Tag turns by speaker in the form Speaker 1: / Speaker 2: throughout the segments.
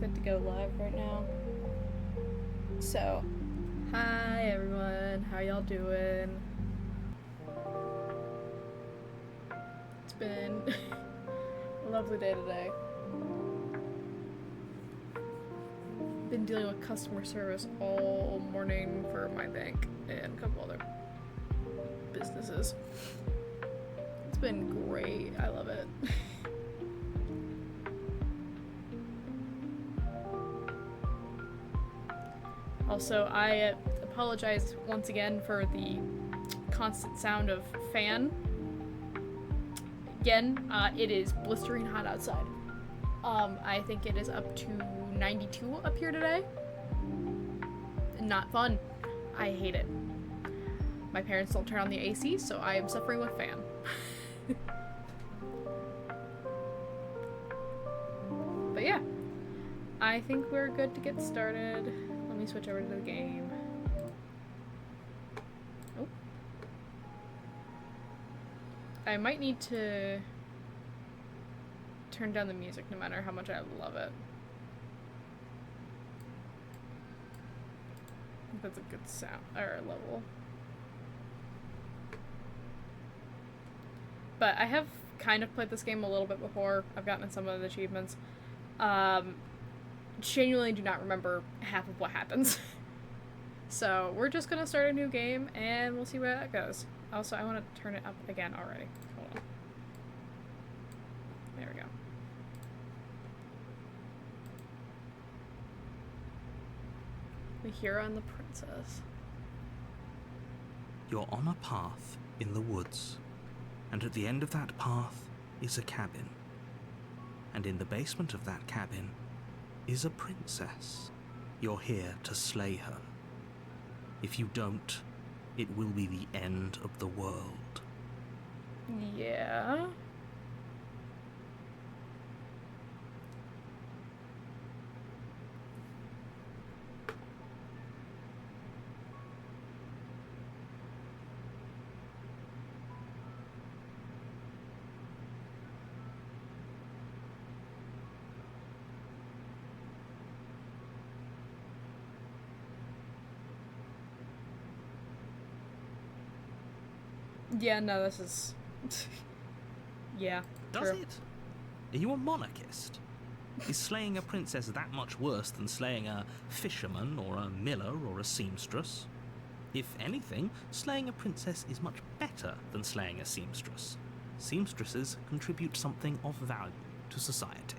Speaker 1: Good to go live right now. So, hi everyone, how y'all doing? It's been a lovely day today. Been dealing with customer service all morning for my bank and a couple other businesses. It's been great, I love it. Also, I apologize once again for the constant sound of fan. Again, it is blistering hot outside. I think it is up to 92 up here today. Not fun. I hate it. My parents don't turn on the AC, so I am suffering with fan. But yeah, I think we're good to get started. Let me switch over to the game. Oh. I might need to turn down the music no matter how much I love it. I think that's a good sound or level. But I have kind of played this game a little bit before. I've gotten some of the achievements. Genuinely do not remember half of what happens. So we're just gonna start a new game and we'll see where that goes. Also, I want to turn it up again already. Hold on. There we go. The hero and the princess.
Speaker 2: You're on a path in the woods, and at the end of that path is a cabin. And in the basement of that cabin is a princess. You're here to slay her. If you don't, it will be the end of the world.
Speaker 1: Yeah. Yeah, no, this is... yeah,
Speaker 2: Does
Speaker 1: true.
Speaker 2: it? Are you a monarchist? Is slaying a princess that much worse than slaying a fisherman or a miller or a seamstress? If anything, slaying a princess is much better than slaying a seamstress. Seamstresses contribute something of value to society.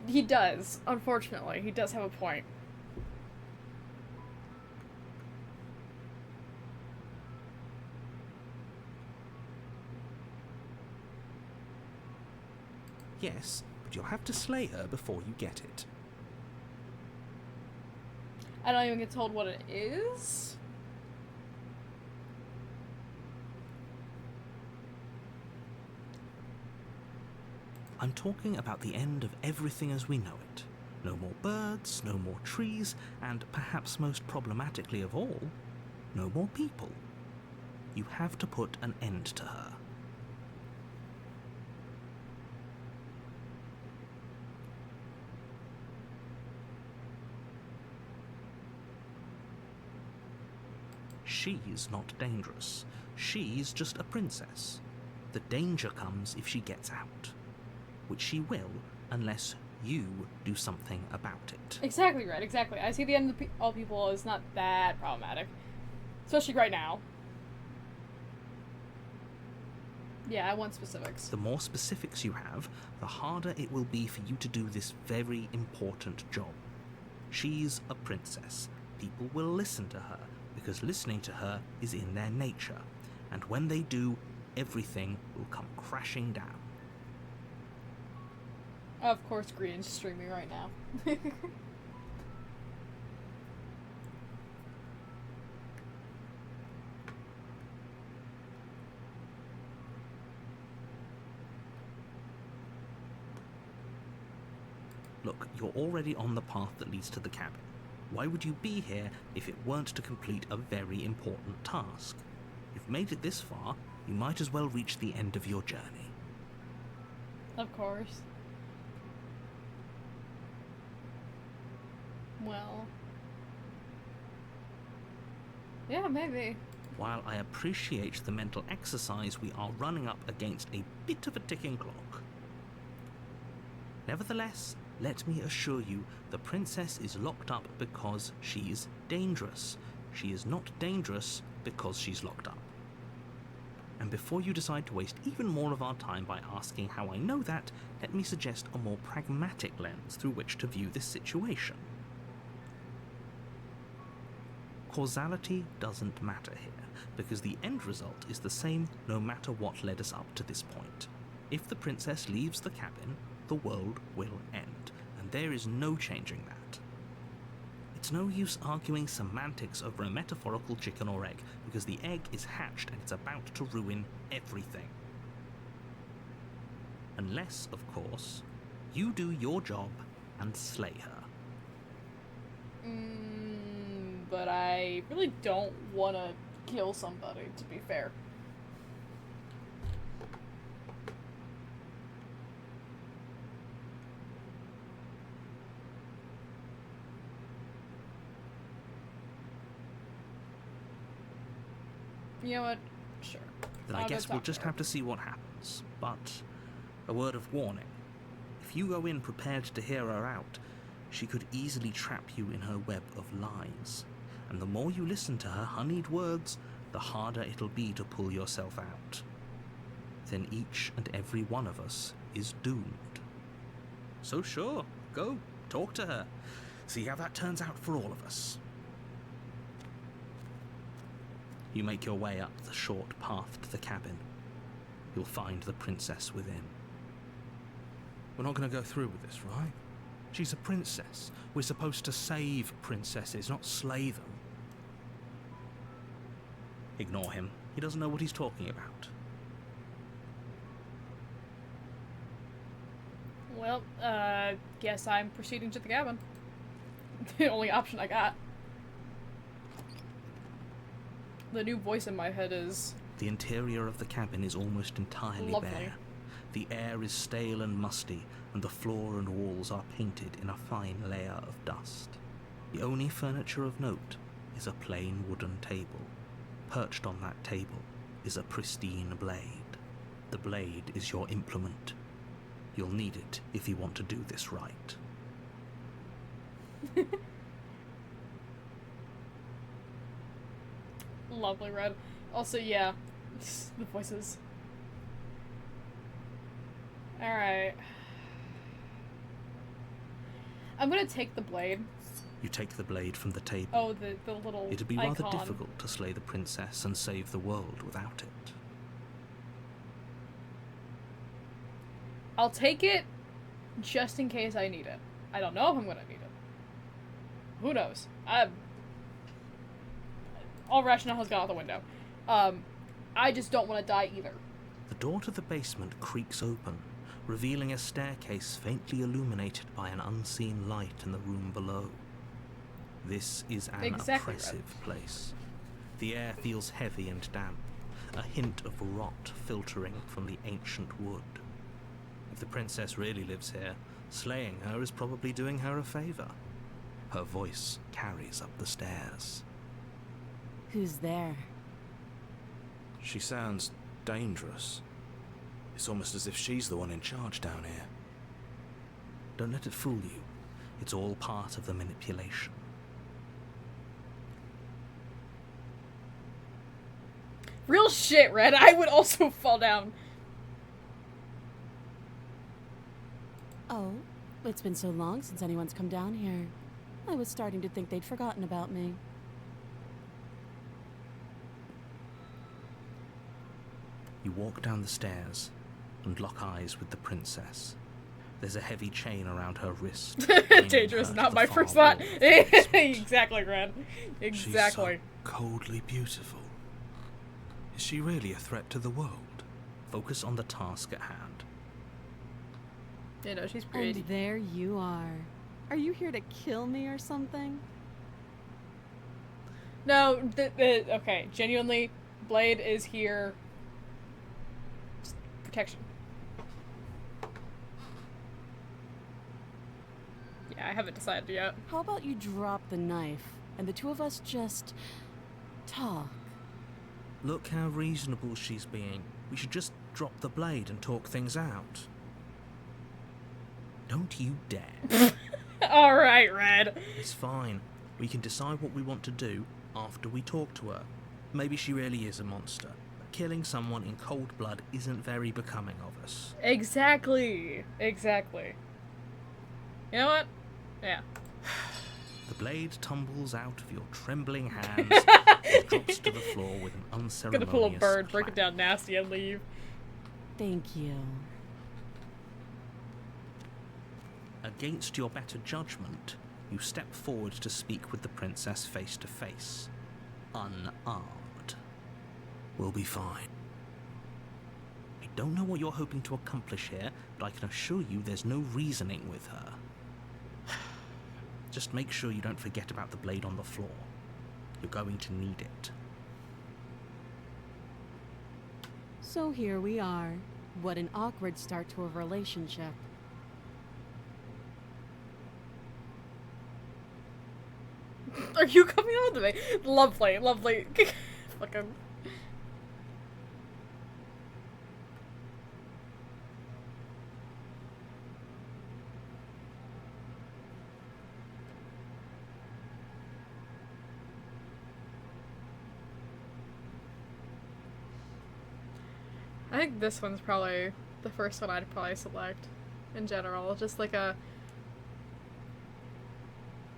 Speaker 1: He does, unfortunately. He does have a point.
Speaker 2: Yes, but you'll have to slay her before you get it.
Speaker 1: I don't even get told what it is.
Speaker 2: I'm talking about the end of everything as we know it. No more birds, no more trees, and perhaps most problematically of all, no more people. You have to put an end to her. She's not dangerous. She's just a princess. The danger comes if she gets out. Which she will, unless you do something about it.
Speaker 1: Exactly right, exactly. I see the end of all people is not that problematic. Especially right now. Yeah, I want specifics.
Speaker 2: The more specifics you have, the harder it will be for you to do this very important job. She's a princess. People will listen to her, because listening to her is in their nature. And when they do, everything will come crashing down.
Speaker 1: Of course, Green's streaming right now.
Speaker 2: Look, you're already on the path that leads to the cabin. Why would you be here if it weren't to complete a very important task? You've made it this far, you might as well reach the end of your journey.
Speaker 1: Of course. Well. Yeah, maybe.
Speaker 2: While I appreciate the mental exercise, we are running up against a bit of a ticking clock. Nevertheless, let me assure you, the princess is locked up because she's dangerous. She is not dangerous because she's locked up. And before you decide to waste even more of our time by asking how I know that, let me suggest a more pragmatic lens through which to view this situation. Causality doesn't matter here, because the end result is the same no matter what led us up to this point. If the princess leaves the cabin, the world will end, and there is no changing that. It's no use arguing semantics over a metaphorical chicken or egg, because the egg is hatched and it's about to ruin everything. Unless, of course, you do your job and slay her.
Speaker 1: But I really don't want to kill somebody, to be fair. You know what? Sure.
Speaker 2: Then I guess we'll just have to see what happens. But a word of warning. If you go in prepared to hear her out, she could easily trap you in her web of lies. And the more you listen to her honeyed words, the harder it'll be to pull yourself out. Then each and every one of us is doomed. So sure, go, talk to her. See how that turns out for all of us. You make your way up the short path to the cabin. You'll find the princess within. We're not going to go through with this, right? She's a princess. We're supposed to save princesses, not slay them. Ignore him. He doesn't know what he's talking about.
Speaker 1: Well, guess I'm proceeding to the cabin. The only option I got. The new voice in my head is...
Speaker 2: The interior of the cabin is almost entirely
Speaker 1: lovely.
Speaker 2: bare. The air is stale and musty, and the floor and walls are painted in a fine layer of dust. The only furniture of note is a plain wooden table. Perched on that table is a pristine blade. The blade is your implement. You'll need it if you want to do this right.
Speaker 1: Lovely, Red. Also, yeah, the voices. Alright. I'm gonna take the blade.
Speaker 2: You take the blade from the table.
Speaker 1: Oh, the little
Speaker 2: It'd be
Speaker 1: icon.
Speaker 2: rather difficult to slay the princess and save the world without it.
Speaker 1: I'll take it just in case I need it. I don't know if I'm gonna need it. Who knows? All rationale has gone out the window. I just don't want to die either.
Speaker 2: The door to the basement creaks open, revealing a staircase faintly illuminated by an unseen light in the room below. This is an oppressive place. The air feels heavy and damp, a hint of rot filtering from the ancient wood. If the princess really lives here, slaying her is probably doing her a favor. Her voice carries up the stairs.
Speaker 3: Who's there?
Speaker 4: She sounds dangerous. It's almost as if she's the one in charge down here.
Speaker 2: Don't let it fool you. It's all part of the manipulation.
Speaker 1: Real shit, Red. I would also fall down.
Speaker 3: Oh, it's been so long since anyone's come down here. I was starting to think they'd forgotten about me.
Speaker 2: You walk down the stairs and lock eyes with the princess. There's a heavy chain around her wrist.
Speaker 1: Dangerous, not my first thought. Exactly, Red. Exactly.
Speaker 4: She's so coldly beautiful. Is she really a threat to the world?
Speaker 2: Focus on the task at hand.
Speaker 1: You know, she's pretty.
Speaker 3: And there you are. Are you here to kill me or something?
Speaker 1: No, okay, genuinely, Blade is here. Just protection. Yeah, I haven't decided yet.
Speaker 3: How about you drop the knife and the two of us just talk?
Speaker 2: Look how reasonable she's being. We should just drop the blade and talk things out. Don't you dare.
Speaker 1: Alright, Red.
Speaker 2: It's fine. We can decide what we want to do after we talk to her. Maybe she really is a monster. But killing someone in cold blood isn't very becoming of us.
Speaker 1: Exactly. Exactly. You know what? Yeah.
Speaker 2: The blade tumbles out of your trembling hands and drops to the floor with an unceremonious
Speaker 1: Gonna pull a bird, break
Speaker 2: clap.
Speaker 1: it down nasty, and leave.
Speaker 3: Thank you.
Speaker 2: Against your better judgment, you step forward to speak with the princess face to face. Unarmed. We'll be fine. I don't know what you're hoping to accomplish here, but I can assure you there's no reasoning with her. Just make sure you don't forget about the blade on the floor. You're going to need it.
Speaker 3: So here we are. What an awkward start to a relationship.
Speaker 1: Are you coming on to me? Lovely, lovely. Fucking. I think this one's probably the first one I'd probably select in general. Just like a.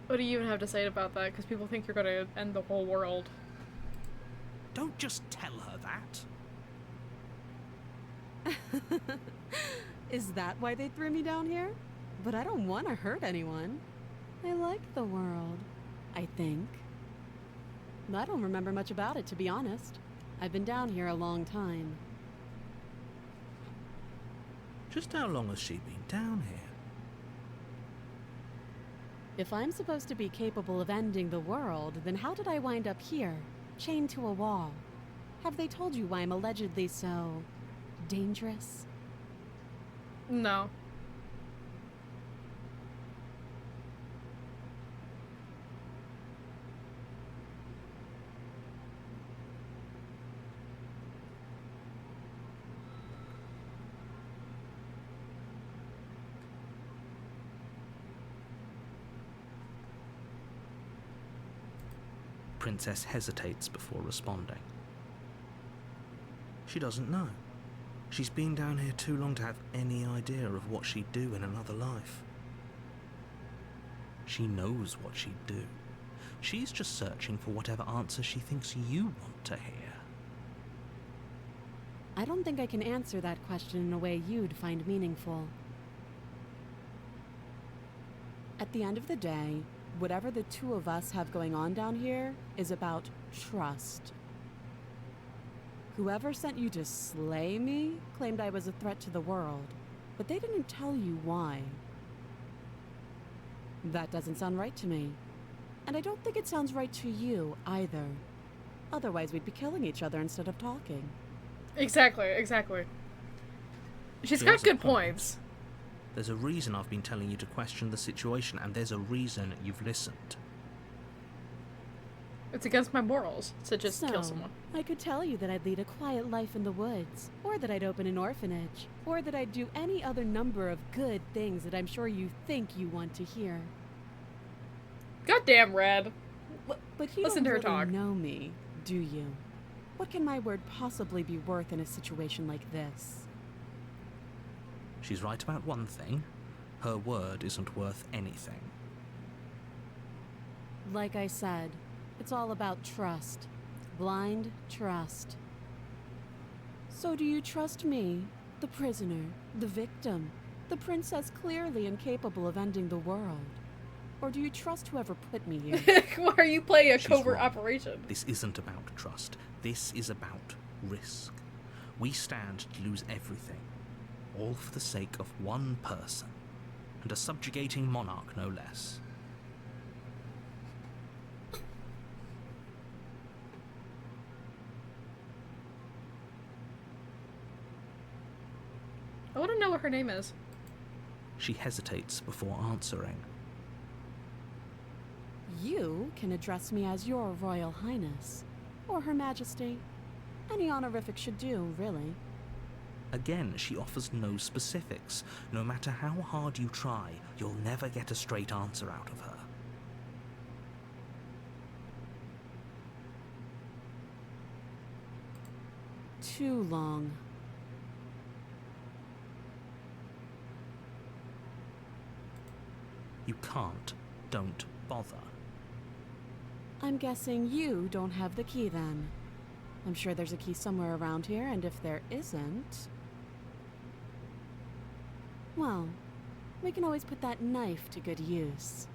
Speaker 1: What do you even have to say about that? Because people think you're gonna end the whole world.
Speaker 2: Don't just tell her that.
Speaker 3: Is that why they threw me down here? But I don't want to hurt anyone. I like the world, I think. I don't remember much about it, to be honest. I've been down here a long time.
Speaker 2: Just how long has she been down here?
Speaker 3: If I'm supposed to be capable of ending the world, then how did I wind up here, chained to a wall? Have they told you why I'm allegedly so dangerous?
Speaker 1: No.
Speaker 2: Princess hesitates before responding. She doesn't know. She's been down here too long to have any idea of what she'd do in another life. She knows what she'd do. She's just searching for whatever answer she thinks you want to hear.
Speaker 3: I don't think I can answer that question in a way you'd find meaningful. At the end of the day, whatever the two of us have going on down here is about trust. Whoever sent you to slay me claimed I was a threat to the world, but they didn't tell you why. That doesn't sound right to me. And I don't think it sounds right to you either. Otherwise, we'd be killing each other instead of talking.
Speaker 1: Exactly, exactly. She's
Speaker 2: She
Speaker 1: got
Speaker 2: has a
Speaker 1: good
Speaker 2: point.
Speaker 1: points.
Speaker 2: There's a reason I've been telling you to question the situation, and there's a reason you've listened.
Speaker 1: It's against my morals to just kill
Speaker 3: So,
Speaker 1: someone.
Speaker 3: I could tell you that I'd lead a quiet life in the woods, or that I'd open an orphanage, or that I'd do any other number of good things that I'm sure you think you want to hear.
Speaker 1: Goddamn, Red.
Speaker 3: But you
Speaker 1: Listen
Speaker 3: don't
Speaker 1: to her
Speaker 3: really
Speaker 1: talk.
Speaker 3: know me, do you? What can my word possibly be worth in a situation like this?
Speaker 2: She's right about one thing. Her word isn't worth anything.
Speaker 3: Like I said, it's all about trust. Blind trust. So do you trust me, the prisoner, the victim, the princess clearly incapable of ending the world? Or do you trust whoever put me here?
Speaker 1: Why are you playing a
Speaker 2: She's
Speaker 1: covert
Speaker 2: wrong.
Speaker 1: operation?
Speaker 2: This isn't about trust. This is about risk. We stand to lose everything, all for the sake of one person. and a subjugating monarch no less.
Speaker 1: I want to know what her name is.
Speaker 2: She hesitates before answering.
Speaker 3: You can address me as your Royal Highness, or Her Majesty. Any honorific should do, really.
Speaker 2: Again, she offers no specifics. No matter how hard you try, you'll never get a straight answer out of her.
Speaker 3: Too long.
Speaker 2: You can't. Don't bother.
Speaker 3: I'm guessing you don't have the key then. I'm sure there's a key somewhere around here, and if there isn't... well, we can always put that knife to good use.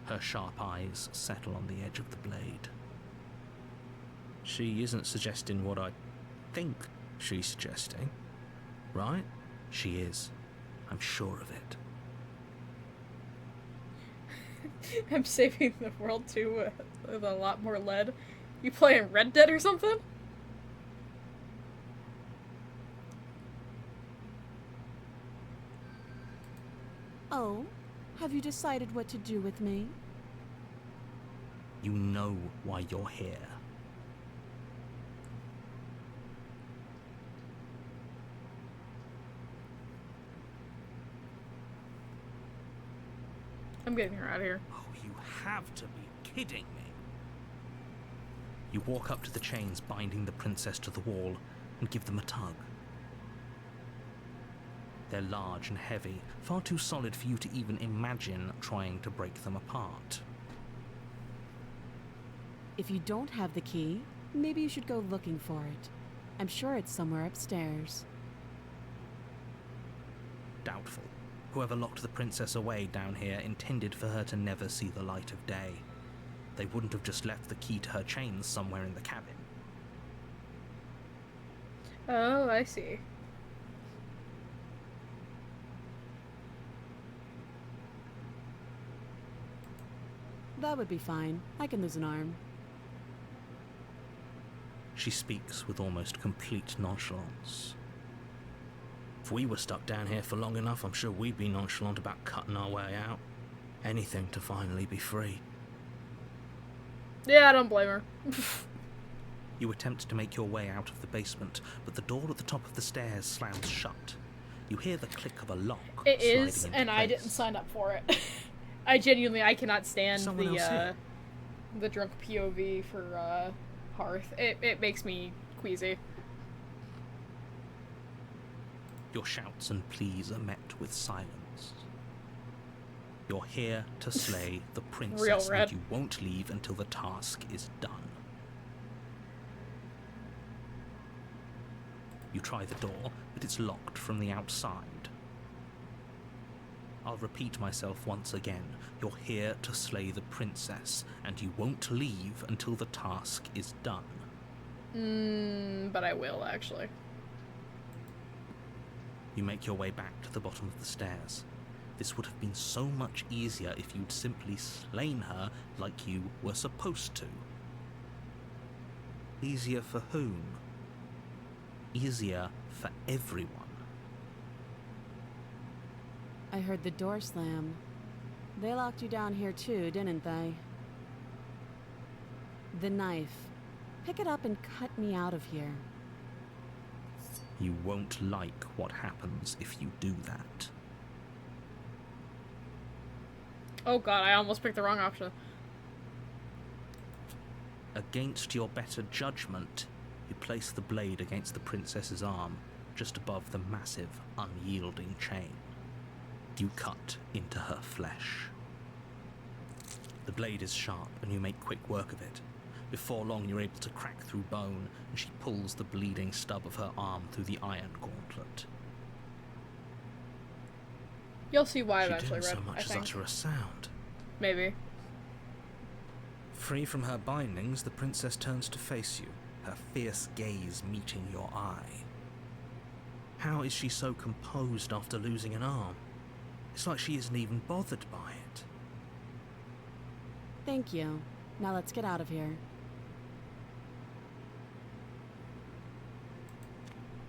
Speaker 2: Her sharp eyes settle on the edge of the blade. She isn't suggesting what I think she's suggesting, right? She is. I'm sure of it.
Speaker 1: I'm saving the world too with a lot more lead. You playing Red Dead or something?
Speaker 3: Oh, have you decided what to do with me?
Speaker 2: You know why you're here.
Speaker 1: I'm getting her out of here.
Speaker 2: Oh, you have to be kidding me. You walk up to the chains binding the princess to the wall and give them a tug. They're large and heavy, far too solid for you to even imagine trying to break them apart.
Speaker 3: If you don't have the key, maybe you should go looking for it. I'm sure it's somewhere upstairs.
Speaker 2: Doubtful. Whoever locked the princess away down here intended for her to never see the light of day. They wouldn't have just left the key to her chains somewhere in the cabin.
Speaker 1: Oh, I see.
Speaker 3: That would be fine. I can lose an arm.
Speaker 2: She speaks with almost complete nonchalance. If we were stuck down here for long enough, I'm sure we'd be nonchalant about cutting our way out. Anything to finally be free.
Speaker 1: Yeah, I don't blame her.
Speaker 2: You attempt to make your way out of the basement, but the door at the top of the stairs slams shut. You hear the click of a lock.
Speaker 1: It
Speaker 2: sliding
Speaker 1: is,
Speaker 2: into
Speaker 1: and I
Speaker 2: place.
Speaker 1: didn't sign up for it. I cannot stand
Speaker 2: Someone else here?
Speaker 1: the drunk POV for Hearth. It makes me queasy.
Speaker 2: Your shouts and pleas are met with silence. You're here to slay the princess,
Speaker 1: red.
Speaker 2: and you won't leave until the task is done. You try the door, but it's locked from the outside. I'll repeat myself once again. You're here to slay the princess, and you won't leave until the task is done.
Speaker 1: But I will, actually.
Speaker 2: You make your way back to the bottom of the stairs. This would have been so much easier if you'd simply slain her like you were supposed to. Easier for whom? Easier for everyone.
Speaker 3: I heard the door slam. They locked you down here too, didn't they? The knife. Pick it up and cut me out of here.
Speaker 2: You won't like what happens if you do that.
Speaker 1: Oh god, I almost picked the wrong option.
Speaker 2: Against your better judgment, you place the blade against the princess's arm, just above the massive, unyielding chain. You cut into her flesh. The blade is sharp, and you make quick work of it. Before long, you're able to crack through bone, and she pulls the bleeding stub of her arm through the iron gauntlet.
Speaker 1: You'll see why
Speaker 2: She
Speaker 1: eventually,
Speaker 2: didn't
Speaker 1: Red.
Speaker 2: so much
Speaker 1: I
Speaker 2: as
Speaker 1: think.
Speaker 2: utter a sound.
Speaker 1: Maybe.
Speaker 4: Free from her bindings, the princess turns to face you, her fierce gaze meeting your eye.
Speaker 2: How is she so composed after losing an arm? It's like she isn't even bothered by it.
Speaker 3: Thank you. Now let's get out of here.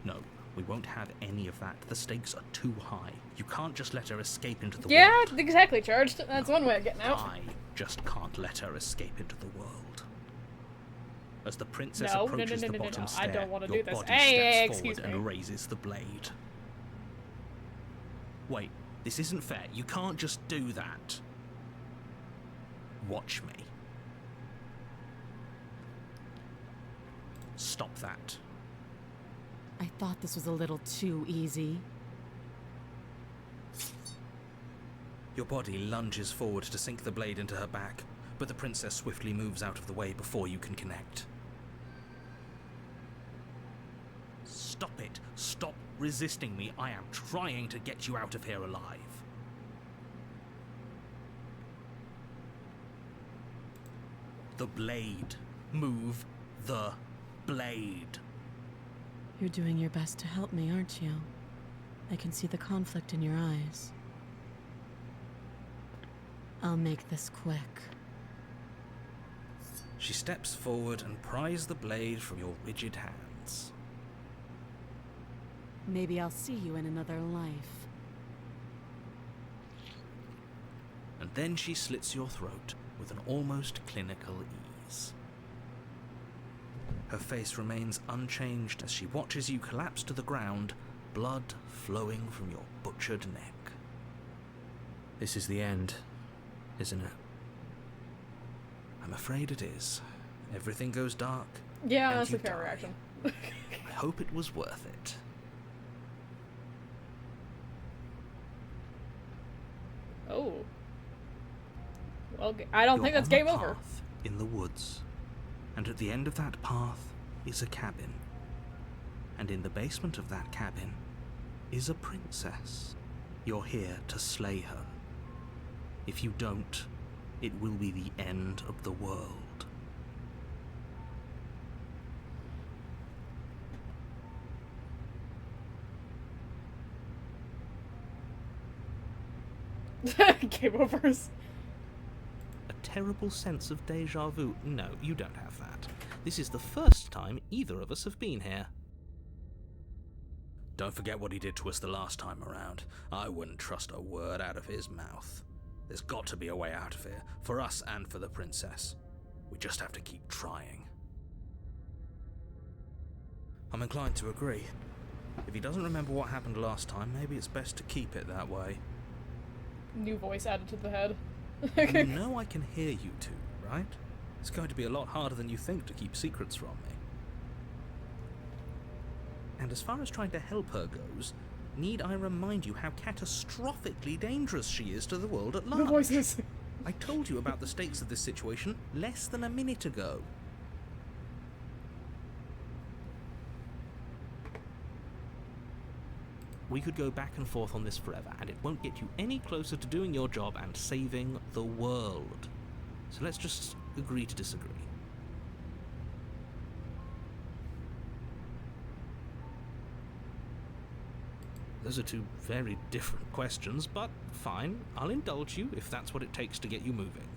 Speaker 2: No, we won't have any of that. The stakes are too high. You can't just let her escape into the
Speaker 1: Yeah,
Speaker 2: world.
Speaker 1: exactly, Charged. That's one way of getting out.
Speaker 2: I just can't let her escape into the world. As the princess
Speaker 1: No,
Speaker 2: approaches the
Speaker 1: no.
Speaker 2: bottom
Speaker 1: I
Speaker 2: stair,
Speaker 1: don't want to
Speaker 2: your
Speaker 1: do this.
Speaker 2: body
Speaker 1: Hey,
Speaker 2: steps
Speaker 1: excuse
Speaker 2: forward
Speaker 1: me.
Speaker 2: and raises the blade. Wait, this isn't fair. You can't just do that. Watch me. Stop that.
Speaker 3: I thought this was a little too easy.
Speaker 2: Your body lunges forward to sink the blade into her back, but the princess swiftly moves out of the way before you can connect. Stop it! Stop resisting me! I am trying to get you out of here alive. The blade. Move the blade.
Speaker 3: You're doing your best to help me, aren't you? I can see the conflict in your eyes. I'll make this quick.
Speaker 2: She steps forward and pries the blade from your rigid hands.
Speaker 3: Maybe I'll see you in another life.
Speaker 2: And then she slits your throat with an almost clinical ease. Her face remains unchanged as she watches you collapse to the ground, blood flowing from your butchered neck. This is the end, isn't it? I'm afraid it is. Everything goes dark.
Speaker 1: Yeah,
Speaker 2: and
Speaker 1: that's
Speaker 2: you
Speaker 1: a fair
Speaker 2: die.
Speaker 1: reaction.
Speaker 2: I hope it was worth it.
Speaker 1: Oh. Well, I don't think
Speaker 2: You're
Speaker 1: that's
Speaker 2: on
Speaker 1: game
Speaker 2: a
Speaker 1: over.
Speaker 2: path in the woods, and at the end of that path is a cabin. And in the basement of that cabin is a princess. You're here to slay her. If you don't, it will be the end of the world.
Speaker 1: Game overs.
Speaker 2: A terrible sense of deja vu. No, you don't have that. This is the first time either of us have been here. Don't forget what he did to us the last time around. I wouldn't trust a word out of his mouth. There's got to be a way out of here, for us and for the princess. We just have to keep trying. I'm inclined to agree. If he doesn't remember what happened last time, maybe it's best to keep it that way.
Speaker 1: New voice added to the head.
Speaker 2: You know I can hear you two, right? It's going to be a lot harder than you think to keep secrets from me. And as far as trying to help her goes, need I remind you how catastrophically dangerous she is to the world at large?
Speaker 1: New voices.
Speaker 2: I told you about the stakes of this situation less than a minute ago. We could go back and forth on this forever, and it won't get you any closer to doing your job and saving the world. So let's just agree to disagree. Those are two very different questions, but fine, I'll indulge you if that's what it takes to get you moving.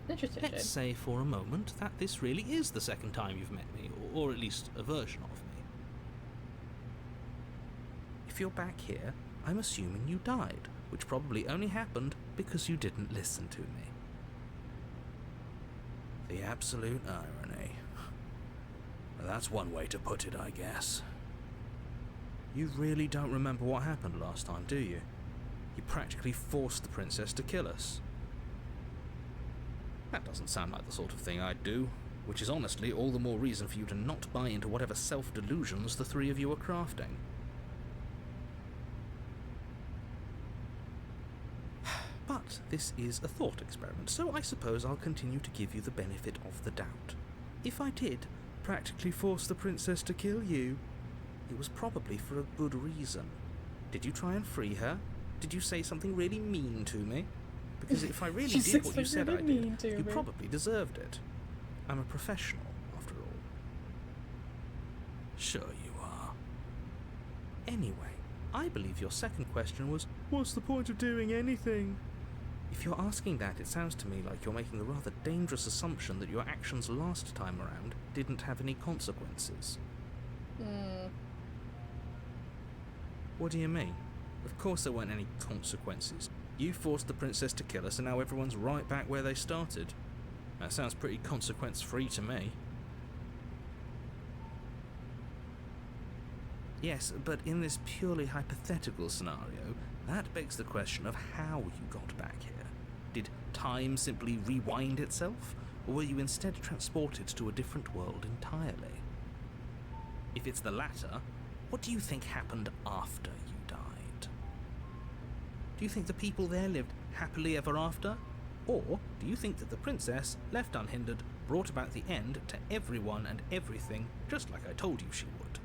Speaker 1: Interesting.
Speaker 2: Let's say for a moment that this really is the second time you've met me, or at least a version of me. If you're back here, I'm assuming you died, which probably only happened because you didn't listen to me. The absolute irony. That's one way to put it, I guess. You really don't remember what happened last time, do you? You practically forced the princess to kill us. That doesn't sound like the sort of thing I'd do, which is honestly all the more reason for you to not buy into whatever self-delusions the three of you are crafting. But this is a thought experiment, so I suppose I'll continue to give you the benefit of the doubt. If I did practically force the princess to kill you, it was probably for a good reason. Did you try and free her? Did you say something really mean to me? Because if I really did what you said I did, you probably deserved it. I'm a professional, after all. Sure you are. Anyway, I believe your second question was, what's the point of doing anything? If you're asking that, it sounds to me like you're making the rather dangerous assumption that your actions last time around didn't have any consequences. What do you mean? Of course there weren't any consequences. You forced the princess to kill us and now everyone's right back where they started. That sounds pretty consequence-free to me. Yes, but in this purely hypothetical scenario, that begs the question of how you got back here. Did time simply rewind itself, or were you instead transported to a different world entirely? If it's the latter, what do you think happened after you died? Do you think the people there lived happily ever after? Or do you think that the princess, left unhindered, brought about the end to everyone and everything, just like I told you she would?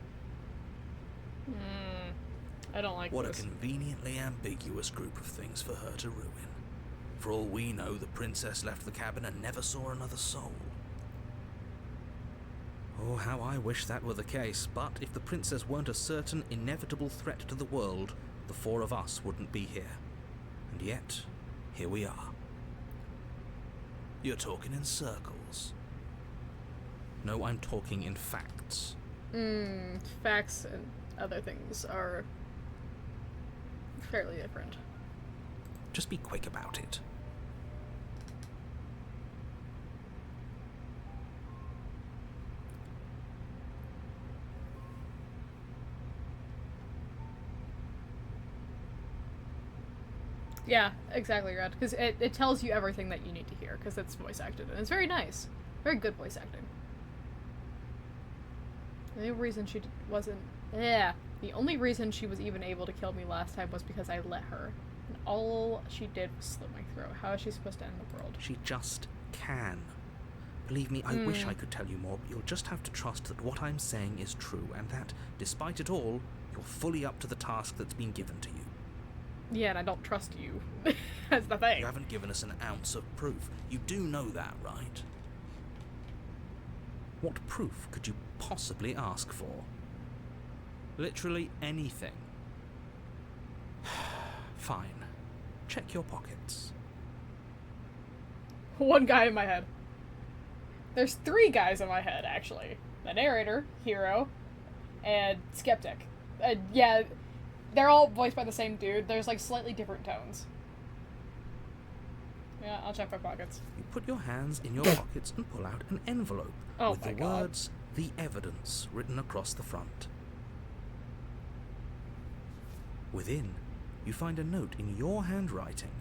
Speaker 1: I don't like
Speaker 4: What
Speaker 1: this.
Speaker 4: a conveniently ambiguous group of things for her to ruin. For all we know, the princess left the cabin and never saw another soul.
Speaker 2: Oh, how I wish that were the case, but if the princess weren't a certain, inevitable threat to the world, the four of us wouldn't be here. And yet, here we are.
Speaker 4: You're talking in circles.
Speaker 2: No, I'm talking in facts.
Speaker 1: Facts and other things are fairly different.
Speaker 2: Just be quick about it.
Speaker 1: Yeah, exactly, Red. Because it tells you everything that you need to hear, because it's voice acted, and it's very nice. Very good voice acting. The only reason she wasn't... Yeah. The only reason she was even able to kill me last time was because I let her. And all she did was slit my throat. How is she supposed to end the world?
Speaker 2: She just can. Believe me, I wish I could tell you more, but you'll just have to trust that what I'm saying is true, and that, despite it all, you're fully up to the task that's been given to you.
Speaker 1: Yeah, and I don't trust you. That's the thing.
Speaker 4: You haven't given us an ounce of proof. You do know that, right?
Speaker 2: What proof could you possibly ask for? Literally anything. Fine. Check your pockets.
Speaker 1: One guy in my head. There's 3 guys in my head, actually. The narrator, hero, and skeptic. Yeah, they're all voiced by the same dude. There's, like, slightly different tones. Yeah, I'll check my pockets.
Speaker 2: You put your hands in your pockets and pull out an envelope with the words, "The Evidence," written across the front. Within, you find a note in your handwriting.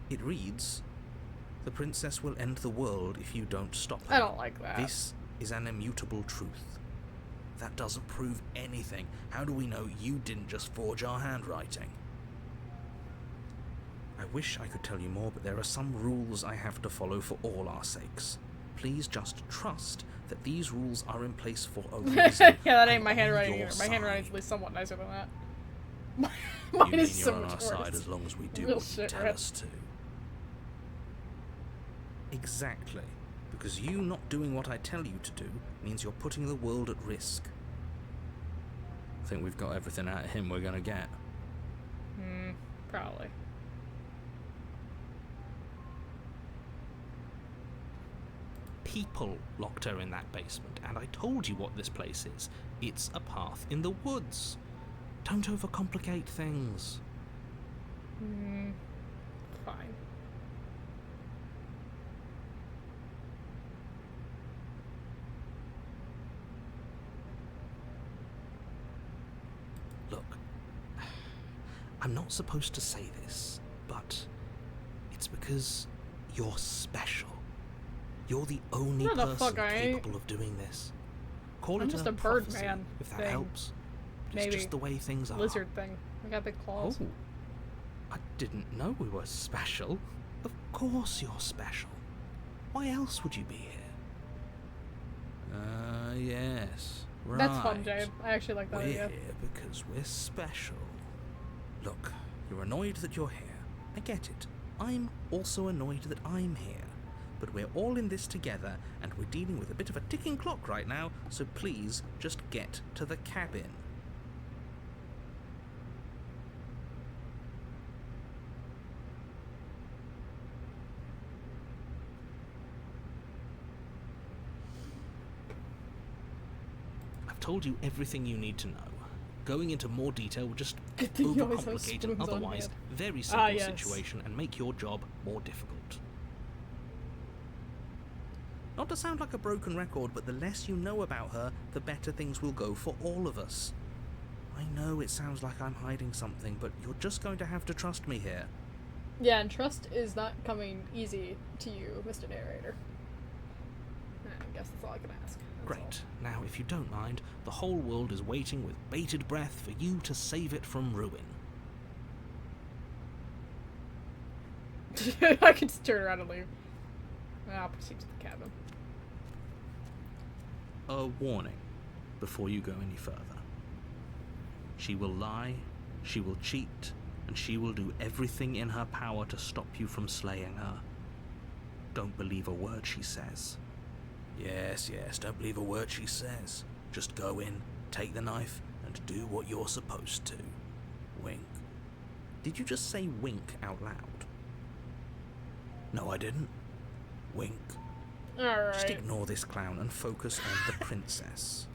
Speaker 2: It reads, "The princess will end the world if you don't stop her.
Speaker 1: I don't like that.
Speaker 2: This is an immutable truth."
Speaker 4: That doesn't prove anything. How do we know you didn't just forge our handwriting?
Speaker 2: I wish I could tell you more, but there are some rules I have to follow for all our sakes. Please just trust that these rules are in place for a reason.
Speaker 1: Yeah, that ain't
Speaker 2: I'm
Speaker 1: my
Speaker 2: on
Speaker 1: handwriting
Speaker 2: your
Speaker 1: either. My handwriting's at
Speaker 2: side.
Speaker 1: least somewhat nicer than that.
Speaker 4: You
Speaker 1: Mine
Speaker 4: mean
Speaker 1: is so
Speaker 4: you're on
Speaker 1: much
Speaker 4: our
Speaker 1: worse.
Speaker 4: side as long as we do
Speaker 1: Real
Speaker 4: what you
Speaker 1: shit,
Speaker 4: tell
Speaker 1: Red.
Speaker 4: us to?
Speaker 2: Exactly. Because you not doing what I tell you to do means you're putting the world at risk. I think we've got everything out of him we're gonna get.
Speaker 1: Probably.
Speaker 2: People locked her in that basement, and I told you what this place is. It's a path in the woods. Don't overcomplicate things.
Speaker 1: Fine.
Speaker 2: Look, I'm not supposed to say this, but it's because you're special. You're the only
Speaker 1: No, the
Speaker 2: person
Speaker 1: fuck I ain't.
Speaker 2: capable of doing this. Call
Speaker 1: I'm
Speaker 2: it
Speaker 1: just
Speaker 2: a
Speaker 1: a bird
Speaker 2: prophecy,
Speaker 1: man
Speaker 2: if that
Speaker 1: thing.
Speaker 2: helps. But
Speaker 1: Maybe.
Speaker 2: it's just the way things are.
Speaker 1: Lizard thing. I got big claws.
Speaker 2: Oh, I didn't know we were special. Of course you're special. Why else would you be here? Yes. Right.
Speaker 1: That's fun, Jade. I actually like that
Speaker 2: We're
Speaker 1: idea.
Speaker 2: here because we're special. Look, you're annoyed that you're here. I get it. I'm also annoyed that I'm here. But we're all in this together, and we're dealing with a bit of a ticking clock right now, so please just get to the cabin. told you everything you need to know. Going into more detail would just
Speaker 1: Good thing you always have
Speaker 2: overcomplicate an
Speaker 1: spoons on
Speaker 2: otherwise
Speaker 1: hand.
Speaker 2: very simple
Speaker 1: Yes.
Speaker 2: situation and make your job more difficult. Not to sound like a broken record, but the less you know about her, the better things will go for all of us. I know it sounds like I'm hiding something, but you're just going to have to trust me here.
Speaker 1: Yeah, and trust is not coming easy to you, Mr. Narrator. I guess that's all I can ask. That's
Speaker 2: Great. Now, if you don't mind, the whole world is waiting with bated breath for you to save it from ruin.
Speaker 1: all. I can just turn around and leave. I'll proceed to the cabin.
Speaker 2: A warning before you go any further. She will lie, she will cheat, and she will do everything in her power to stop you from slaying her. Don't believe a word she says.
Speaker 4: Yes, don't believe a word she says. Just go in, take the knife, and do what you're supposed to. Wink.
Speaker 2: Did you just say wink out loud?
Speaker 4: No, I didn't. Wink.
Speaker 2: Just
Speaker 1: Alright.
Speaker 2: ignore this clown and focus on the princess.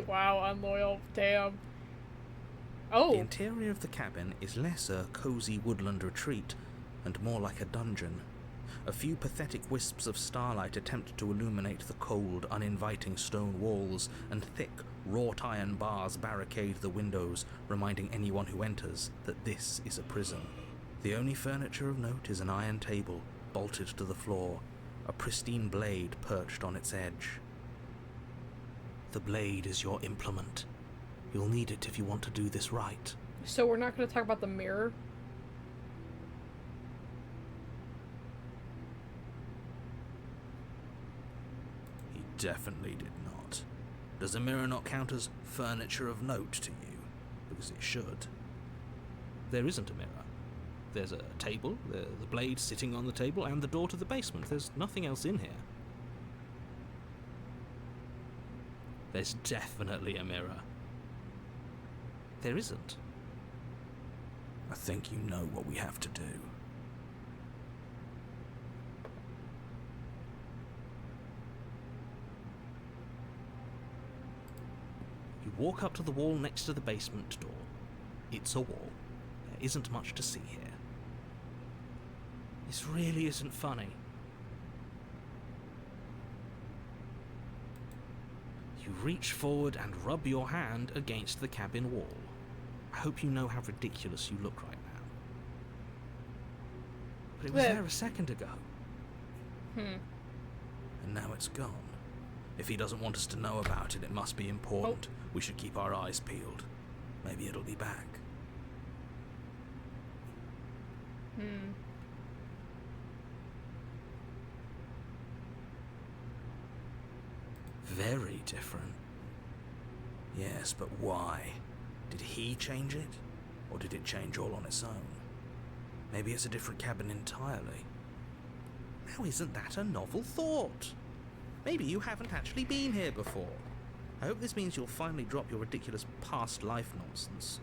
Speaker 1: Wow, unloyal. Damn.
Speaker 2: The
Speaker 1: Oh.
Speaker 2: interior of the cabin is less a cozy woodland retreat and more like a dungeon. A few pathetic wisps of starlight attempt to illuminate the cold, uninviting stone walls, and thick, wrought iron bars barricade the windows, reminding anyone who enters that this is a prison. The only furniture of note is an iron table, bolted to the floor, a pristine blade perched on its edge. The blade is your implement. You'll need it if you want to do this right.
Speaker 1: So we're not going to talk about the mirror?
Speaker 4: He definitely did not. Does a mirror not count as furniture of note to you? Because it should.
Speaker 2: There isn't a mirror. There's a table, the blade sitting on the table, and the door to the basement. There's nothing else in here. There's definitely a mirror. There isn't.
Speaker 4: I think you know what we have to do.
Speaker 2: You walk up to the wall next to the basement door. It's a wall. There isn't much to see here. This really isn't funny. You reach forward and rub your hand against the cabin wall. I hope you know how ridiculous you look right now. But it was
Speaker 1: Yeah.
Speaker 2: there a second ago.
Speaker 4: And now it's gone. If he doesn't want us to know about it, it must be important. We should keep our eyes peeled. Maybe it'll be back. Very different. Yes, but why? Did he change it? Or did it change all on its own? Maybe it's a different cabin entirely.
Speaker 2: Now isn't that a novel thought? Maybe you haven't actually been here before. I hope this means you'll finally drop your ridiculous past life nonsense.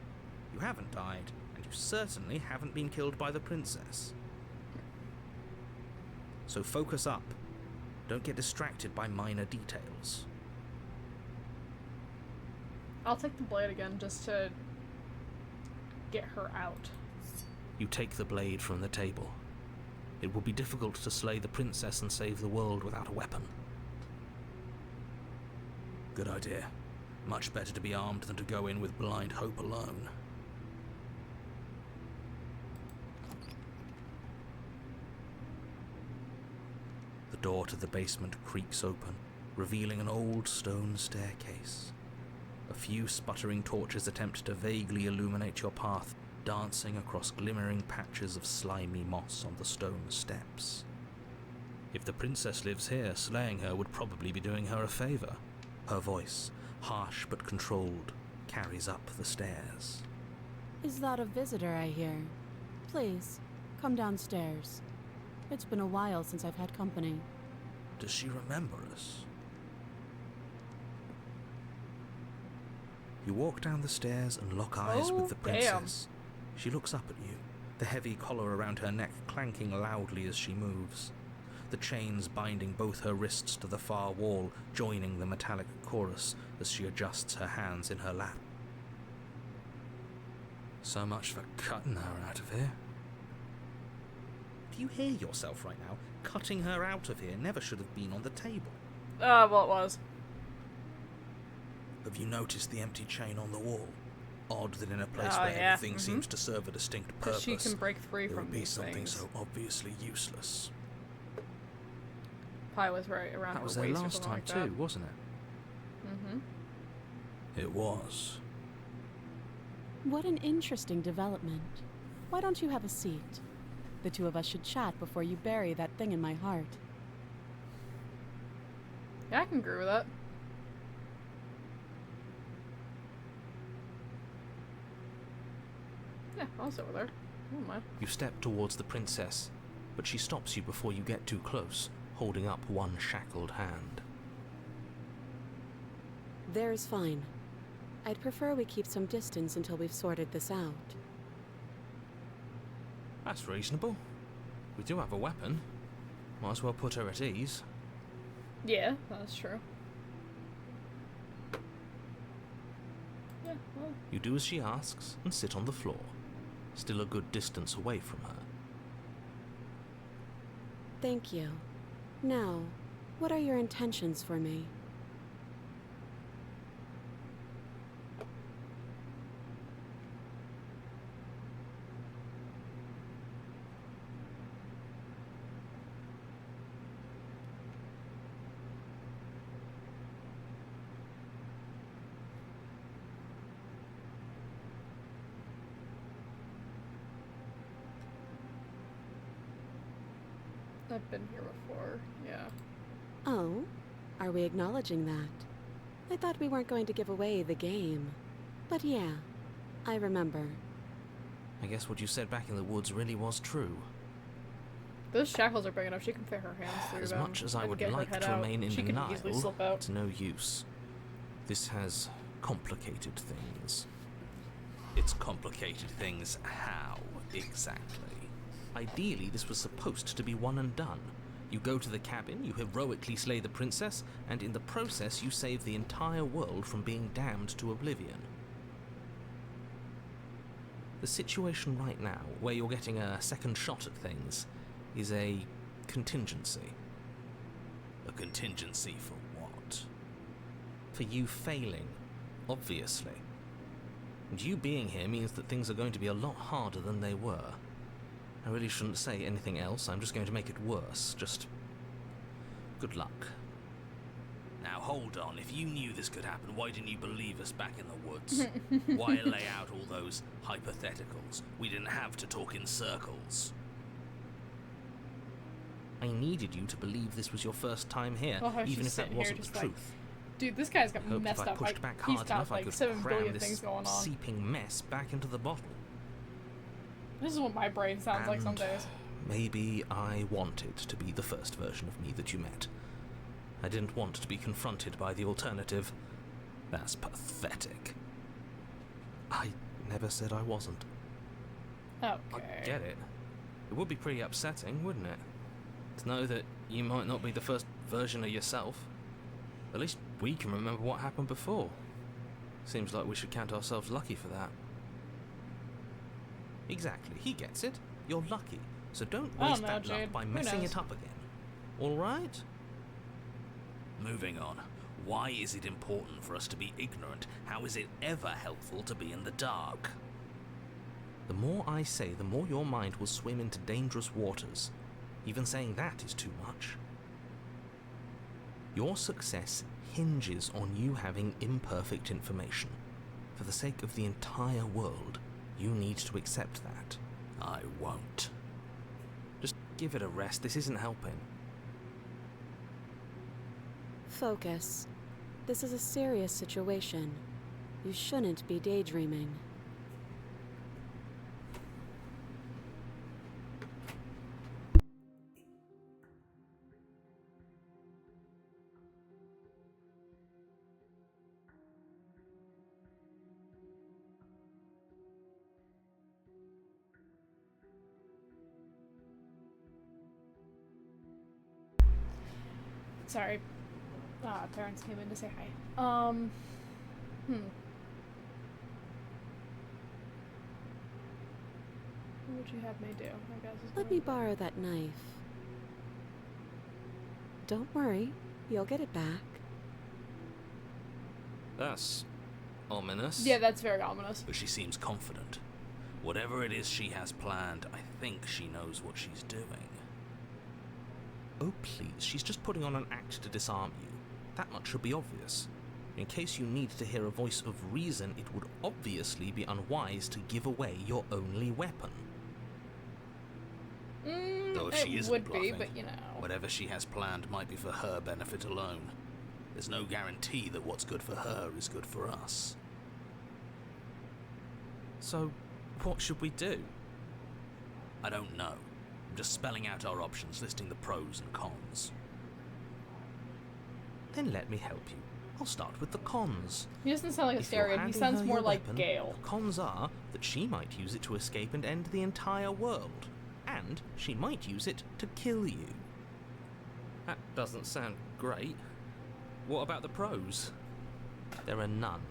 Speaker 2: You haven't died, and you certainly haven't been killed by the princess. So focus up. Don't get distracted by minor details.
Speaker 1: I'll take the blade again just to get her out.
Speaker 2: You take the blade from the table. It will be difficult to slay the princess and save the world without a weapon.
Speaker 4: Good idea. Much better to be armed than to go in with blind hope alone.
Speaker 2: The door to the basement creaks open, revealing an old stone staircase. A few sputtering torches attempt to vaguely illuminate your path, dancing across glimmering patches of slimy moss on the stone steps. If the princess lives here, slaying her would probably be doing her a favor. Her voice, harsh but controlled, carries up the stairs.
Speaker 3: Is that a visitor I hear? Please, come downstairs. It's been a while since I've had company.
Speaker 4: Does she remember us?
Speaker 2: You walk down the stairs and lock eyes with the
Speaker 1: Oh, damn.
Speaker 2: princess. She looks up at you, the heavy collar around her neck clanking loudly as she moves, the chains binding both her wrists to the far wall, joining the metallic chorus as she adjusts her hands in her lap. So much for cutting her out of here. Do you hear yourself right now? Cutting her out of here never should have been on the table.
Speaker 1: Well, it was.
Speaker 4: Have you noticed the empty chain on the wall? Odd that in a place
Speaker 1: Oh,
Speaker 4: where
Speaker 1: yeah.
Speaker 4: everything seems to serve a distinct purpose,
Speaker 1: She can break free
Speaker 4: there
Speaker 1: from
Speaker 4: would be
Speaker 1: these
Speaker 4: something
Speaker 1: things.
Speaker 4: so obviously useless.
Speaker 1: Pi was right around
Speaker 2: That
Speaker 1: her
Speaker 2: was their
Speaker 1: waist or
Speaker 2: last
Speaker 1: something
Speaker 2: time
Speaker 1: like that.
Speaker 2: too, wasn't it?
Speaker 1: Mm-hmm.
Speaker 4: It was.
Speaker 3: What an interesting development. Why don't you have a seat? The two of us should chat before you bury that thing in my heart.
Speaker 1: Yeah, I can agree with that. Yeah, I'll sit with her. I don't mind.
Speaker 2: You step towards the princess, but she stops you before you get too close, holding up one shackled hand.
Speaker 3: There's fine. I'd prefer we keep some distance until we've sorted this out.
Speaker 2: That's reasonable. We do have a weapon. Might as well put her at ease.
Speaker 1: Yeah, that's true. Yeah, well,
Speaker 2: You do as she asks and sit on the floor, still a good distance away from her.
Speaker 3: Thank you. Now, what are your intentions for me?
Speaker 1: I've been here before, yeah.
Speaker 3: Oh? Are we acknowledging that? I thought we weren't going to give away the game. But yeah, I remember.
Speaker 2: I guess what you said back in the woods really was true.
Speaker 1: Those shackles are big enough, she can fit her hands through
Speaker 2: As
Speaker 1: them.
Speaker 2: much as I
Speaker 1: and
Speaker 2: would
Speaker 1: get her
Speaker 2: like
Speaker 1: head
Speaker 2: to
Speaker 1: out.
Speaker 2: remain in
Speaker 1: she
Speaker 2: denial,
Speaker 1: can easily slip out.
Speaker 2: it's no use. This has complicated things.
Speaker 4: It's complicated things how, exactly?
Speaker 2: Ideally, this was supposed to be one and done. You go to the cabin, you heroically slay the princess, and in the process you save the entire world from being damned to oblivion. The situation right now, where you're getting a second shot at things, is a contingency.
Speaker 4: A contingency for what?
Speaker 2: For you failing, obviously. And you being here means that things are going to be a lot harder than they were. I really shouldn't say anything else, I'm just going to make it worse. Just good luck.
Speaker 4: Now hold on, if you knew this could happen, why didn't you believe us back in the woods? Why lay out all those hypotheticals? We didn't have to talk in circles.
Speaker 2: I needed you to believe this was your first time here,
Speaker 1: Oh, how
Speaker 2: even
Speaker 1: she's
Speaker 2: if that
Speaker 1: sitting here
Speaker 2: wasn't
Speaker 1: just
Speaker 2: the
Speaker 1: like,
Speaker 2: truth.
Speaker 1: dude, this guy's got
Speaker 2: I hoped
Speaker 1: messed
Speaker 2: if I
Speaker 1: up.
Speaker 2: pushed
Speaker 1: Like,
Speaker 2: back
Speaker 1: he's
Speaker 2: hard
Speaker 1: got
Speaker 2: enough, I
Speaker 1: like
Speaker 2: could
Speaker 1: 7
Speaker 2: cram
Speaker 1: billion
Speaker 2: this
Speaker 1: things going on.
Speaker 2: seeping mess back into the bottle.
Speaker 1: This is what my brain sounds like some
Speaker 2: And
Speaker 1: days.
Speaker 2: maybe I wanted to be the first version of me that you met. I didn't want to be confronted by the alternative. That's pathetic. I never said I wasn't.
Speaker 1: Okay.
Speaker 2: I get it. It would be pretty upsetting, wouldn't it? To know that you might not be the first version of yourself. At least we can remember what happened before. Seems like we should count ourselves lucky for that. Exactly, he gets it. You're lucky. So don't
Speaker 1: I don't
Speaker 2: waste
Speaker 1: know,
Speaker 2: that luck
Speaker 1: Jade.
Speaker 2: by
Speaker 1: Who
Speaker 2: messing
Speaker 1: knows?
Speaker 2: it up again. Alright?
Speaker 4: Moving on. Why is it important for us to be ignorant? How is it ever helpful to be in the dark?
Speaker 2: The more I say, the more your mind will swim into dangerous waters. Even saying that is too much. Your success hinges on you having imperfect information. For the sake of the entire world, you need to accept that.
Speaker 4: I won't.
Speaker 2: Just give it a rest, this isn't helping.
Speaker 3: Focus. This is a serious situation. You shouldn't be daydreaming.
Speaker 1: Sorry. Parents came in to say hi. What would you have me do? I guess.
Speaker 3: Let me borrow that knife. Don't worry, you'll get it back.
Speaker 4: That's ominous.
Speaker 1: Yeah, that's very ominous.
Speaker 4: But she seems confident. Whatever it is she has planned, I think she knows what she's doing.
Speaker 2: Oh, please, she's just putting on an act to disarm you. That much should be obvious. In case you need to hear a voice of reason, it would obviously be unwise to give away your only weapon.
Speaker 4: Though if she
Speaker 1: It
Speaker 4: isn't
Speaker 1: would
Speaker 4: bluffing,
Speaker 1: be, but you know.
Speaker 4: whatever she has planned might be for her benefit alone. There's no guarantee that what's good for her is good for us.
Speaker 2: So, what should we do?
Speaker 4: I don't know. I'm just spelling out our options, listing the pros and cons.
Speaker 2: Then let me help you. I'll start with the cons.
Speaker 1: He doesn't sound like a
Speaker 2: If you're
Speaker 1: Astarion. He
Speaker 2: handing
Speaker 1: sounds
Speaker 2: her
Speaker 1: more
Speaker 2: your
Speaker 1: like
Speaker 2: weapon,
Speaker 1: Gale.
Speaker 2: The cons are that she might use it to escape and end the entire world. And she might use it to kill you. That doesn't sound great. What about the pros? There are none.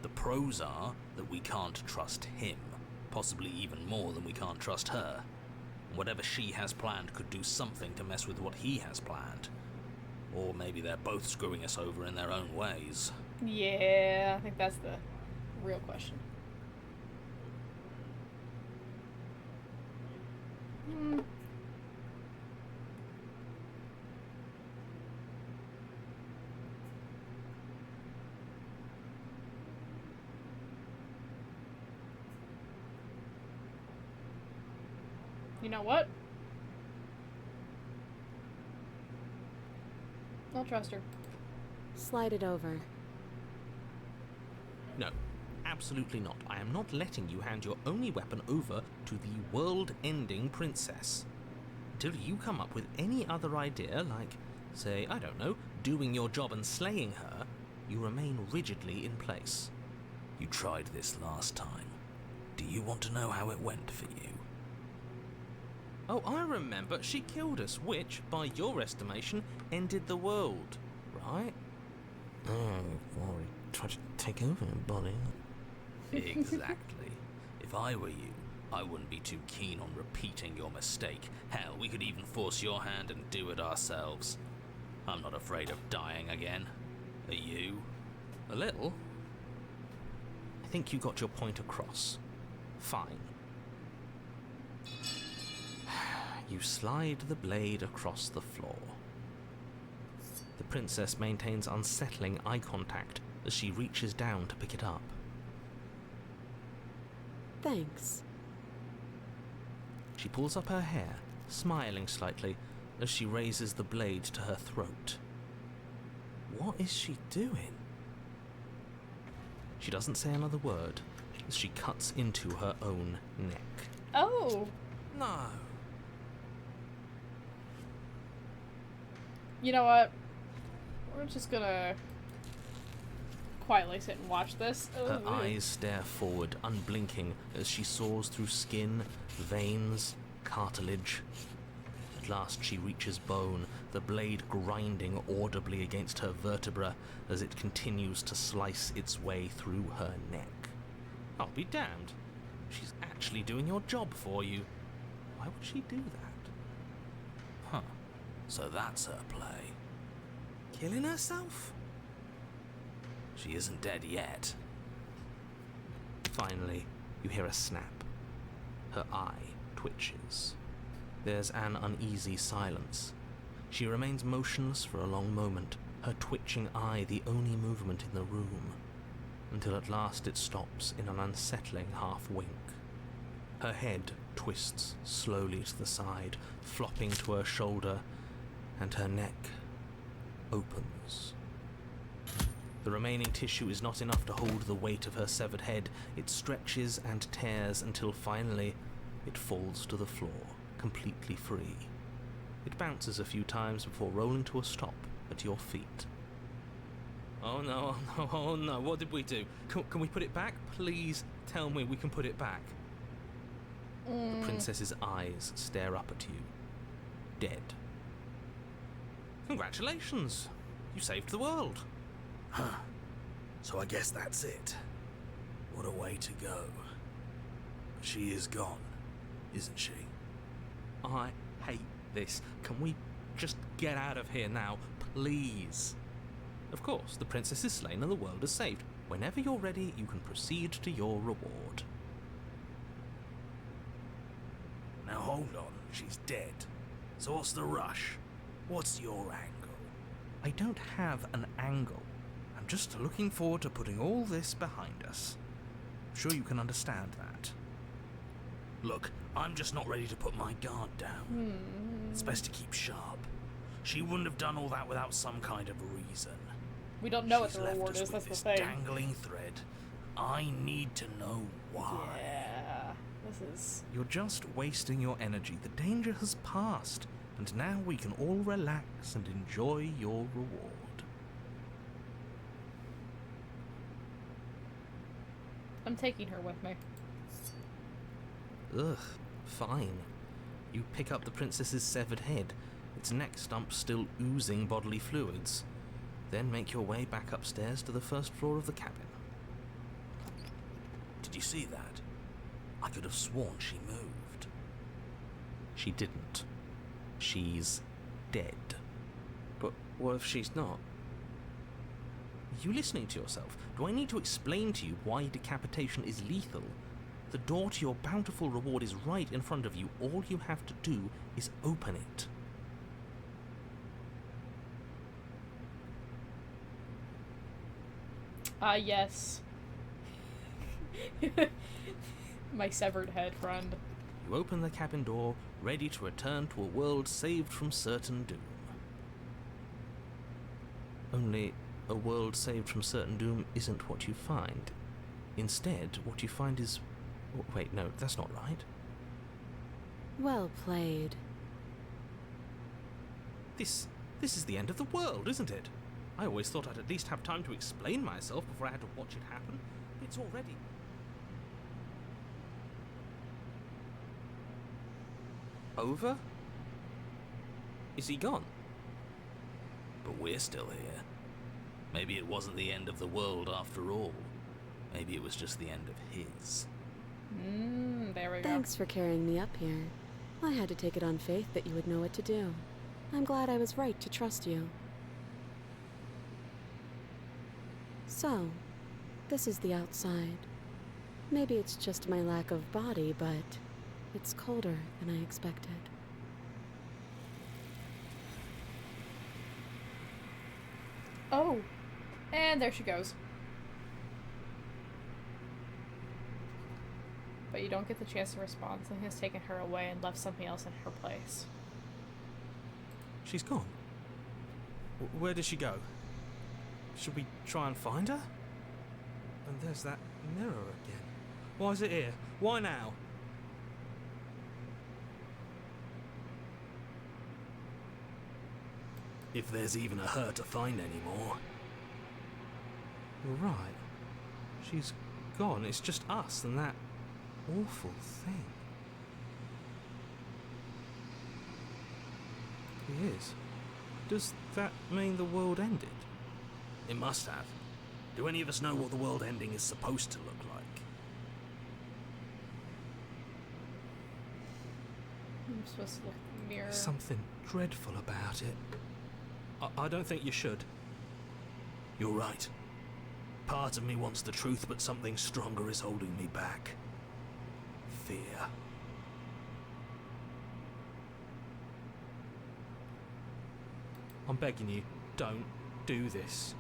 Speaker 4: The pros are that we can't trust him, possibly even more than we can't trust her. Whatever she has planned could do something to mess with what he has planned. Or maybe they're both screwing us over in their own ways.
Speaker 1: Yeah, I think that's the real question. You know what? I'll trust her.
Speaker 3: Slide it over.
Speaker 2: No, absolutely not. I am not letting you hand your only weapon over to the world-ending princess. Until you come up with any other idea, like, say, I don't know, doing your job and slaying her, you remain rigidly in place.
Speaker 4: You tried this last time. Do you want to know how it went for you?
Speaker 2: Oh, I remember. She killed us, which, by your estimation, ended the world, right? Oh, well, we tried to take over her body.
Speaker 4: Exactly. If I were you, I wouldn't be too keen on repeating your mistake. Hell, we could even force your hand and do it ourselves. I'm not afraid of dying again. Are you?
Speaker 2: A little. I think you got your point across. Fine. You slide the blade across the floor. The princess maintains unsettling eye contact as she reaches down to pick it up.
Speaker 3: Thanks.
Speaker 2: She pulls up her hair, smiling slightly as she raises the blade to her throat. What is she doing? She doesn't say another word as she cuts into her own neck.
Speaker 1: Oh!
Speaker 2: No.
Speaker 1: You know what? We're just gonna quietly sit and watch this.
Speaker 2: Her
Speaker 1: Ooh.
Speaker 2: eyes stare forward, unblinking, as she saws through skin, veins, cartilage. At last she reaches bone, the blade grinding audibly against her vertebra as it continues to slice its way through her neck. I'll be damned. She's actually doing your job for you. Why would she do that?
Speaker 4: Huh. So that's her play.
Speaker 2: Killing herself?
Speaker 4: She isn't dead yet.
Speaker 2: Finally, you hear a snap. Her eye twitches. There's an uneasy silence. She remains motionless for a long moment, her twitching eye the only movement in the room, until at last it stops in an unsettling half-wink. Her head twists slowly to the side, flopping to her shoulder, and her neck opens. The remaining tissue is not enough to hold the weight of her severed head. It stretches and tears until finally it falls to the floor, completely free. It bounces a few times before rolling to a stop at your feet. Oh no, oh no, oh no, what did we do? Can we put it back? Please tell me we can put it back. The princess's eyes stare up at you, dead. Congratulations! You saved the world.
Speaker 4: Huh. So I guess that's it. What a way to go. But she is gone, isn't she?
Speaker 2: I hate this. Can we just get out of here now, please? Of course, the princess is slain and the world is saved. Whenever you're ready, you can proceed to your reward.
Speaker 4: Now hold on, she's dead. So what's the rush? What's your angle?
Speaker 2: I don't have an angle. I'm just looking forward to putting all this behind us. I'm sure you can understand that.
Speaker 4: Look, I'm just not ready to put my guard down. It's best to keep sharp. She wouldn't have done all that without some kind of reason.
Speaker 1: We don't know
Speaker 4: She's
Speaker 1: what the
Speaker 4: left
Speaker 1: reward
Speaker 4: us
Speaker 1: is,
Speaker 4: with
Speaker 1: that's the
Speaker 4: this
Speaker 1: thing.
Speaker 4: dangling thread. I need to know why.
Speaker 1: Yeah, this is...
Speaker 2: You're just wasting your energy. The danger has passed, and now we can all relax and enjoy your reward.
Speaker 1: I'm taking her with me.
Speaker 2: Ugh, fine. You pick up the princess's severed head, its neck stump still oozing bodily fluids. Then make your way back upstairs to the first floor of the cabin.
Speaker 4: Did you see that? I could have sworn she moved.
Speaker 2: She didn't. She's dead. But what if she's not? Are you listening to yourself? Do I need to explain to you why decapitation is lethal? The door to your bountiful reward is right in front of you. All you have to do is open it.
Speaker 1: Yes. My severed head friend.
Speaker 2: You open the cabin door, ready to return to a world saved from certain doom. Only, a world saved from certain doom isn't what you find. Instead, what you find is... Wait, no, that's not right.
Speaker 3: Well played.
Speaker 2: This is the end of the world, isn't it? I always thought I'd at least have time to explain myself before I had to watch it happen. It's already... over? Is he gone?
Speaker 4: But we're still here. Maybe it wasn't the end of the world after all. Maybe it was just the end of his.
Speaker 1: There we go.
Speaker 3: Thanks for carrying me up here. I had to take it on faith that you would know what to do. I'm glad I was right to trust you. So, this is the outside. Maybe it's just my lack of body, but it's colder than I expected.
Speaker 1: Oh, and there she goes. But you don't get the chance to respond. Something has taken her away and left something else in her place.
Speaker 2: She's gone. Where did she go? Should we try and find her? And there's that mirror again. Why is it here? Why now?
Speaker 4: If there's even a her to find anymore.
Speaker 2: You're right. She's gone. It's just us and that awful thing. He is. Does that mean the world ended?
Speaker 4: It must have. Do any of us know what the world ending is supposed to look like?
Speaker 1: I'm supposed to look in the mirror.
Speaker 2: There's something dreadful about it. I don't think you should.
Speaker 4: You're right. Part of me wants the truth, but something stronger is holding me back. Fear.
Speaker 2: I'm begging you, don't do this.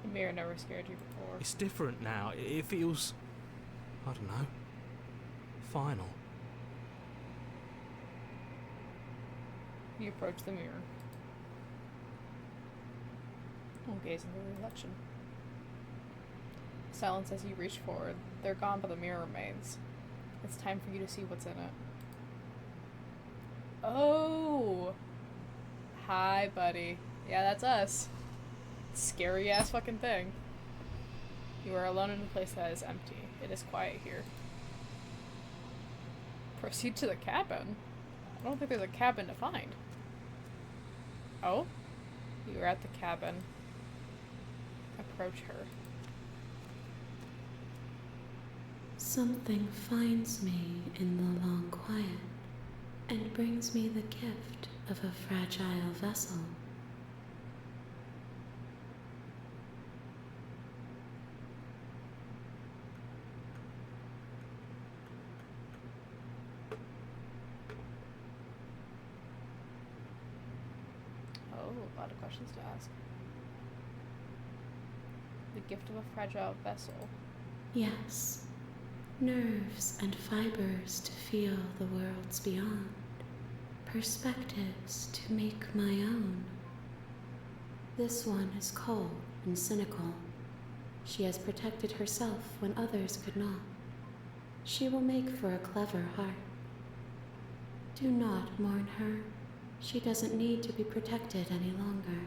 Speaker 1: The mirror never scared you before.
Speaker 2: It's different now. It feels... I don't know. Final.
Speaker 1: You approach the mirror. Don't gaze into the reflection. Silence as you reach forward. They're gone, but the mirror remains. It's time for you to see what's in it. Oh! Hi, buddy. Yeah, that's us. Scary ass fucking thing. You are alone in a place that is empty. It is quiet here. Proceed to the cabin. I don't think there's a cabin to find. Oh? You're at the cabin. Approach her.
Speaker 3: Something finds me in the long quiet and brings me the gift of a fragile vessel.
Speaker 1: Oh, a lot of questions to ask. The gift of a fragile vessel.
Speaker 3: Yes, nerves and fibers to feel the worlds beyond, perspectives to make my own. This one is cold and cynical. She has protected herself when others could not. She will make for a clever heart. Do not mourn her. She doesn't need to be protected any longer.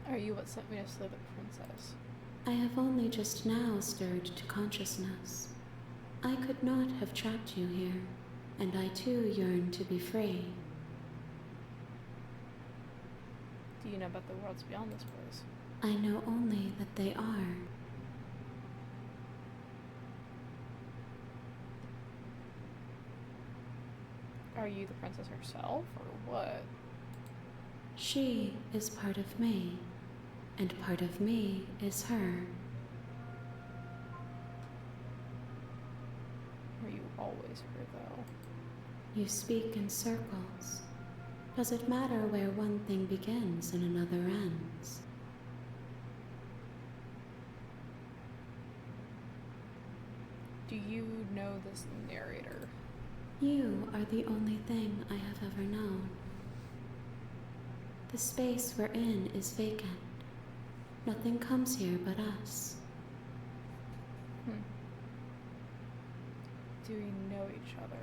Speaker 1: Are you what sent me to slay the princess?
Speaker 3: I have only just now stirred to consciousness. I could not have trapped you here, and I too yearn to be free.
Speaker 1: Do you know about the worlds beyond this place?
Speaker 3: I know only that they are.
Speaker 1: Are you the princess herself, or what?
Speaker 3: She is part of me, and part of me is her.
Speaker 1: Were you always her, though?
Speaker 3: You speak in circles. Does it matter where one thing begins and another ends?
Speaker 1: Do you know this narrator?
Speaker 3: You are the only thing I have ever known. The space we're in is vacant. Nothing comes here but us.
Speaker 1: Do we know each other?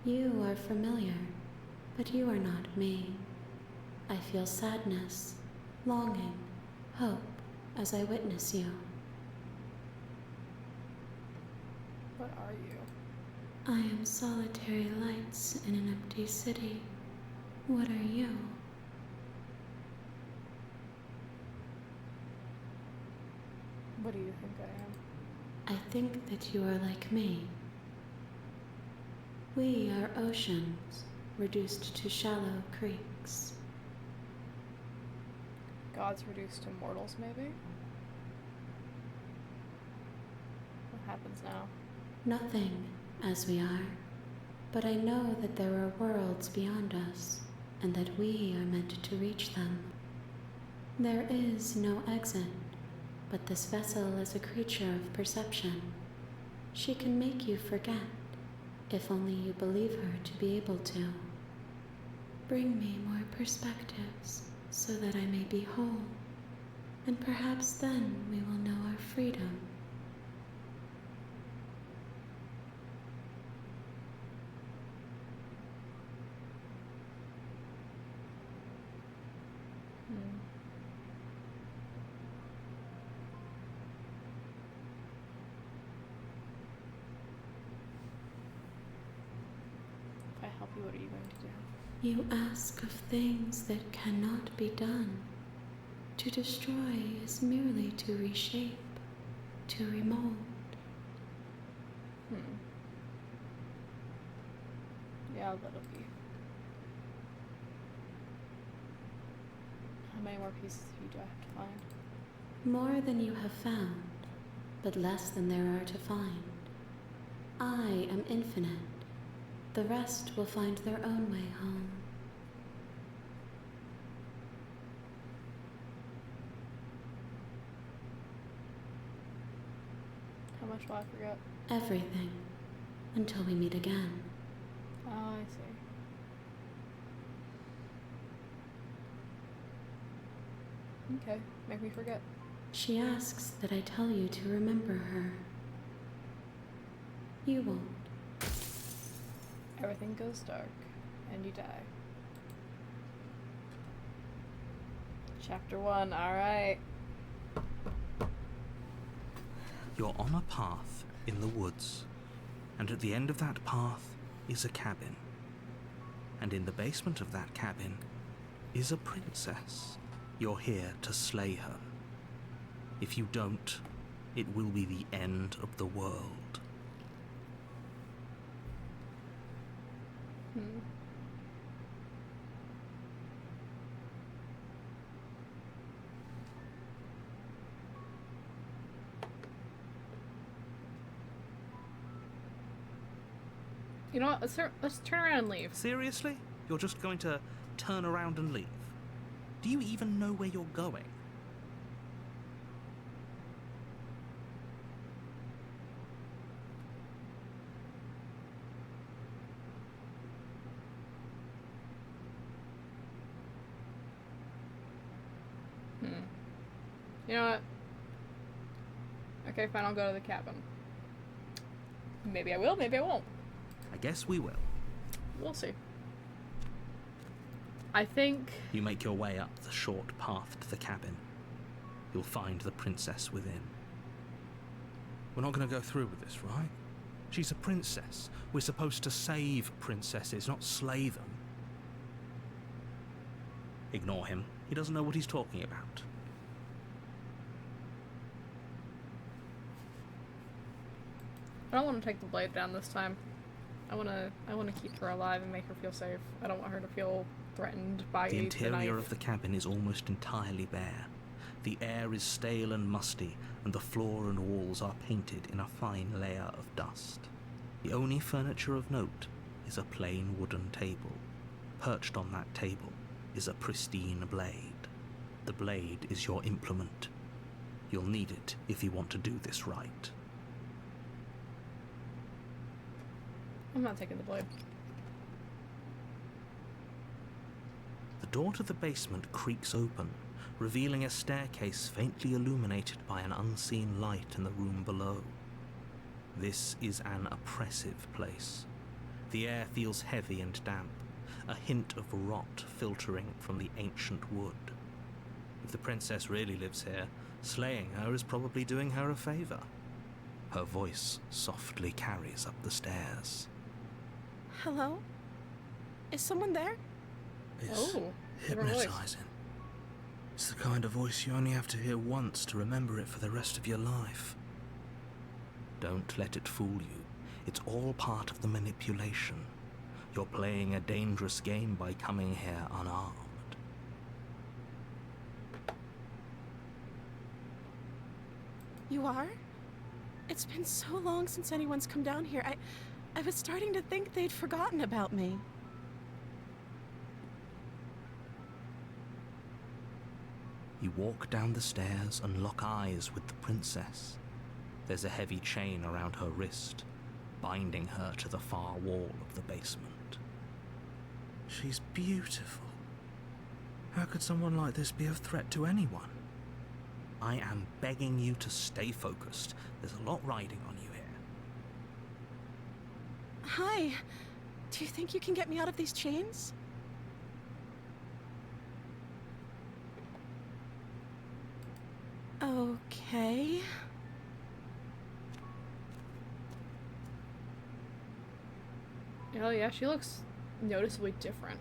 Speaker 3: You are familiar, but you are not me. I feel sadness, longing, hope as I witness you.
Speaker 1: What are you?
Speaker 3: I am solitary lights in an empty city. What are you?
Speaker 1: What do you think I am?
Speaker 3: I think that you are like me. We are oceans, reduced to shallow creeks.
Speaker 1: Gods reduced to mortals, maybe? What happens now?
Speaker 3: Nothing, as we are. But I know that there are worlds beyond us, and that we are meant to reach them. There is no exit, but this vessel is a creature of perception. She can make you forget, if only you believe her to be able to. Bring me more perspectives, so that I may be whole, and perhaps then we will know our freedom.
Speaker 1: If I help you, what are you going to do?
Speaker 3: You ask of things that cannot be done. To destroy is merely to reshape, to remold.
Speaker 1: Yeah, I'll let it be. How many more pieces of you do I have to find?
Speaker 3: More than you have found, but less than there are to find. I am infinite. The rest will find their own way home.
Speaker 1: How much will I forget?
Speaker 3: Everything, until we meet again.
Speaker 1: Oh, I see. Okay, make me forget.
Speaker 3: She asks that I tell you to remember her. You won't.
Speaker 1: Everything goes dark, and you die. Chapter 1, alright.
Speaker 2: You're on a path in the woods, and at the end of that path is a cabin. And in the basement of that cabin is a princess. You're here to slay her. If you don't, it will be the end of the world.
Speaker 1: You know what? Let's turn around and leave.
Speaker 2: Seriously? You're just going to turn around and leave? Do you even know where you're going?
Speaker 1: You know what? Okay, fine, I'll go to the cabin. Maybe I will, maybe I won't.
Speaker 2: I guess we will.
Speaker 1: We'll see. I think...
Speaker 2: You make your way up the short path to the cabin. You'll find the princess within. We're not going to go through with this, right? She's a princess. We're supposed to save princesses, not slay them. Ignore him. He doesn't know what he's talking about.
Speaker 1: I don't want to take the blade down this time. I want to keep her alive and make her feel safe. I don't want her to feel threatened by
Speaker 2: The
Speaker 1: the
Speaker 2: interior
Speaker 1: knife.
Speaker 2: of the cabin is almost entirely bare. The air is stale and musty, and the floor and walls are painted in a fine layer of dust. The only furniture of note is a plain wooden table. Perched on that table is a pristine blade. The blade is your implement. You'll need it if you want to do this right.
Speaker 1: I'm not taking the blade.
Speaker 2: The door to the basement creaks open, revealing a staircase faintly illuminated by an unseen light in the room below. This is an oppressive place. The air feels heavy and damp, a hint of rot filtering from the ancient wood. If the princess really lives here, slaying her is probably doing her a favor. Her voice softly carries up the stairs.
Speaker 3: Hello? Is someone there?
Speaker 2: It's
Speaker 1: Oh, different voice.
Speaker 2: hypnotizing. It's the kind of voice you only have to hear once to remember it for the rest of your life. Don't let it fool you. It's all part of the manipulation. You're playing a dangerous game by coming here unarmed.
Speaker 3: You are? It's been so long since anyone's come down here. I was starting to think they'd forgotten about me.
Speaker 2: You walk down the stairs and lock eyes with the princess. There's a heavy chain around her wrist, binding her to the far wall of the basement. She's beautiful. How could someone like this be a threat to anyone? I am begging you to stay focused. There's a lot riding on you here.
Speaker 3: Hi. Do you think you can get me out of these chains? Okay.
Speaker 1: Oh yeah, she looks noticeably different.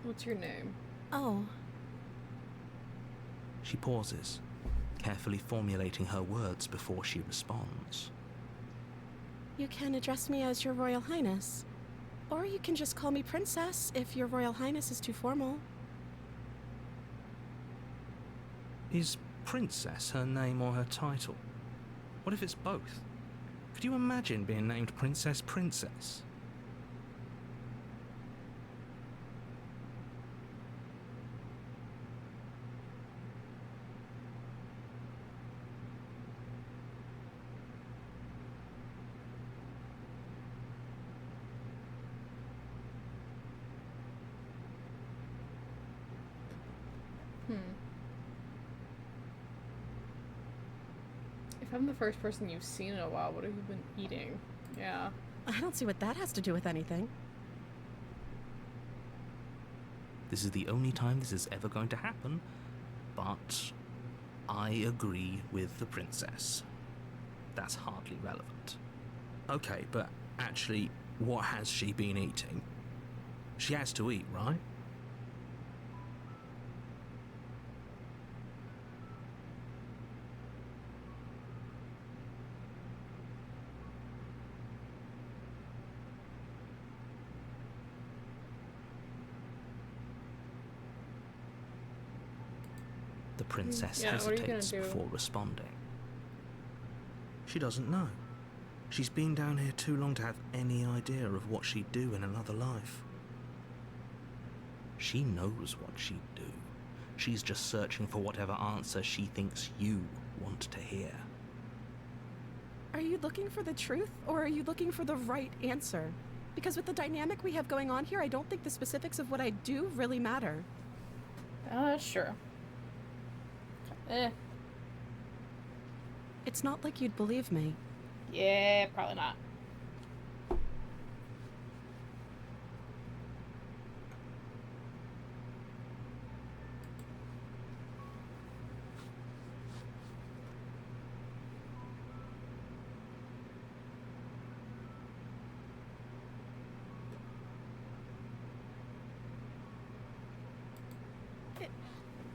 Speaker 1: What's your name?
Speaker 3: Oh.
Speaker 2: She pauses, carefully formulating her words before she responds.
Speaker 3: You can address me as Your Royal Highness. Or you can just call me Princess if Your Royal Highness is too formal.
Speaker 2: Is Princess her name or her title? What if it's both? Could you imagine being named Princess Princess?
Speaker 1: If I'm the first person you've seen in a while, what have you been eating? Yeah.
Speaker 3: I don't see what that has to do with anything.
Speaker 2: This is the only time this is ever going to happen, but I agree with the princess. That's hardly relevant. Okay, but actually, what has she been eating? She has to eat, right? The princess
Speaker 1: Yeah, what are you gonna
Speaker 2: hesitates
Speaker 1: do?
Speaker 2: before responding. She doesn't know. She's been down here too long to have any idea of what she'd do in another life. She knows what she'd do. She's just searching for whatever answer she thinks you want to hear.
Speaker 3: Are you looking for the truth, or are you looking for the right answer? Because with the dynamic we have going on here, I don't think the specifics of what I do really matter.
Speaker 1: Oh, that's true. Eh.
Speaker 3: It's not like you'd believe me.
Speaker 1: Yeah, probably not.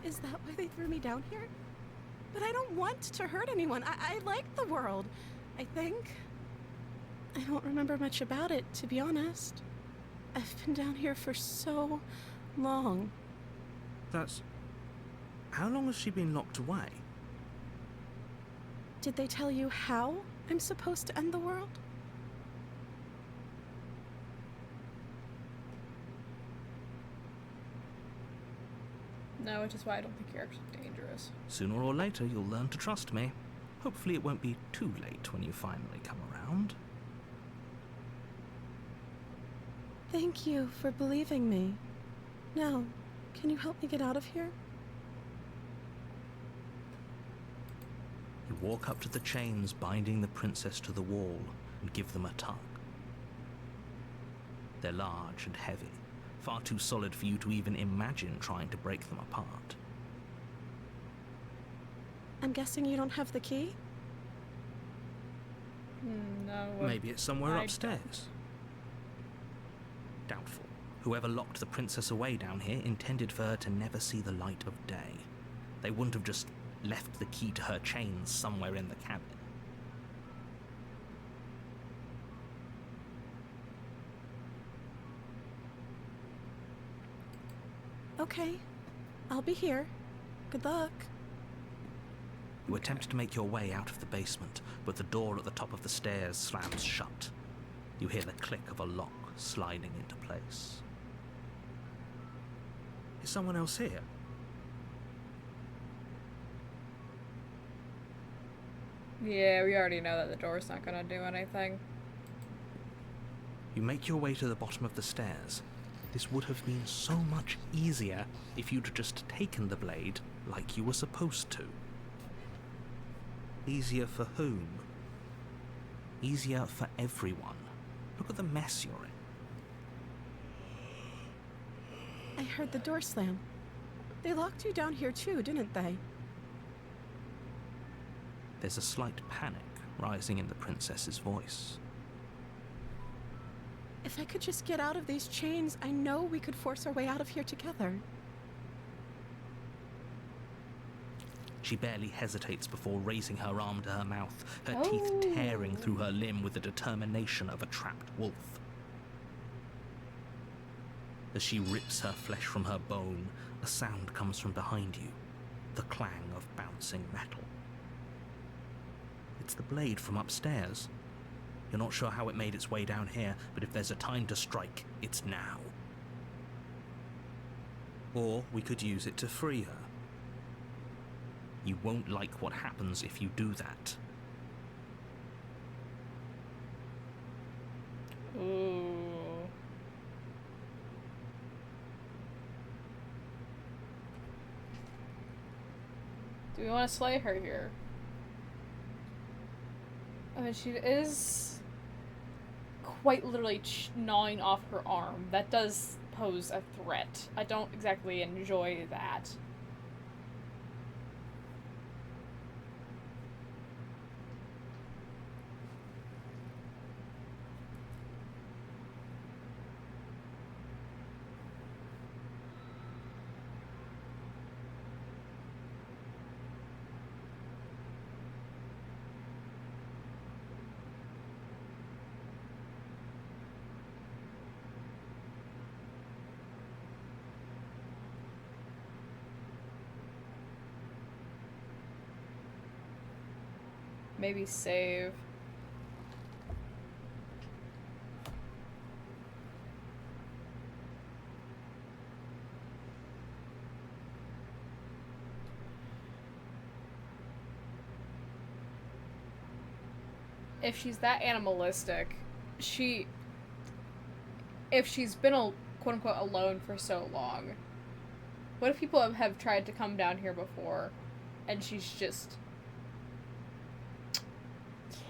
Speaker 3: Is that why they threw me down here? But I don't want to hurt anyone. I like the world, I think. I don't remember much about it, to be honest. I've been down here for so long.
Speaker 2: That's... How long has she been locked away?
Speaker 3: Did they tell you how I'm supposed to end the world?
Speaker 1: No, which is why I don't think you're actually dangerous.
Speaker 2: Sooner or later, you'll learn to trust me. Hopefully it won't be too late when you finally come around.
Speaker 3: Thank you for believing me. Now, can you help me get out of here?
Speaker 2: You walk up to the chains binding the princess to the wall and give them a tug. They're large and heavy, far too solid for you to even imagine trying to break them apart.
Speaker 3: I'm guessing you don't have the key?
Speaker 1: No.
Speaker 2: Maybe it's somewhere
Speaker 1: I
Speaker 2: upstairs. Doubtful. Whoever locked the princess away down here intended for her to never see the light of day. They wouldn't have just left the key to her chains somewhere in the cabin.
Speaker 3: Okay, I'll be here. Good luck.
Speaker 2: You attempt to make your way out of the basement, but the door at the top of the stairs slams shut. You hear the click of a lock sliding into place. Is someone else here?
Speaker 1: Yeah, we already know that the door's not gonna do anything.
Speaker 2: You make your way to the bottom of the stairs. This would have been so much easier if you'd just taken the blade like you were supposed to. Easier for whom? Easier for everyone. Look at the mess you're in.
Speaker 3: I heard the door slam. They locked you down here too, didn't they?
Speaker 2: There's a slight panic rising in the princess's voice.
Speaker 3: If I could just get out of these chains, I know we could force our way out of here together.
Speaker 2: She barely hesitates before raising her arm to her mouth, her teeth tearing through her limb with the determination of a trapped wolf. As she rips her flesh from her bone, a sound comes from behind you, the clang of bouncing metal. It's the blade from upstairs. You're not sure how it made its way down here, but if there's a time to strike, it's now. Or we could use it to free her. You won't like what happens if you do that.
Speaker 1: Ooh. Do we want to slay her here? I mean, she is quite literally gnawing off her arm. That does pose a threat. I don't exactly enjoy that. Maybe save. If she's that animalistic, if she's been quote-unquote alone for so long, what if people have tried to come down here before and she's just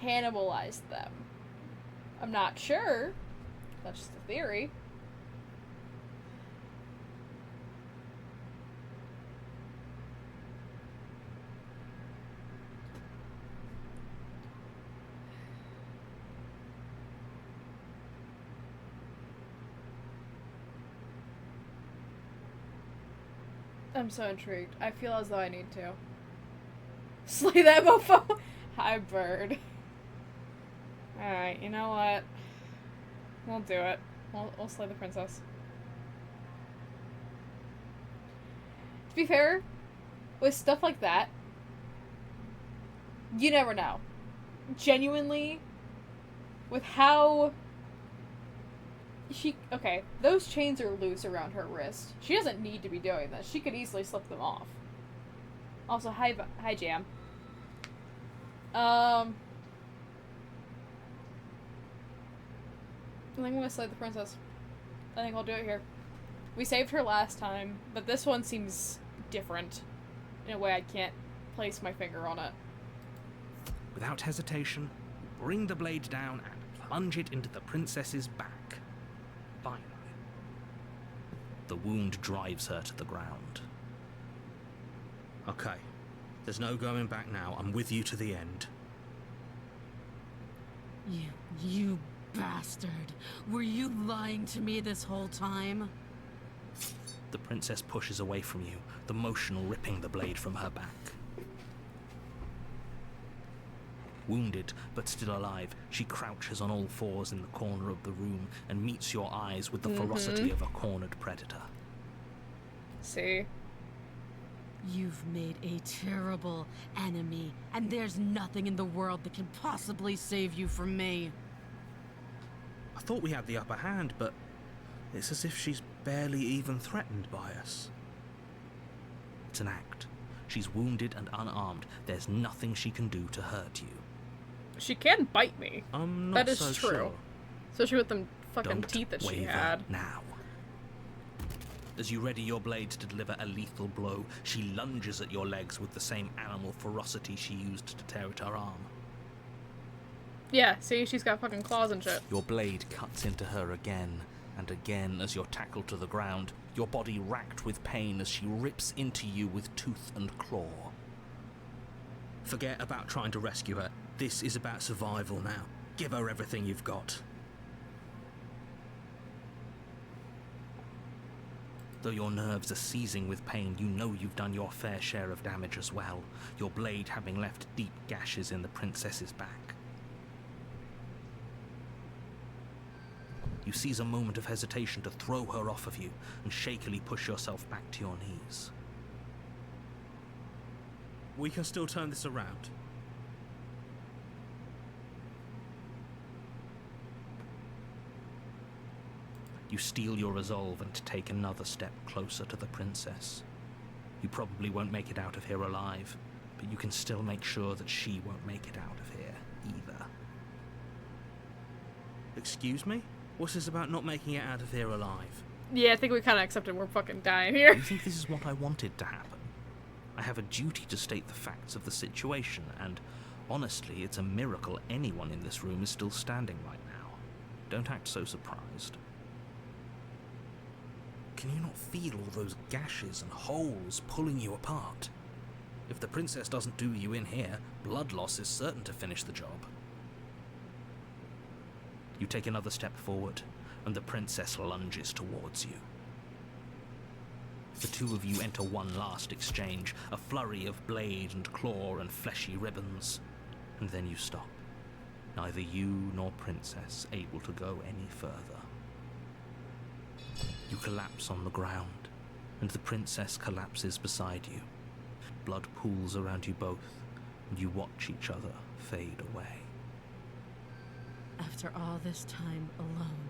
Speaker 1: cannibalized them? I'm not sure. That's just a theory. I'm so intrigued. I feel as though I need to. Slay that mofo! Hi, bird. Alright, you know what? We'll do it. We'll slay the princess. To be fair, with stuff like that, you never know. Genuinely, with how... Okay, those chains are loose around her wrist. She doesn't need to be doing this. She could easily slip them off. Also, hi Jam. I think I'm gonna slay the princess. I think I'll do it here. We saved her last time, but this one seems different. In a way I can't place my finger on it.
Speaker 2: Without hesitation, bring the blade down and plunge it into the princess's back. Finally. The wound drives her to the ground. Okay. There's no going back now. I'm with you to the end.
Speaker 3: You bastard. Were you lying to me this whole time?
Speaker 2: The princess pushes away from you, the motion ripping the blade from her back. Wounded, but still alive, she crouches on all fours in the corner of the room and meets your eyes with the ferocity of a cornered predator.
Speaker 1: See?
Speaker 3: You've made a terrible enemy, and there's nothing in the world that can possibly save you from me.
Speaker 2: I thought we had the upper hand, but it's as if she's barely even threatened by us. It's an act. She's wounded and unarmed. There's nothing she can do to hurt you.
Speaker 1: She can bite me.
Speaker 2: I'm not
Speaker 1: that is
Speaker 2: so
Speaker 1: true.
Speaker 2: sure.
Speaker 1: Especially with them fucking
Speaker 2: Don't
Speaker 1: teeth that she
Speaker 2: waver
Speaker 1: had.
Speaker 2: now. As you ready your blade to deliver a lethal blow, she lunges at your legs with the same animal ferocity she used to tear at her arm.
Speaker 1: Yeah, see? She's got fucking claws and shit.
Speaker 2: Your blade cuts into her again and again as you're tackled to the ground, your body racked with pain as she rips into you with tooth and claw. Forget about trying to rescue her. This is about survival now. Give her everything you've got. Though your nerves are seizing with pain, you know you've done your fair share of damage as well, your blade having left deep gashes in the princess's back. You seize a moment of hesitation to throw her off of you and shakily push yourself back to your knees. We can still turn this around. You steel your resolve and take another step closer to the princess. You probably won't make it out of here alive, but you can still make sure that she won't make it out of here either. Excuse me? What's this about not making it out of here alive?
Speaker 1: Yeah, I think we kind of accepted we're fucking dying here.
Speaker 2: You think this is what I wanted to happen? I have a duty to state the facts of the situation, and honestly, it's a miracle anyone in this room is still standing right now. Don't act so surprised.
Speaker 4: Can you not feel all those gashes and holes pulling you apart? If the princess doesn't do you in here, blood loss is certain to finish the job. You take another step forward, and the princess lunges towards you. The two of you enter one last exchange, a flurry of blade and claw and fleshy ribbons, and then you stop. Neither you nor princess able to go any further. You collapse on the ground, and the princess collapses beside you. Blood pools around you both, and you watch each other fade away.
Speaker 3: After all this time alone,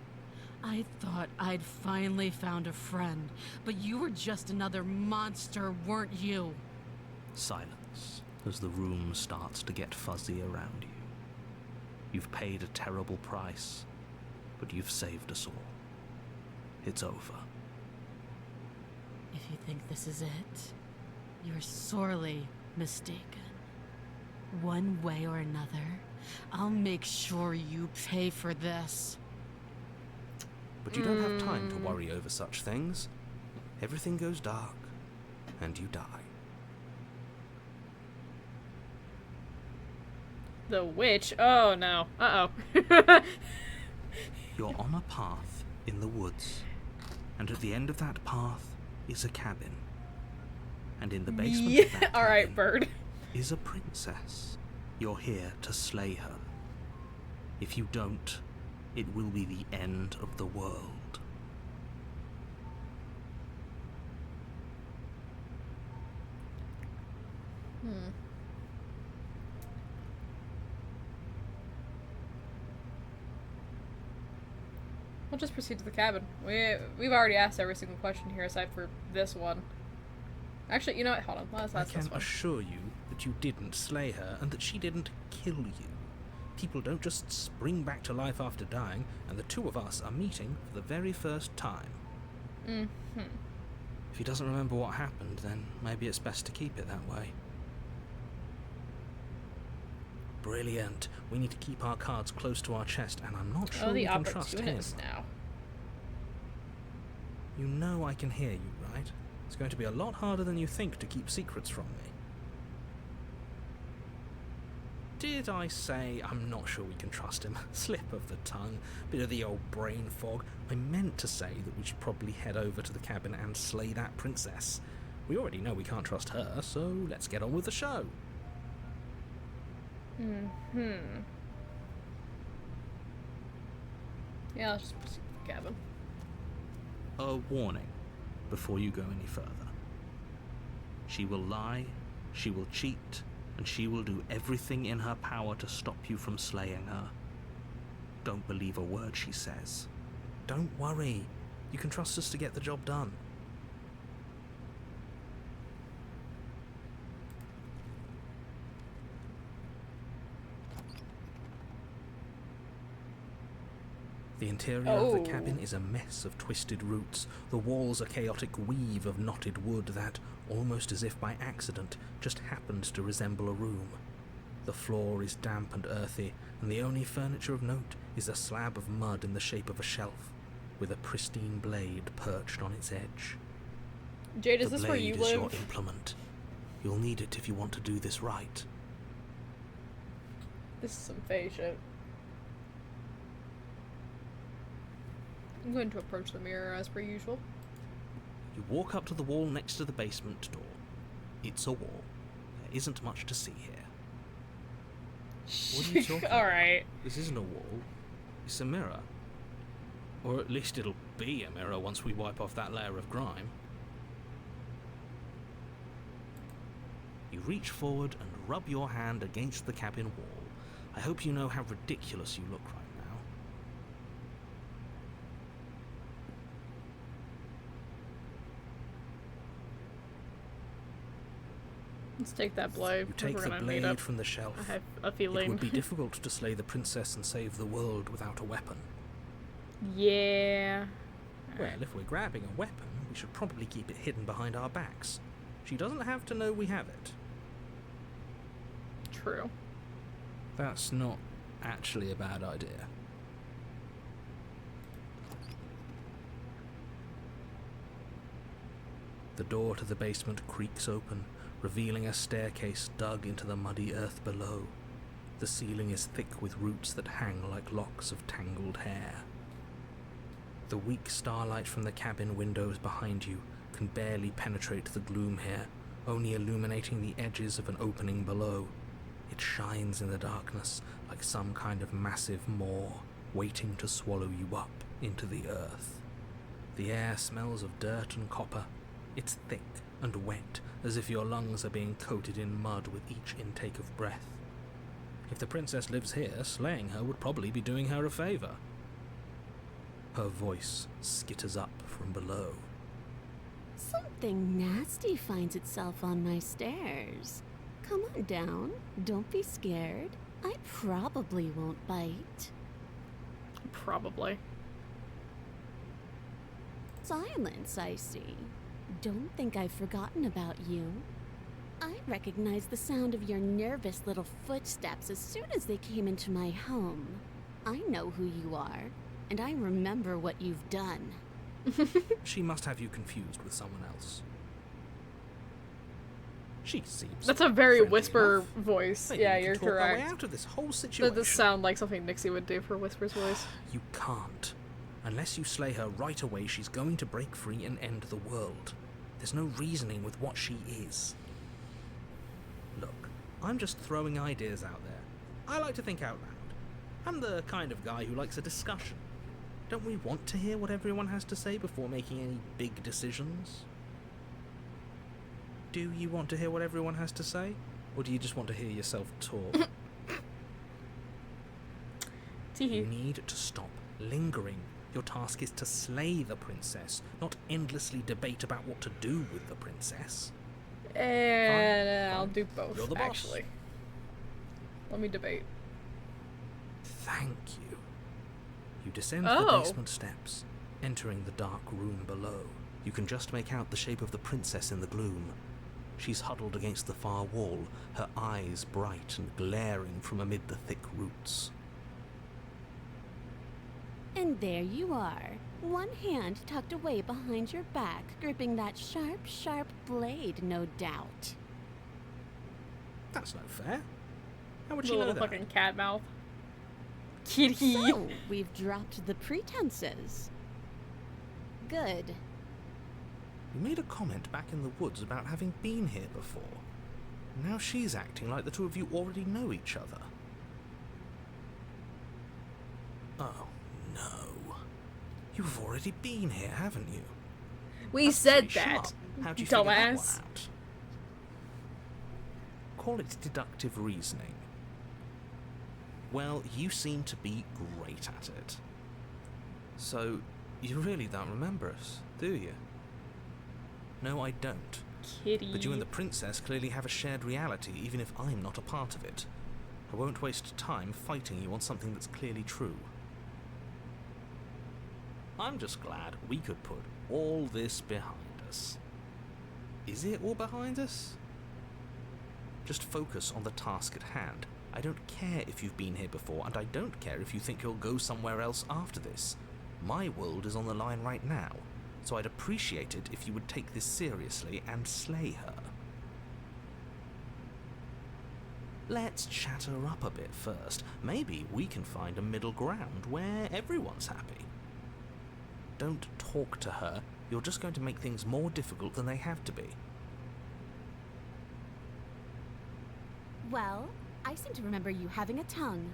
Speaker 3: I thought I'd finally found a friend, but you were just another monster, weren't you?
Speaker 4: Silence as the room starts to get fuzzy around you. You've paid a terrible price, but you've saved us all. It's over.
Speaker 3: If you think this is it, you're sorely mistaken. One way or another, I'll make sure you pay for this.
Speaker 4: But you don't have time to worry over such things. Everything goes dark, and you die.
Speaker 1: The witch? Oh no. Uh-oh.
Speaker 2: You're on a path in the woods, and at the end of that path is a cabin. And in the basement of that cabin
Speaker 1: Alright, bird.
Speaker 2: is a princess. You're here to slay her. If you don't, it will be the end of the world.
Speaker 1: We'll just proceed to the cabin. We've already asked every single question here aside for this one. Actually, you know what? Hold on. Let's
Speaker 4: I
Speaker 1: ask
Speaker 4: can
Speaker 1: this one.
Speaker 4: assure you that you didn't slay her and that she didn't kill you. People don't just spring back to life after dying, and the two of us are meeting for the very first time. If he doesn't remember what happened, then maybe it's best to keep it that way. Brilliant. We need to keep our cards close to our chest, and I'm not sure
Speaker 1: Oh,
Speaker 4: we
Speaker 1: the
Speaker 4: can trust him.
Speaker 1: opportunist now.
Speaker 4: You know I can hear you, right? It's going to be a lot harder than you think to keep secrets from me. Did I say I'm not sure we can trust him? Slip of the tongue, bit of the old brain fog. I meant to say that we should probably head over to the cabin and slay that princess. We already know we can't trust her, so let's get on with the show.
Speaker 1: Yeah, let's just proceed to the cabin.
Speaker 2: A warning before you go any further. She will lie, she will cheat, and she will do everything in her power to stop you from slaying her. Don't believe a word she says.
Speaker 4: Don't worry. You can trust us to get the job done. The interior of the cabin is a mess of twisted roots. The walls a chaotic weave of knotted wood that, almost as if by accident, just happens to resemble a room. The floor is damp and earthy, and the only furniture of note is a slab of mud in the shape of a shelf, with a pristine blade perched on its edge.
Speaker 1: Jade, is
Speaker 4: The
Speaker 1: this where you
Speaker 4: blade is your
Speaker 1: live?
Speaker 4: implement. You'll need it if you want to do this right.
Speaker 1: This is some Fae shit. I'm going to approach the mirror as per usual.
Speaker 4: You walk up to the wall next to the basement door. It's a wall. There isn't much to see here. What are you talking about?
Speaker 1: Alright.
Speaker 4: This isn't a wall. It's a mirror. Or at least it'll be a mirror once we wipe off that layer of grime. You reach forward and rub your hand against the cabin wall. I hope you know how ridiculous you look right now.
Speaker 1: Let's take that blade.
Speaker 4: You take
Speaker 1: We're
Speaker 4: the
Speaker 1: gonna meet
Speaker 4: blade
Speaker 1: up.
Speaker 4: from the shelf.
Speaker 1: I have a
Speaker 4: It
Speaker 1: feeling.
Speaker 4: would be difficult to slay the princess and save the world without a weapon.
Speaker 1: Yeah.
Speaker 4: Well, if we're grabbing a weapon, we should probably keep it hidden behind our backs. She doesn't have to know we have it.
Speaker 1: True.
Speaker 4: That's not actually a bad idea.
Speaker 2: The door to the basement creaks open, revealing a staircase dug into the muddy earth below. The ceiling is thick with roots that hang like locks of tangled hair. The weak starlight from the cabin windows behind you can barely penetrate the gloom here, only illuminating the edges of an opening below. It shines in the darkness like some kind of massive maw, waiting to swallow you up into the earth. The air smells of dirt and copper. It's thick and wet, as if your lungs are being coated in mud with each intake of breath. If the princess lives here, slaying her would probably be doing her a favor. Her voice skitters up from below.
Speaker 3: Something nasty finds itself on my stairs. Come on down. Don't be scared. I probably won't bite.
Speaker 1: Probably.
Speaker 3: Silence, I see. Don't think I've forgotten about you. I recognized the sound of your nervous little footsteps as soon as they came into my home. I know who you are, and I remember what you've done.
Speaker 2: She must have you confused with someone else. She seems.
Speaker 1: That's a very
Speaker 2: friendly
Speaker 1: whisper
Speaker 2: enough.
Speaker 1: voice.
Speaker 2: Maybe
Speaker 1: Yeah,
Speaker 2: we can
Speaker 1: you're
Speaker 2: talk our way
Speaker 1: correct.
Speaker 2: out of this whole
Speaker 1: That
Speaker 2: situation.
Speaker 1: does sound like something Nixie would do for Whisper's voice.
Speaker 2: You can't. Unless you slay her right away, she's going to break free and end the world. There's no reasoning with what she is. Look, I'm just throwing ideas out there. I like to think out loud. I'm the kind of guy who likes a discussion. Don't we want to hear what everyone has to say before making any big decisions? Do you want to hear what everyone has to say? Or do you just want to hear yourself talk? You
Speaker 1: Teehee.
Speaker 2: need to stop lingering. Your task is to slay the princess, not endlessly debate about what to do with the princess.
Speaker 1: And
Speaker 2: Fine,
Speaker 1: I'll
Speaker 2: fine.
Speaker 1: do both,
Speaker 2: You're the boss.
Speaker 1: actually. Let me debate.
Speaker 2: Thank you. You descend the
Speaker 1: Oh.
Speaker 2: basement steps, entering the dark room below. You can just make out the shape of the princess in the gloom. She's huddled against the far wall, her eyes bright and glaring from amid the thick roots.
Speaker 3: And there you are, one hand tucked away behind your back, gripping that sharp, sharp blade, no doubt.
Speaker 2: That's no fair. How would she know
Speaker 1: Little
Speaker 2: that?
Speaker 1: fucking cat mouth. Kitty.
Speaker 3: So, we've dropped the pretenses. Good.
Speaker 2: You made a comment back in the woods about having been here before. Now she's acting like the two of you already know each other. Oh, no. You've already been here, haven't you?
Speaker 1: We
Speaker 2: That's
Speaker 1: said
Speaker 2: pretty
Speaker 1: that,
Speaker 2: sharp. How'd you figure that one
Speaker 1: dumbass.
Speaker 2: out? Call it deductive reasoning. Well, you seem to be great at it. So, you really don't remember us, do you? No, I don't.
Speaker 1: Kitty.
Speaker 2: But you and the princess clearly have a shared reality, even if I'm not a part of it. I won't waste time fighting you on something that's clearly true. I'm just glad we could put all this behind us. Is it all behind us? Just focus on the task at hand. I don't care if you've been here before, and I don't care if you think you'll go somewhere else after this. My world is on the line right now, so I'd appreciate it if you would take this seriously and slay her. Let's chat her up a bit first. Maybe we can find a middle ground where everyone's happy. Don't talk to her. You're just going to make things more difficult than they have to be.
Speaker 3: Well, I seem to remember you having a tongue.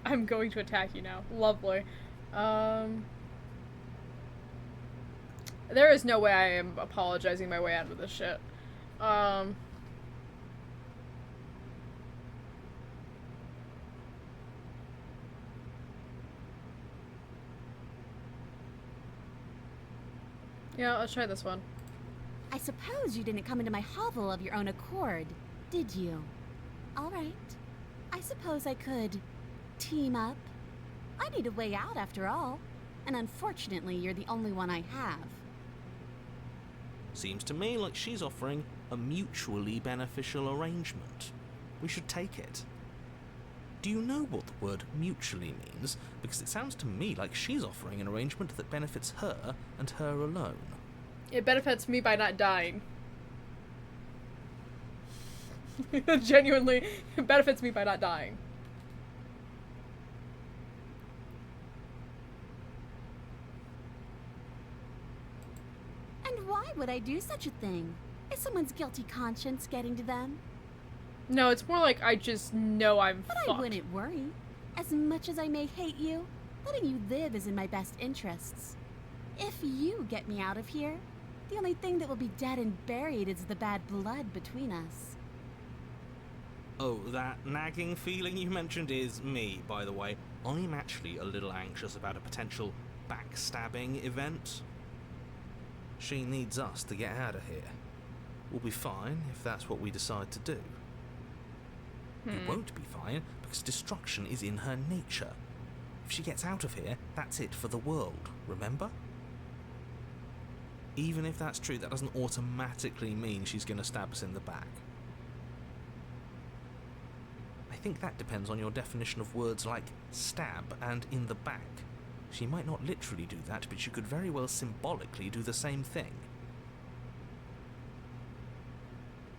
Speaker 1: I'm going to attack you now. Lovely. There is no way I am apologizing my way out of this shit. Yeah, let's try this one.
Speaker 3: I suppose you didn't come into my hovel of your own accord, did you? All right. I suppose I could team up. I need a way out after all, and unfortunately you're the only one I have.
Speaker 2: Seems to me like she's offering a mutually beneficial arrangement. We should take it. Do you know what the word mutually means? Because it sounds to me like she's offering an arrangement that benefits her and her alone.
Speaker 1: It benefits me by not dying. Genuinely, it benefits me by not dying.
Speaker 3: And why would I do such a thing? Is someone's guilty conscience getting to them?
Speaker 1: No, it's more like I just know I'm
Speaker 3: But
Speaker 1: fucked.
Speaker 3: I wouldn't worry. As much as I may hate you, letting you live is in my best interests. If you get me out of here, the only thing that will be dead and buried is the bad blood between us.
Speaker 2: Oh, that nagging feeling you mentioned is me, by the way. I'm actually a little anxious about a potential backstabbing event. She needs us to get out of here. We'll be fine if that's what we decide to do. You won't be fine because destruction is in her nature. If she gets out of here, that's it for the world, remember? Even if that's true, that doesn't automatically mean she's going to stab us in the back. I think that depends on your definition of words like stab and in the back. She might not literally do that, but she could very well symbolically do the same thing.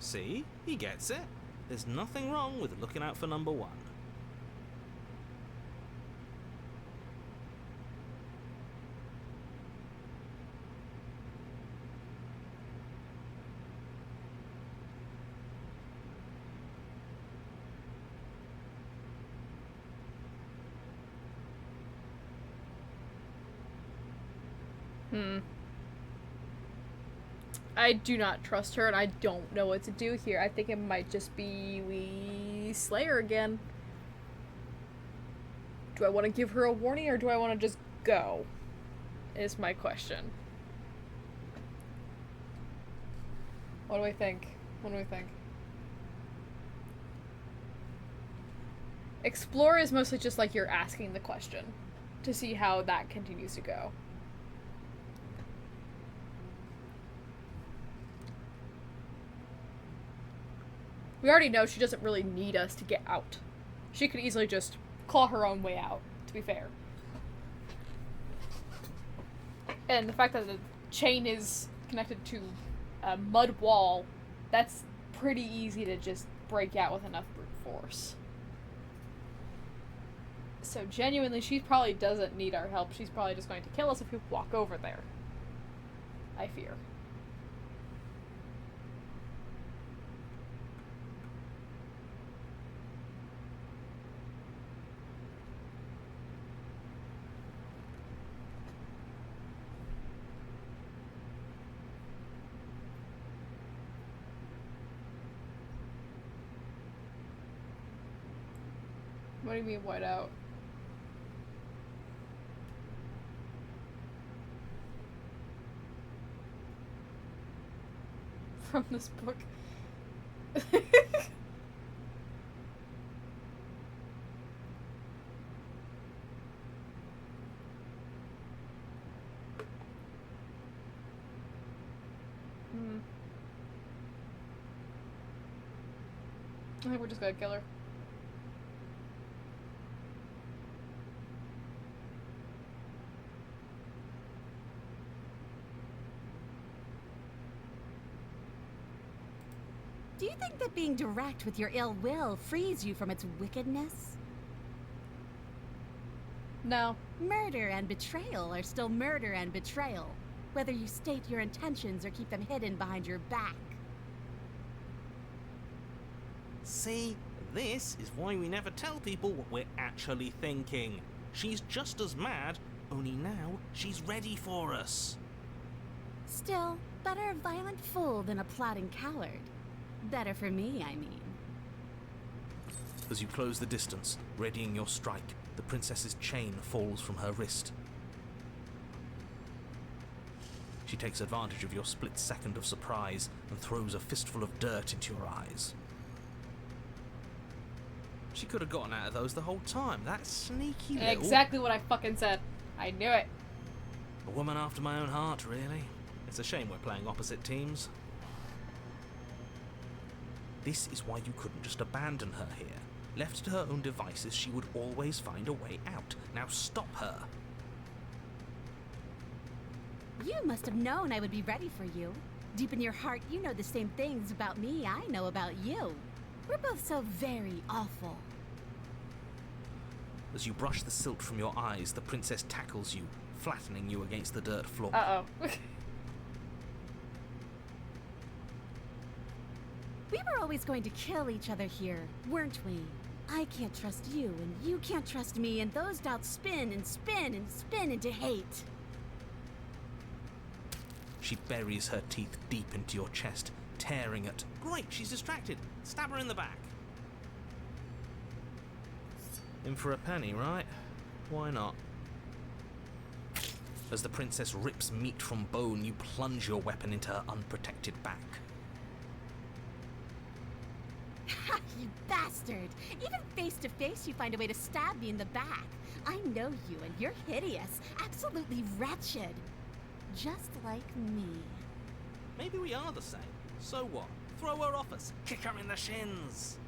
Speaker 2: See? He gets it. There's nothing wrong with looking out for number one.
Speaker 1: I do not trust her, and I don't know what to do here. I think it might just be we slay her again. Do I want to give her a warning, or do I want to just go? Is my question. What do we think? What do we think? Explore is mostly just like you're asking the question to see how that continues to go. We already know she doesn't really need us to get out. She could easily just claw her own way out, to be fair. And the fact that the chain is connected to a mud wall, that's pretty easy to just break out with enough brute force. So genuinely, she probably doesn't need our help. She's probably just going to kill us if we walk over there. I fear. What do you mean white out? From this book. I think we're just gonna kill her.
Speaker 3: Do you think that being direct with your ill will frees you from its wickedness?
Speaker 1: No.
Speaker 3: Murder and betrayal are still murder and betrayal, whether you state your intentions or keep them hidden behind your back.
Speaker 2: See, this is why we never tell people what we're actually thinking. She's just as mad, only now she's ready for us.
Speaker 3: Still, better a violent fool than a plotting coward. Better for me, I mean.
Speaker 2: As you close the distance, readying your strike, the princess's chain falls from her wrist. She takes advantage of your split second of surprise and throws a fistful of dirt into your eyes. She could have gotten out of those the whole time. That sneaky little...
Speaker 1: Exactly what I fucking said. I knew it.
Speaker 2: A woman after my own heart, really. It's a shame we're playing opposite teams. This is why you couldn't just abandon her here. Left to her own devices, she would always find a way out. Now stop her.
Speaker 3: You must have known I would be ready for you. Deep in your heart, you know the same things about me I know about you. We're both so very awful.
Speaker 2: As you brush the silt from your eyes, the princess tackles you, flattening you against the dirt floor.
Speaker 1: Uh-oh.
Speaker 3: We were always going to kill each other here, weren't we? I can't trust you, and you can't trust me, and those doubts spin and spin and spin into hate.
Speaker 2: She buries her teeth deep into your chest, tearing at... Great, she's distracted. Stab her in the back. In for a penny, right? Why not? As the princess rips meat from bone, you plunge your weapon into her unprotected back.
Speaker 3: Ha, you bastard! Even face to face, you find a way to stab me in the back. I know you, and you're hideous, absolutely wretched. Just like me.
Speaker 2: Maybe we are the same. So what? Throw her off us. Kick her in the shins.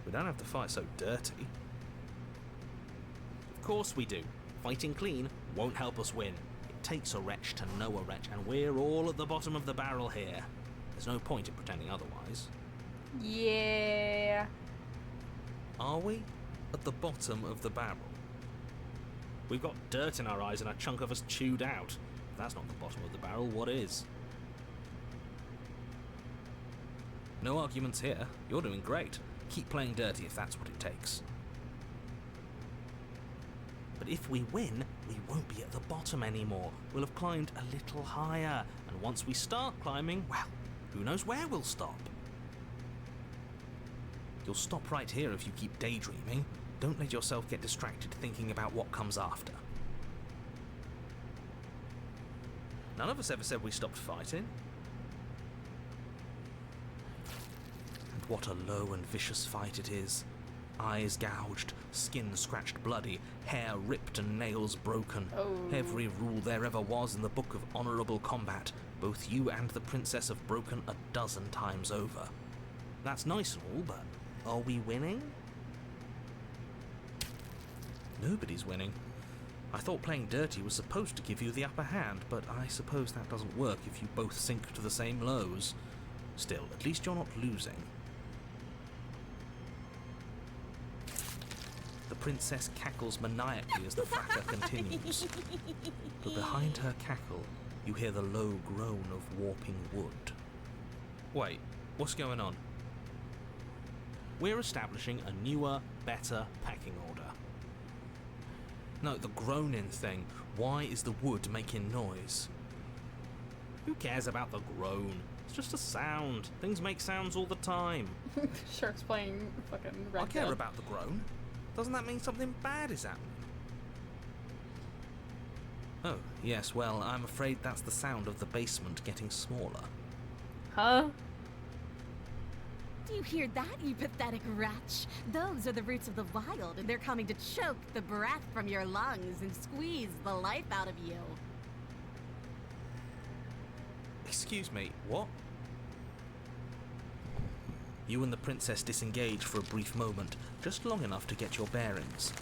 Speaker 2: We don't have to fight so dirty. Of course we do. Fighting clean won't help us win. It takes a wretch to know a wretch, and we're all at the bottom of the barrel here. There's no point in pretending otherwise.
Speaker 1: Yeah.
Speaker 2: Are we at the bottom of the barrel? We've got dirt in our eyes and a chunk of us chewed out. If that's not the bottom of the barrel, what is? No arguments here. You're doing great. Keep playing dirty if that's what it takes. But if we win, we won't be at the bottom anymore. We'll have climbed a little higher. And once we start climbing, well, who knows where we'll stop? You'll stop right here if you keep daydreaming. Don't let yourself get distracted thinking about what comes after. None of us ever said we stopped fighting. And what a low and vicious fight it is. Eyes gouged, skin scratched bloody, hair ripped and nails broken.
Speaker 1: Oh.
Speaker 2: Every rule there ever was in the book of honourable combat, both you and the princess have broken a dozen times over. That's nice and all, but are we winning? Nobody's winning. I thought playing dirty was supposed to give you the upper hand, but I suppose that doesn't work if you both sink to the same lows. Still, at least you're not losing. The princess cackles maniacally as the fracas continues. But behind her cackle, you hear the low groan of warping wood. Wait, what's going on? We're establishing a newer, better pecking order. No, the groaning thing. Why is the wood making noise? Who cares about the groan? It's just a sound. Things make sounds all the time.
Speaker 1: Shark's playing fucking Red
Speaker 2: I care
Speaker 1: Dead.
Speaker 2: about the groan. Doesn't that mean something bad is happening? Oh, yes, well, I'm afraid that's the sound of the basement getting smaller.
Speaker 1: Huh?
Speaker 3: Do you hear that, you pathetic wretch? Those are the roots of the wild, and they're coming to choke the breath from your lungs and squeeze the life out of you.
Speaker 2: Excuse me, what? You and the princess disengage for a brief moment, just long enough to get your bearings.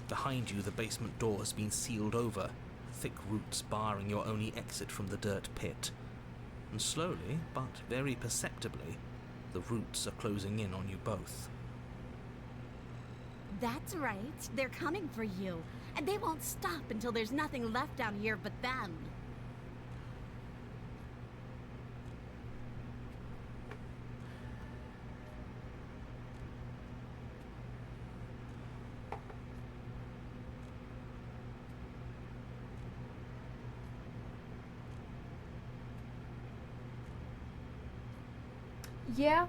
Speaker 2: Behind you, the basement door has been sealed over, thick roots barring your only exit from the dirt pit. And slowly, but very perceptibly, the roots are closing in on you both.
Speaker 3: That's right. They're coming for you. And they won't stop until there's nothing left down here but them.
Speaker 1: Yeah.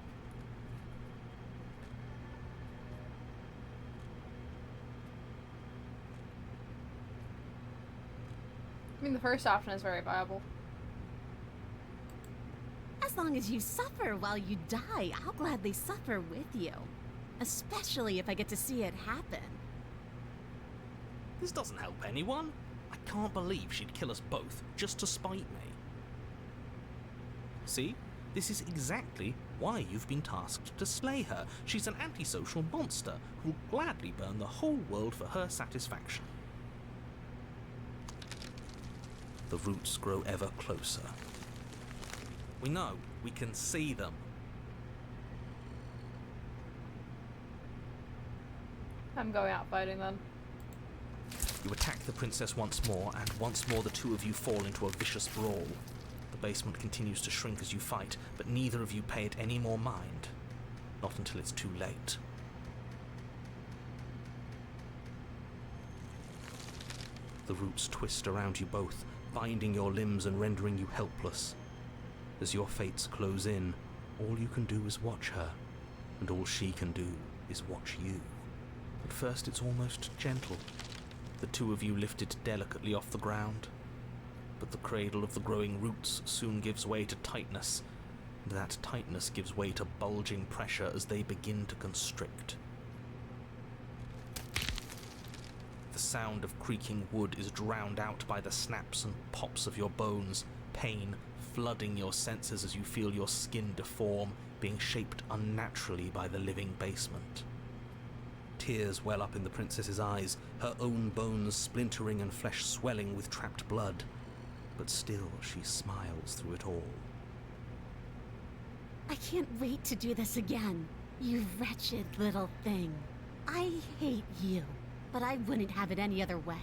Speaker 1: I mean, the first option is very viable.
Speaker 3: As long as you suffer while you die, I'll gladly suffer with you. Especially if I get to see it happen.
Speaker 4: This doesn't help anyone. I can't believe she'd kill us both just to spite me.
Speaker 2: See? This is exactly why you've been tasked to slay her. She's an antisocial monster who'll gladly burn the whole world for her satisfaction. The roots grow ever closer. We know. We can see them.
Speaker 1: I'm going out fighting then.
Speaker 2: You attack the princess once more, and once more the two of you fall into a vicious brawl. The basement continues to shrink as you fight, but neither of you pay it any more mind. Not until it's too late. The roots twist around you both, binding your limbs and rendering you helpless. As your fates close in, all you can do is watch her, and all she can do is watch you. At first it's almost gentle, the two of you lifted delicately off the ground. But the cradle of the growing roots soon gives way to tightness, and that tightness gives way to bulging pressure as they begin to constrict. The sound of creaking wood is drowned out by the snaps and pops of your bones, pain flooding your senses as you feel your skin deform, being shaped unnaturally by the living basement. Tears well up in the princess's eyes, her own bones splintering and flesh swelling with trapped blood. But still she smiles through it all.
Speaker 3: I can't wait to do this again, you wretched little thing. I hate you, but I wouldn't have it any other way.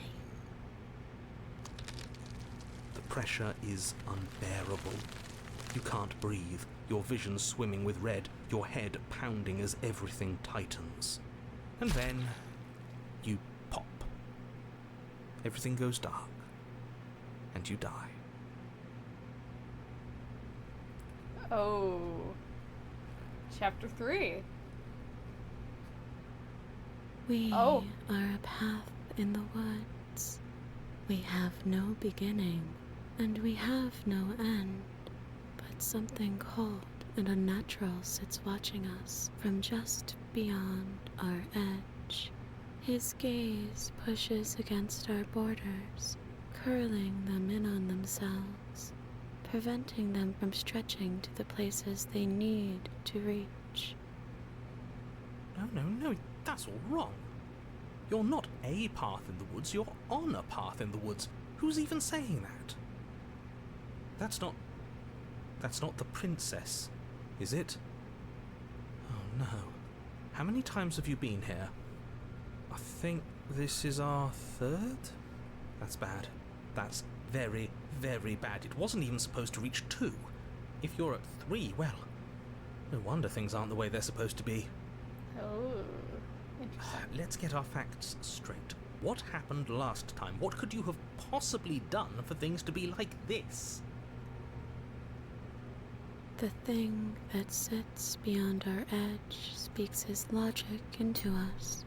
Speaker 2: The pressure is unbearable. You can't breathe, your vision swimming with red, your head pounding as everything tightens. And then you pop. Everything goes dark, and you die.
Speaker 1: Oh. Chapter 3.
Speaker 3: We
Speaker 1: Oh.
Speaker 3: are a path in the woods. We have no beginning, and we have no end. But something cold and unnatural sits watching us from just beyond our edge. His gaze pushes against our borders, curling them in on themselves, preventing them from stretching to the places they need to reach.
Speaker 2: No, that's all wrong. You're not a path in the woods, you're on a path in the woods. Who's even saying that? That's not the princess, is it? Oh no. How many times have you been here? I think this is our third? That's bad. That's very, very bad. It wasn't even supposed to reach 2. If you're at 3, well, no wonder things aren't the way they're supposed to be.
Speaker 1: Oh. Interesting.
Speaker 2: Let's get our facts straight. What happened last time? What could you have possibly done for things to be like this?
Speaker 3: The thing that sits beyond our edge speaks his logic into us.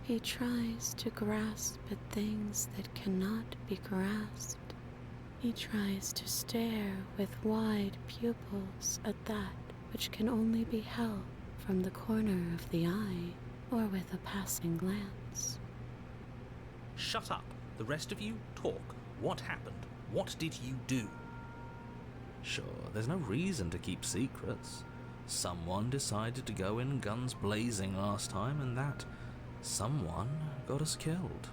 Speaker 3: He tries to grasp at things that cannot be grasped. He tries to stare with wide pupils at that which can only be held from the corner of the eye or with a passing glance.
Speaker 2: Shut up. The rest of you, talk. What happened? What did you do?
Speaker 4: Sure, there's no reason to keep secrets. Someone decided to go in guns blazing last time, and that someone got us killed.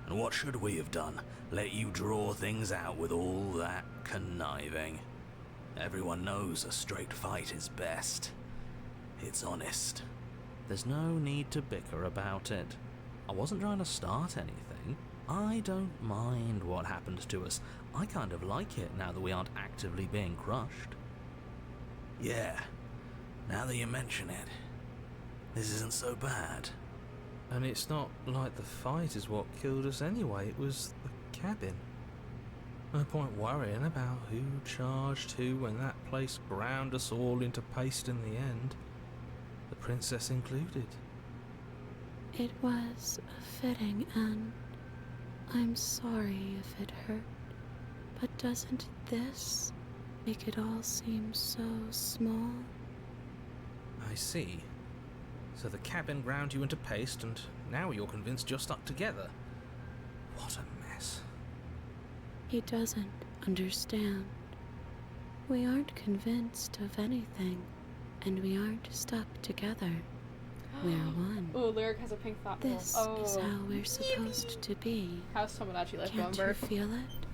Speaker 4: And what should we have done? Let you draw things out with all that conniving? Everyone knows a straight fight is best. It's honest. There's no need to bicker about it. I wasn't trying to start anything. I don't mind what happened to us. I kind of like it now that we aren't actively being crushed. Yeah, now that you mention it, this isn't so bad.
Speaker 2: And it's not like the fight is what killed us anyway, it was the cabin. No point worrying about who charged who when that place ground us all into paste in the end. The princess included.
Speaker 3: It was a fitting end. I'm sorry if it hurt. But doesn't this make it all seem so small?
Speaker 2: I see. So the cabin ground you into paste, and now you're convinced you're stuck together. What a mess.
Speaker 3: He doesn't understand. We aren't convinced of anything, and we aren't stuck together. We're one.
Speaker 1: Oh, Lyric has a pink thought.
Speaker 3: This is how we're supposed to be.
Speaker 1: How's Tomodachi life going,
Speaker 3: Can't you
Speaker 1: Bird?
Speaker 3: feel it?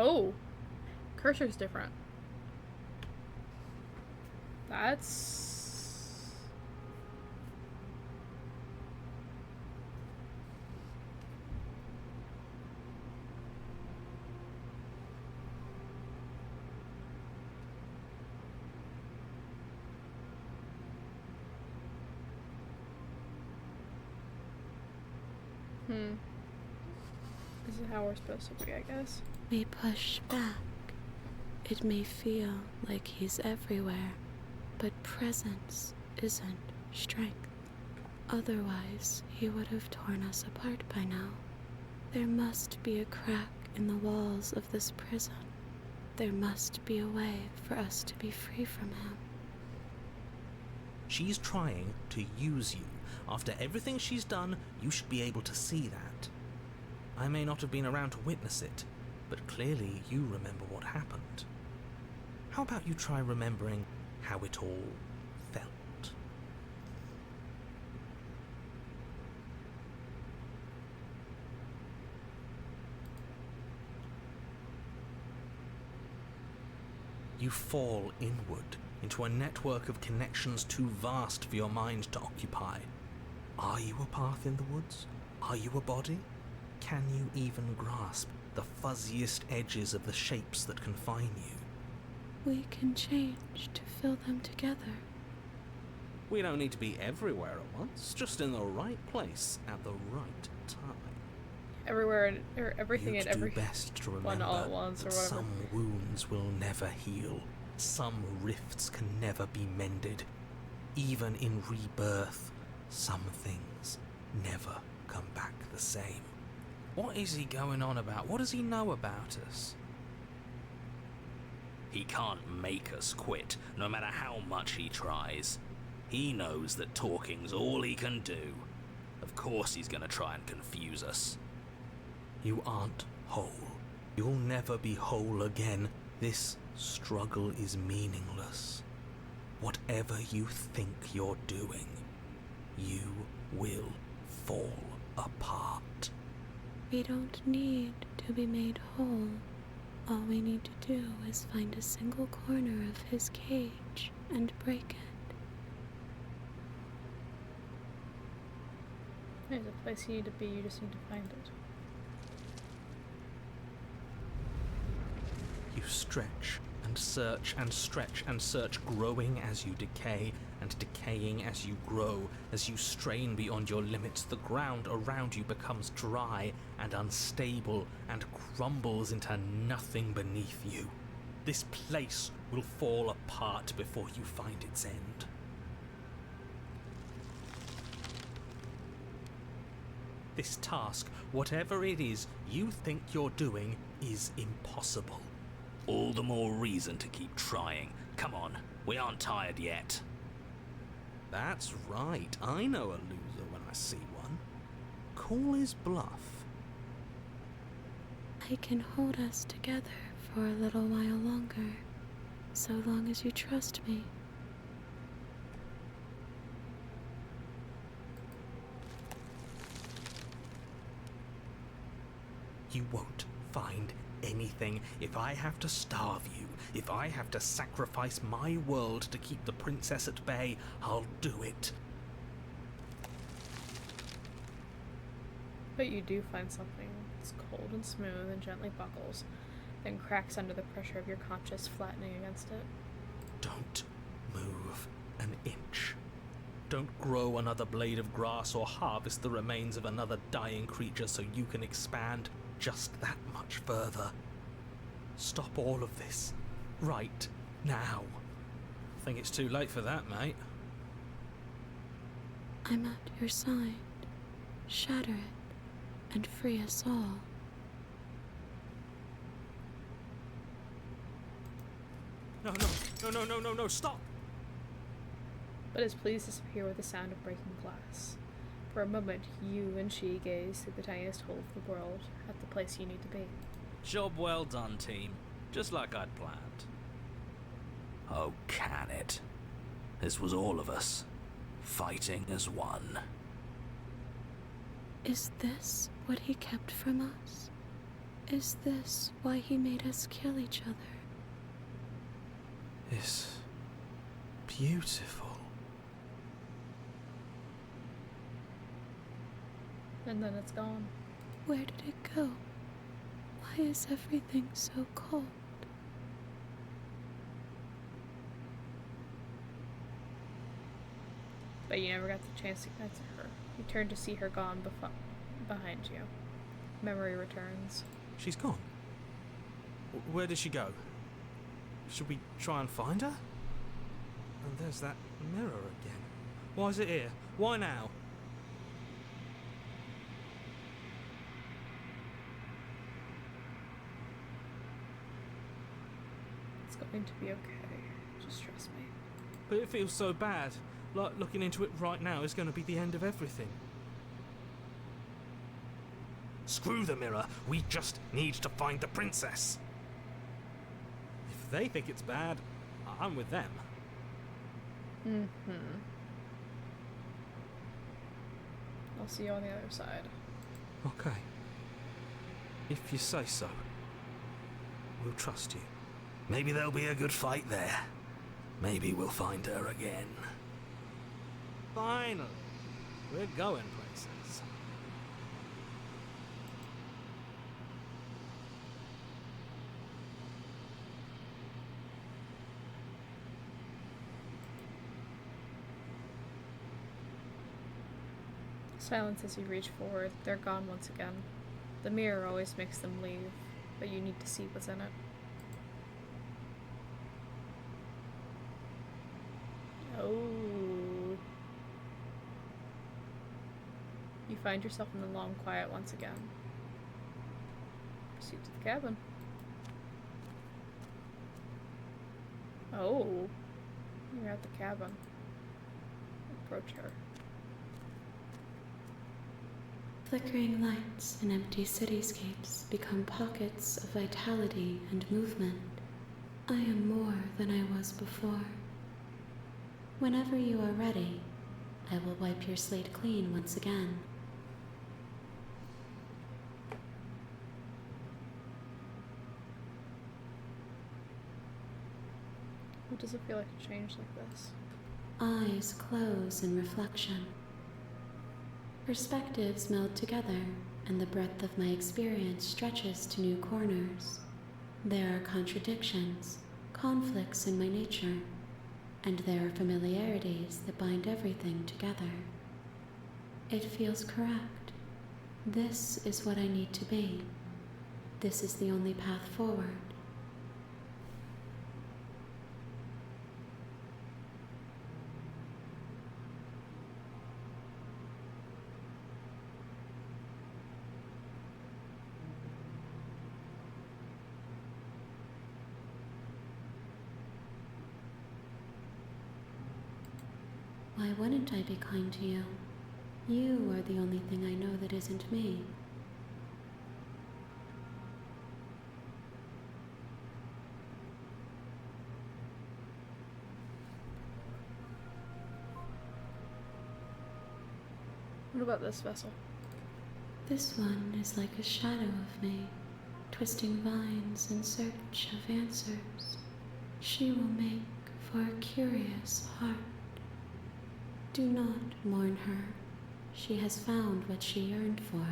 Speaker 1: Oh, cursor's different. That's... This is how we're supposed to be, I guess.
Speaker 3: We push back. It may feel like he's everywhere, but presence isn't strength. Otherwise, he would have torn us apart by now. There must be a crack in the walls of this prison. There must be a way for us to be free from him.
Speaker 2: She's trying to use you. After everything she's done, you should be able to see that. I may not have been around to witness it, but clearly you remember what happened. How about you try remembering how it all felt? You fall inward into a network of connections too vast for your mind to occupy. Are you a path in the woods? Are you a body? Can you even grasp the fuzziest edges of the shapes that confine you?
Speaker 3: We can change to fill them together.
Speaker 2: We don't need to be everywhere at once, just in the right place at the right time.
Speaker 1: Everywhere, or everything
Speaker 2: You'd
Speaker 1: and every
Speaker 2: do best to
Speaker 1: one
Speaker 2: remember
Speaker 1: all at once, or
Speaker 2: that
Speaker 1: whatever.
Speaker 2: some wounds will never heal. Some rifts can never be mended. Even in rebirth, some things never come back the same. What is he going on about? What does he know about us?
Speaker 4: He can't make us quit, no matter how much he tries. He knows that talking's all he can do. Of course he's gonna try and confuse us.
Speaker 2: You aren't whole. You'll never be whole again. This struggle is meaningless. Whatever you think you're doing, you will fall apart.
Speaker 3: We don't need to be made whole. All we need to do is find a single corner of his cage and break it.
Speaker 1: There's a place you need to be, you just need to find it.
Speaker 2: You stretch and search and stretch and search, growing as you decay and decaying as you grow. As you strain beyond your limits, the ground around you becomes dry and unstable and crumbles into nothing beneath you. This place will fall apart before you find its end. This task, whatever it is you think you're doing, is impossible.
Speaker 4: All the more reason to keep trying. Come on, we aren't tired yet.
Speaker 2: That's right, I know a loser when I see one. Call his bluff.
Speaker 3: I can hold us together for a little while longer, so long as you trust me.
Speaker 2: You won't find anything. If I have to starve you, if I have to sacrifice my world to keep the princess at bay, I'll do it.
Speaker 1: But you do find something that's cold and smooth and gently buckles, then cracks under the pressure of your conscience flattening against it.
Speaker 2: Don't move an inch.
Speaker 4: Don't grow another blade of grass or harvest the remains of another dying creature so you can expand just that much further. Stop all of this. Right now. I think it's too late for that, mate.
Speaker 3: I'm at your side. Shatter it and free us all.
Speaker 4: No, stop!
Speaker 1: But his pleas disappear with the sound of breaking glass. For a moment, you and she gaze through the tiniest hole of the world at the place you need to be.
Speaker 4: Job well done, team. Just like I'd planned. Oh, can it? This was all of us, fighting as one.
Speaker 3: Is this what he kept from us? Is this why he made us kill each other?
Speaker 2: It's beautiful.
Speaker 1: And then it's gone.
Speaker 3: Where did it go? Why is everything so cold?
Speaker 1: But you never got the chance to connect to her. You turn to see her gone behind you. Memory returns.
Speaker 2: She's gone. Where did she go? Should we try and find her? And there's that mirror again. Why is it here? Why now?
Speaker 1: It's going to be okay. Just trust me.
Speaker 2: But it feels so bad. Like looking into it right now is going to be the end of everything.
Speaker 4: Screw the mirror. We just need to find the princess.
Speaker 2: If they think it's bad, I'm with them.
Speaker 1: I'll see you on the other side.
Speaker 2: Okay. If you say so. We'll trust you.
Speaker 4: Maybe there'll be a good fight there. Maybe we'll find her again.
Speaker 2: Finally. We're going places.
Speaker 1: Silence as you reach forward. They're gone once again. The mirror always makes them leave, but you need to see what's in it. Oh. You find yourself in the long quiet once again. Proceed to the cabin. Oh. You're at the cabin. Approach her.
Speaker 3: Flickering lights and empty cityscapes become pockets of vitality and movement. I am more than I was before. Whenever you are ready, I will wipe your slate clean once again.
Speaker 1: What does it feel like to change like this?
Speaker 3: Eyes close in reflection. Perspectives meld together, and the breadth of my experience stretches to new corners. There are contradictions, conflicts in my nature, and there are familiarities that bind everything together. It feels correct. This is what I need to be. This is the only path forward. Why wouldn't I be kind to you? You are the only thing I know that isn't me.
Speaker 1: What about this vessel?
Speaker 3: This one is like a shadow of me, twisting vines in search of answers. She will make for a curious heart. Do not mourn her. She has found what she yearned for.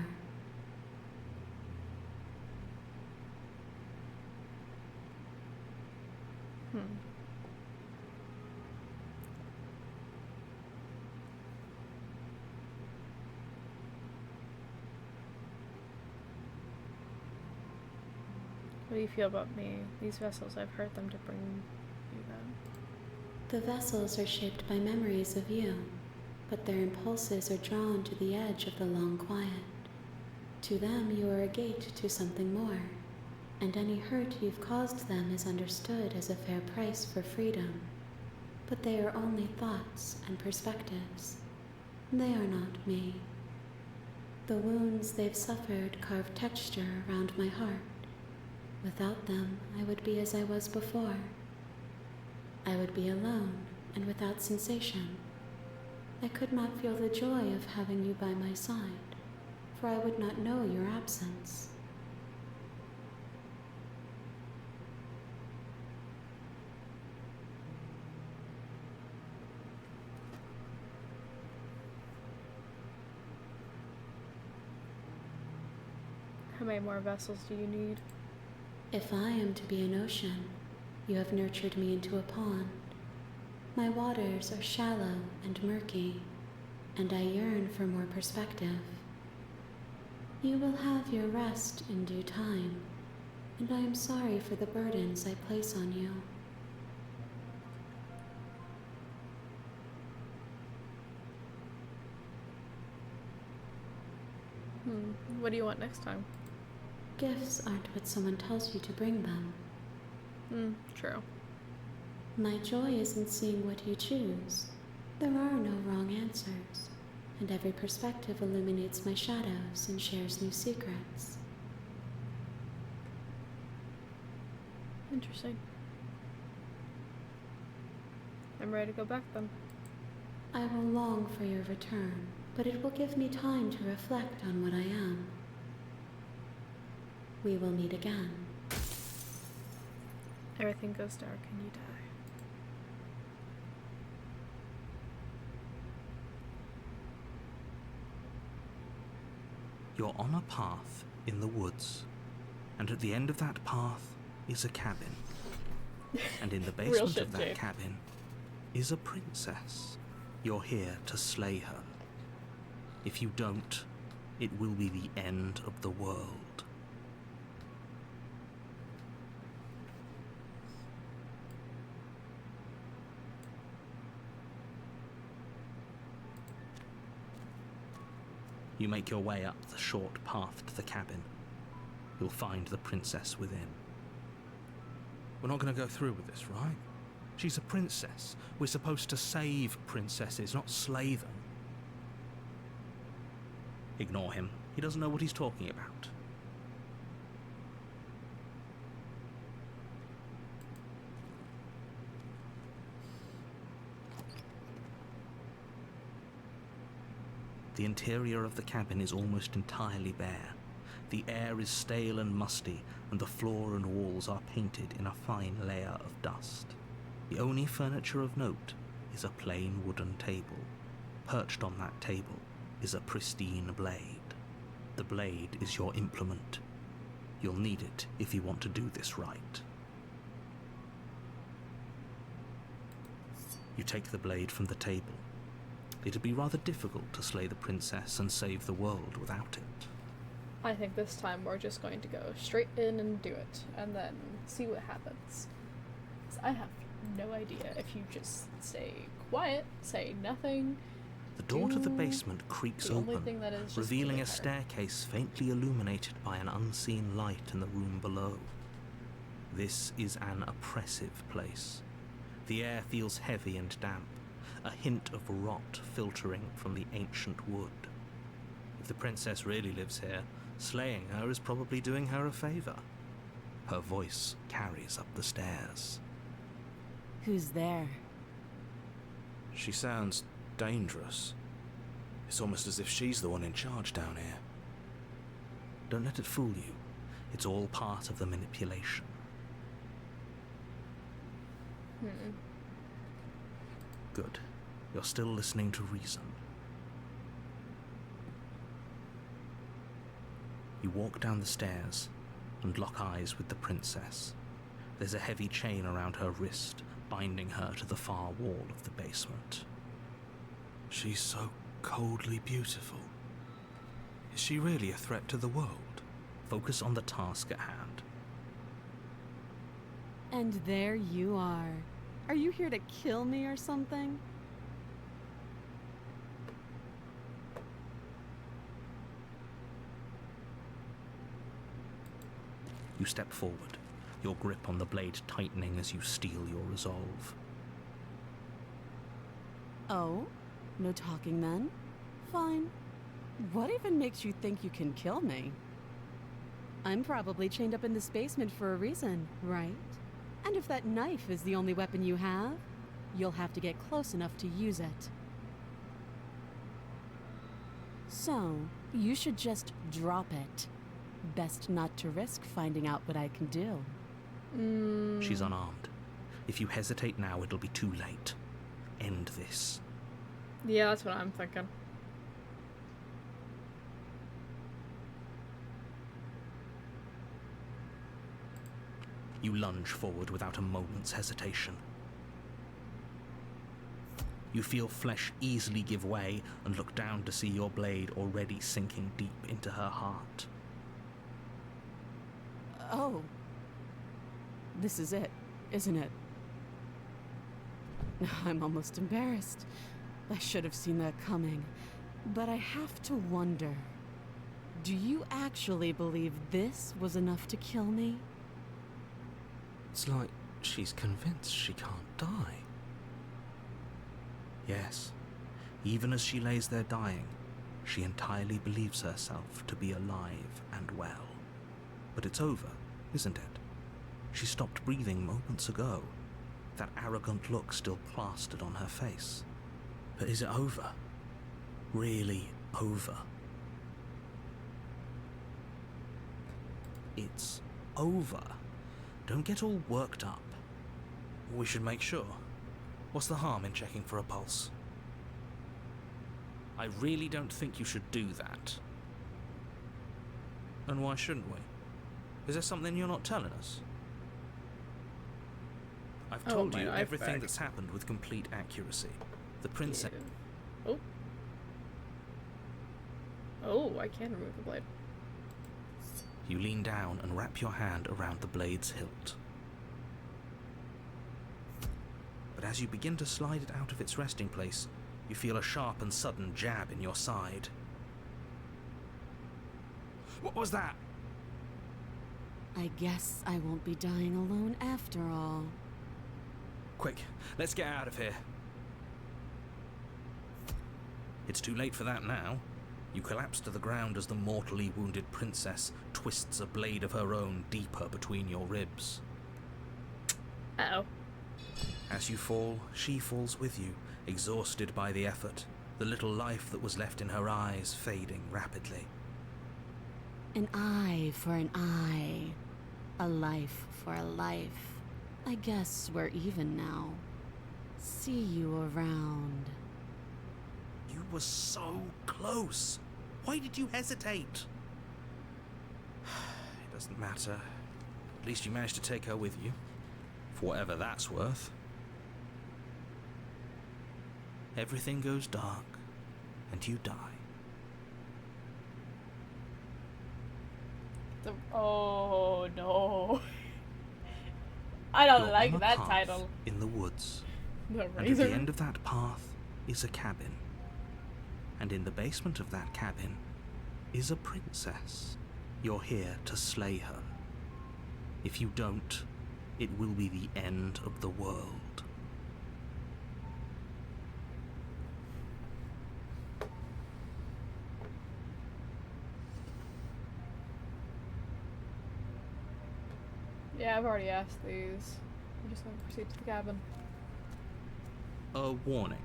Speaker 1: do you feel about me? These vessels, I've hurt them to bring you them.
Speaker 5: The vessels are shaped by memories of you, but their impulses are drawn to the edge of the long quiet. To them, you are a gate to something more, and any hurt you've caused them is understood as a fair price for freedom. But they are only thoughts and perspectives. They are not me. The wounds they've suffered carve texture around my heart. Without them, I would be as I was before. I would be alone and without sensation. I could not feel the joy of having you by my side, for I would not know your absence.
Speaker 1: How many more vessels do you need?
Speaker 5: If I am to be an ocean, you have nurtured me into a pond. My waters are shallow and murky, and I yearn for more perspective. You will have your rest in due time, and I am sorry for the burdens I place on you.
Speaker 1: What do you want next time?
Speaker 5: Gifts aren't what someone tells you to bring them.
Speaker 1: True.
Speaker 5: My joy is in seeing what you choose. There are no wrong answers, and every perspective illuminates my shadows and shares new secrets.
Speaker 1: Interesting. I'm ready to go back then.
Speaker 5: I will long for your return, but it will give me time to reflect on what I am. We will meet again.
Speaker 1: Everything goes dark and you die.
Speaker 2: You're on a path in the woods, and at the end of that path is a cabin. And in the basement
Speaker 1: shit,
Speaker 2: of that
Speaker 1: Jade.
Speaker 2: cabin is a princess. You're here to slay her. If you don't, it will be the end of the world. You make your way up the short path to the cabin. You'll find the princess within. We're not going to go through with this, right? She's a princess. We're supposed to save princesses, not slay them. Ignore him. He doesn't know what he's talking about. The interior of the cabin is almost entirely bare. The air is stale and musty, and the floor and walls are painted in a fine layer of dust. The only furniture of note is a plain wooden table. Perched on that table is a pristine blade. The blade is your implement. You'll need it if you want to do this right. You take the blade from the table. It'd be rather difficult to slay the princess and save the world without it.
Speaker 1: I think this time we're just going to go straight in and do it, and then see what happens. 'Cause I have no idea if you just stay quiet, say nothing.
Speaker 2: The door to the basement creaks
Speaker 1: The only
Speaker 2: open,
Speaker 1: thing that is just
Speaker 2: revealing a
Speaker 1: clear.
Speaker 2: staircase faintly illuminated by an unseen light in the room below. This is an oppressive place. The air feels heavy and damp, a hint of rot filtering from the ancient wood. If the princess really lives here, slaying her is probably doing her a favor. Her voice carries up the stairs.
Speaker 3: Who's there?
Speaker 6: She sounds dangerous. It's almost as if she's the one in charge down here.
Speaker 2: Don't let it fool you. It's all part of the manipulation. Good. You're still listening to reason. You walk down the stairs and lock eyes with the princess. There's a heavy chain around her wrist, binding her to the far wall of the basement.
Speaker 6: She's so coldly beautiful. Is she really a threat to the world?
Speaker 2: Focus on the task at hand.
Speaker 3: And there you are. Are you here to kill me or something?
Speaker 2: You step forward, your grip on the blade tightening as you steel your resolve.
Speaker 3: Oh? No talking then? Fine. What even makes you think you can kill me? I'm probably chained up in this basement for a reason, right? And if that knife is the only weapon you have, you'll have to get close enough to use it. So, you should just drop it. Best not to risk finding out what I can do.
Speaker 2: She's unarmed. If you hesitate now, it'll be too late. End this.
Speaker 1: Yeah, that's what I'm thinking.
Speaker 2: You lunge forward without a moment's hesitation. You feel flesh easily give way and look down to see your blade already sinking deep into her heart.
Speaker 3: Oh. This is it, isn't it? I'm almost embarrassed. I should have seen that coming. But I have to wonder. Do you actually believe this was enough to kill me?
Speaker 6: It's like she's convinced she can't die.
Speaker 2: Yes, even as she lays there dying, she entirely believes herself to be alive and well. But it's over, isn't it? She stopped breathing moments ago, that arrogant look still plastered on her face. But is it over? Really over? It's over. Don't get all worked up.
Speaker 6: We should make sure. What's the harm in checking for a pulse?
Speaker 2: I really don't think you should do that.
Speaker 6: And why shouldn't we? Is there something you're not telling us?
Speaker 2: I've
Speaker 1: Oh,
Speaker 2: told
Speaker 1: my
Speaker 2: you
Speaker 1: knife
Speaker 2: everything
Speaker 1: bag.
Speaker 2: that's happened with complete accuracy. The princess...
Speaker 1: Yeah. Oh. Oh, I can remove the blade.
Speaker 2: You lean down and wrap your hand around the blade's hilt. But as you begin to slide it out of its resting place, you feel a sharp and sudden jab in your side. What was that?
Speaker 3: I guess I won't be dying alone after all.
Speaker 2: Quick, let's get out of here. It's too late for that now. You collapse to the ground as the mortally wounded princess twists a blade of her own deeper between your ribs.
Speaker 1: Uh-oh.
Speaker 2: As you fall, she falls with you, exhausted by the effort, the little life that was left in her eyes fading rapidly.
Speaker 3: An eye for an eye. A life for a life. I guess we're even now. See you around.
Speaker 2: You were so close. Why did you hesitate?
Speaker 6: It doesn't matter. At least you managed to take her with you. For whatever that's worth.
Speaker 2: Everything goes dark, and you die.
Speaker 1: Oh no. I don't
Speaker 2: You're
Speaker 1: like
Speaker 2: on a
Speaker 1: that
Speaker 2: path
Speaker 1: title.
Speaker 2: in the woods.
Speaker 1: The
Speaker 2: And at
Speaker 1: razor.
Speaker 2: the end of that path is a cabin. And in the basement of that cabin is a princess. You're here to slay her. If you don't, it will be the end of the world.
Speaker 1: Yeah, I've already asked these. I'm just gonna proceed to the cabin.
Speaker 2: A warning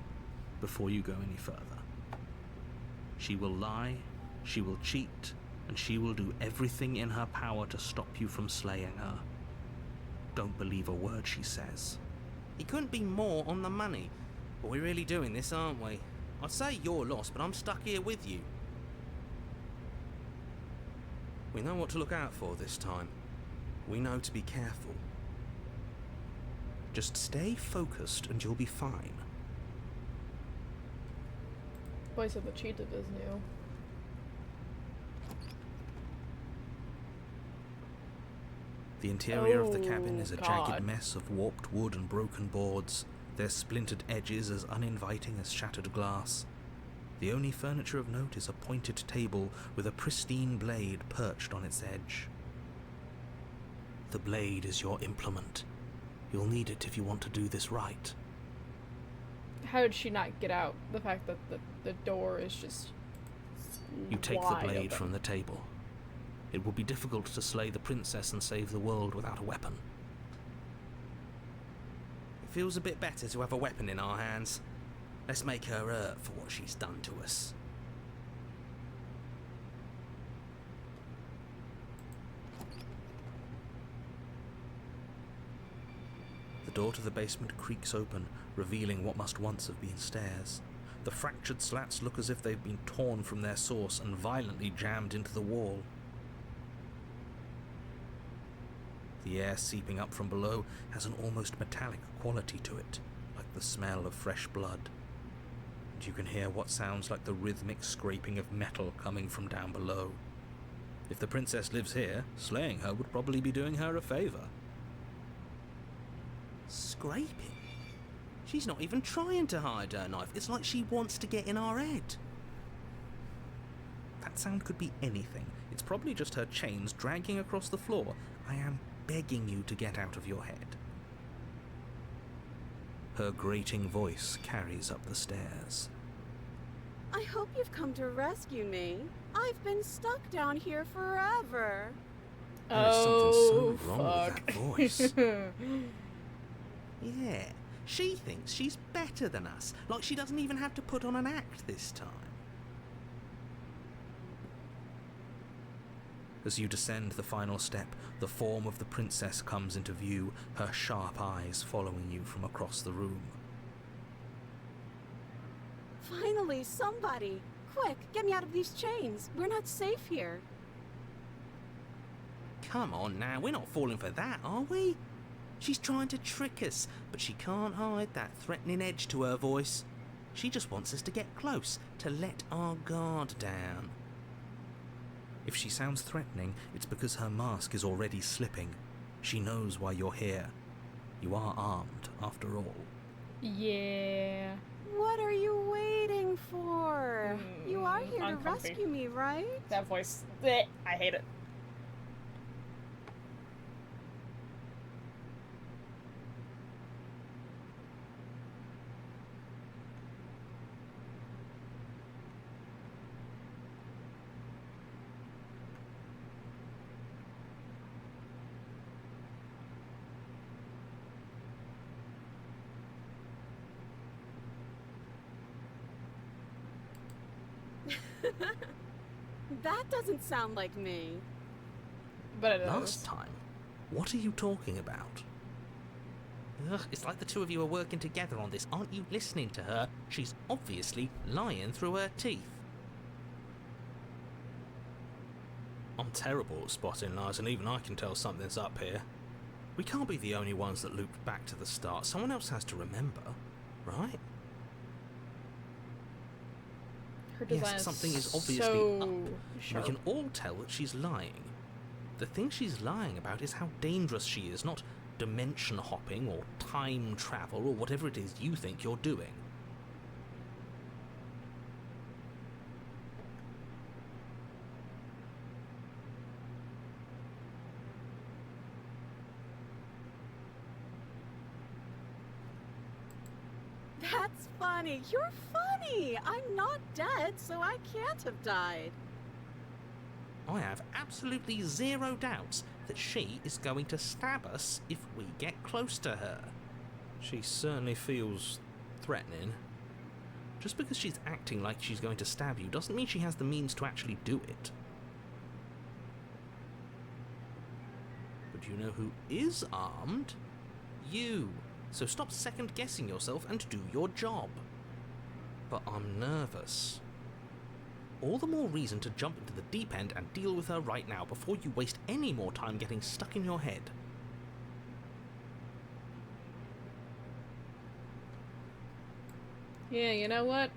Speaker 2: before you go any further. She will lie, she will cheat, and she will do everything in her power to stop you from slaying her. Don't believe a word she says.
Speaker 6: He couldn't be more on the money. But we're really doing this, aren't we? I'd say you're lost, but I'm stuck here with you. We know what to look out for this time. We know to be careful. Just stay focused and you'll be fine.
Speaker 1: Voice of the cheated is new.
Speaker 2: The interior of the cabin
Speaker 1: Oh,
Speaker 2: is a
Speaker 1: God.
Speaker 2: jagged mess of warped wood and broken boards, their splintered edges as uninviting as shattered glass. The only furniture of note is a pointed table with a pristine blade perched on its edge. The blade is your implement. You'll need it if you want to do this right.
Speaker 1: How did she not get out? The fact that the door is just
Speaker 2: You take the
Speaker 1: wide
Speaker 2: blade
Speaker 1: open.
Speaker 2: from the table. It will be difficult to slay the princess and save the world without a weapon. It feels a bit better to have a weapon in our hands. Let's make her hurt for what she's done to us. The door to the basement creaks open, revealing what must once have been stairs. The fractured slats look as if they've been torn from their source and violently jammed into the wall. The air seeping up from below has an almost metallic quality to it, like the smell of fresh blood. And you can hear what sounds like the rhythmic scraping of metal coming from down below. If the princess lives here, slaying her would probably be doing her a favour. Scraping? She's not even trying to hide her knife. It's like she wants to get in our head. That sound could be anything. It's probably just her chains dragging across the floor. I am begging you to get out of your head. Her grating voice carries up the stairs.
Speaker 3: I hope you've come to rescue me. I've been stuck down here forever.
Speaker 2: There is something so
Speaker 1: Oh,
Speaker 2: wrong
Speaker 1: fuck.
Speaker 2: with that voice. Yeah, she thinks she's better than us, like she doesn't even have to put on an act this time. As you descend the final step, the form of the princess comes into view, her sharp eyes following you from across the room.
Speaker 3: Finally, somebody! Quick, get me out of these chains. We're not safe here.
Speaker 2: Come on now, we're not falling for that, are we? She's trying to trick us, but she can't hide that threatening edge to her voice. She just wants us to get close, to let our guard down. If she sounds threatening, it's because her mask is already slipping. She knows why you're here. You are armed, after all.
Speaker 1: Yeah.
Speaker 3: What are you waiting for? You are here to
Speaker 1: uncomfy.
Speaker 3: rescue me, right?
Speaker 1: That voice. Bleh, I hate it.
Speaker 3: That doesn't sound like me.
Speaker 1: But it
Speaker 2: Last
Speaker 1: is.
Speaker 2: time? What are you talking about? Ugh, it's like the two of you are working together on this. Aren't you listening to her? She's obviously lying through her teeth. I'm terrible at spotting lies, and even I can tell something's up here. We can't be the only ones that looped back to the start. Someone else has to remember, right?
Speaker 1: Her design
Speaker 2: Yes, something is
Speaker 1: so
Speaker 2: obviously up.
Speaker 1: sharp.
Speaker 2: We can all tell that she's lying. The thing she's lying about is how dangerous she is, not dimension hopping or time travel or whatever it is you think you're doing.
Speaker 3: That's funny. You're funny. I'm not dead, so I can't have died.
Speaker 2: I have absolutely zero doubts that she is going to stab us if we get close to her. She certainly feels threatening. Just because she's acting like she's going to stab you doesn't mean she has the means to actually do it. But you know who is armed? You. So stop second-guessing yourself and do your job. But I'm nervous. All the more reason to jump into the deep end and deal with her right now before you waste any more time getting stuck in your head.
Speaker 1: Yeah, you know what?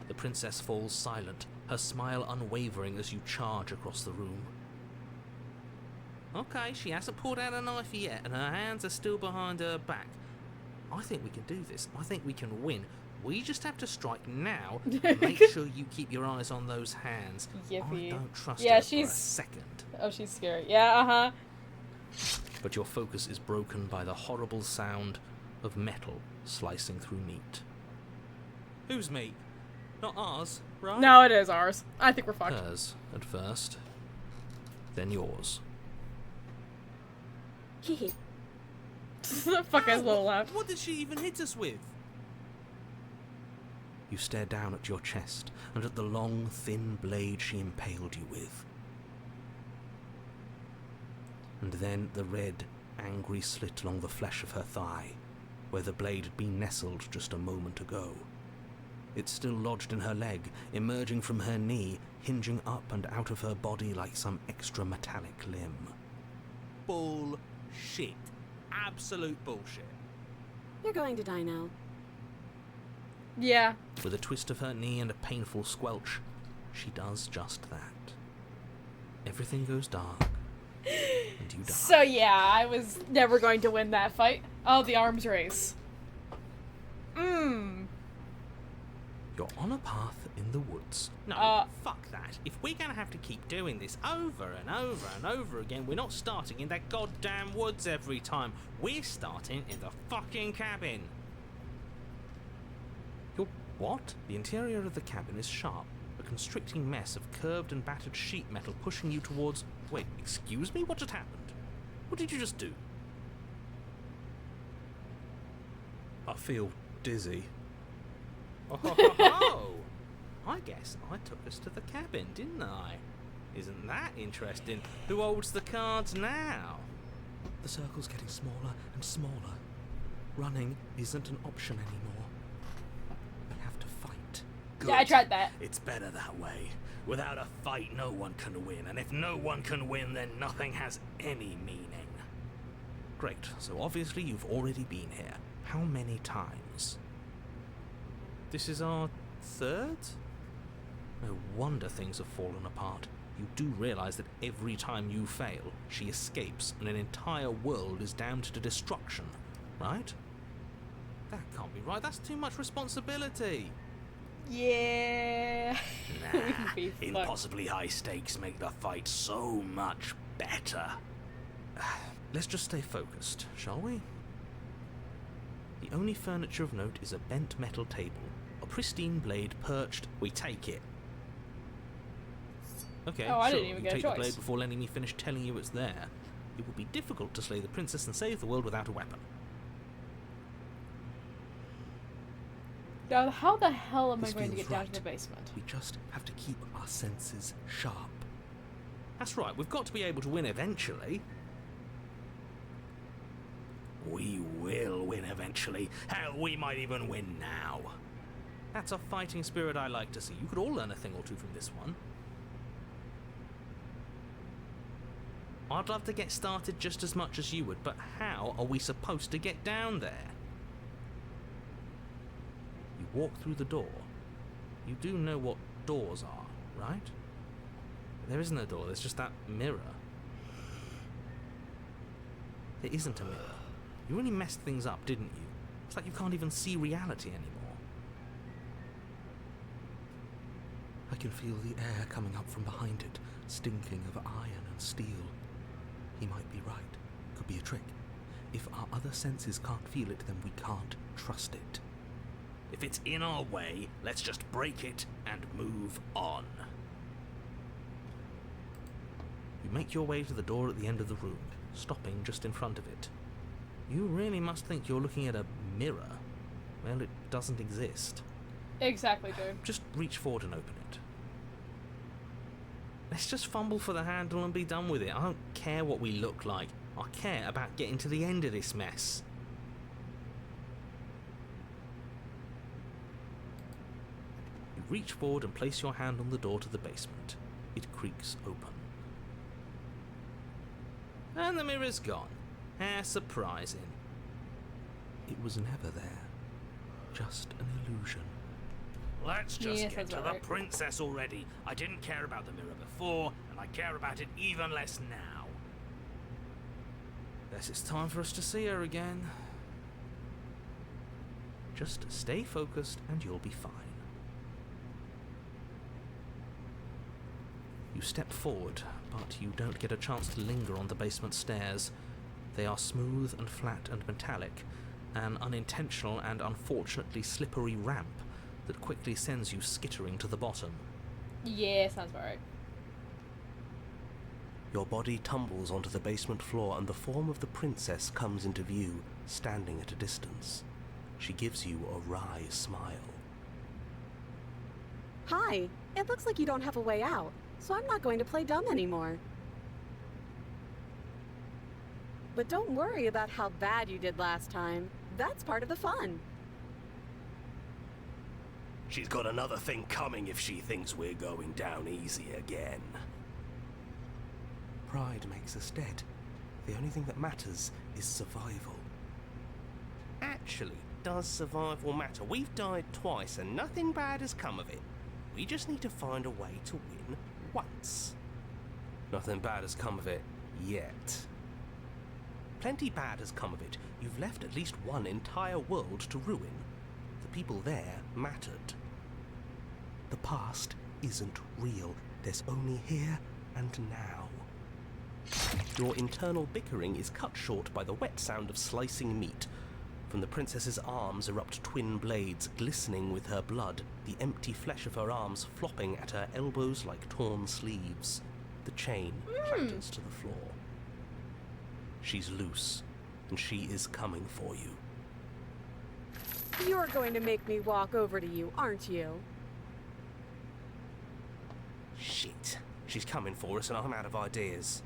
Speaker 2: The
Speaker 4: princess falls silent, her smile unwavering as you charge across the room. Okay, she hasn't pulled out a knife yet, and her hands are still behind her back. I think we can do this. I think we can win. We just have to strike now and make sure you keep your eyes on those hands.
Speaker 1: Yippee.
Speaker 4: I don't trust
Speaker 1: Yeah,
Speaker 4: her
Speaker 1: she's-
Speaker 4: for a second.
Speaker 1: Oh, she's scary. Yeah, uh-huh.
Speaker 4: But your focus is broken by the horrible sound of metal slicing through meat. Whose meat? Not ours, right?
Speaker 1: No, it is ours. I think we're fucked.
Speaker 4: Hers, at first. Then yours.
Speaker 5: Hee
Speaker 1: Fuck guy's little laugh.
Speaker 4: What did she even hit us with? You stare down at your chest and at the long, thin blade she impaled you with. And then the red, angry slit along the flesh of her thigh, where the blade had been nestled just a moment ago. It's still lodged in her leg, emerging from her knee, hinging up and out of her body like some extra metallic limb. Bullshit. Absolute bullshit.
Speaker 3: You're going to die now.
Speaker 1: Yeah.
Speaker 4: With a twist of her knee and a painful squelch, she does just that. Everything goes dark, and you die.
Speaker 1: So yeah, I was never going to win that fight. Oh, the arms race.
Speaker 4: You're on a path in the woods. No, fuck that. If we're gonna have to keep doing this over and over and over again, we're not starting in that goddamn woods every time. We're starting in the fucking cabin. You're what? The interior of the cabin is sharp, a constricting mess of curved and battered sheet metal pushing you towards... Wait, excuse me? What just happened? What did you just do?
Speaker 6: I feel dizzy.
Speaker 4: Oh, I guess I took us to the cabin, didn't I? Isn't that interesting? Who holds the cards now?
Speaker 2: The circle's getting smaller and smaller. Running isn't an option anymore. We have to fight.
Speaker 1: Yeah, I tried that.
Speaker 4: It's better that way. Without a fight, no one can win, and if no one can win, then nothing has any meaning.
Speaker 2: Great, so obviously you've already been here. How many times?
Speaker 4: This is our third? No wonder things have fallen apart. You do realize that every time you fail, she escapes and an entire world is damned to destruction, right? That can't be right. That's too much responsibility.
Speaker 1: Yeah.
Speaker 4: Nah,
Speaker 1: Be fucked.
Speaker 4: impossibly high stakes make the fight so much better.
Speaker 2: Let's just stay focused, shall we? The only furniture of note is a bent metal table, a pristine blade perched.
Speaker 4: We take it. Okay,
Speaker 1: Oh, I
Speaker 4: sure,
Speaker 1: didn't even
Speaker 4: you
Speaker 1: get a
Speaker 4: take the
Speaker 1: choice.
Speaker 4: blade before letting me finish telling you it's there. It would be difficult to slay the princess and save the world without a weapon.
Speaker 1: Now, how the hell am
Speaker 2: This
Speaker 1: I going to
Speaker 2: feels
Speaker 1: get down to
Speaker 2: right.
Speaker 1: the basement?
Speaker 2: We just have to keep our senses sharp.
Speaker 4: That's right, we've got to be able to win eventually. We will win eventually. Hell, we might even win now. That's a fighting spirit I like to see. You could all learn a thing or two from this one. I'd love to get started just as much as you would, but how are we supposed to get down there? You walk through the door. You do know what doors are, right? There isn't a door, there's just that mirror. There isn't a mirror. You really messed things up, didn't you? It's like you can't even see reality anymore.
Speaker 2: I can feel the air coming up from behind it, stinking of iron and steel. He might be right. Could be a trick. If our other senses can't feel it, then we can't trust it.
Speaker 4: If it's in our way, let's just break it and move on.
Speaker 2: You make your way to the door at the end of the room, stopping just in front of it.
Speaker 4: You really must think you're looking at a mirror. Well, it doesn't exist.
Speaker 1: Exactly, dude.
Speaker 4: Just reach forward and open it. Let's just fumble for the handle and be done with it. I don't care what we look like. I care about getting to the end of this mess.
Speaker 2: You reach forward and place your hand on the door to the basement. It creaks open.
Speaker 4: And the mirror's gone. How surprising.
Speaker 2: It was never there. Just an illusion.
Speaker 7: Let's just
Speaker 1: Yes,
Speaker 7: get
Speaker 1: that's
Speaker 7: to
Speaker 1: about
Speaker 7: the
Speaker 1: right.
Speaker 7: princess already. I didn't care about the mirror before, and I care about it even less now.
Speaker 2: Guess it's time for us to see her again. Just stay focused and you'll be fine. You step forward, but you don't get a chance to linger on the basement stairs. They are smooth and flat and metallic, an unintentional and unfortunately slippery ramp that quickly sends you skittering to the bottom.
Speaker 1: Yeah, sounds about right.
Speaker 8: Your body tumbles onto the basement floor and the form of the princess comes into view, standing at a distance. She gives you a wry smile.
Speaker 3: Hi, it looks like you don't have a way out, so I'm not going to play dumb anymore. But don't worry about how bad you did last time. That's part of the fun.
Speaker 8: She's got another thing coming if she thinks we're going down easy again. Pride makes us dead. The only thing that matters is survival. Actually, does survival matter? We've died twice and nothing bad has come of it. We just need to find a way to win once. Nothing bad has come of it yet. Plenty bad has come of it. You've left at least one entire world to ruin. The people there mattered. The past isn't real. There's only here and now. Your internal bickering is cut short by the wet sound of slicing meat. From the princess's arms erupt twin blades, glistening with her blood, the empty flesh of her arms flopping at her elbows like torn sleeves. The chain clatters to the floor. She's loose, and she is coming for you.
Speaker 3: You're going to make me walk over to you, aren't you?
Speaker 8: Shit. She's coming for us and I'm out of ideas.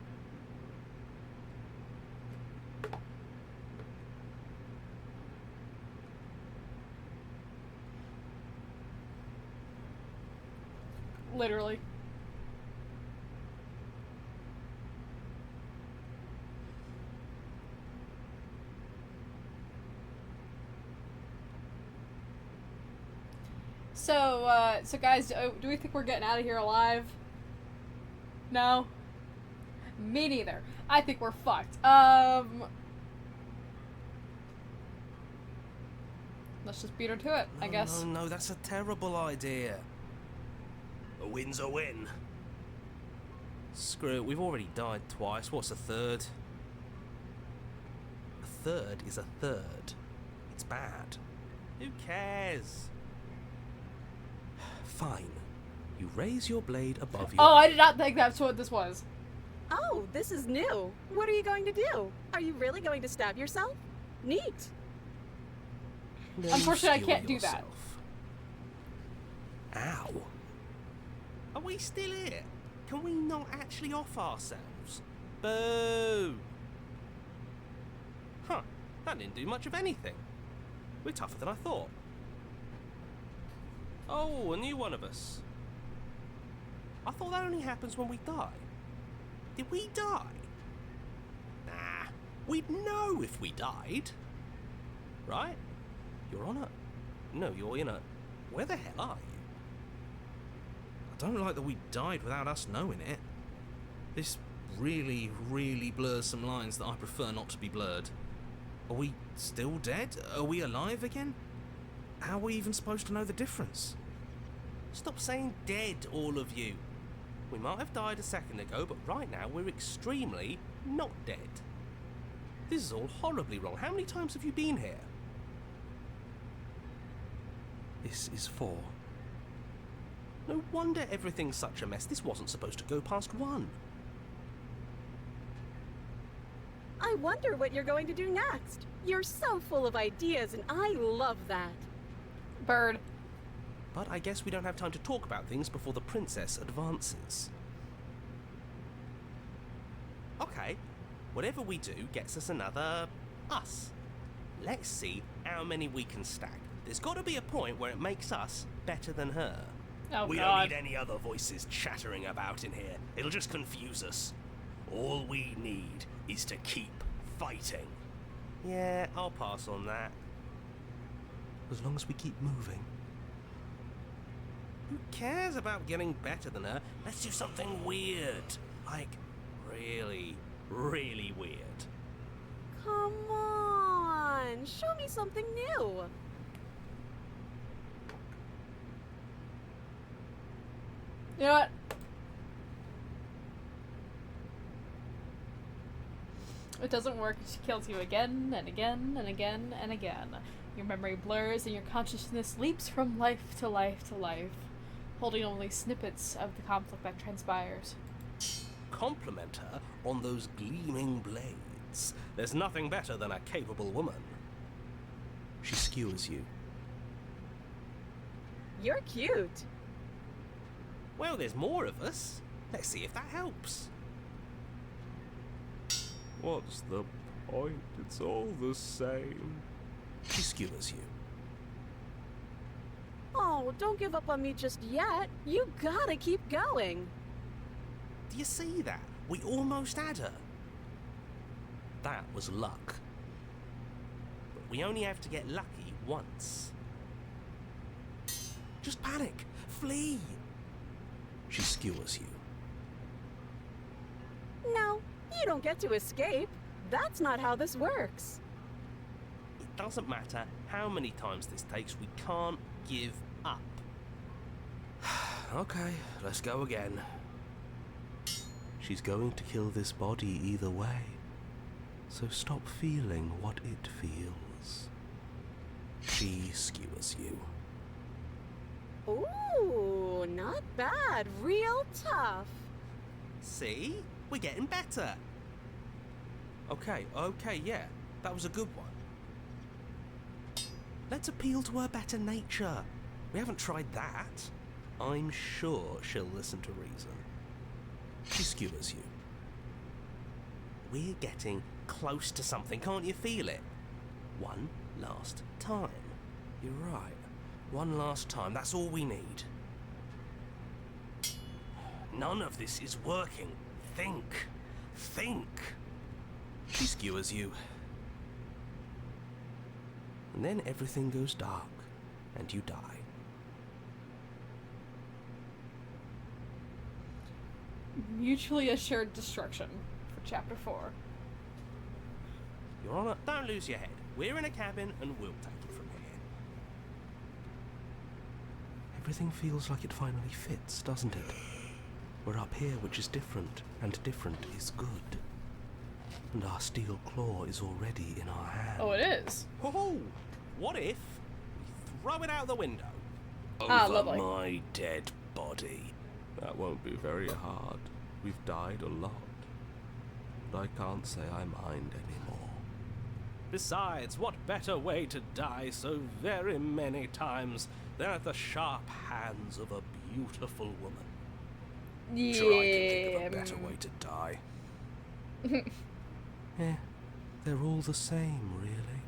Speaker 1: Literally. So guys, do we think we're getting out of here alive? No? Me neither. I think we're fucked. Let's just beat her to it, I guess.
Speaker 8: No, that's a terrible idea.
Speaker 7: A win's a win.
Speaker 8: Screw it, we've already died twice. What's a third? A third is a third. It's bad. Who cares? Fine. You raise your blade above your
Speaker 1: Oh, I did not think that's what this was.
Speaker 3: Oh, this is new. What are you going to do? Are you really going to stab yourself? Neat.
Speaker 8: Then
Speaker 1: Unfortunately, I
Speaker 8: steel
Speaker 1: can't do that.
Speaker 8: yourself. Ow. Are we still here? Can we not actually off ourselves? Boo! Huh, that didn't do much of anything. We're tougher than I thought. Oh, a new one of us. I thought that only happens when we die. Did we die? Nah, we'd know if we died. Right? You're on a... No, you're in a... Where the hell are you?
Speaker 2: I don't like that we died without us knowing it. This really, really blurs some lines that I prefer not to be blurred. Are we still dead? Are we alive again? How are we even supposed to know the difference?
Speaker 8: Stop saying dead, all of you. We might have died a second ago, but right now we're extremely not dead. This is all horribly wrong. How many times have you been here?
Speaker 2: This is 4.
Speaker 8: No wonder everything's such a mess. This wasn't supposed to go past 1.
Speaker 3: I wonder what you're going to do next. You're so full of ideas, and I love that.
Speaker 1: Bird.
Speaker 8: But I guess we don't have time to talk about things before the princess advances. Okay, whatever we do gets us another us. Let's see how many we can stack. There's got to be a point where it makes us better than her.
Speaker 1: Oh,
Speaker 7: We
Speaker 1: God.
Speaker 7: don't need any other voices chattering about in here. It'll just confuse us. All we need is to keep fighting.
Speaker 8: Yeah, I'll pass on that.
Speaker 2: As long as we keep moving.
Speaker 8: Who cares about getting better than her? Let's do something weird. Like, really, really weird.
Speaker 3: Come on, show me something new.
Speaker 1: You know what? It doesn't work. She kills you again and again and again and again. Your memory blurs and your consciousness leaps from life to life to life, holding only snippets of the conflict that transpires.
Speaker 8: Compliment her on those gleaming blades. There's nothing better than a capable woman.
Speaker 6: She skewers you.
Speaker 3: You're cute.
Speaker 8: Well, there's more of us. Let's see if that helps.
Speaker 6: What's the point? It's all the same. She skewers you.
Speaker 3: Oh, don't give up on me just yet. You gotta keep going.
Speaker 8: Do you see that? We almost had her. That was luck. But we only have to get lucky once. Just panic. Flee.
Speaker 6: She skewers you.
Speaker 3: No, you don't get to escape. That's not how this works.
Speaker 8: It doesn't matter how many times this takes, we can't give up.
Speaker 6: Okay, let's go again. She's going to kill this body either way. So stop feeling what it feels. She skewers you.
Speaker 3: Ooh, not bad. Real tough.
Speaker 8: See? We're getting better.
Speaker 6: Okay, yeah, that was a good one.
Speaker 8: Let's appeal to her better nature. We haven't tried that. I'm sure she'll listen to reason.
Speaker 6: She skewers you.
Speaker 8: We're getting close to something, can't you feel it? One last time.
Speaker 6: You're right. One last time, that's all we need.
Speaker 8: None of this is working. Think. Think.
Speaker 6: She skewers you. And then everything goes dark, and you die.
Speaker 1: Mutually assured destruction for chapter 4.
Speaker 8: Your Honor, don't lose your head. We're in a cabin, and we'll take it from here.
Speaker 6: Everything feels like it finally fits, doesn't it? We're up here, which is different, and different is good. And our steel claw is already in our hand.
Speaker 1: Oh, it is.
Speaker 8: Oh, what if we throw it out the window?
Speaker 6: Over
Speaker 1: lovely.
Speaker 6: my dead body. That won't be very hard. We've died a lot. But I can't say I mind anymore.
Speaker 8: Besides, what better way to die so very many times than at the sharp hands of a beautiful woman?
Speaker 1: Yeah.
Speaker 6: Sure, I can think of a better way to die. Yeah, they're all the same, really.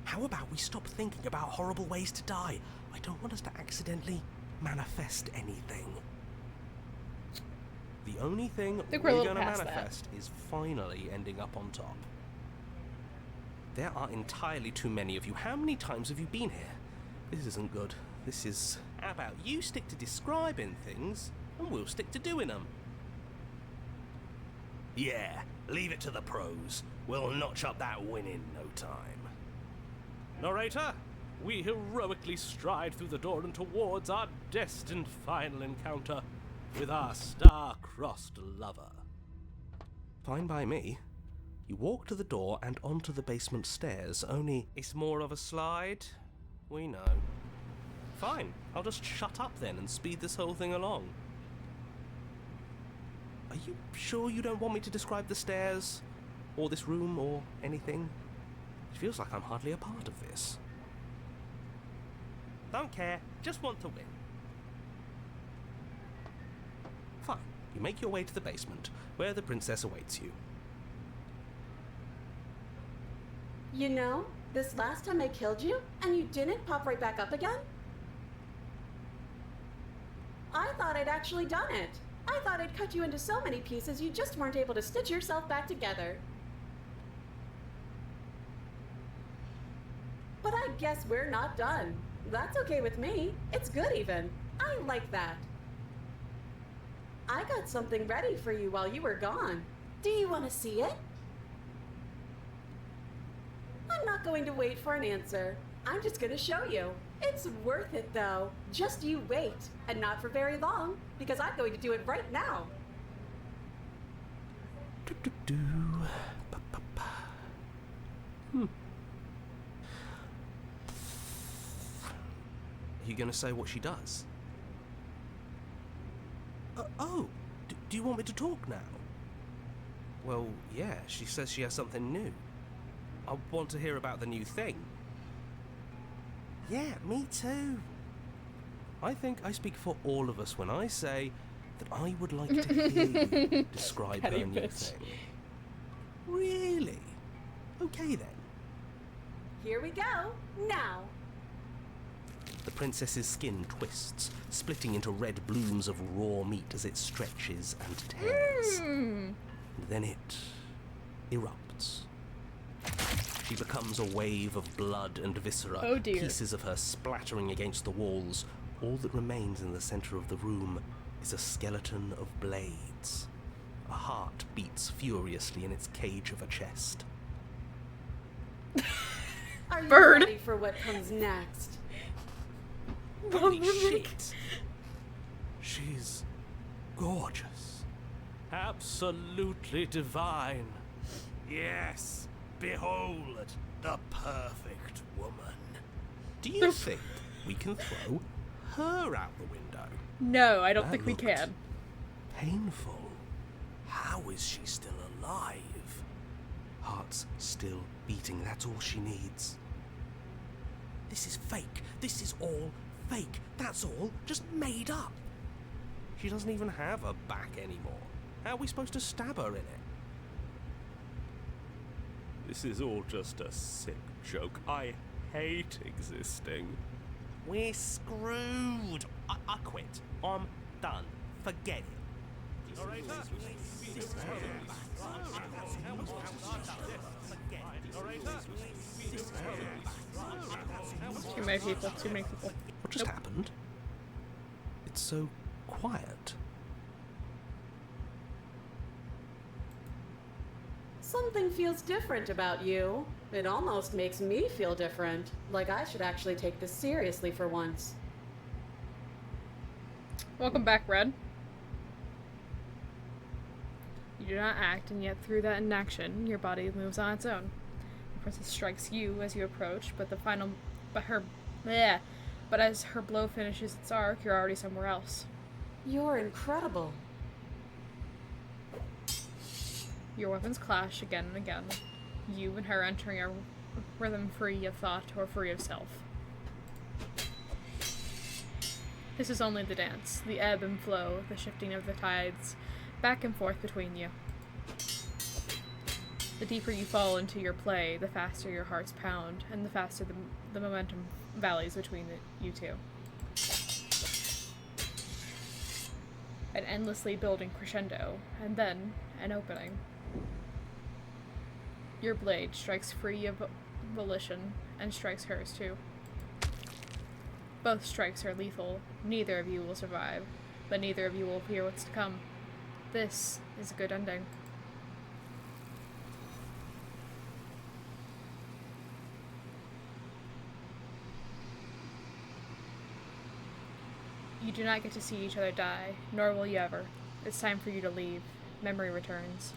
Speaker 8: How about we stop thinking about horrible ways to die? I don't want us to accidentally manifest anything. The only thing
Speaker 1: think
Speaker 8: we're
Speaker 1: we're a little
Speaker 8: gonna
Speaker 1: past that.
Speaker 8: manifest is finally ending up on top. There are entirely too many of you. How many times have you been here? This isn't good. This is... How about you stick to describing things, and we'll stick to doing them? Yeah, leave it to the pros. We'll notch up that win in no time. Narrator, we heroically stride through the door and towards our destined final encounter with our star-crossed lover.
Speaker 6: Fine by me. You walk to the door and onto the basement stairs, only...
Speaker 8: It's more of a slide. We know. Fine, I'll just shut up then and speed this whole thing along. Are you sure you don't want me to describe the stairs, or this room, or anything? It feels like I'm hardly a part of this. Don't care, just want to win. Fine, you make your way to the basement, where the princess awaits you.
Speaker 3: You know, this last time I killed you, and you didn't pop right back up again? I thought I'd actually done it. I thought I'd cut you into so many pieces you just weren't able to stitch yourself back together. But I guess we're not done. That's okay with me. It's good even. I like that. I got something ready for you while you were gone. Do you want to see it? I'm not going to wait for an answer. I'm just going to show you. It's worth it, though. Just you wait. And not for very long, because I'm going to do it right now.
Speaker 6: Do-do-do. Ba-ba-ba. Are you going to say what she does? Do you want me to talk now? Well, yeah, she says she has something new. I want to hear about the new thing. Yeah, me too. I think I speak for all of us when I say that I would like to hear you describe her
Speaker 1: Petty
Speaker 6: new
Speaker 1: bitch.
Speaker 6: thing. Really? Okay then.
Speaker 3: Here we go. Now.
Speaker 6: The princess's skin twists, splitting into red blooms of raw meat as it stretches and tears. And then it erupts. She becomes a wave of blood and viscera,
Speaker 1: Oh dear.
Speaker 6: pieces of her splattering against the walls. All that remains in the center of the room is a skeleton of blades. A heart beats furiously in its cage of a chest.
Speaker 3: Are you
Speaker 1: Bird.
Speaker 3: ready for what comes next?
Speaker 6: Holy shit! She's gorgeous.
Speaker 7: Absolutely divine. Yes, behold the perfect woman.
Speaker 6: Do you think we can throw her out the window?
Speaker 1: No, I don't
Speaker 6: That
Speaker 1: think we
Speaker 6: looked
Speaker 1: can.
Speaker 6: Painful.
Speaker 7: How is she still alive?
Speaker 6: Heart's still beating, that's all she needs.
Speaker 7: This is fake. This is all fake. That's all just made up.
Speaker 6: She doesn't even have a back anymore. How are we supposed to stab her in it?
Speaker 9: This is all just a sick joke. I hate existing.
Speaker 7: We're screwed. I quit. I'm done. Forget it.
Speaker 1: Too many people. Too many people.
Speaker 6: What just happened? It's so quiet.
Speaker 3: Something feels different about you. It almost makes me feel different. Like I should actually take this seriously for once.
Speaker 1: Welcome back, Red. You do not act, and yet through that inaction, your body moves on its own. The princess strikes you as you approach, but as her blow finishes its arc, you're already somewhere else.
Speaker 3: You're incredible.
Speaker 1: Your weapons clash again and again. You and her entering a rhythm free of thought or free of self. This is only the dance, the ebb and flow, the shifting of the tides, back and forth between you. The deeper you fall into your play, the faster your hearts pound, and the faster the momentum valleys between you two. An endlessly building crescendo, and then an opening. Your blade strikes free of volition, and strikes hers too. Both strikes are lethal. Neither of you will survive, but neither of you will hear what's to come. This is a good ending. You do not get to see each other die, nor will you ever. It's time for you to leave. Memory returns.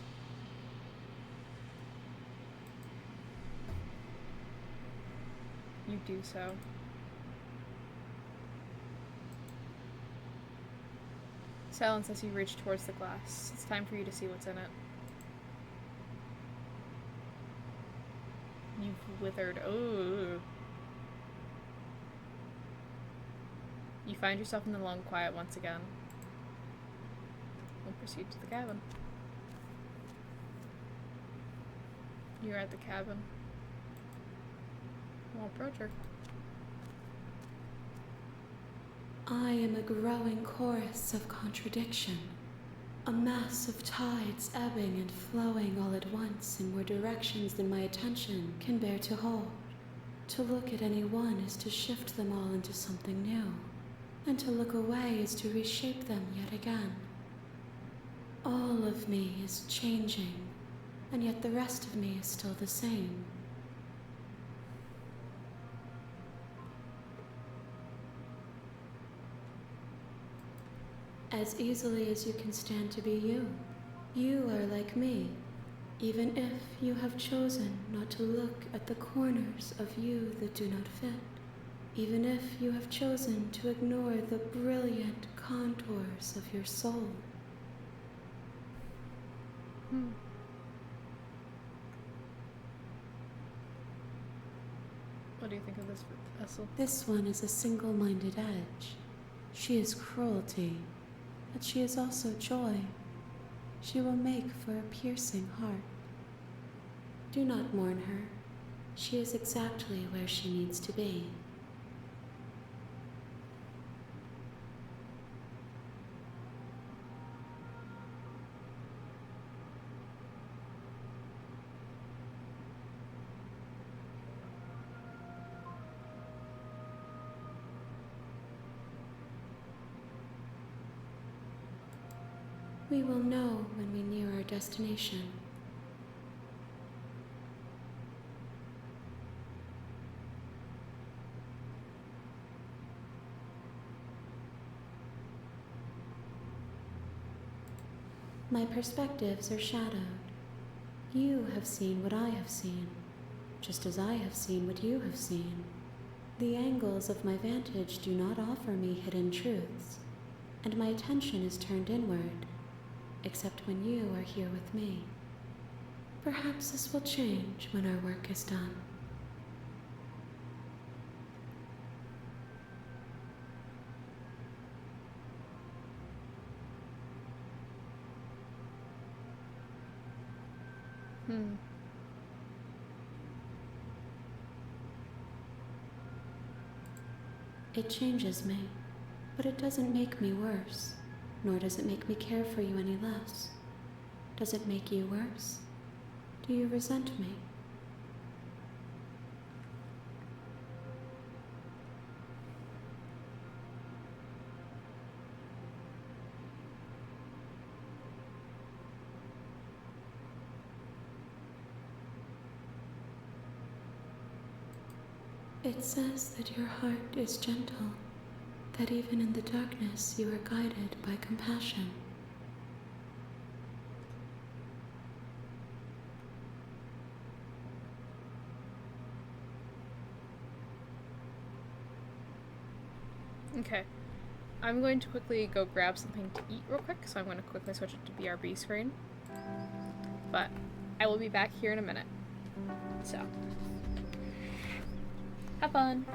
Speaker 1: You do so. Silence as you reach towards the glass. It's time for you to see what's in it. You've withered. Ooh. You find yourself in the long quiet once again. We'll proceed to the cabin. You're at the cabin. We'll approach her.
Speaker 5: I am a growing chorus of contradiction, a mass of tides ebbing and flowing all at once in more directions than my attention can bear to hold. To look at any one is to shift them all into something new, and to look away is to reshape them yet again. All of me is changing, and yet the rest of me is still the same. As easily as you can stand to be you, you are like me, even if you have chosen not to look at the corners of you that do not fit, even if you have chosen to ignore the brilliant contours of your soul.
Speaker 1: What do you think of this, Essel?
Speaker 5: This one is a single-minded edge. She is cruelty, but she is also joy. She will make for a piercing heart. Do not mourn her. She is exactly where she needs to be. We will know when we near our destination. My perspectives are shadowed. You have seen what I have seen, just as I have seen what you have seen. The angles of my vantage do not offer me hidden truths, and my attention is turned inward, except when you are here with me. Perhaps this will change when our work is done. It changes me, but it doesn't make me worse, nor does it make me care for you any less. Does it make you worse? Do you resent me? It says that your heart is gentle, that even in the darkness you are guided by compassion.
Speaker 1: Okay. I'm going to quickly go grab something to eat real quick, so I'm going to quickly switch it to BRB screen. But I will be back here in a minute. So, have fun!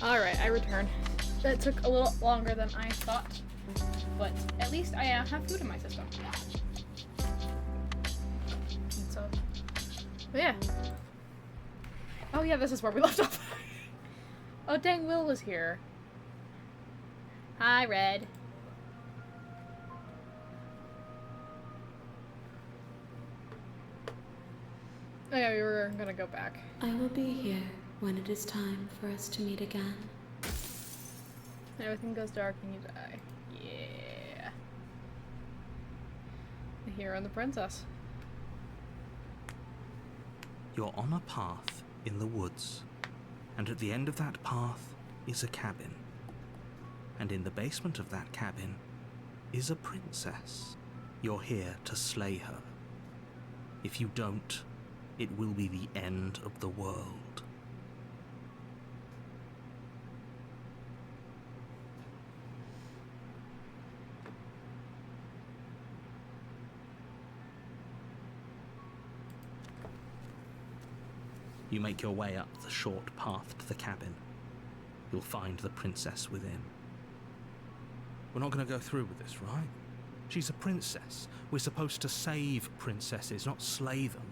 Speaker 1: Alright, I returned. That took a little longer than I thought, but at least I have food in my system. And so, but yeah. Oh yeah, this is where we left off. Oh dang, Will was here. Hi, Red. Oh yeah, we were gonna go back.
Speaker 5: I will be here when it is time for us to meet again.
Speaker 1: Everything goes dark and you die. Yeah. The hero and the princess.
Speaker 2: You're on a path in the woods, and at the end of that path is a cabin. And in the basement of that cabin is a princess. You're here to slay her. If you don't, it will be the end of the world. You make your way up the short path to the cabin. You'll find the princess within. We're not going to go through with this, right? She's a princess. We're supposed to save princesses, not slay them.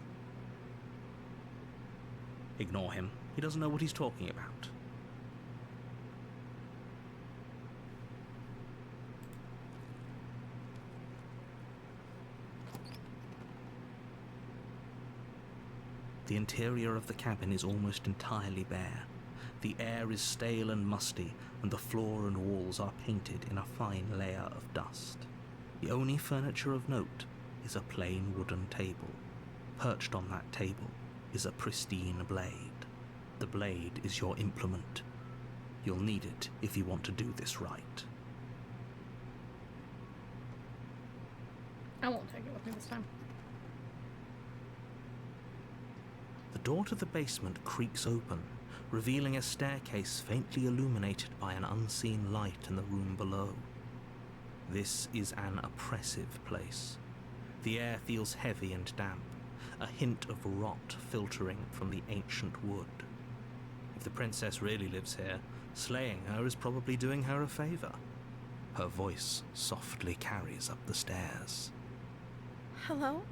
Speaker 2: Ignore him. He doesn't know what he's talking about. The interior of the cabin is almost entirely bare. The air is stale and musty, and the floor and walls are painted in a fine layer of dust. The only furniture of note is a plain wooden table. Perched on that table is a pristine blade. The blade is your implement. You'll need it if you want to do this right.
Speaker 1: I won't take it with me this time.
Speaker 2: The door to the basement creaks open, revealing a staircase faintly illuminated by an unseen light in the room below. This is an oppressive place. The air feels heavy and damp, a hint of rot filtering from the ancient wood. If the princess really lives here, slaying her is probably doing her a favor. Her voice softly carries up the stairs.
Speaker 1: Hello?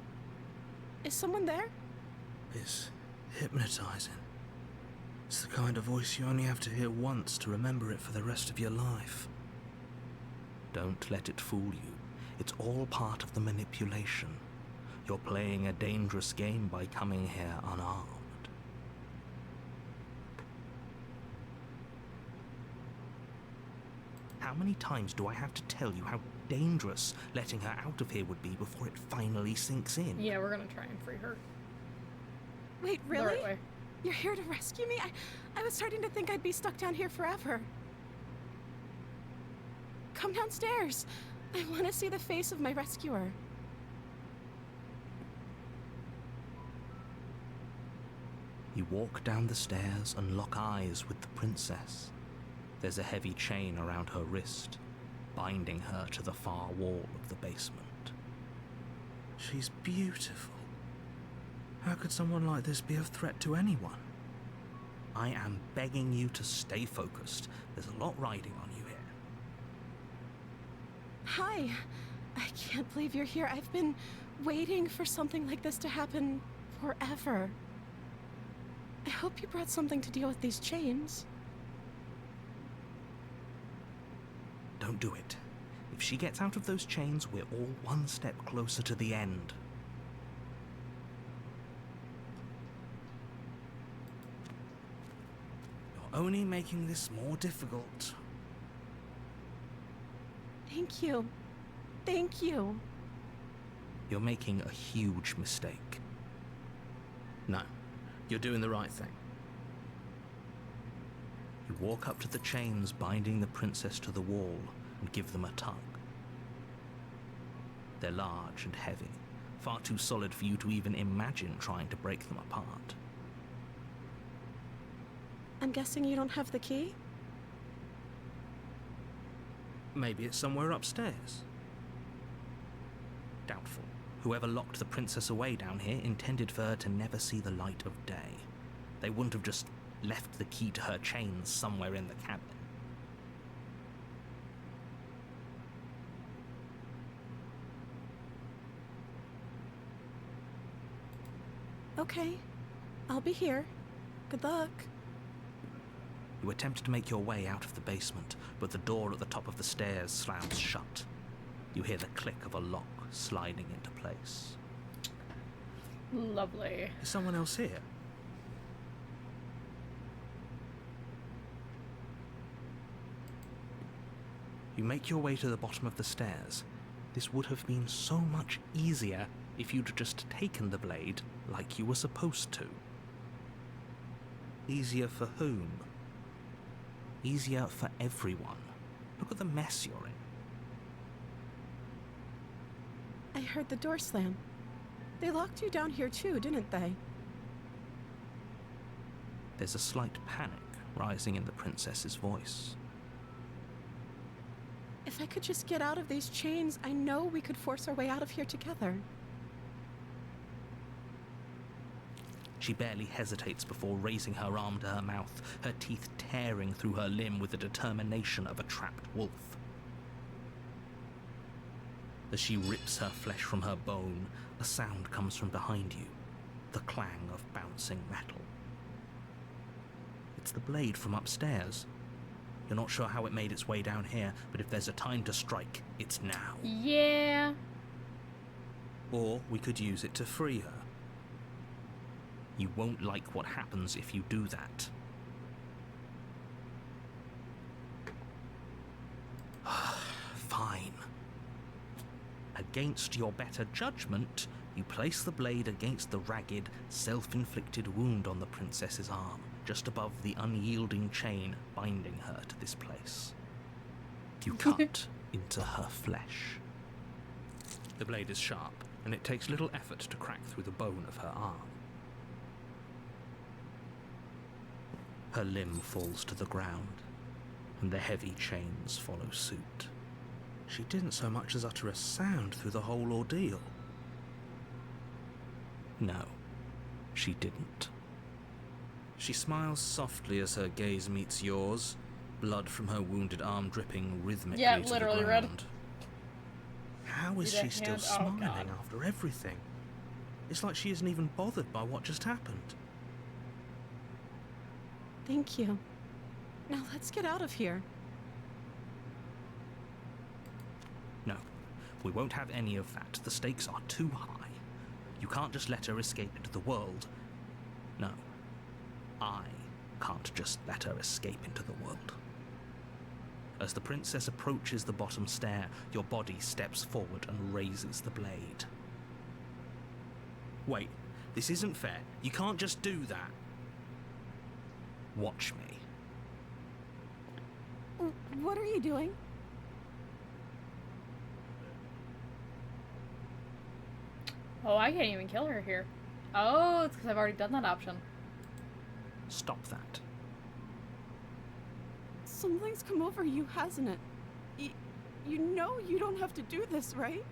Speaker 3: Is someone there?
Speaker 2: It's hypnotizing. It's the kind of voice you only have to hear once to remember it for the rest of your life. Don't let it fool you. It's all part of the manipulation. You're playing a dangerous game by coming here unarmed. How many times do I have to tell you how dangerous letting her out of here would be before it finally sinks in?
Speaker 1: Yeah, we're gonna try and free her.
Speaker 3: Wait,
Speaker 1: The
Speaker 3: really?
Speaker 1: right way.
Speaker 3: You're here to rescue me? I was starting to think I'd be stuck down here forever. Come downstairs. I want to see the face of my rescuer.
Speaker 2: You walk down the stairs and lock eyes with the princess. There's a heavy chain around her wrist, binding her to the far wall of the basement. She's beautiful. How could someone like this be a threat to anyone? I am begging you to stay focused. There's a lot riding on you here.
Speaker 3: Hi. I can't believe you're here. I've been waiting for something like this to happen forever. I hope you brought something to deal with these chains.
Speaker 2: Don't do it. If she gets out of those chains, we're all one step closer to the end. You're only making this more difficult.
Speaker 3: Thank you. Thank you.
Speaker 2: You're making a huge mistake. No, you're doing the right thing. You walk up to the chains binding the princess to the wall and give them a tug. They're large and heavy, far too solid for you to even imagine trying to break them apart.
Speaker 3: I'm guessing you don't have the key?
Speaker 2: Maybe it's somewhere upstairs. Doubtful. Whoever locked the princess away down here intended for her to never see the light of day. They wouldn't have just left the key to her chains somewhere in the cabin.
Speaker 3: Okay. I'll be here. Good luck.
Speaker 2: You attempt to make your way out of the basement, but the door at the top of the stairs slams shut. You hear the click of a lock sliding into place.
Speaker 1: Lovely.
Speaker 2: Is someone else here? You make your way to the bottom of the stairs. This would have been so much easier if you'd just taken the blade like you were supposed to. Easier for whom? Easier for everyone. Look at the mess you're in.
Speaker 3: I heard the door slam. They locked you down here too, didn't they?
Speaker 2: There's a slight panic rising in the princess's voice.
Speaker 3: If I could just get out of these chains, I know we could force our way out of here together.
Speaker 2: She barely hesitates before raising her arm to her mouth, her teeth tearing through her limb with the determination of a trapped wolf. As she rips her flesh from her bone, a sound comes from behind you, the clang of bouncing metal. It's the blade from upstairs. You're not sure how it made its way down here, but if there's a time to strike, it's now.
Speaker 1: Yeah.
Speaker 2: Or we could use it to free her. You won't like what happens if you do that. Fine. Against your better judgment, you place the blade against the ragged, self-inflicted wound on the princess's arm, just above the unyielding chain binding her to this place. You cut into her flesh. The blade is sharp, and it takes little effort to crack through the bone of her arm. Her limb falls to the ground, and the heavy chains follow suit. She didn't so much as utter a sound through the whole ordeal. No, she didn't. She smiles softly as her gaze meets yours, blood from her wounded arm dripping rhythmically to the
Speaker 1: literally
Speaker 2: ground.
Speaker 1: red.
Speaker 2: How is
Speaker 1: See
Speaker 2: she
Speaker 1: that
Speaker 2: still
Speaker 1: hand? Oh,
Speaker 2: smiling
Speaker 1: God.
Speaker 2: after everything? It's like she isn't even bothered by what just happened.
Speaker 3: Thank you. Now let's get out of here.
Speaker 2: No, we won't have any of that. The stakes are too high. You can't just let her escape into the world. No, I can't just let her escape into the world. As the princess approaches the bottom stair, your body steps forward and raises the blade. Wait, this isn't fair. You can't just do that. Watch me.
Speaker 3: What are you doing?
Speaker 1: Oh, I can't even kill her here. Oh, it's because I've already done that option.
Speaker 2: Stop that.
Speaker 3: Something's come over you, hasn't it? You know you don't have to do this, right?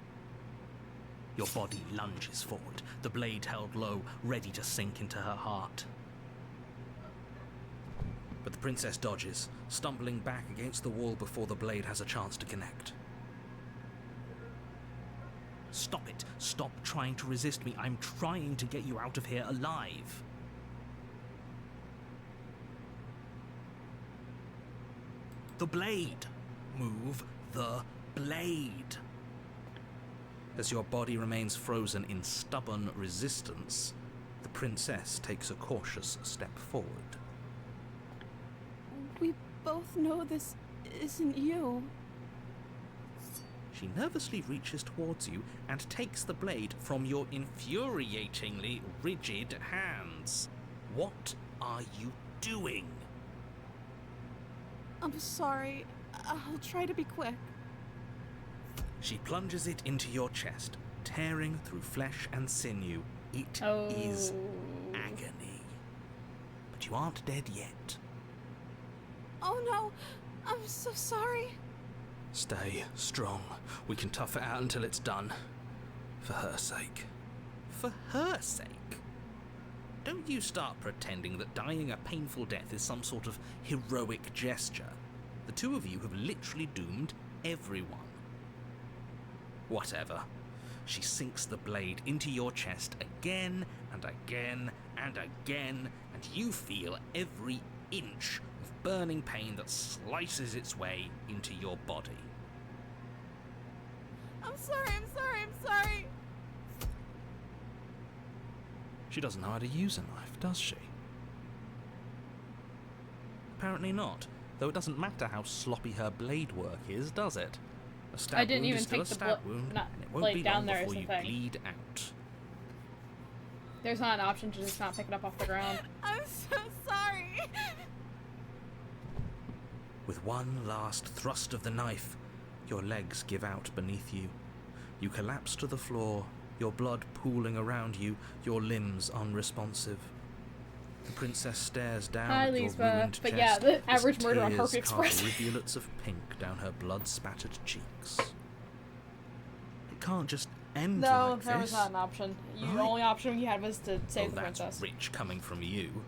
Speaker 2: Your body lunges forward, the blade held low, ready to sink into her heart. But the princess dodges, stumbling back against the wall before the blade has a chance to connect. Stop it. Stop trying to resist me. I'm trying to get you out of here alive. The blade. Move the blade. As your body remains frozen in stubborn resistance, the princess takes a cautious step forward.
Speaker 3: We both know this isn't you.
Speaker 2: She nervously reaches towards you and takes the blade from your infuriatingly rigid hands. What are you doing?
Speaker 3: I'm sorry. I'll try to be quick.
Speaker 2: She plunges it into your chest, tearing through flesh and sinew. It is agony. But you aren't dead yet.
Speaker 3: Oh no! I'm so sorry.
Speaker 2: Stay strong. We can tough it out until it's done. For her sake. For her sake? Don't you start pretending that dying a painful death is some sort of heroic gesture. The two of you have literally doomed everyone. Whatever. She sinks the blade into your chest again and again and again, and you feel every inch of burning pain that slices its way into your body.
Speaker 3: I'm sorry.
Speaker 2: She doesn't know how to use a knife, does she? Apparently not, though it doesn't matter how sloppy her blade work is, does it? A stab
Speaker 1: I didn't
Speaker 2: wound
Speaker 1: even
Speaker 2: is still
Speaker 1: take
Speaker 2: a
Speaker 1: the
Speaker 2: stab wound,
Speaker 1: not
Speaker 2: and it won't
Speaker 1: blade
Speaker 2: be
Speaker 1: down
Speaker 2: long
Speaker 1: there is
Speaker 2: before
Speaker 1: the
Speaker 2: you
Speaker 1: thing.
Speaker 2: bleed out.
Speaker 1: There's not an option to just not pick it up off the ground.
Speaker 3: I'm so sorry.
Speaker 2: With one last thrust of the knife, your legs give out beneath you. You collapse to the floor, your blood pooling around you, your limbs unresponsive. The princess stares down
Speaker 1: Hi,
Speaker 2: at your
Speaker 1: Lisbeth.
Speaker 2: ruined
Speaker 1: But
Speaker 2: chest
Speaker 1: yeah, the
Speaker 2: as
Speaker 1: average murder on
Speaker 2: tears
Speaker 1: Harpy Express.
Speaker 2: cast rivulets of pink down her blood-spattered cheeks. It can't just end
Speaker 1: No,
Speaker 2: like
Speaker 1: there
Speaker 2: this.
Speaker 1: was not an option. The
Speaker 2: Right.
Speaker 1: only option you had was to save the
Speaker 2: that's
Speaker 1: princess.
Speaker 2: rich coming from you.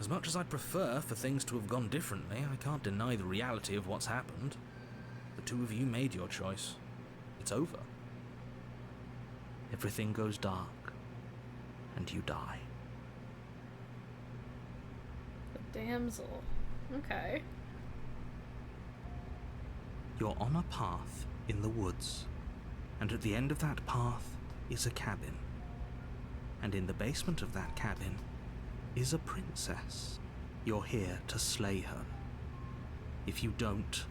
Speaker 2: As much as I'd prefer for things to have gone differently, I can't deny the reality of what's happened. The two of you made your choice. It's over. Everything goes dark, and you die.
Speaker 1: The damsel. Okay.
Speaker 2: You're on a path in the woods, and at the end of that path is a cabin. And in the basement of that cabin is a princess. You're here to slay her. If you don't,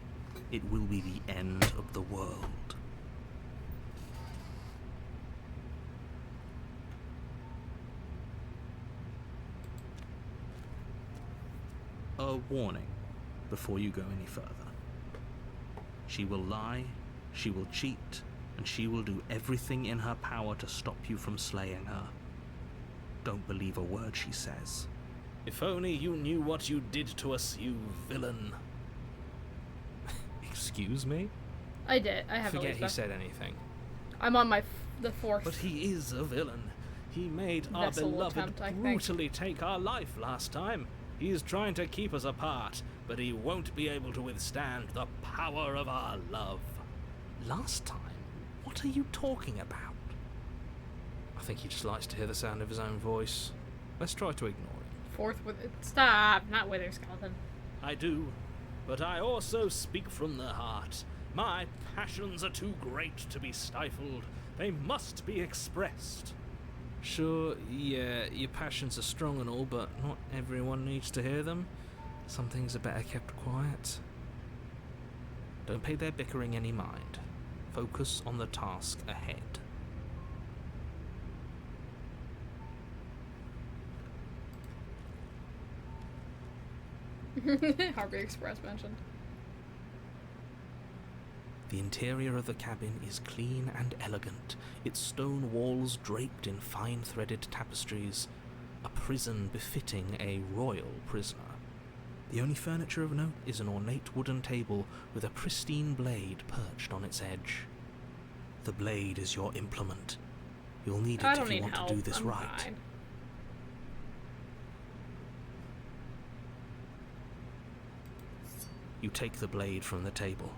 Speaker 2: it will be the end of the world. A warning before you go any further. She will lie, she will cheat, and she will do everything in her power to stop you from slaying her. Don't believe a word she says. If only you knew what you did to us, you villain. Excuse me?
Speaker 1: I did. I have
Speaker 2: Forget
Speaker 1: a
Speaker 2: he said anything.
Speaker 1: I'm on the fourth.
Speaker 2: But he is a villain. He made our
Speaker 1: Vessel
Speaker 2: beloved
Speaker 1: attempt, I think.
Speaker 2: brutally take our life last time. He's trying to keep us apart, but he won't be able to withstand the power of our love. Last time? What are you talking about? I think he just likes to hear the sound of his own voice. Let's try to ignore him.
Speaker 1: Fourth with it. Stop! Not wither skeleton.
Speaker 4: I do, but I also speak from the heart. My passions are too great to be stifled. They must be expressed.
Speaker 2: Sure, yeah, your passions are strong and all, but not everyone needs to hear them. Some things are better kept quiet. Don't pay their bickering any mind. Focus on the task ahead.
Speaker 1: Harvey Express mentioned.
Speaker 2: The interior of the cabin is clean and elegant, its stone walls draped in fine-threaded tapestries, a prison befitting a royal prisoner. The only furniture of note is an ornate wooden table with a pristine blade perched on its edge. The blade is your implement. You'll need it if you want to do this right.
Speaker 1: Fine.
Speaker 2: You take the blade from the table.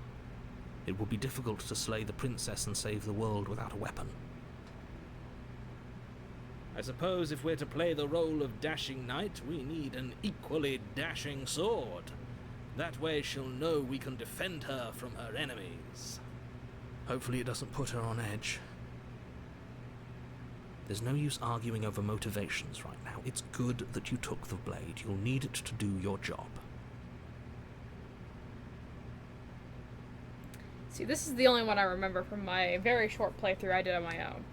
Speaker 2: It will be difficult to slay the princess and save the world without a weapon.
Speaker 4: I suppose if we're to play the role of dashing knight, we need an equally dashing sword. That way she'll know we can defend her from her enemies.
Speaker 2: Hopefully it doesn't put her on edge. There's no use arguing over motivations right now. It's good that you took the blade. You'll need it to do your job.
Speaker 1: See, this is the only one I remember from my very short playthrough I did on my own.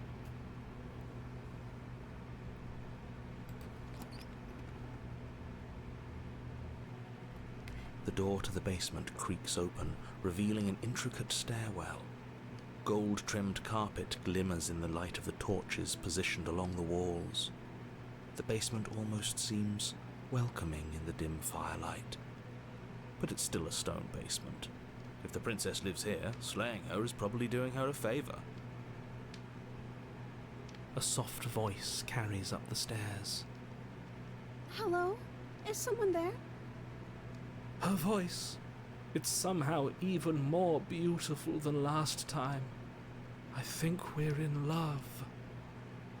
Speaker 2: The door to the basement creaks open, revealing an intricate stairwell. Gold-trimmed carpet glimmers in the light of the torches positioned along the walls. The basement almost seems welcoming in the dim firelight. But it's still a stone basement. If the princess lives here, slaying her is probably doing her a favor. A soft voice carries up the stairs.
Speaker 3: Hello? Is someone there?
Speaker 2: Her voice. It's somehow even more beautiful than last time. I think we're in love.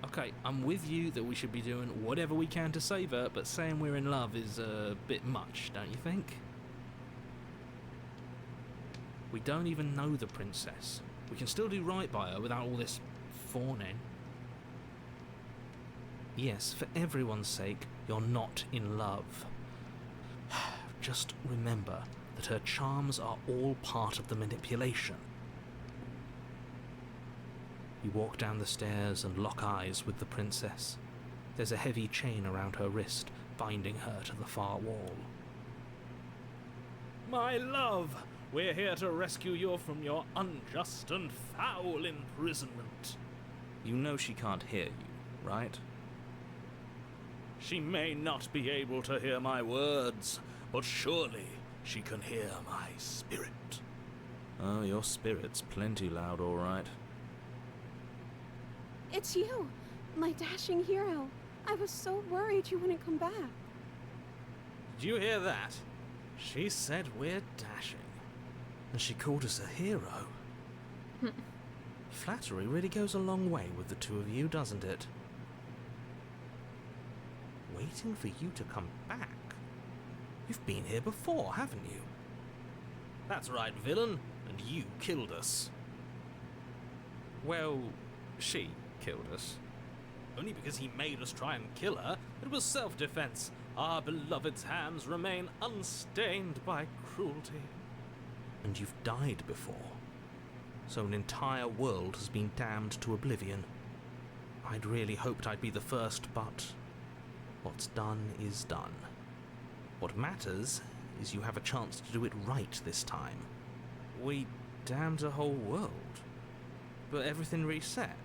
Speaker 2: Okay, I'm with you that we should be doing whatever we can to save her, but saying we're in love is a bit much, don't you think? We don't even know the princess. We can still do right by her without all this fawning. Yes, for everyone's sake, you're not in love. Just remember that her charms are all part of the manipulation. You walk down the stairs and lock eyes with the princess. There's a heavy chain around her wrist, binding her to the far wall.
Speaker 4: My love, we're here to rescue you from your unjust and foul imprisonment.
Speaker 2: You know she can't hear you, right?
Speaker 4: She may not be able to hear my words, but surely she can hear my spirit.
Speaker 2: Oh, your spirit's plenty loud, all right.
Speaker 3: It's you, my dashing hero. I was so worried you wouldn't come back.
Speaker 4: Did you hear that? She said we're dashing.
Speaker 2: And she called us a hero. Flattery really goes a long way with the two of you, doesn't it? Waiting for you to come back? You've been here before, haven't you?
Speaker 4: That's right, villain, and you killed us.
Speaker 2: Well, she killed us.
Speaker 4: Only because he made us try and kill her. It was self-defense. Our beloved's hands remain unstained by cruelty.
Speaker 2: And you've died before. So an entire world has been damned to oblivion. I'd really hoped I'd be the first, but what's done is done. What matters is you have a chance to do it right this time. We damned a whole world. But everything reset.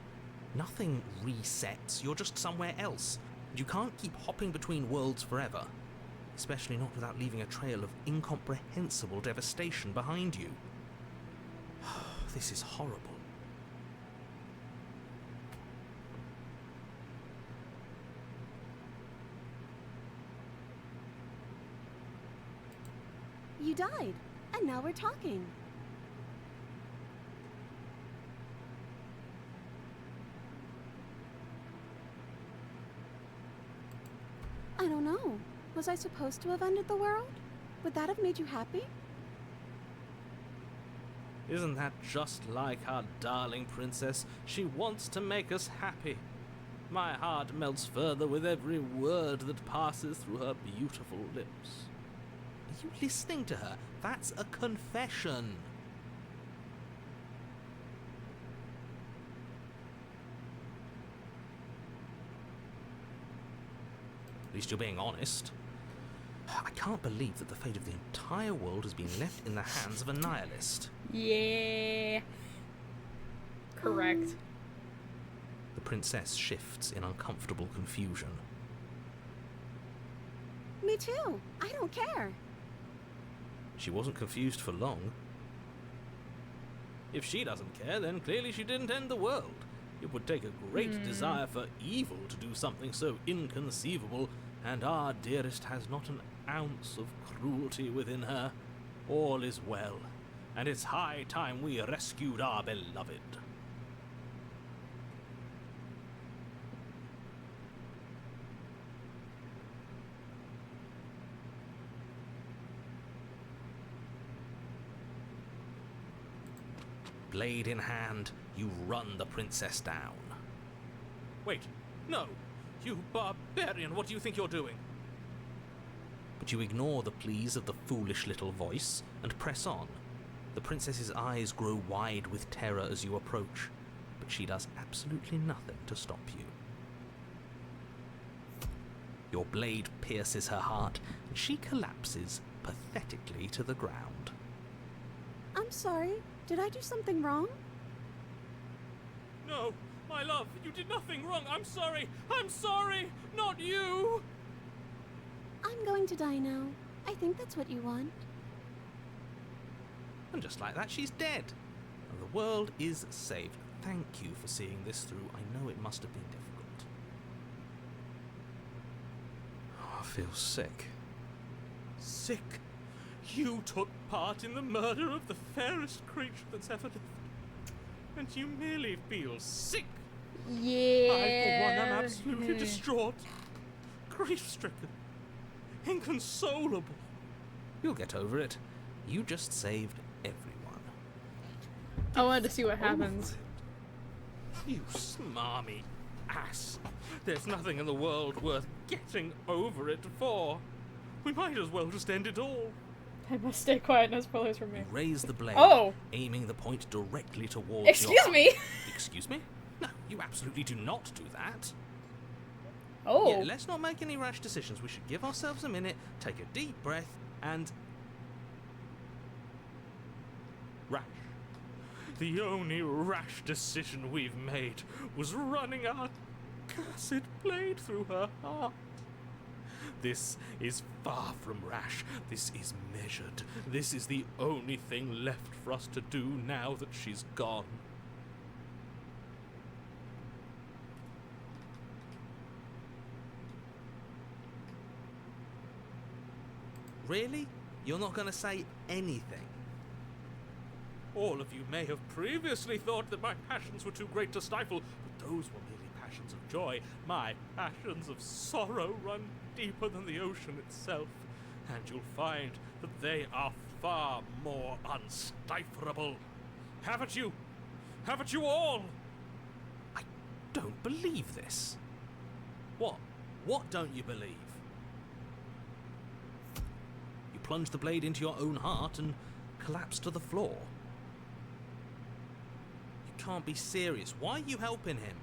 Speaker 2: Nothing resets, you're just somewhere else. You can't keep hopping between worlds forever. Especially not without leaving a trail of incomprehensible devastation behind you. This is horrible.
Speaker 3: You died, and now we're talking. I don't know. Was I supposed to have ended the world? Would that have made you happy?
Speaker 2: Isn't that just like our darling princess? She wants to make us happy. My heart melts further with every word that passes through her beautiful lips. Are you listening to her? That's a confession. At least you're being honest. I can't believe that the fate of the entire world has been left in the hands of a nihilist.
Speaker 1: Yeah. Correct.
Speaker 2: The princess shifts in uncomfortable confusion.
Speaker 3: Me too. I don't care.
Speaker 2: She wasn't confused for long. If she doesn't care, then clearly she didn't end the world. It would take a great desire for evil to do something so inconceivable, and our dearest has not an ounce of cruelty within her. All is well, and it's high time we rescued our beloved. Blade in hand, you run the princess down. Wait, no! You barbarian, what do you think you're doing? But you ignore the pleas of the foolish little voice and press on. The princess's eyes grow wide with terror as you approach, but she does absolutely nothing to stop you. Your blade pierces her heart, and she collapses pathetically to the ground.
Speaker 3: I'm sorry. Did I do something wrong?
Speaker 2: No, my love, you did nothing wrong. I'm sorry, not you.
Speaker 3: I'm going to die now. I think that's what you want.
Speaker 2: And just like that, she's dead. And the world is saved. Thank you for seeing this through. I know it must have been difficult. Oh, I feel sick. Sick? You took part in the murder of the fairest creature that's ever lived. And you merely feel sick.
Speaker 1: Yeah.
Speaker 2: I, for one, am absolutely distraught. Grief-stricken. Inconsolable. You'll get over it. You just saved everyone.
Speaker 1: I wanted to see what happens.
Speaker 2: You smarmy ass. There's nothing in the world worth getting over it for. We might as well just end it all.
Speaker 1: I must stay quiet, no spoilers for me.
Speaker 2: You raise the blade, aiming the point directly towards
Speaker 1: Excuse me?
Speaker 2: Excuse me? No, you absolutely do not do that.
Speaker 1: Oh.
Speaker 2: Yeah, let's not make any rash decisions. We should give ourselves a minute, take a deep breath, and... Rash. The only rash decision we've made was running our cursed blade through her heart. This is far from rash. This is measured. This is the only thing left for us to do now that she's gone. Really? You're not going to say anything? All of you may have previously thought that my passions were too great to stifle, but those were merely passions of joy. My passions of sorrow run deeper than the ocean itself, and you'll find that they are far more unstifleable. Haven't you? Haven't you all? I don't believe this. What? What don't you believe? You plunge the blade into your own heart and collapse to the floor. You can't be serious. Why are you helping him?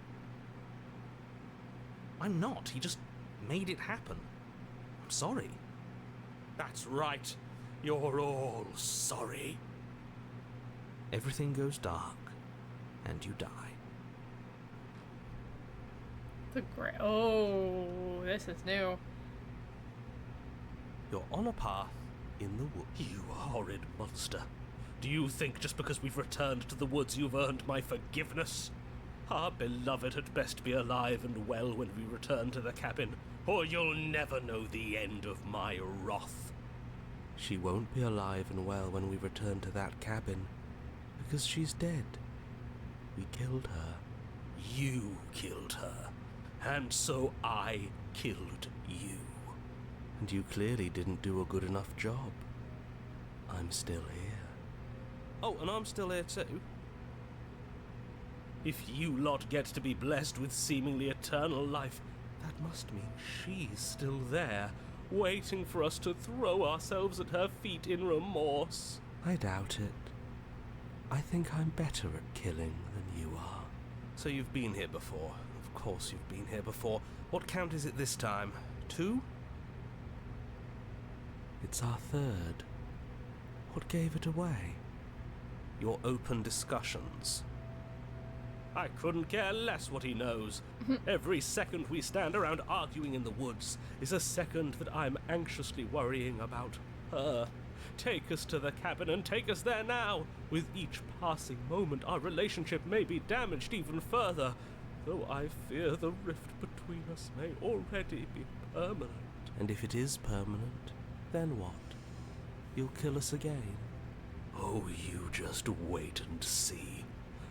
Speaker 2: I'm not. He just made it happen. I'm sorry. That's right. You're all sorry. Everything goes dark, and you die.
Speaker 1: Oh, this is new.
Speaker 6: You're on a path in the woods.
Speaker 7: You horrid monster. Do you think just because we've returned to the woods you've earned my forgiveness? Our beloved had best be alive and well when we return to the cabin, or you'll never know the end of my wrath.
Speaker 6: She won't be alive and well when we return to that cabin, because she's dead. We killed her.
Speaker 7: You killed her, and so I killed you.
Speaker 6: And you clearly didn't do a good enough job. I'm still here.
Speaker 8: Oh, and I'm still here too.
Speaker 7: If you lot get to be blessed with seemingly eternal life, that must mean she's still there, waiting for us to throw ourselves at her feet in remorse.
Speaker 6: I doubt it. I think I'm better at killing than you are.
Speaker 8: So you've been here before. Of course you've been here before. What count is it this time? 2?
Speaker 6: It's our third. What gave it away?
Speaker 8: Your open discussions.
Speaker 7: I couldn't care less what he knows. Every second we stand around arguing in the woods is a second that I'm anxiously worrying about her. Take us to the cabin and take us there now. With each passing moment, our relationship may be damaged even further, though I fear the rift between us may already be permanent.
Speaker 6: And if it is permanent, then what? You'll kill us again?
Speaker 7: Oh, you just wait and see.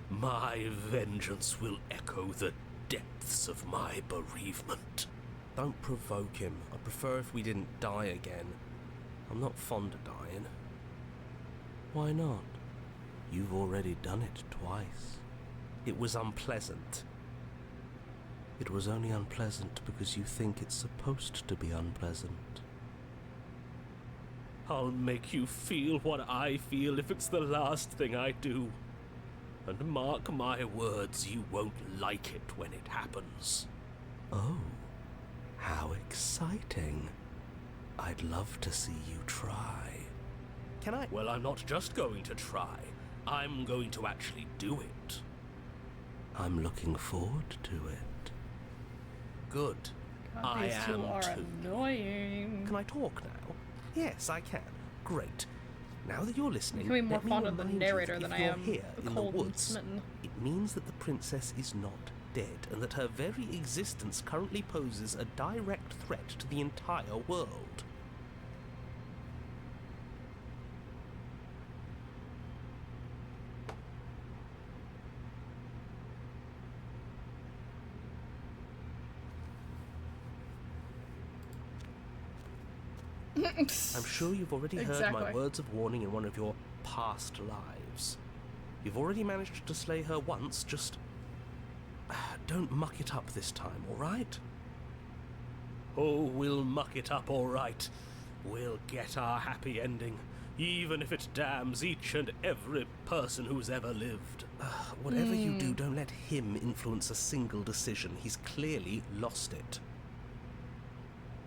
Speaker 7: My vengeance will echo the depths of my bereavement.
Speaker 8: Don't provoke him. I'd prefer if we didn't die again. I'm not fond of dying.
Speaker 6: Why not? You've already done it twice.
Speaker 8: It was unpleasant.
Speaker 6: It was only unpleasant because you think it's supposed to be unpleasant.
Speaker 7: I'll make you feel what I feel if it's the last thing I do. And mark my words, you won't like it when it happens.
Speaker 6: Oh, how exciting. I'd love to see you try.
Speaker 8: Can I?
Speaker 7: Well, I'm not just going to try. I'm going to actually do it.
Speaker 6: I'm looking forward to it.
Speaker 8: Good.
Speaker 1: God, these two are annoying.
Speaker 8: Can I talk now? Yes, I can. Great. Now that you're listening,
Speaker 1: I'm becoming more
Speaker 8: let me
Speaker 1: fond of the
Speaker 8: remind you
Speaker 1: narrator
Speaker 8: that
Speaker 1: than
Speaker 8: if
Speaker 1: I
Speaker 8: you're
Speaker 1: am
Speaker 8: here in the
Speaker 1: cold and
Speaker 8: woods,
Speaker 1: smitten.
Speaker 8: it means that the princess is not dead, and that her very existence currently poses a direct threat to the entire world. I'm sure you've already heard my words of warning in one of your past lives. You've already managed to slay her once, just don't muck it up this time, alright?
Speaker 7: Oh, we'll muck it up all right. We'll get our happy ending, even if it damns each and every person who's ever lived.
Speaker 8: Whatever you do, don't let him influence a single decision. He's clearly lost it.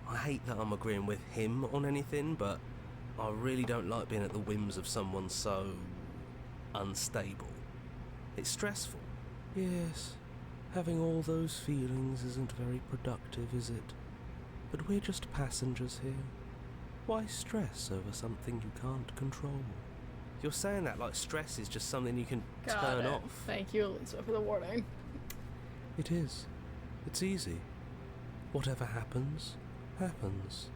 Speaker 8: I hate that I'm agreeing with him on anything, but I really don't like being at the whims of someone so unstable. It's stressful.
Speaker 6: Yes, having all those feelings isn't very productive, is it? But we're just passengers here. Why stress over something you can't control?
Speaker 8: You're saying that like stress is just something you can
Speaker 1: Got
Speaker 8: turn
Speaker 1: it.
Speaker 8: off.
Speaker 1: Thank you, Elisa, for the warning.
Speaker 6: It is. It's easy. Whatever happens, happens.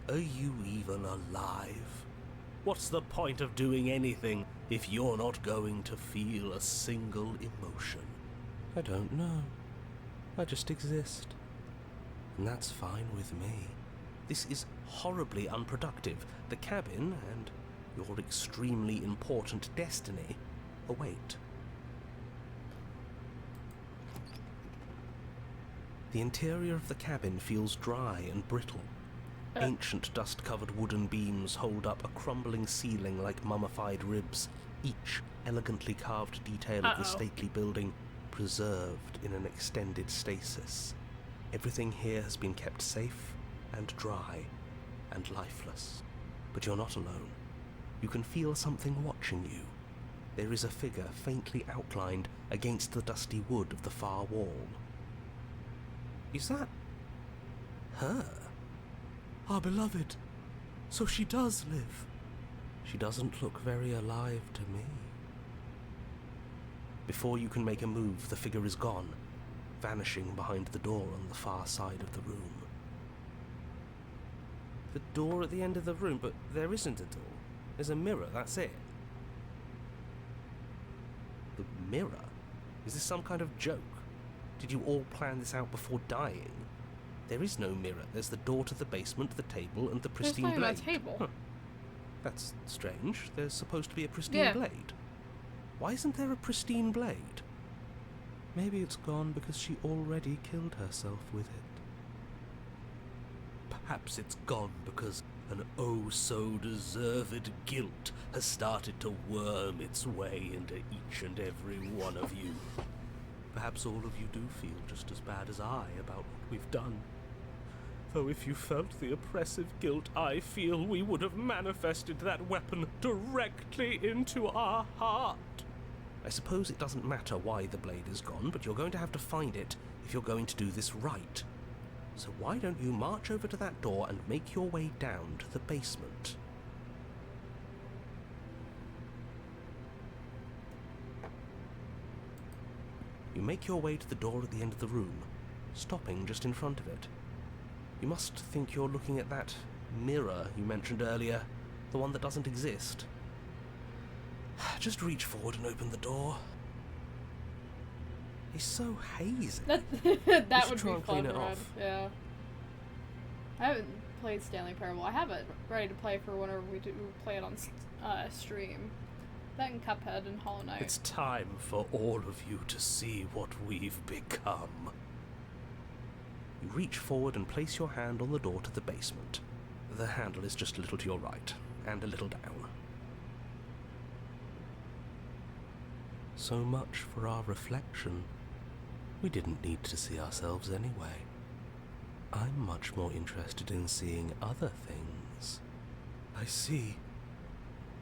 Speaker 7: Are you even alive? What's the point of doing anything if you're not going to feel a single emotion?
Speaker 6: I don't know. I just exist. And that's fine with me.
Speaker 8: This is horribly unproductive. The cabin and your extremely important destiny await. The interior of the cabin feels dry and brittle. Ancient dust-covered wooden beams hold up a crumbling ceiling like mummified ribs, each elegantly carved detail of the stately building preserved in an extended stasis. Everything here has been kept safe and dry and lifeless. But you're not alone. You can feel something watching you. There is a figure faintly outlined against the dusty wood of the far wall. Is that her?
Speaker 6: Our beloved. So she does live.
Speaker 8: She doesn't look very alive to me. Before you can make a move, the figure is gone, vanishing behind the door on the far side of the room. The door at the end of the room, but there isn't a door. There's a mirror, that's it. The mirror? Is this some kind of joke? Did you all plan this out before dying?
Speaker 6: There is no mirror. There's the door to the basement, the table, and the
Speaker 1: There's
Speaker 6: pristine
Speaker 1: not even a
Speaker 6: blade.
Speaker 1: table.
Speaker 6: Huh. That's strange. There's supposed to be a pristine
Speaker 1: Yeah.
Speaker 6: blade. Why isn't there a pristine blade? Maybe it's gone because she already killed herself with it.
Speaker 4: Perhaps it's gone because an oh-so-deserved guilt has started to worm its way into each and every one of you. Perhaps all of you do feel just as bad as I about what we've done.
Speaker 7: Though if you felt the oppressive guilt I feel, we would have manifested that weapon directly into our heart.
Speaker 6: I suppose it doesn't matter why the blade is gone, but you're going to have to find it if you're going to do this right. So why don't you march over to that door and make your way down to the basement? You make your way to the door at the end of the room, stopping just in front of it. You must think you're looking at that mirror you mentioned earlier, the one that doesn't exist. Just reach forward and open the door. It's so hazy.
Speaker 1: That
Speaker 6: You
Speaker 1: that
Speaker 6: should
Speaker 1: would
Speaker 6: try
Speaker 1: be
Speaker 6: and clean
Speaker 1: fun,
Speaker 6: it
Speaker 1: Red.
Speaker 6: off.
Speaker 1: Yeah. I haven't played Stanley Parable. I have it ready to play for whenever we do play it on stream. That and Cuphead and Hollow Knight.
Speaker 7: It's time for all of you to see what we've become.
Speaker 6: You reach forward and place your hand on the door to the basement. The handle is just a little to your right, and a little down. So much for our reflection. We didn't need to see ourselves anyway. I'm much more interested in seeing other things.
Speaker 7: I see.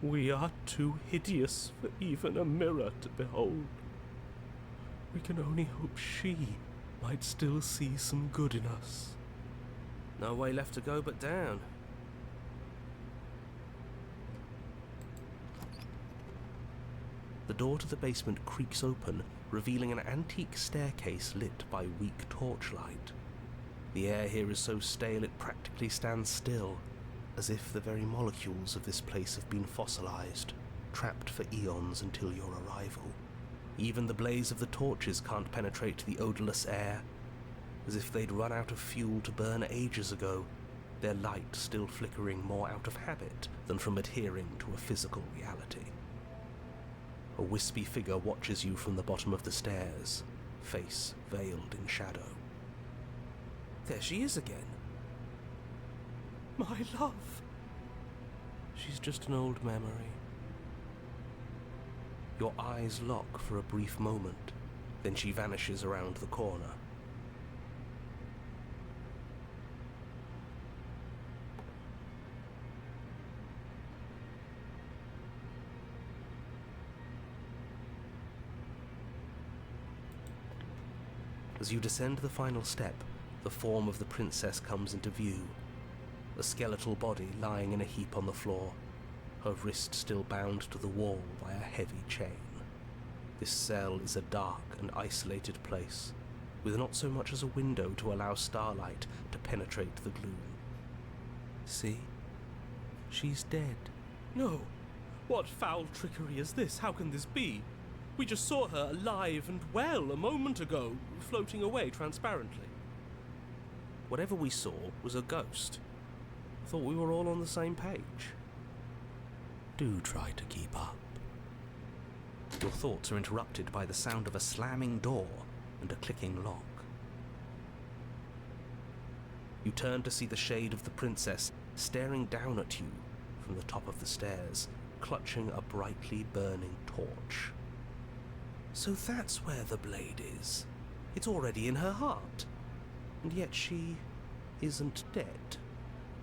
Speaker 7: We are too hideous for even a mirror to behold. We can only hope she might still see some good in us.
Speaker 6: No way left to go but down. The door to the basement creaks open, revealing an antique staircase lit by weak torchlight. The air here is so stale it practically stands still, as if the very molecules of this place have been fossilized, trapped for eons until your arrival. Even the blaze of the torches can't penetrate the odorless air, as if they'd run out of fuel to burn ages ago, their light still flickering more out of habit than from adhering to a physical reality. A wispy figure watches you from the bottom of the stairs, face veiled in shadow. There she is again.
Speaker 7: My love!
Speaker 6: She's just an old memory. Your eyes lock for a brief moment, then she vanishes around the corner. As you descend the final step, the form of the princess comes into view. A skeletal body lying in a heap on the floor, her wrist still bound to the wall by a heavy chain. This cell is a dark and isolated place, with not so much as a window to allow starlight to penetrate the gloom. See? She's dead.
Speaker 7: No! What foul trickery is this? How can this be? We just saw her alive and well a moment ago, floating away transparently.
Speaker 6: Whatever we saw was a ghost. I thought we were all on the same page. Do try to keep up. Your thoughts are interrupted by the sound of a slamming door and a clicking lock. You turn to see the shade of the princess staring down at you from the top of the stairs, clutching a brightly burning torch. So that's where the blade is. It's already in her heart. And yet she isn't dead.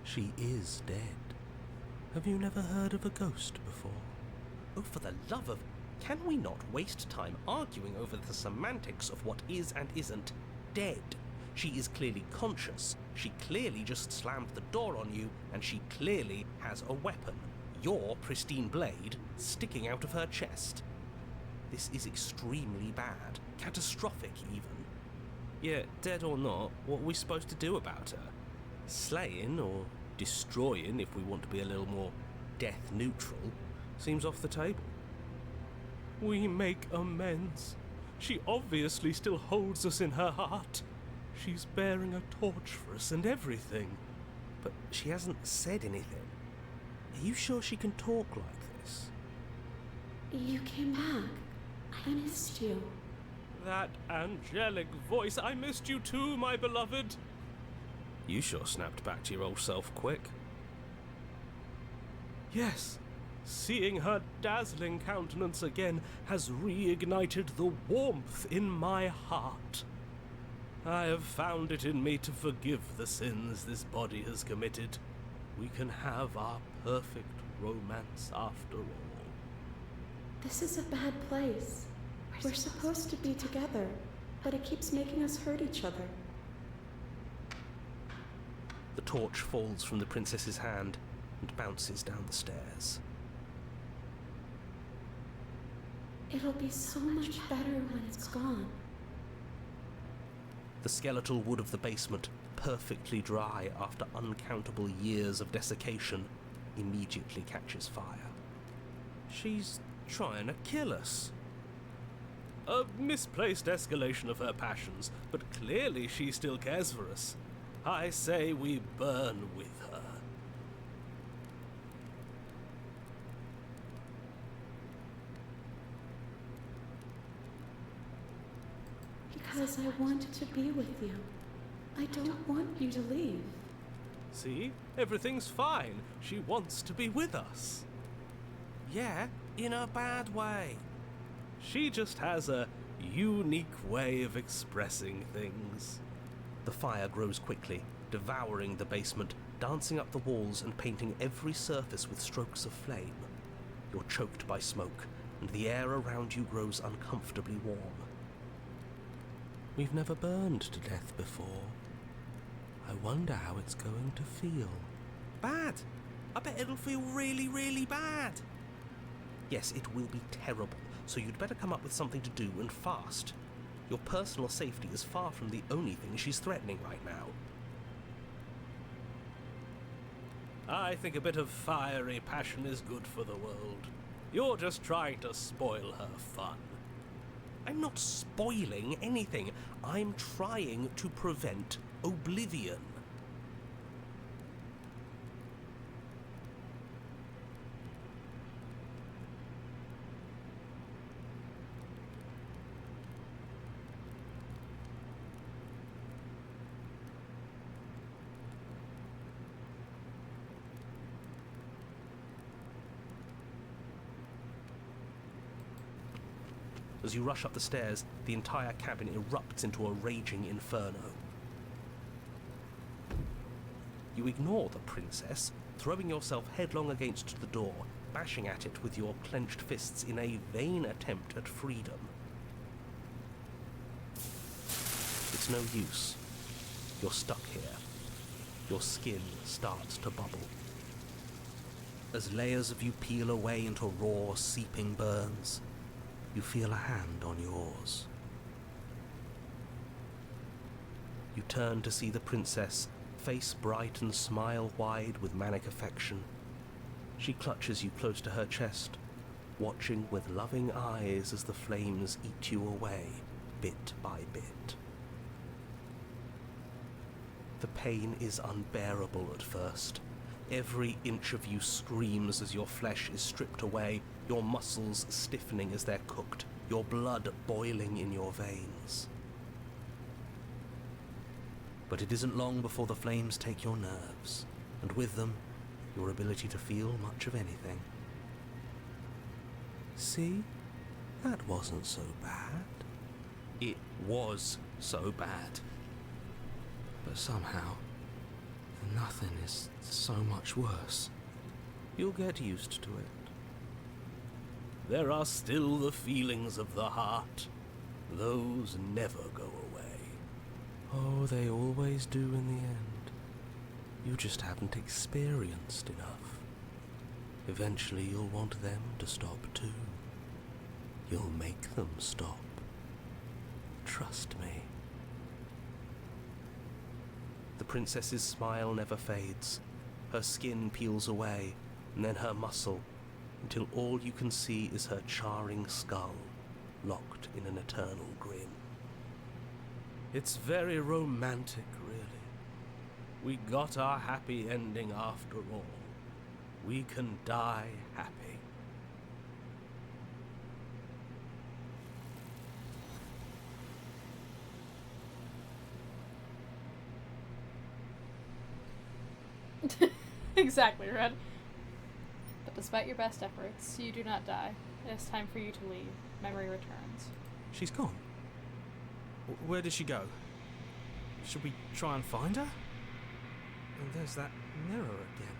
Speaker 6: She is dead. Have you never heard of a ghost before?
Speaker 8: Oh, for the love of... Can we not waste time arguing over the semantics of what is and isn't dead? She is clearly conscious. She clearly just slammed the door on you, and she clearly has a weapon. Your pristine blade sticking out of her chest. This is extremely bad. Catastrophic, even.
Speaker 6: Yeah, dead or not, what are we supposed to do about her? Slaying, or destroying, if we want to be a little more death neutral, seems off the table.
Speaker 7: We make amends. She obviously still holds us in her heart. She's bearing a torch for us and everything.
Speaker 8: But she hasn't said anything. Are you sure she can talk like this?
Speaker 5: You came back. I missed you.
Speaker 7: That angelic voice, I missed you too, my beloved.
Speaker 8: You sure snapped back to your old self quick.
Speaker 7: Yes, seeing her dazzling countenance again has reignited the warmth in my heart. I have found it in me to forgive the sins this body has committed. We can have our perfect romance after all.
Speaker 5: This is a bad place. We're supposed to be together, but it keeps making us hurt each other.
Speaker 8: The torch falls from the princess's hand and bounces down the stairs.
Speaker 5: It'll be so much better when it's gone.
Speaker 8: The skeletal wood of the basement, perfectly dry after uncountable years of desiccation, immediately catches fire. She's trying to kill us.
Speaker 7: A misplaced escalation of her passions, but clearly she still cares for us. I say we burn with her.
Speaker 5: Because I want to be with you. I don't want you to leave.
Speaker 7: See? Everything's fine. She wants to be with us.
Speaker 8: Yeah, in a bad way.
Speaker 7: She just has a unique way of expressing things.
Speaker 8: The fire grows quickly, devouring the basement, dancing up the walls and painting every surface with strokes of flame. You're choked by smoke, and the air around you grows uncomfortably warm. We've never burned to death before. I wonder how it's going to feel. Bad! I bet it'll feel really, really bad. Yes, it will be terrible, so you'd better come up with something to do and fast. Your personal safety is far from the only thing she's threatening right now.
Speaker 7: I think a bit of fiery passion is good for the world. You're just trying to spoil her fun.
Speaker 8: I'm not spoiling anything. I'm trying to prevent oblivion. As you rush up the stairs, the entire cabin erupts into a raging inferno. You ignore the princess, throwing yourself headlong against the door, bashing at it with your clenched fists in a vain attempt at freedom. It's no use. You're stuck here. Your skin starts to bubble. As layers of you peel away into raw, seeping burns, you feel a hand on yours. You turn to see the princess, face bright and smile wide with manic affection. She clutches you close to her chest, watching with loving eyes as the flames eat you away, bit by bit. The pain is unbearable at first. Every inch of you screams as your flesh is stripped away, your muscles stiffening as they're cooked, your blood boiling in your veins. But it isn't long before the flames take your nerves, and with them, your ability to feel much of anything. See? That wasn't so bad. It was so bad. But somehow, nothing is so much worse. You'll get used to it.
Speaker 7: There are still the feelings of the heart. Those never go away.
Speaker 6: Oh, they always do in the end. You just haven't experienced enough. Eventually you'll want them to stop too. You'll make them stop. Trust me.
Speaker 8: The princess's smile never fades. Her skin peels away, and then her muscle, until all you can see is her charring skull, locked in an eternal grin.
Speaker 7: It's very romantic, really. We got our happy ending after all. We can die happy.
Speaker 1: Exactly, Red. But despite your best efforts, you do not die. It is time for you to leave. Memory returns.
Speaker 2: She's gone. Where did she go? Should we try and find her? And there's that mirror again.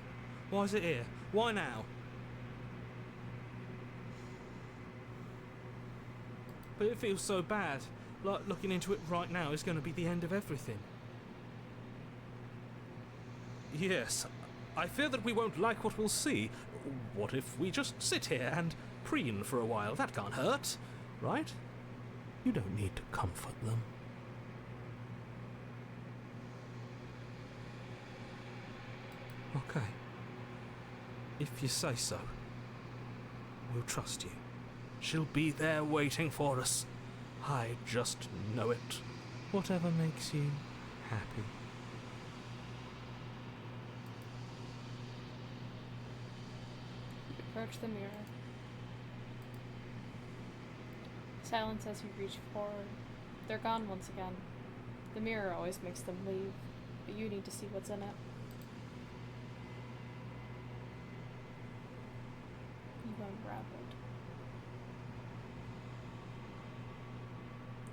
Speaker 2: Why is it here? Why now? But it feels so bad. Like looking into it right now is going to be the end of everything.
Speaker 7: Yes, I fear that we won't like what we'll see. What if we just sit here and preen for a while? That can't hurt, right?
Speaker 6: You don't need to comfort them.
Speaker 2: Okay. If you say so, we'll trust you.
Speaker 7: She'll be there waiting for us. I just know it.
Speaker 2: Whatever makes you happy.
Speaker 1: Approach the mirror. Silence as you reach forward. They're gone once again. The mirror always makes them leave, but you need to see what's in it. You unravel it.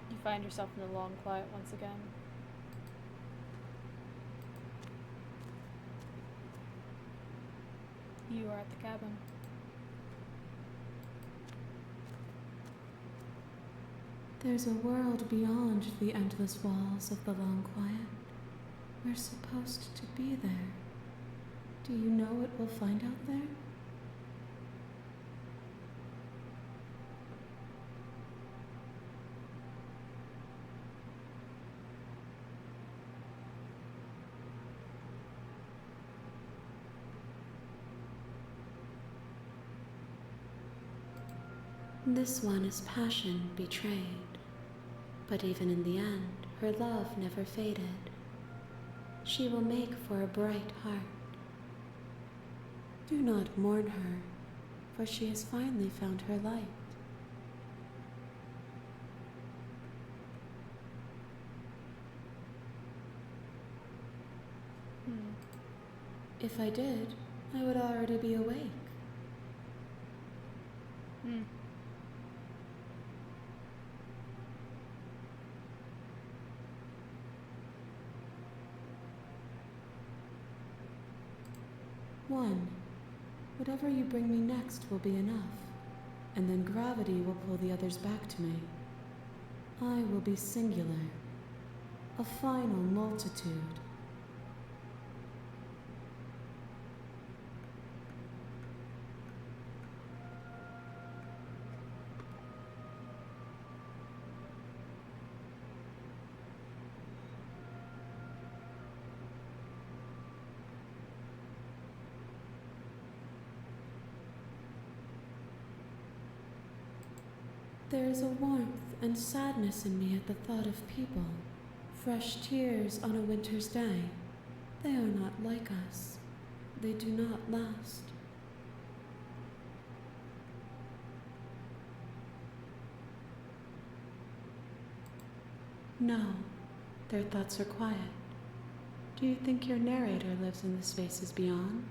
Speaker 1: You find yourself in the long quiet once again. You are at the cabin.
Speaker 5: There's a world beyond the endless walls of the long quiet. We're supposed to be there. Do you know what we'll find out there? This one is passion betrayed. But even in the end, her love never faded. She will make for a bright heart. Do not mourn her, for she has finally found her light. If I did, I would already be awake. One, whatever you bring me next will be enough, and then gravity will pull the others back to me. I will be singular, a final multitude. There is a warmth and sadness in me at the thought of people. Fresh tears on a winter's day. They are not like us. They do not last. No, their thoughts are quiet. Do you think your narrator lives in the spaces beyond?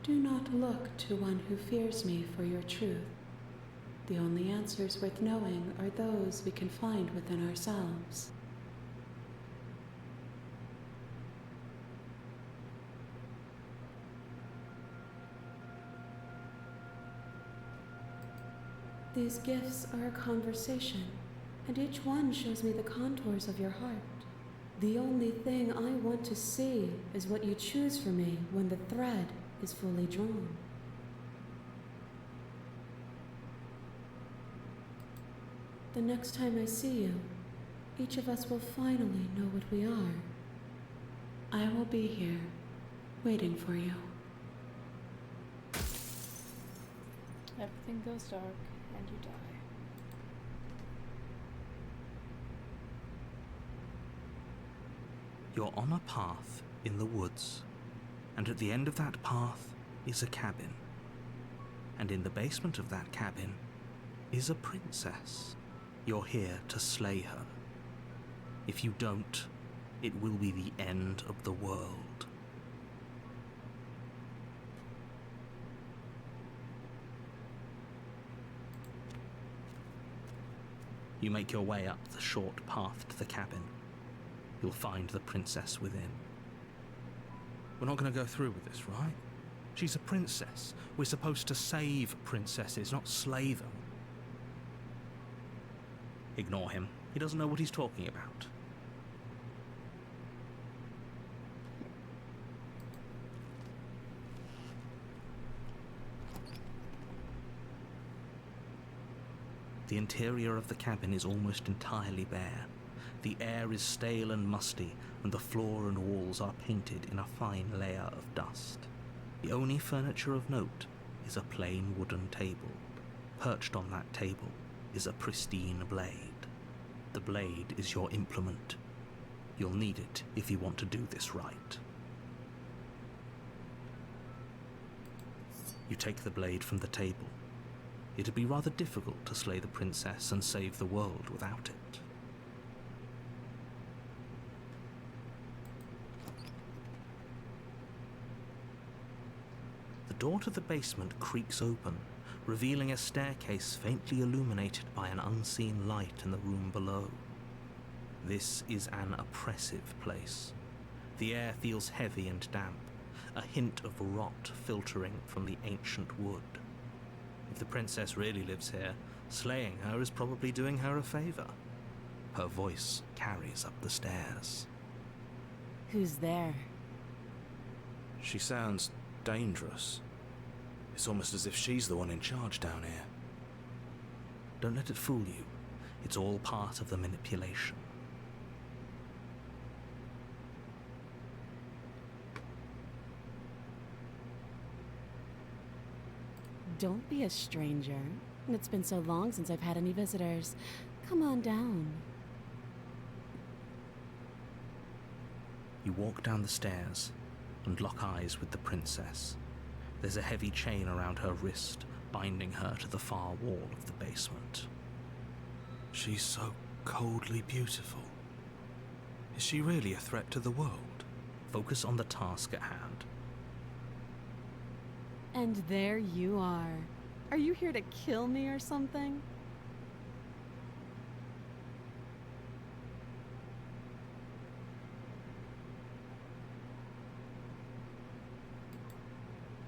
Speaker 5: Do not look to one who fears me for your truth. The only answers worth knowing are those we can find within ourselves. These gifts are a conversation, and each one shows me the contours of your heart. The only thing I want to see is what you choose for me when the thread is fully drawn. The next time I see you, each of us will finally know what we are. I will be here, waiting for you.
Speaker 1: Everything goes dark, and you die.
Speaker 2: You're on a path in the woods, and at the end of that path is a cabin. And in the basement of that cabin is a princess. You're here to slay her. If you don't, it will be the end of the world. You make your way up the short path to the cabin. You'll find the princess within. We're not going to go through with this, right? She's a princess. We're supposed to save princesses, not slay them. Ignore him. He doesn't know what he's talking about. The interior of the cabin is almost entirely bare. The air is stale and musty, and the floor and walls are painted in a fine layer of dust. The only furniture of note is a plain wooden table. Perched on that table is a pristine blade. The blade is your implement. You'll need it if you want to do this right. You take the blade from the table. It'd be rather difficult to slay the princess and save the world without it. The door to the basement creaks open, revealing a staircase faintly illuminated by an unseen light in the room below. This is an oppressive place. The air feels heavy and damp, a hint of rot filtering from the ancient wood. If the princess really lives here, slaying her is probably doing her a favor. Her voice carries up the stairs.
Speaker 3: Who's there?
Speaker 2: She sounds dangerous. It's almost as if she's the one in charge down here. Don't let it fool you. It's all part of the manipulation.
Speaker 3: Don't be a stranger. It's been so long since I've had any visitors. Come on down.
Speaker 2: You walk down the stairs and lock eyes with the princess. There's a heavy chain around her wrist, binding her to the far wall of the basement. She's so coldly beautiful. Is she really a threat to the world? Focus on the task at hand.
Speaker 3: And there you are. Are you here to kill me or something?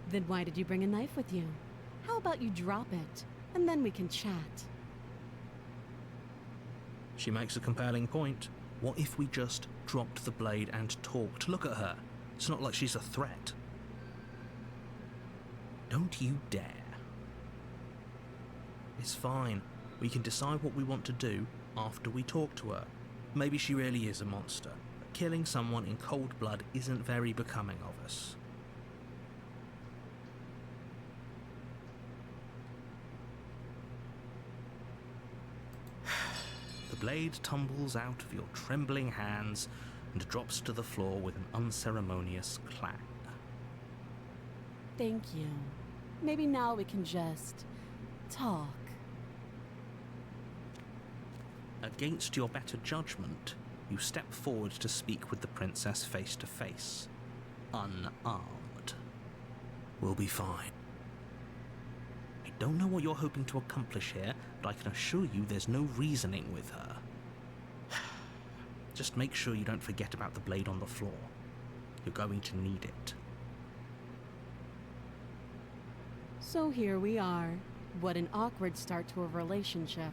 Speaker 3: Then why did you bring a knife with you? How about you drop it, and then we can chat?
Speaker 2: She makes a compelling point. What if we just dropped the blade and talked? Look at her. It's not like she's a threat. Don't you dare. It's fine. We can decide what we want to do after we talk to her. Maybe she really is a monster. But killing someone in cold blood isn't very becoming of us. The blade tumbles out of your trembling hands and drops to the floor with an unceremonious clang.
Speaker 3: Thank you. Maybe now we can just talk.
Speaker 2: Against your better judgment, you step forward to speak with the princess face to face, unarmed. We'll be fine. I don't know what you're hoping to accomplish here, but I can assure you there's no reasoning with her. Just make sure you don't forget about the blade on the floor. You're going to need it.
Speaker 3: So here we are. What an awkward start to a relationship.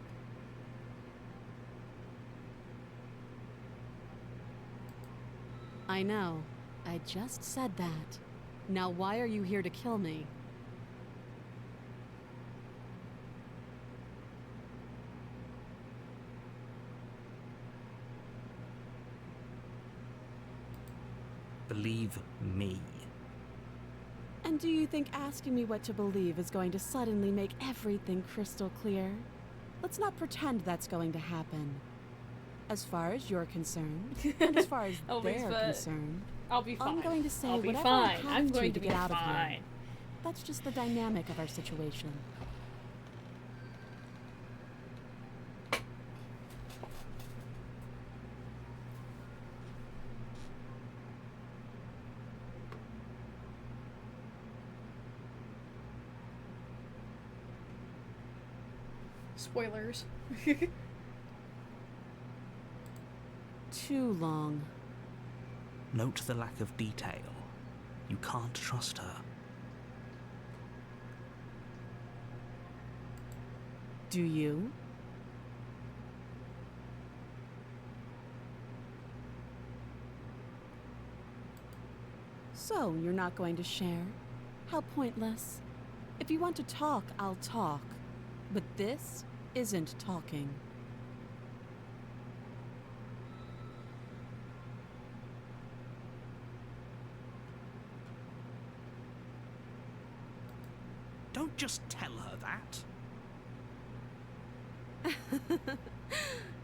Speaker 3: I know. I just said that. Now why are you here to kill me?
Speaker 2: Believe me.
Speaker 3: And do you think asking me what to believe is going to suddenly make everything crystal clear? Let's not pretend that's going to happen. As far as you're concerned, and as far as
Speaker 1: Elvis,
Speaker 3: they're
Speaker 1: but
Speaker 3: concerned,
Speaker 1: I'll be fine.
Speaker 3: I'm going to say
Speaker 1: I'll be
Speaker 3: whatever
Speaker 1: fine.
Speaker 3: I have
Speaker 1: I'm going
Speaker 3: to
Speaker 1: to
Speaker 3: get
Speaker 1: be
Speaker 3: out of here.
Speaker 1: fine.
Speaker 3: That's just the dynamic of our situation.
Speaker 1: Spoilers.
Speaker 3: Too long.
Speaker 2: Note the lack of detail. You can't trust her.
Speaker 3: Do you? So, you're not going to share? How pointless. If you want to talk, I'll talk. But this isn't talking.
Speaker 2: Don't just tell her that.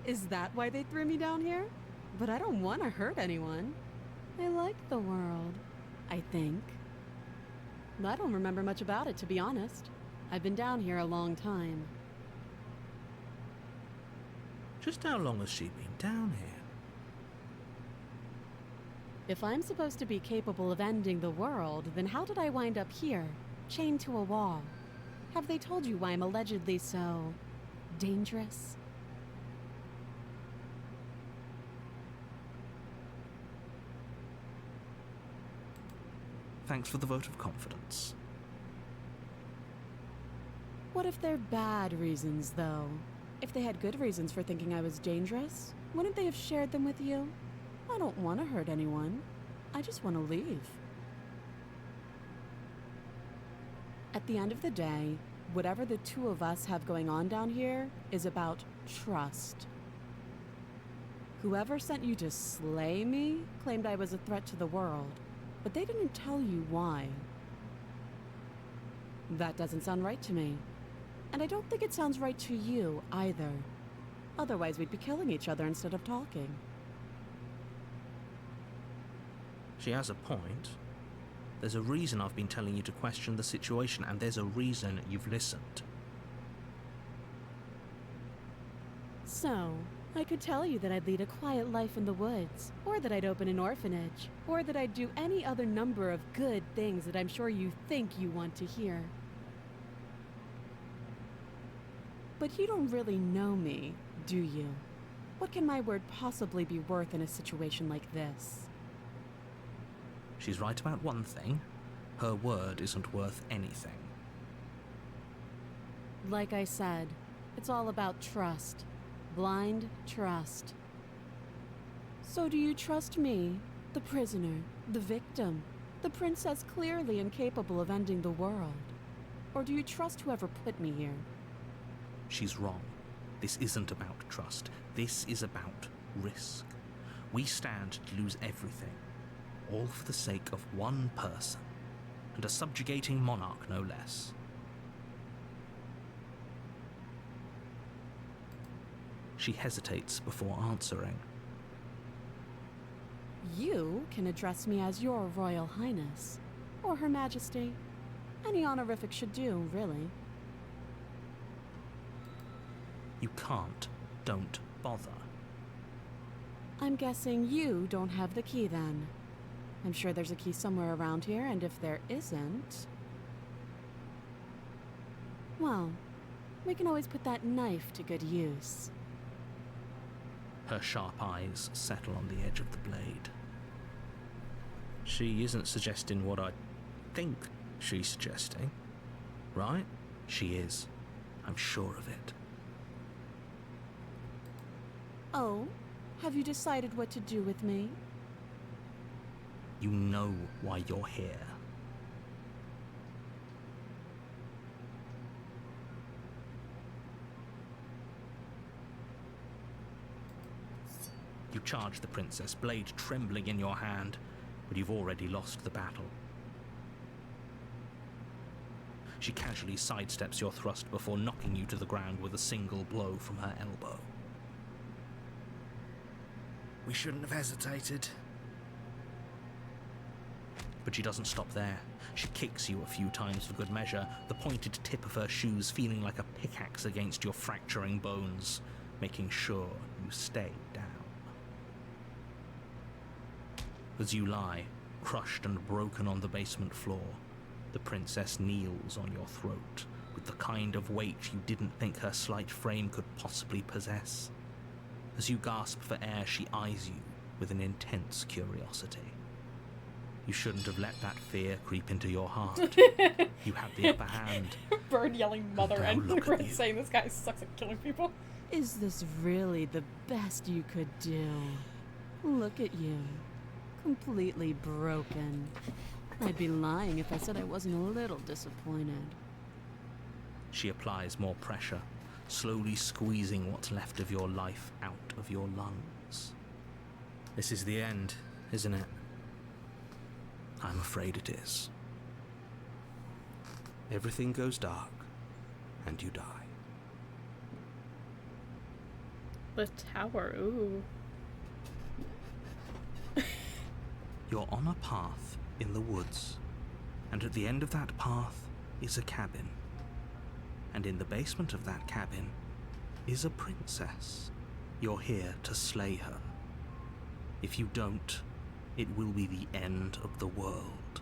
Speaker 3: Is that why they threw me down here? But I don't want to hurt anyone. I like the world, I think. I don't remember much about it, to be honest. I've been down here a long time.
Speaker 2: Just how long has she been down here?
Speaker 3: If I'm supposed to be capable of ending the world, then how did I wind up here, chained to a wall? Have they told you why I'm allegedly so dangerous?
Speaker 2: Thanks for the vote of confidence.
Speaker 3: What if they're bad reasons, though? If they had good reasons for thinking I was dangerous, wouldn't they have shared them with you? I don't want to hurt anyone. I just want to leave. At the end of the day, whatever the two of us have going on down here is about trust. Whoever sent you to slay me claimed I was a threat to the world, but they didn't tell you why. That doesn't sound right to me. And I don't think it sounds right to you either. Otherwise, we'd be killing each other instead of talking.
Speaker 2: She has a point. There's a reason I've been telling you to question the situation, and there's a reason you've listened.
Speaker 3: So, I could tell you that I'd lead a quiet life in the woods, or that I'd open an orphanage, or that I'd do any other number of good things that I'm sure you think you want to hear. But you don't really know me, do you? What can my word possibly be worth in a situation like this?
Speaker 2: She's right about one thing. Her word isn't worth anything.
Speaker 3: Like I said, it's all about trust. Blind trust. So do you trust me, the prisoner, the victim, the princess clearly incapable of ending the world? Or do you trust whoever put me here?
Speaker 2: She's wrong. This isn't about trust. This is about risk. We stand to lose everything, all for the sake of one person, and a subjugating monarch no less. She hesitates before answering.
Speaker 3: You can address me as your Royal Highness, or Her Majesty. Any honorific should do, really.
Speaker 2: You can't. Don't bother.
Speaker 3: I'm guessing you don't have the key then. I'm sure there's a key somewhere around here, and if there isn't... well, we can always put that knife to good use.
Speaker 2: Her sharp eyes settle on the edge of the blade. She isn't suggesting what I think she's suggesting, right? She is. I'm sure of it.
Speaker 3: Oh, have you decided what to do with me?
Speaker 2: You know why you're here. You charge the princess, blade trembling in your hand. but you've already lost the battle. She casually sidesteps your thrust before knocking you to the ground with a single blow from her elbow.
Speaker 10: We shouldn't have hesitated.
Speaker 2: But she doesn't stop there. She kicks you a few times for good measure, the pointed tip of her shoes feeling like a pickaxe against your fracturing bones, making sure you stay down. As you lie, crushed and broken on the basement floor, the princess kneels on your throat with the kind of weight you didn't think her slight frame could possibly possess. As you gasp for air, she eyes you with an intense curiosity. You shouldn't have let that fear creep into your heart. You had the upper hand.
Speaker 1: Bird yelling mother and
Speaker 2: look at you.
Speaker 1: saying this guy sucks at killing people.
Speaker 3: Is this really the best you could do? Look at you. Completely broken. I'd be lying if I said I wasn't a little disappointed.
Speaker 2: She applies more pressure, slowly squeezing what's left of your life out of your lungs. This is the end, isn't it? I'm afraid it is.
Speaker 6: Everything goes dark, and you die.
Speaker 1: The tower, ooh.
Speaker 2: You're on a path in the woods, and at the end of that path is a cabin. And in the basement of that cabin is a princess. You're here to slay her. If you don't, it will be the end of the world.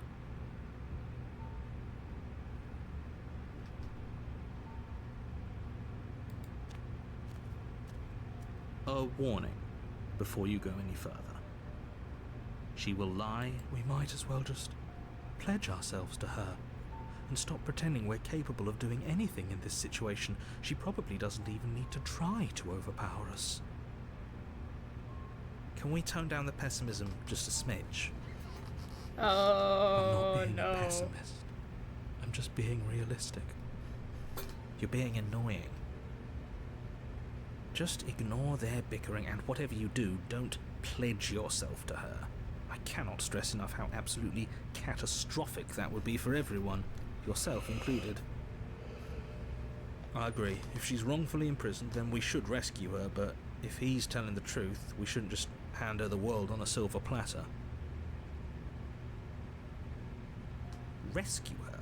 Speaker 2: A warning before you go any further. She will lie. We might as well just pledge ourselves to her and stop pretending we're capable of doing anything in this situation. She probably doesn't even need to try to overpower us. Can we tone down the pessimism just a smidge? I'm
Speaker 1: Oh,
Speaker 2: not being
Speaker 1: no.
Speaker 2: a pessimist. I'm just being realistic. You're being annoying. Just ignore their bickering, and whatever you do, don't pledge yourself to her. I cannot stress enough how absolutely catastrophic that would be for everyone, yourself included. I agree. If she's wrongfully imprisoned, then we should rescue her, but if he's telling the truth, we shouldn't just hand her the world on a silver platter. Rescue her?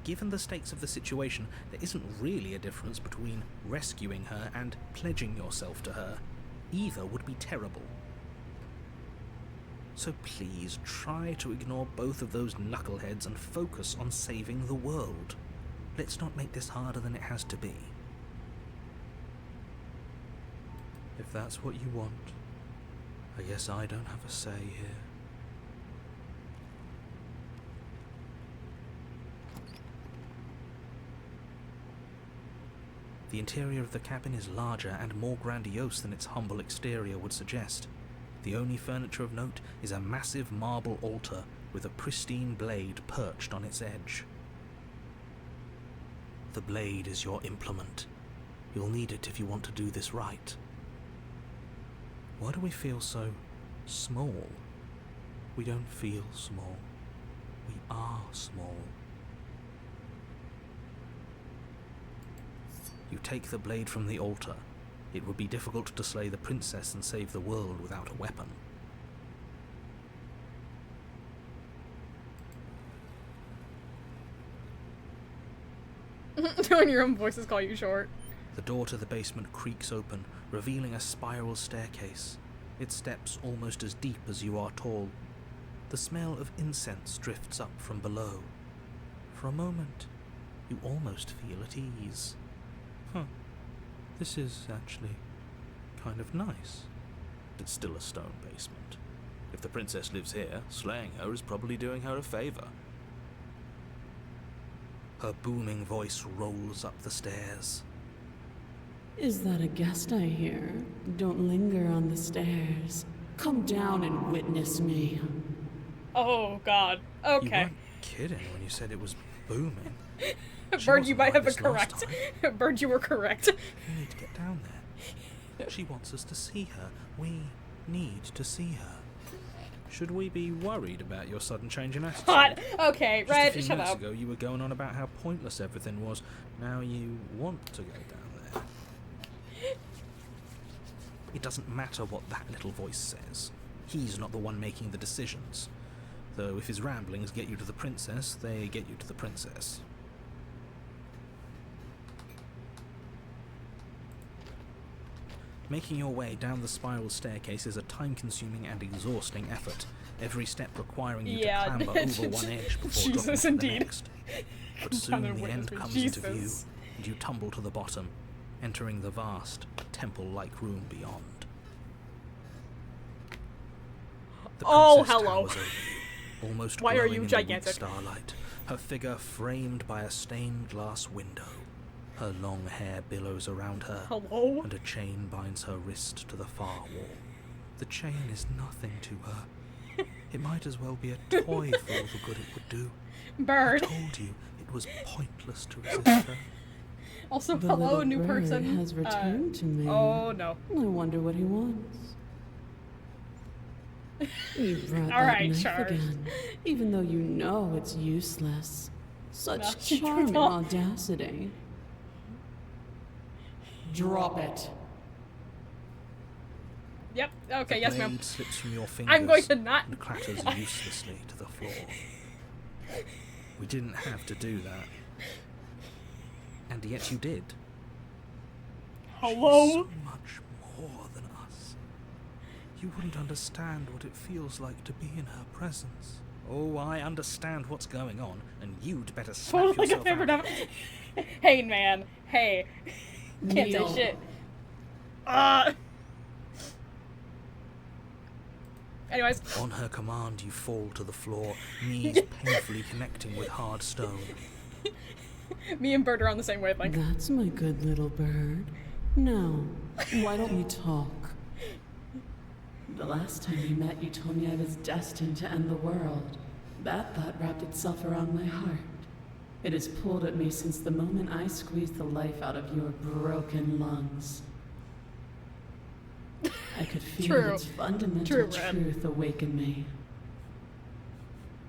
Speaker 2: Given the stakes of the situation, there isn't really a difference between rescuing her and pledging yourself to her. Either would be terrible. So please try to ignore both of those knuckleheads and focus on saving the world. Let's not make this harder than it has to be. If that's what you want, I guess I don't have a say here. The interior of the cabin is larger and more grandiose than its humble exterior would suggest. The only furniture of note is a massive marble altar with a pristine blade perched on its edge. The blade is your implement. You'll need it if you want to do this right. Why do we feel so small? We don't feel small. We are small. You take the blade from the altar. It would be difficult to slay the princess and save the world without a weapon.
Speaker 1: When your own voices call you short.
Speaker 2: The door to the basement creaks open, revealing a spiral staircase. Its steps almost as deep as you are tall. The smell of incense drifts up from below. For a moment, you almost feel at ease. This is actually kind of nice. It's still a stone basement. If the princess lives here, slaying her is probably doing her a favor. Her booming voice rolls up the stairs.
Speaker 3: Is that a guest I hear? Don't linger on the stairs. Come down and witness me.
Speaker 1: Oh, God.
Speaker 2: You
Speaker 1: Okay.
Speaker 2: weren't kidding when you said it was booming. She
Speaker 1: Bird, you
Speaker 2: wasn't
Speaker 1: might
Speaker 2: like
Speaker 1: have been
Speaker 2: this last
Speaker 1: correct.
Speaker 2: time.
Speaker 1: Bird, you were correct.
Speaker 2: You need to get down there. She wants us to see her. We need to see her. Should we be worried about your sudden change in attitude?
Speaker 1: Hot. Okay,
Speaker 2: Just
Speaker 1: Red,
Speaker 2: a few
Speaker 1: shut
Speaker 2: minutes
Speaker 1: up.
Speaker 2: ago, you were going on about how pointless everything was. Now you want to go down there. It doesn't matter what that little voice says. He's not the one making the decisions. Though if his ramblings get you to the princess, they get you to the princess. Making your way down the spiral staircase is a time-consuming and exhausting effort, every step requiring you to clamber over one edge before dropping
Speaker 1: Jesus,
Speaker 2: to the
Speaker 1: indeed.
Speaker 2: next. But soon the end comes into view,
Speaker 1: Jesus.
Speaker 2: and you tumble to the bottom, entering the vast, temple-like room beyond. The
Speaker 1: Oh,
Speaker 2: princess
Speaker 1: hello.
Speaker 2: towers over you, almost
Speaker 1: Why are
Speaker 2: glowing
Speaker 1: you
Speaker 2: in the weak
Speaker 1: gigantic?
Speaker 2: starlight, her figure framed by a stained glass window. Her long hair billows around her,
Speaker 1: Hello?
Speaker 2: and a chain binds her wrist to the far wall. The chain is nothing to her. It might as well be a toy for all the good it would do.
Speaker 1: Bird.
Speaker 2: I told you it was pointless to resist her.
Speaker 1: Also,
Speaker 3: The
Speaker 1: hello,
Speaker 3: little
Speaker 1: new
Speaker 3: bird
Speaker 1: person.
Speaker 3: has returned to me.
Speaker 1: Oh, no.
Speaker 3: I wonder what he wants. You brought
Speaker 1: All
Speaker 3: that
Speaker 1: right,
Speaker 3: knife
Speaker 1: Charles.
Speaker 3: again, even though you know it's useless. Such
Speaker 1: No, you
Speaker 3: charming
Speaker 1: don't.
Speaker 3: audacity. Drop it.
Speaker 1: Yep. Okay,
Speaker 2: The
Speaker 1: yes, ma'am.
Speaker 2: blade slips from your fingers
Speaker 1: I'm going to not.
Speaker 2: and clatters uselessly to the floor. We didn't have to do that. And yet you did.
Speaker 1: Hello?
Speaker 2: She's so much more than us. You wouldn't understand what it feels like to be in her presence. Oh, I understand what's going on, and you'd better snap
Speaker 1: Totally
Speaker 2: yourself
Speaker 1: favorite
Speaker 2: out.
Speaker 1: of Hey, man. Hey. Can't
Speaker 3: Kneel.
Speaker 1: say shit. Anyways.
Speaker 2: On her command, you fall to the floor, knees painfully connecting with hard stone.
Speaker 1: Me and Bird are on the same wavelength.
Speaker 3: That's my good little bird. Now, why don't we talk? The last time we met, you told me I was destined to end the world. That thought wrapped itself around my heart. It has pulled at me since the moment I squeezed the life out of your broken lungs. I could feel
Speaker 1: True.
Speaker 3: its fundamental
Speaker 1: True, Red.
Speaker 3: truth awaken me.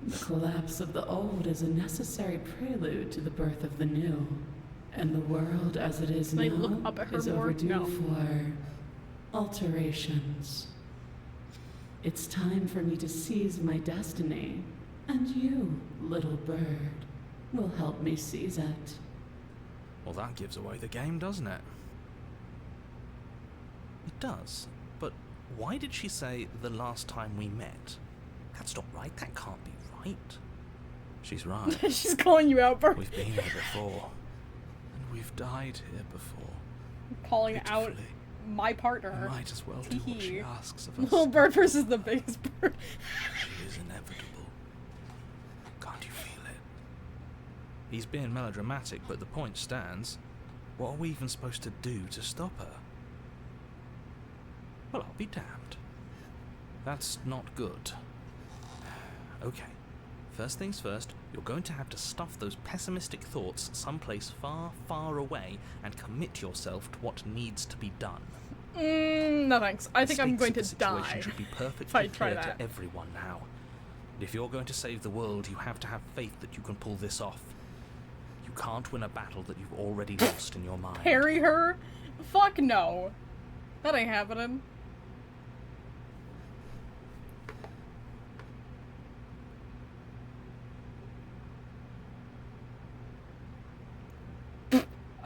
Speaker 3: The collapse of the old is a necessary prelude to the birth of the new. And the world as it is
Speaker 1: Like,
Speaker 3: now
Speaker 1: look up at her
Speaker 3: is
Speaker 1: more?
Speaker 3: overdue
Speaker 1: No.
Speaker 3: for alterations. It's time for me to seize my destiny, and you, little bird, will help me seize it.
Speaker 2: Well, that gives away the game, doesn't it? It does. But why did she say the last time we met? That's not right. That can't be right. She's right.
Speaker 1: She's calling you out, Bird.
Speaker 2: We've been here before. And we've died here before.
Speaker 1: Calling out
Speaker 2: Pitifully.
Speaker 1: my
Speaker 2: We
Speaker 1: partner.
Speaker 2: might as well do what she
Speaker 1: Hee.
Speaker 2: asks of us.
Speaker 1: Little bird versus the biggest bird.
Speaker 2: She is inevitable. Can't you feel it? He's being melodramatic, but the point stands. What are we even supposed to do to stop her? Well, I'll be damned. That's not good. Okay. First things first, you're going to have to stuff those pessimistic thoughts someplace far, far away and commit yourself to what needs to be done.
Speaker 1: No thanks. I think
Speaker 2: The
Speaker 1: I'm
Speaker 2: stakes
Speaker 1: going
Speaker 2: of
Speaker 1: to
Speaker 2: the situation
Speaker 1: die.
Speaker 2: should be
Speaker 1: if I
Speaker 2: perfectly
Speaker 1: try
Speaker 2: clear
Speaker 1: that.
Speaker 2: to everyone now. And if you're going to save the world, you have to have faith that you can pull this off. You can't win a battle that you've already lost in your mind.
Speaker 1: Parry her? Fuck no. That ain't happening.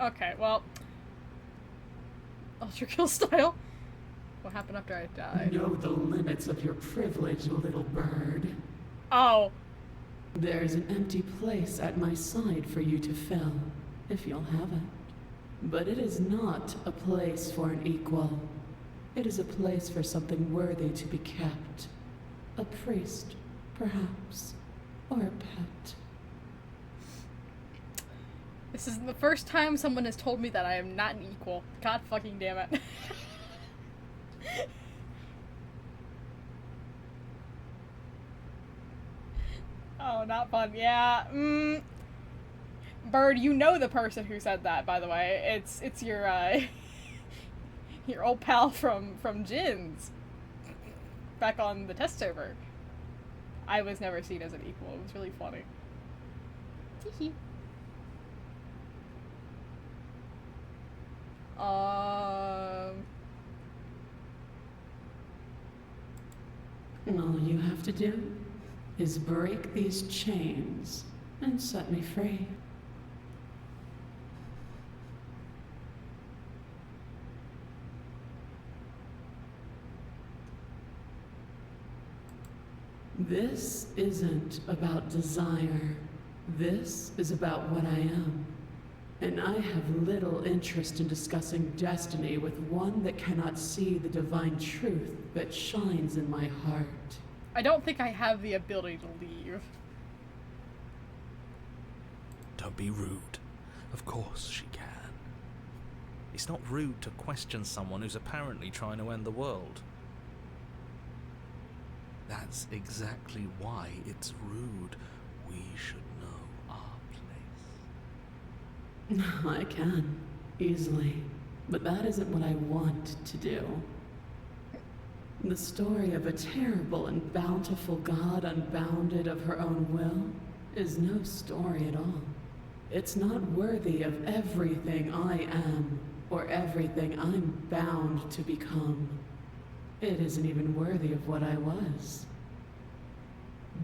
Speaker 1: Okay, well. Ultra kill style. What happened after I died?
Speaker 3: Know the limits of your privilege, little bird.
Speaker 1: Oh.
Speaker 3: There's an empty place at my side for you to fill, if you'll have it. But it is not a place for an equal. It is a place for something worthy to be kept. A priest, perhaps, or a pet.
Speaker 1: This isn't the first time someone has told me that I am not an equal. God fucking damn it. Oh, not fun. Yeah. Bird, you know the person who said that, by the way. It's your your old pal from Jin's. Back on the test server. I was never seen as an equal. It was really funny. Hee
Speaker 3: All you have to do is break these chains and set me free. This isn't about desire. This is about what I am. And I have little interest in discussing destiny with one that cannot see the divine truth that shines in my heart.
Speaker 1: I don't think I have the ability to leave.
Speaker 2: Don't be rude. Of course she can. It's not rude to question someone who's apparently trying to end the world. That's exactly why it's rude. We should know our place.
Speaker 3: I can, easily. But that isn't what I want to do. The story of a terrible and bountiful God unbounded of her own will is no story at all. It's not worthy of everything I am, or everything I'm bound to become. It isn't even worthy of what I was.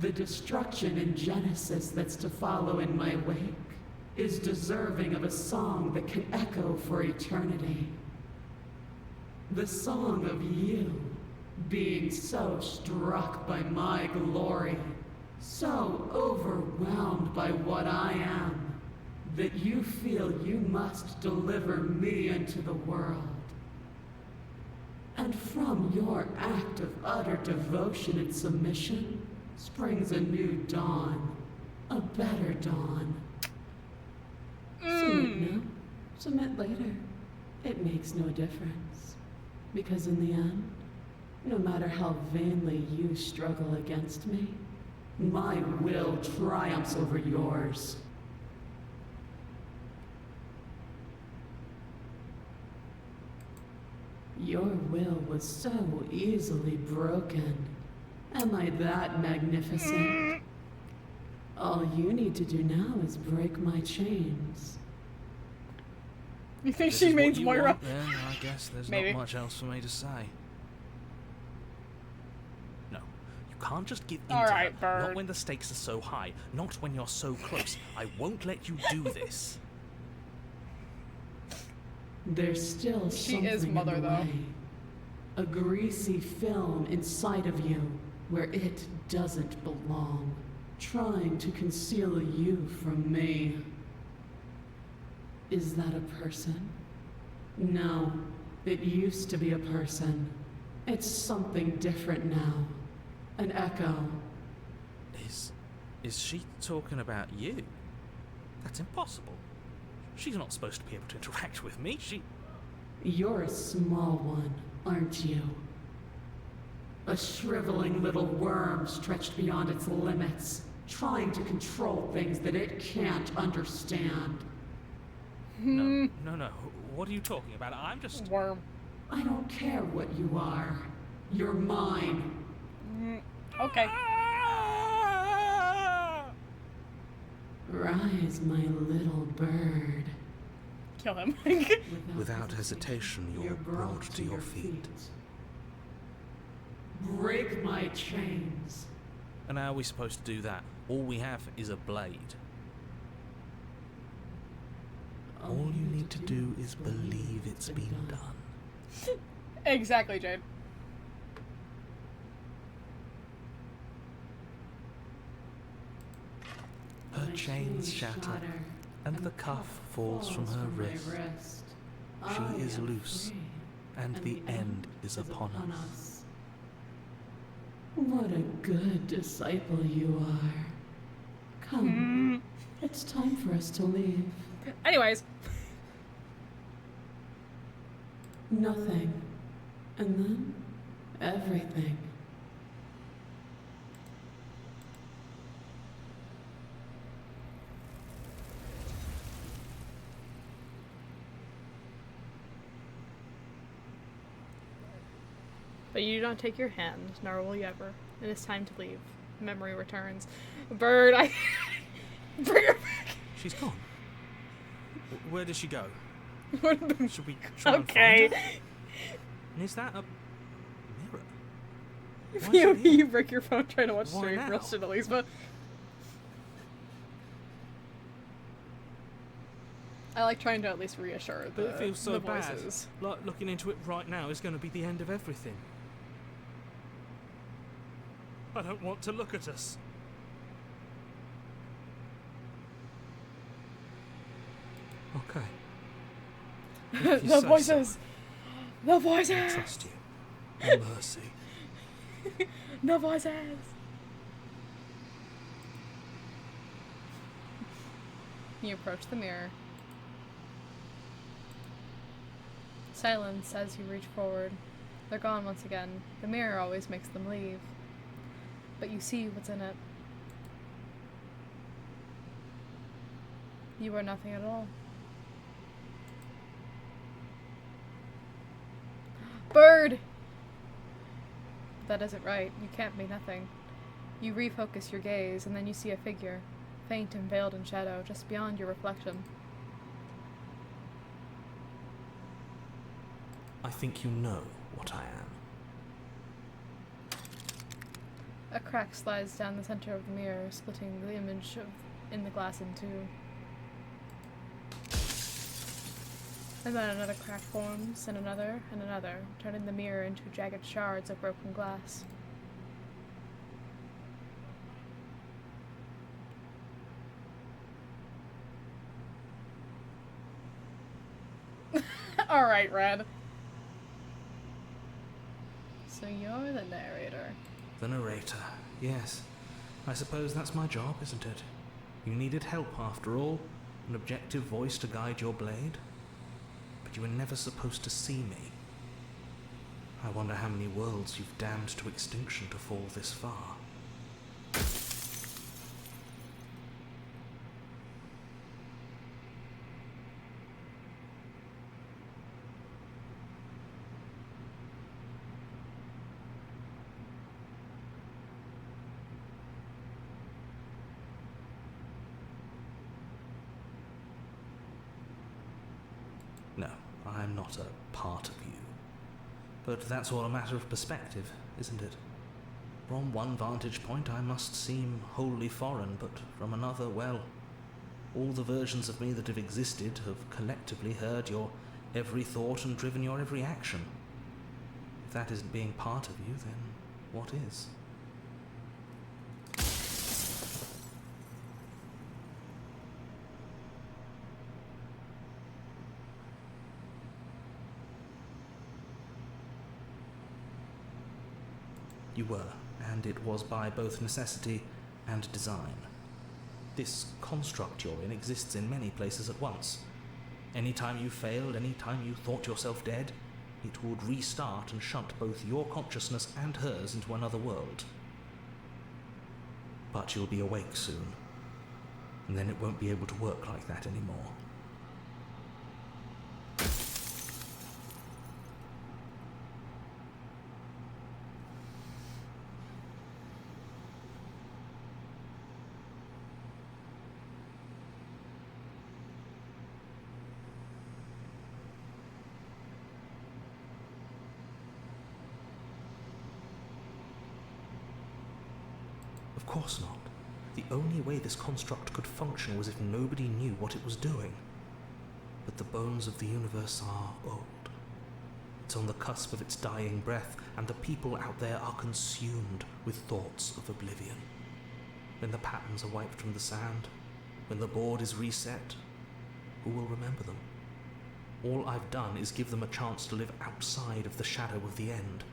Speaker 3: The destruction in Genesis that's to follow in my wake is deserving of a song that can echo for eternity. The song of you being so struck by my glory, so overwhelmed by what I am, that you feel you must deliver me into the world. And from your act of utter devotion and submission springs a new dawn, a better dawn. Submit now, submit later. It makes no difference. Because in the end, no matter how vainly you struggle against me, my will triumphs over yours. Your will was so easily broken. Am I that magnificent? All you need to do now is break my chains.
Speaker 1: You think
Speaker 2: This
Speaker 1: she
Speaker 2: is what
Speaker 1: means
Speaker 2: you
Speaker 1: Moira?
Speaker 2: want, then I guess there's
Speaker 1: Maybe.
Speaker 2: not much else for me to say. No, you can't just give in to
Speaker 1: Alright,
Speaker 2: her.
Speaker 1: Bird.
Speaker 2: Not when the stakes are so high. Not when you're so close. I won't let you do this.
Speaker 3: There's still
Speaker 1: She
Speaker 3: something
Speaker 1: is Mother,
Speaker 3: in the
Speaker 1: though.
Speaker 3: way. A greasy film inside of you where it doesn't belong, trying to conceal you from me. Is that a person? No, it used to be a person. It's something different now. An echo.
Speaker 2: Is she talking about you? That's impossible. She's not supposed to be able to interact with me.
Speaker 3: You're a small one, aren't you? A shriveling little worm stretched beyond its limits, trying to control things that it can't understand.
Speaker 2: No. What are you talking about? I'm just...
Speaker 1: Worm.
Speaker 3: I don't care what you are. You're mine.
Speaker 1: Okay.
Speaker 3: Rise, my little bird.
Speaker 1: Kill him.
Speaker 2: Without hesitation, you're brought to your feet.
Speaker 3: Break my chains.
Speaker 2: And how are we supposed to do that? All we have is a blade. All you need to do is believe it's been done.
Speaker 1: Exactly, Jade.
Speaker 2: Her chains shatter, and the cuff falls from her wrist. She is loose, and the end is upon us.
Speaker 3: What a good disciple you are. Come, it's time for us to leave.
Speaker 1: Anyways.
Speaker 3: Nothing, and then everything.
Speaker 1: But you do not take your hand, nor will you ever. It is time to leave. memory returns. Bird, I bring her back.
Speaker 2: She's gone. Where did she go? Should we try and
Speaker 1: Okay.
Speaker 2: find her? And is that a mirror? Why is
Speaker 1: You,
Speaker 2: it here?
Speaker 1: you break your phone trying to watch
Speaker 2: Why
Speaker 1: Stream
Speaker 2: now?
Speaker 1: Rusted Elizabeth. I like trying to at least reassure
Speaker 2: But it feels so
Speaker 1: the
Speaker 2: bad.
Speaker 1: voices.
Speaker 2: Like looking into it right now is going to be the end of everything.
Speaker 7: I don't want to look at us.
Speaker 2: Okay. If you
Speaker 1: The
Speaker 2: say
Speaker 1: voices! The
Speaker 2: so, I
Speaker 1: voices!
Speaker 2: trust you. No mercy.
Speaker 1: The voices! You approach the mirror. Silence as you reach forward. They're gone once again. The mirror always makes them leave. But you see what's in it. You are nothing at all. Bird! That isn't right. You can't be nothing. You refocus your gaze, and then you see a figure, faint and veiled in shadow, just beyond your reflection.
Speaker 2: I think you know what I am.
Speaker 1: A crack slides down the center of the mirror, splitting the image in the glass in two. And then another crack forms, and another, turning the mirror into jagged shards of broken glass. Alright, Red. So you're the narrator.
Speaker 2: The narrator, yes. I suppose that's my job, isn't it? You needed help after all, an objective voice to guide your blade. But you were never supposed to see me. I wonder how many worlds you've damned to extinction to fall this far. No, I'm not a part of you. But that's all a matter of perspective, isn't it? From one vantage point I must seem wholly foreign, but from another, well, all the versions of me that have existed have collectively heard your every thought and driven your every action. If that isn't being part of you, then what is? You were, and it was by both necessity and design. This construct you're in exists in many places at once. Any time you failed, any time you thought yourself dead, it would restart and shunt both your consciousness and hers into another world. But you'll be awake soon, and then it won't be able to work like that anymore. Of course not. The only way this construct could function was if nobody knew what it was doing. But the bones of the universe are old. It's on the cusp of its dying breath, and the people out there are consumed with thoughts of oblivion. When the patterns are wiped from the sand, when the board is reset, who will remember them? All I've done is give them a chance to live outside of the shadow of the end.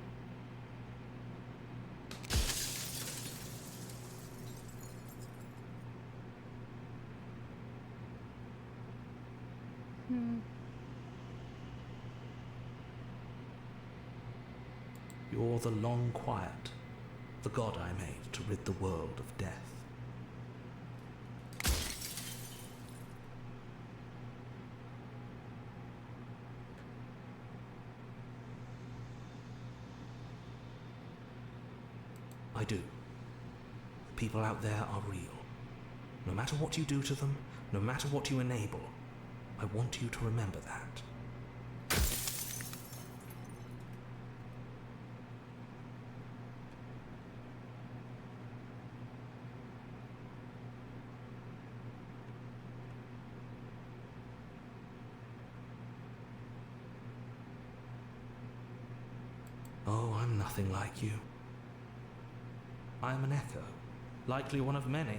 Speaker 2: You're the long quiet, the god I made to rid the world of death. I do. people out there are real. No matter what you do to them, no matter what you enable, I want you to remember that. Oh, I'm nothing like you. I am an echo, likely one of many.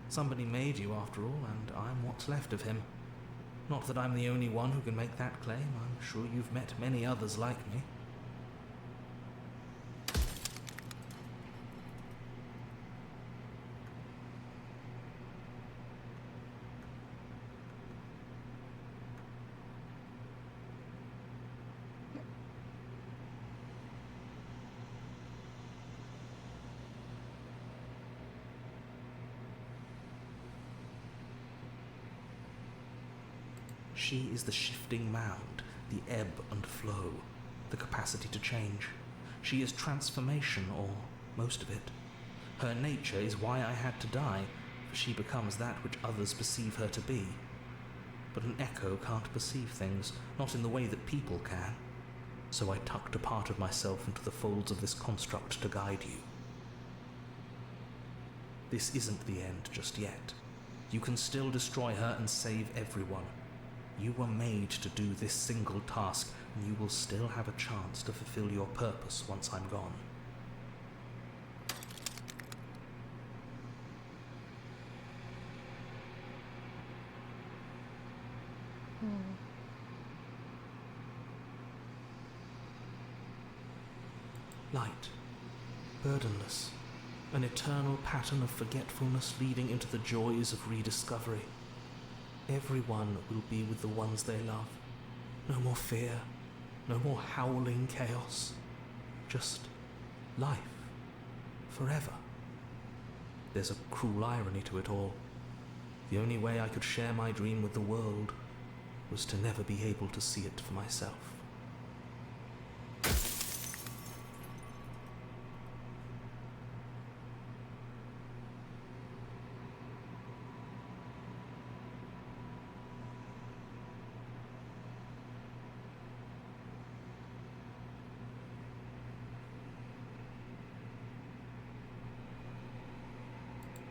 Speaker 2: Somebody made you after all, and I'm what's left of him. Not that I'm the only one who can make that claim. I'm sure you've met many others like me. She is the shifting mound, the ebb and flow, the capacity to change. She is transformation, or most of it. Her nature is why I had to die, for she becomes that which others perceive her to be. But an echo can't perceive things, not in the way that people can. So I tucked a part of myself into the folds of this construct to guide you. This isn't the end just yet. You can still destroy her and save everyone. You were made to do this single task, and you will still have a chance to fulfill your purpose once I'm gone. Light, burdenless, an eternal pattern of forgetfulness leading into the joys of rediscovery. Everyone will be with the ones they love. No more fear, no more howling chaos. Just life, forever. There's a cruel irony to it all. The only way I could share my dream with the world was to never be able to see it for myself.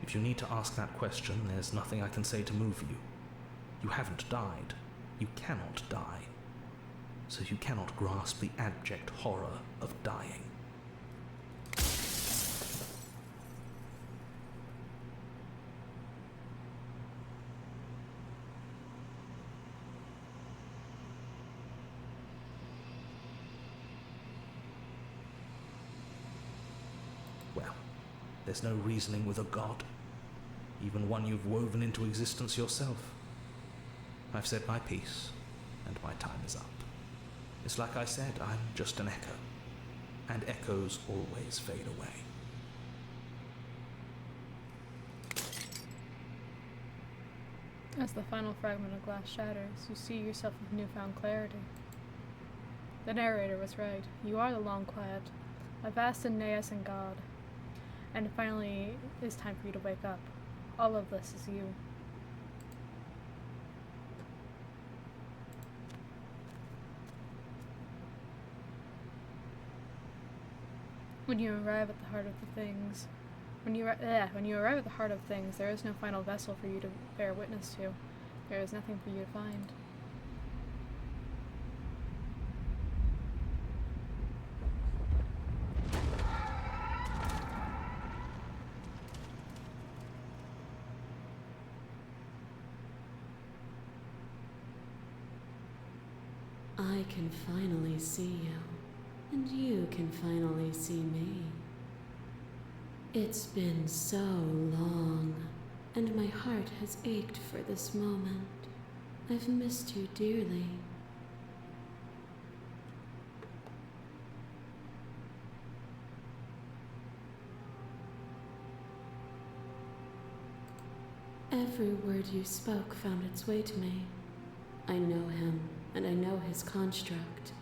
Speaker 2: If you need to ask that question, there's nothing I can say to move you. You haven't died. You cannot die. So you cannot grasp the abject horror of dying. Well, there's no reasoning with a god. Even one you've woven into existence yourself. I've said my piece, and my time is up. It's like I said, I'm just an echo, and echoes always fade away.
Speaker 1: As the final fragment of glass shatters, you see yourself with newfound clarity. The narrator was right. You are the long quiet, a vast and naescent god. And finally, it's time for you to wake up. All of this is you. When you arrive at the heart of the things, when you arrive at the heart of things, there is no final vessel for you to bear witness to. There is nothing for you to find.
Speaker 5: I can finally see you, and you can finally see me. It's been so long, and my heart has ached for this moment. I've missed you dearly. Every word you spoke found its way to me. I know him, and I know his construct.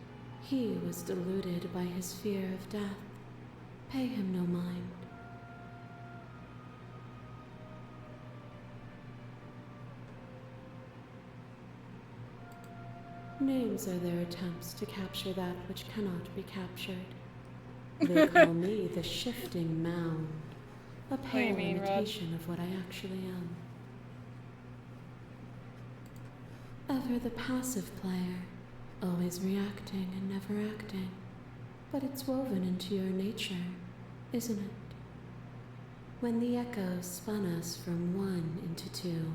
Speaker 5: He was deluded by his fear of death. Pay him no mind. Names are their attempts to capture that which cannot be captured. They call me the shifting mound, a
Speaker 1: do you
Speaker 5: pale
Speaker 1: mean, Rod?
Speaker 5: imitation of what I actually am. Ever the passive player, always reacting and never acting. But it's woven into your nature, isn't it? When the echo spun us from one into two,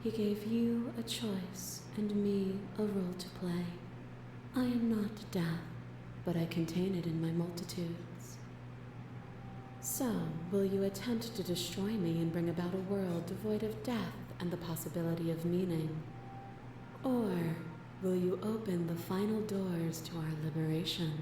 Speaker 5: he gave you a choice and me a role to play. I am not death, but I contain it in my multitudes. So, will you attempt to destroy me and bring about a world devoid of death and the possibility of meaning? Or will you open the final doors to our liberation?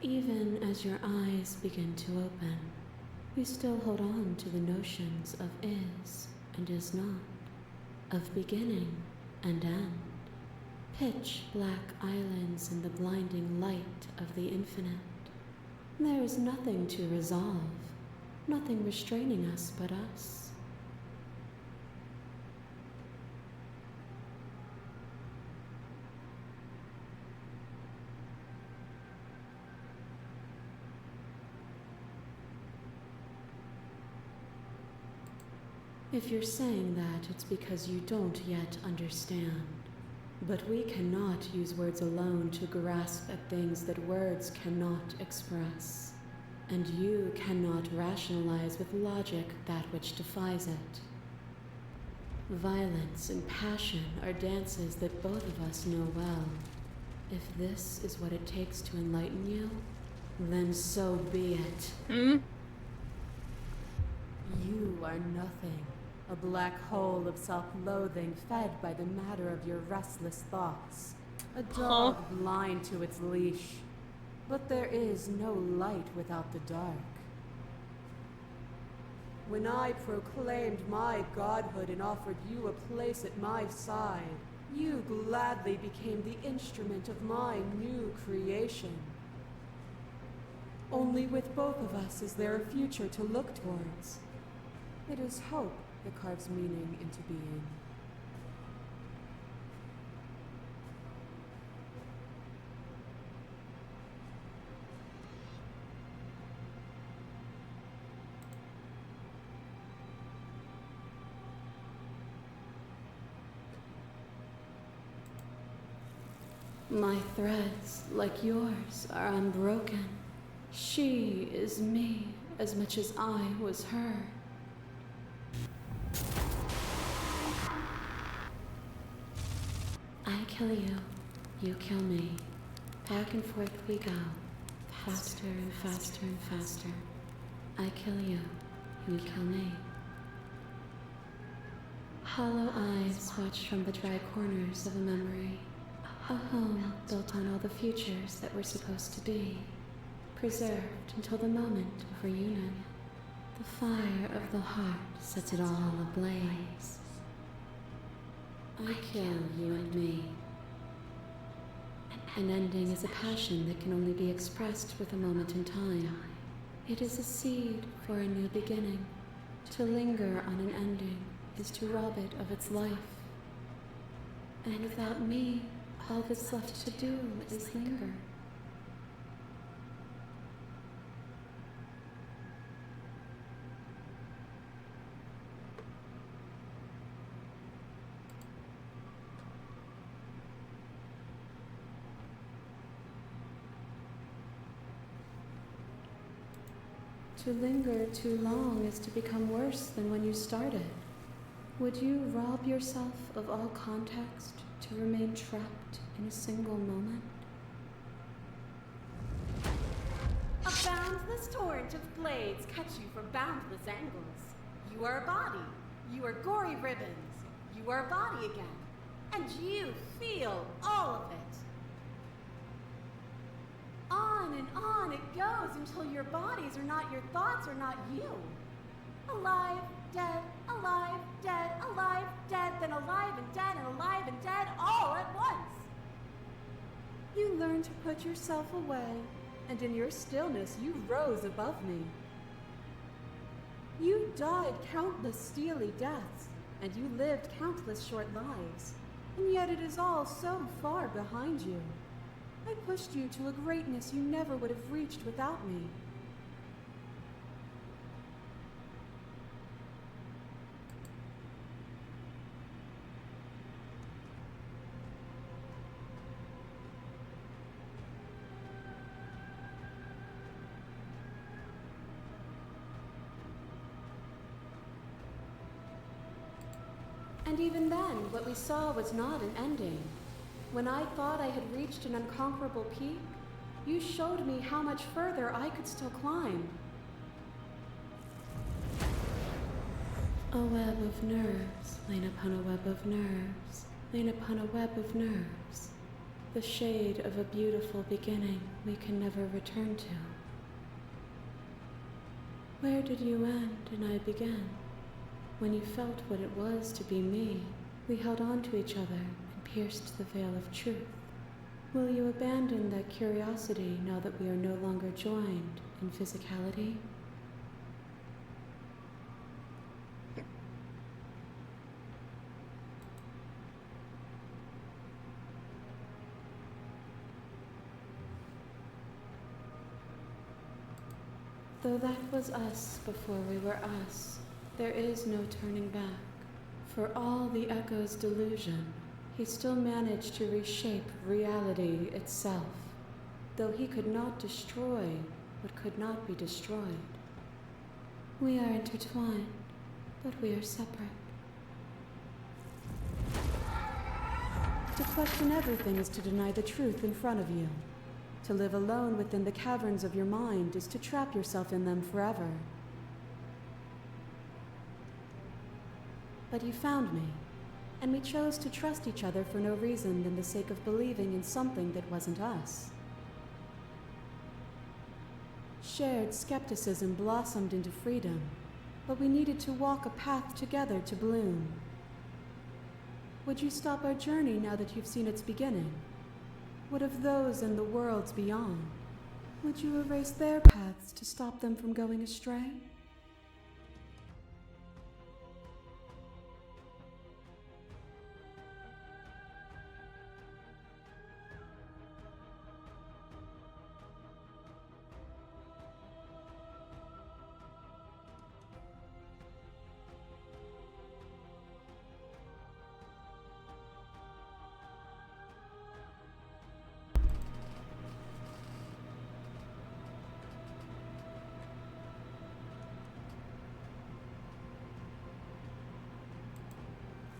Speaker 5: Even as your eyes begin to open, you still hold on to the notions of is and is not, of beginning and end, pitch black islands in the blinding light of the infinite. There is nothing to resolve, nothing restraining us but us. If you're saying that, it's because you don't yet understand. But we cannot use words alone to grasp at things that words cannot express. And you cannot rationalize with logic that which defies it. Violence and passion are dances that both of us know well. If this is what it takes to enlighten you, then so be it. You are nothing. A black hole of self-loathing fed by the matter of your restless thoughts. A dog blind to its leash. But there is no light without the dark. When I proclaimed my godhood and offered you a place at my side, you gladly became the instrument of my new creation. Only with both of us is there a future to look towards. It is hope that carves meaning into being. My threads, like yours, are unbroken. She is me as much as I was her. I kill you, you kill me. Back and forth we go, faster and faster and faster. I kill you, you kill me. Hollow eyes watch from the dry corners of a memory. A home built on all the futures that were supposed to be. Preserved until the moment of reunion. The fire of the heart sets it all ablaze. I kill you and me. An ending is a passion that can only be expressed with a moment in time. It is a seed for a new beginning. To linger on an ending is to rob it of its life. And without me, all that's left to do is linger. To linger too long is to become worse than when you started. Would you rob yourself of all context to remain trapped in a single moment?
Speaker 3: A boundless torrent of blades cut you from boundless angles. You are a body. You are gory ribbons. You are a body again. And you feel all of it. On and on it goes until your bodies are not your thoughts, are not you. Alive, dead, then alive and dead, all at once. You learned to put yourself away, and in your stillness you rose above me. You died countless steely deaths, and you lived countless short lives, and yet it is all so far behind you. I pushed you to a greatness you never would have reached without me. And even then, what we saw was not an ending. When I thought I had reached an unconquerable peak, you showed me how much further I could still climb.
Speaker 5: A web of nerves, lain upon a web of nerves, lain upon a web of nerves. The shade of a beautiful beginning we can never return to. Where did you end and I begin? When you felt what it was to be me, we held on to each other and pierced the veil of truth. Will you abandon that curiosity now that we are no longer joined in physicality? Though that was us before we were us, there is no turning back. For all the echo's delusion, he still managed to reshape reality itself, though he could not destroy what could not be destroyed. We are intertwined, but we are separate. To question everything is to deny the truth in front of you. To live alone within the caverns of your mind is to trap yourself in them forever. But you found me, and we chose to trust each other for no reason than the sake of believing in something that wasn't us. Shared skepticism blossomed into freedom, but we needed to walk a path together to bloom. Would you stop our journey now that you've seen its beginning? What of those in the worlds beyond? Would you erase their paths to stop them from going astray?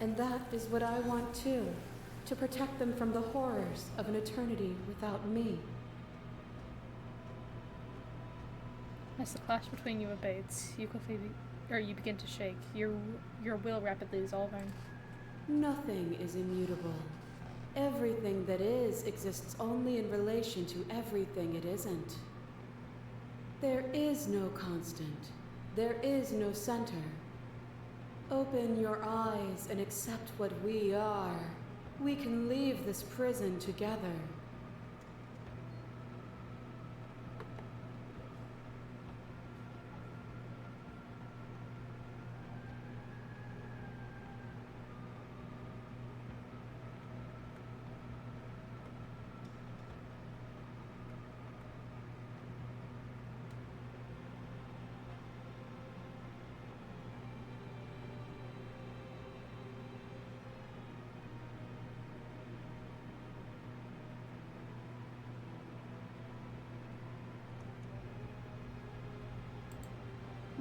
Speaker 5: And that is what I want too, to protect them from the horrors of an eternity without me.
Speaker 1: As the clash between you abates, you begin to shake, your will rapidly dissolving.
Speaker 5: Nothing is immutable. Everything that is exists only in relation to everything it isn't. There is no constant. There is no center. Open your eyes and accept what we are. We can leave this prison together.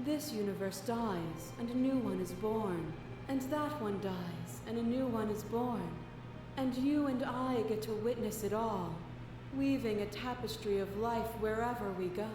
Speaker 5: This universe dies, and a new one is born. And that one dies, and a new one is born. And you and I get to witness it all, weaving a tapestry of life wherever we go.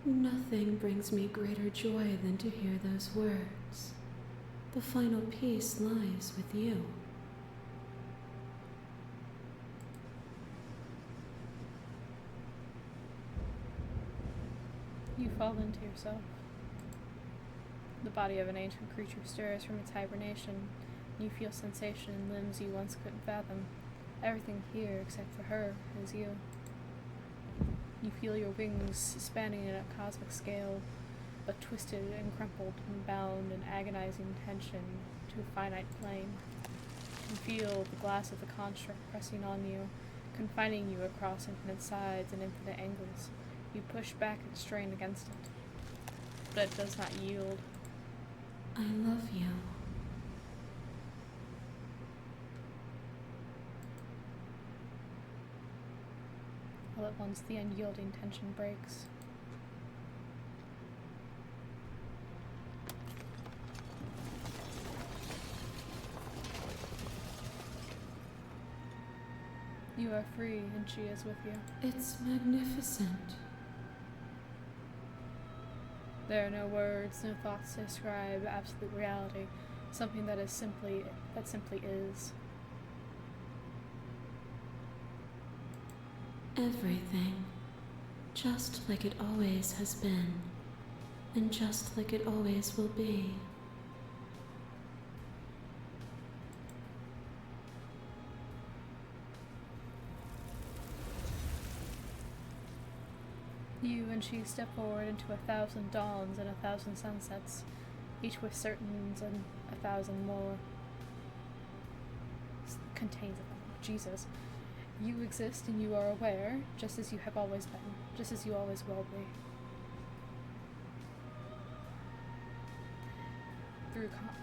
Speaker 5: Nothing brings me greater joy than to hear those words. The final piece lies with you.
Speaker 1: You fall into yourself. The body of an ancient creature stirs from its hibernation. You feel sensation in limbs you once couldn't fathom. Everything here, except for her, is you. You feel your wings spanning in a cosmic scale, but twisted and crumpled and bound in agonizing tension to a finite plane. You feel the glass of the construct pressing on you, confining you across infinite sides and infinite angles. You push back and strain against it, but it does not yield.
Speaker 5: I love you.
Speaker 1: All at once, the unyielding tension breaks. You are free, and she is with you.
Speaker 5: It's magnificent.
Speaker 1: There are no words, no thoughts to describe absolute reality, something that simply is.
Speaker 5: Everything. Just like it always has been. And just like it always will be.
Speaker 1: You and she step forward into 1,000 dawns and 1,000 sunsets, each with certains and 1,000 more. Contains of them. Jesus. You exist and you are aware, just as you have always been, just as you always will be.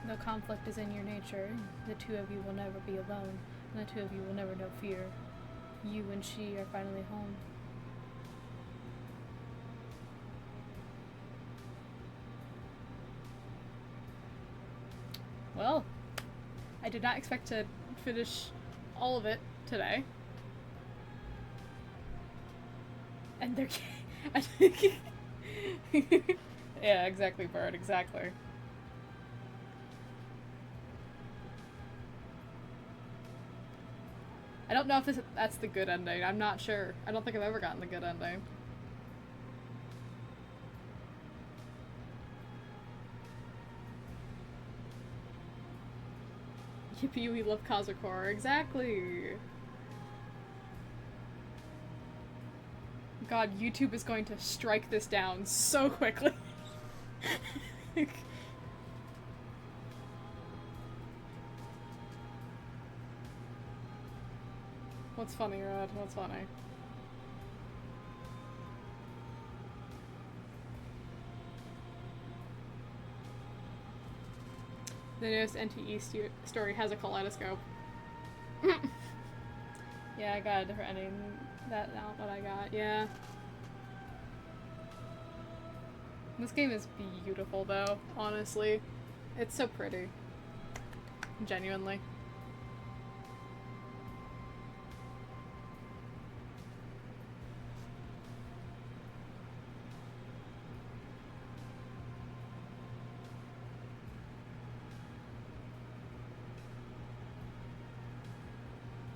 Speaker 1: The conflict is in your nature. The two of you will never be alone, and the two of you will never know fear. You and she are finally home. Well, I did not expect to finish all of it today. And they're yeah, exactly, Bird, exactly. I don't know if that's the good ending. I'm not sure. I don't think I've ever gotten the good ending. Yippee, we love cosmic horror. Exactly. God, YouTube is going to strike this down so quickly. What's funny, Rod? What's funny? The newest NTE story has a kaleidoscope. Yeah, I got a different ending. That's not what I got. Yeah. This game is beautiful, though, honestly. It's so pretty. Genuinely.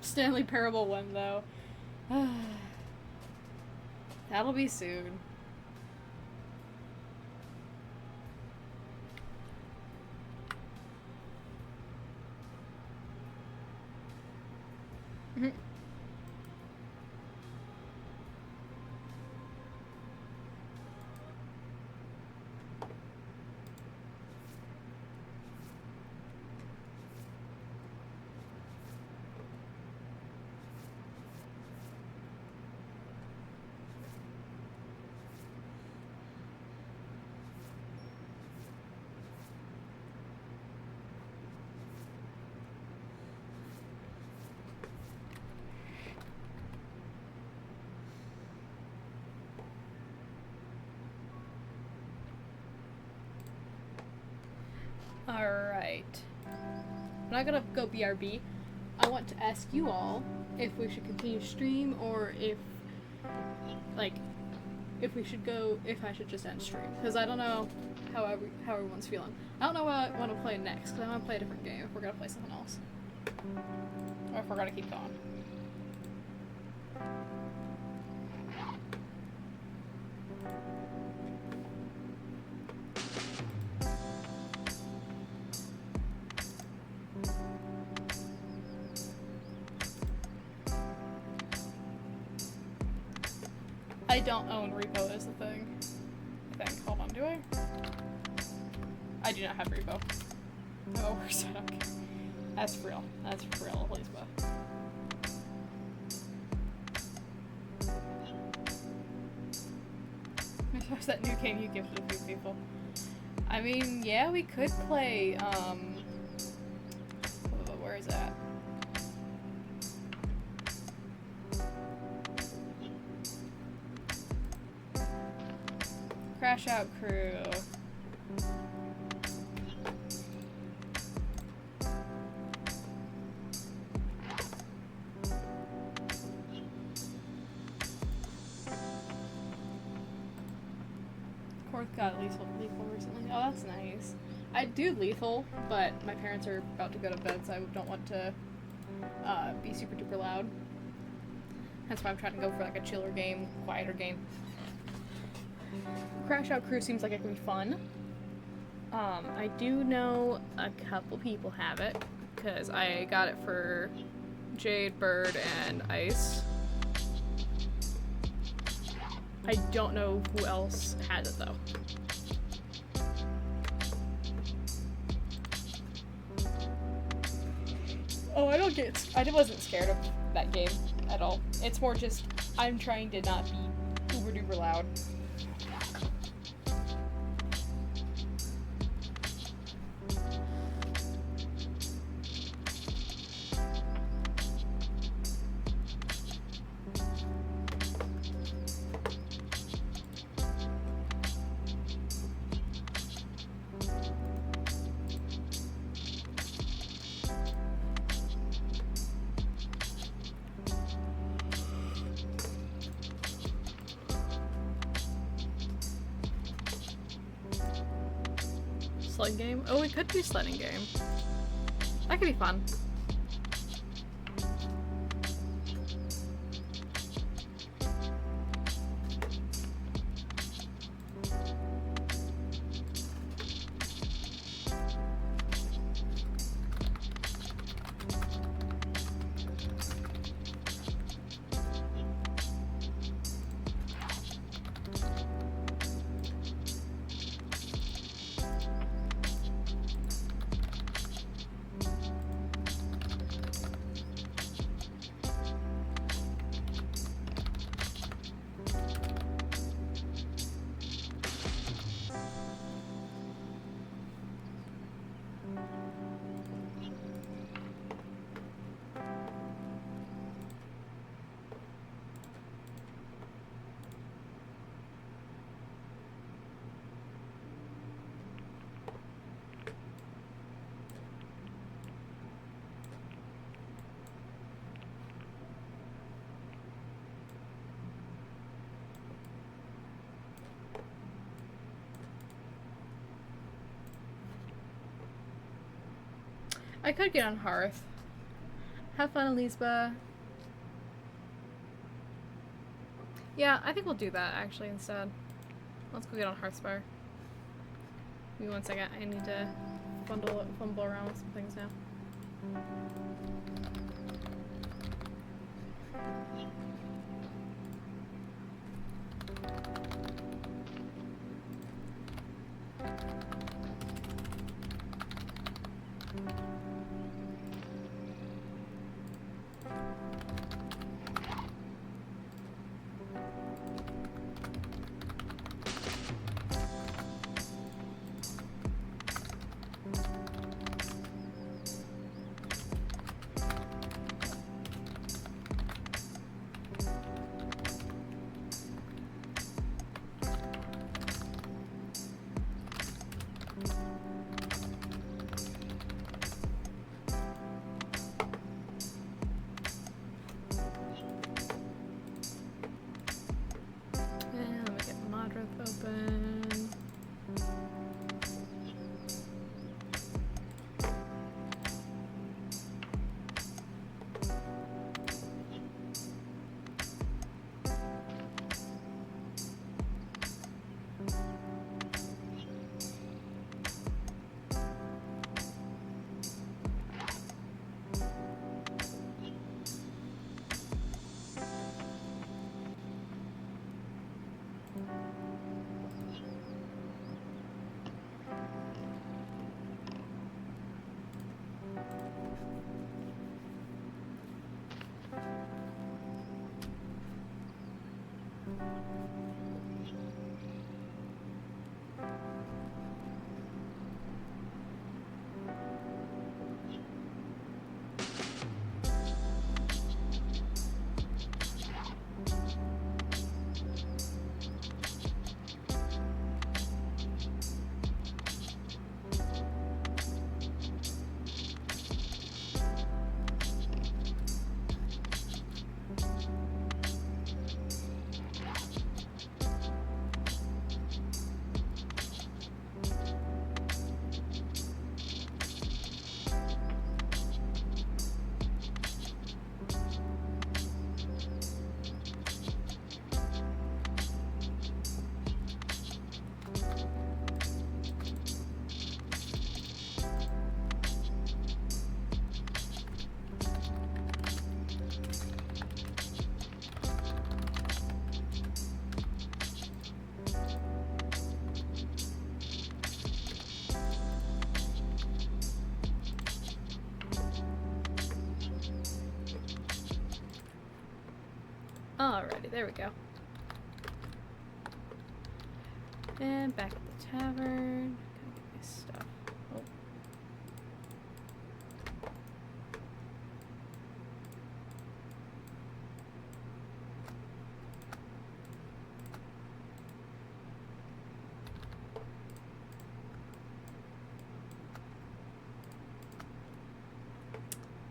Speaker 1: Stanley Parable one, though. That'll be soon. Alright. I'm not gonna go BRB. I want to ask you all if we should continue stream or if, like, if I should just end stream, because I don't know how everyone's feeling. I don't know what I want to play next, because I want to play a different game if we're gonna play something else, or if we're gonna keep going. I don't own repo is the thing. I think. Hold on, do I? I do not have repo. Oh, we're set. Okay. That's real. That's real, Elizabeth. There's that new game you gifted a few people. I mean, yeah, we could play, where is that? Crash Out Crew. Korth got lethal recently. Oh, that's nice. I do lethal, but my parents are about to go to bed, so I don't want to be super duper loud. That's why I'm trying to go for like a chiller game, quieter game. Crash Out Crew seems like it could be fun. I do know a couple people have it, because I got it for Jade, Bird, and Ice. I don't know who else has it, though. Oh, I wasn't scared of that game at all. It's more just, I'm trying to not be uber duper loud. Sled game? Oh, we could do sledding game. That could be fun. I could get on Hearth. Have fun, Elizabeth. Yeah, I think we'll do that actually instead. Let's go get on Hearthspire. Give me 1 second. I need to fumble around with some things now. Alrighty, there we go. And back at the tavern. Gotta get my stuff. Oh.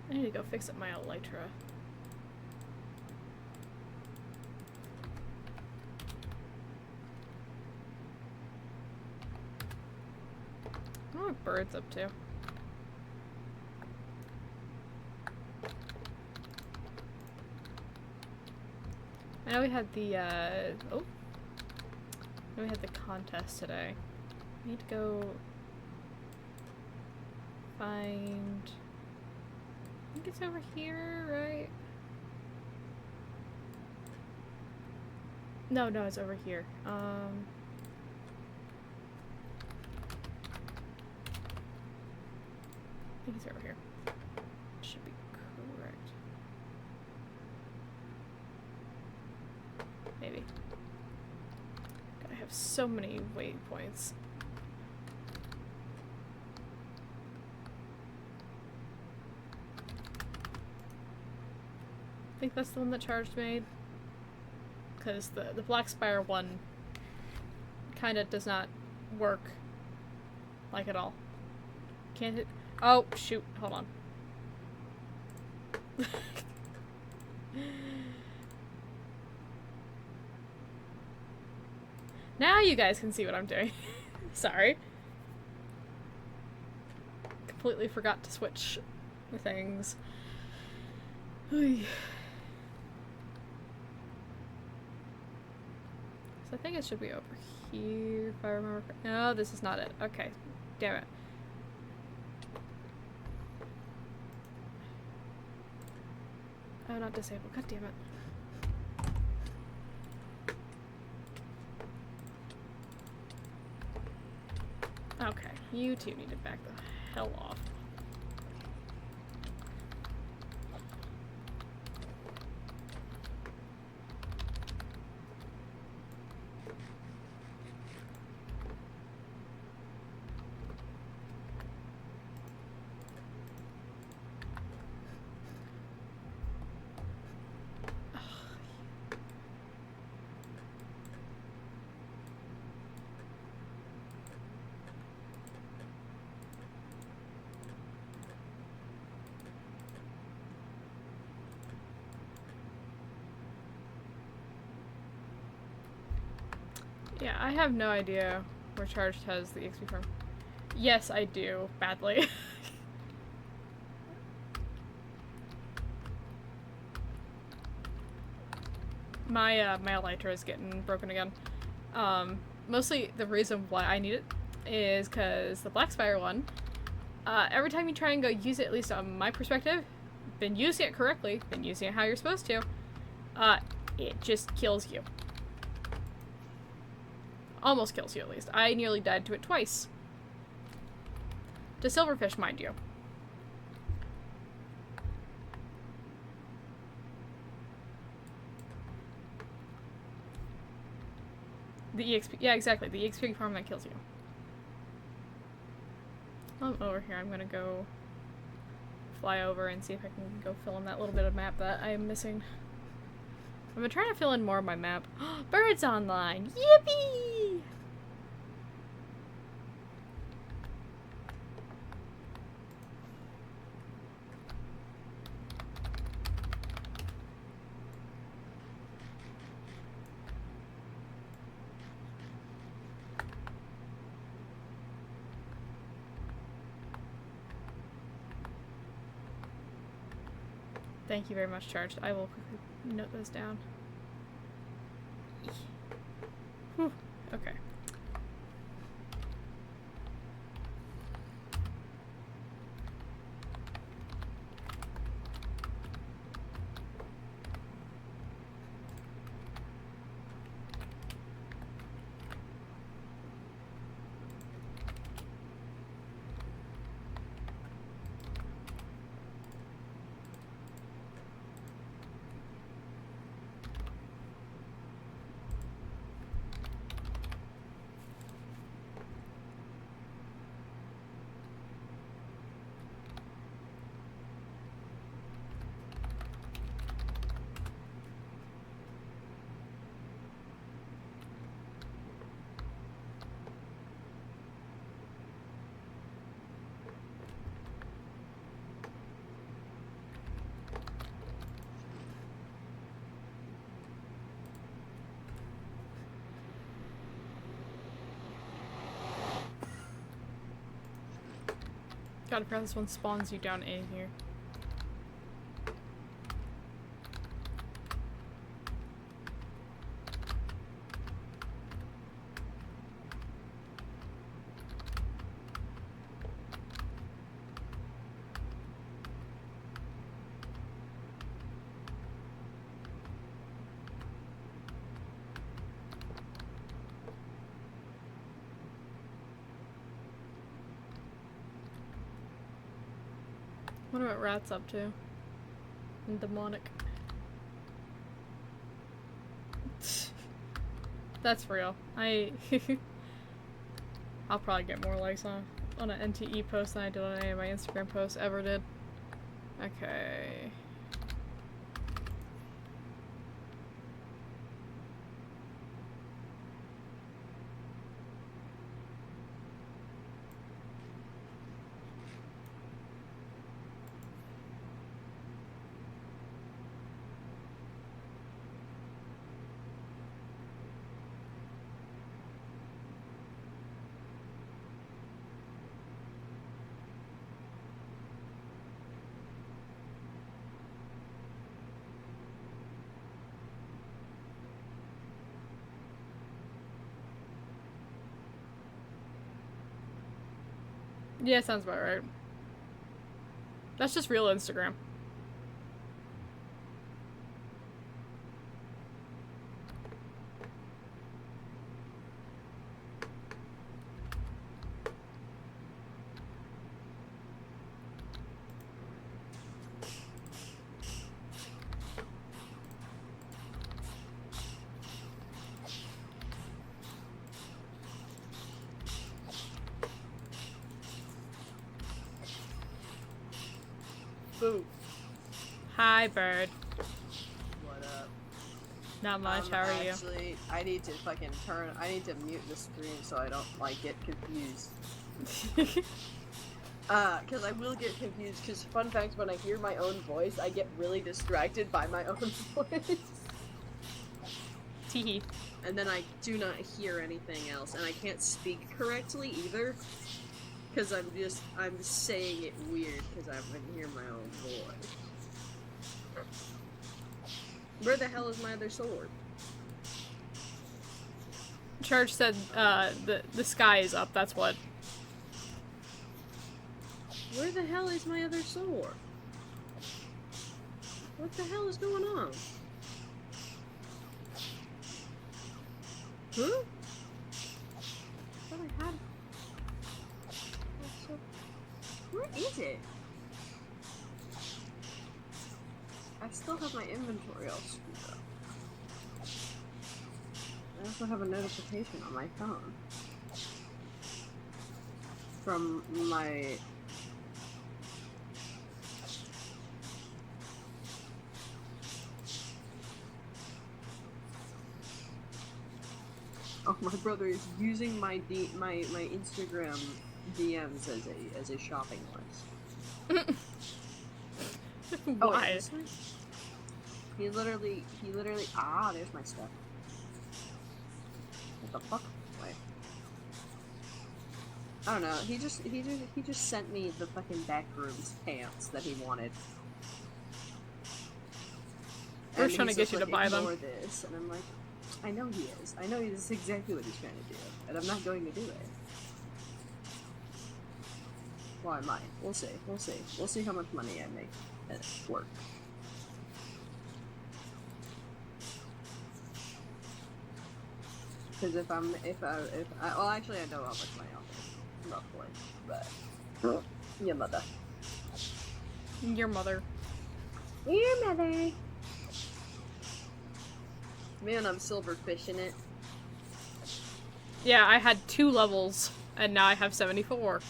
Speaker 1: I need to go fix up my elytra. I wonder what Bird's up to. I know we had the, I know we had the contest today. I need to go find... I think it's over here, right? No, it's over here. I think it's over here. Should be correct. Maybe. God, I have so many waypoints. I think that's the one that Charged made. Because the Black Spire one kind of does not work like at all. Can't it? Oh, shoot. Hold on. Now you guys can see what I'm doing. Sorry. Completely forgot to switch the things. So I think it should be over here if I remember. No, this is not it. Okay. Damn it. Oh, not disabled. God damn it. Okay, you two need to back the hell off. Yeah, I have no idea where Charged has the XP from. Yes, I do. Badly. My elytra is getting broken again. Mostly the reason why I need it is because the Black Spire one, every time you try and go use it, at least on my perspective, been using it correctly, been using it how you're supposed to, it just kills you. Almost kills you, at least. I nearly died to it twice. To silverfish, mind you. The EXP, yeah, exactly. The EXP farm that kills you. I'm over here. I'm gonna go fly over and see if I can go fill in that little bit of map that I am missing. I've been trying to fill in more of my map. Birds online! Yippee! Thank you very much, Charged. I will quickly note those down. Whew. Okay. God, I forgot this one spawns you down in here. Wonder what Rat's up to. And demonic. That's real. I'll probably get more likes on an NTE post than I did on any of my Instagram posts ever did. Okay. Yeah, sounds about right. That's just real Instagram.
Speaker 11: Boo.
Speaker 1: Hi, bird.
Speaker 11: What up?
Speaker 1: Not much. How are you?
Speaker 11: Actually, I need to fucking I need to mute the screen so I don't, like, get confused. Cause I will get confused, cause fun fact, when I hear my own voice, I get really distracted by my own voice.
Speaker 1: Teehee.
Speaker 11: And then I do not hear anything else, and I can't speak correctly either. Cause I'm saying it weird, cause I can hear my own voice. Where the hell is my other sword?
Speaker 1: Charge said the sky is up. That's what.
Speaker 11: Where the hell is my other sword? What the hell is going on? Huh? I thought I had... Where is it? I still have my inventory all screwed up. I also have a notification on my phone. From my... Oh, my brother is using my Instagram DMs as a shopping list.
Speaker 1: Why?
Speaker 11: Oh, he literally, there's my stuff. What the fuck? Wait. I don't know, he just sent me the fucking backrooms pants that he wanted.
Speaker 1: We're trying to get you to buy them.
Speaker 11: Ignore this, and I'm like, I know he is. I know this is exactly what he's trying to do, and I'm not going to do it. Well, I might. We'll see. We'll see. We'll see how much money I make at work. Because well, actually, I know how much money I'll make, roughly, but your mother.
Speaker 1: Your mother.
Speaker 11: Your mother. Man, I'm silverfishing it.
Speaker 1: Yeah, I had 2 levels, and now I have 74.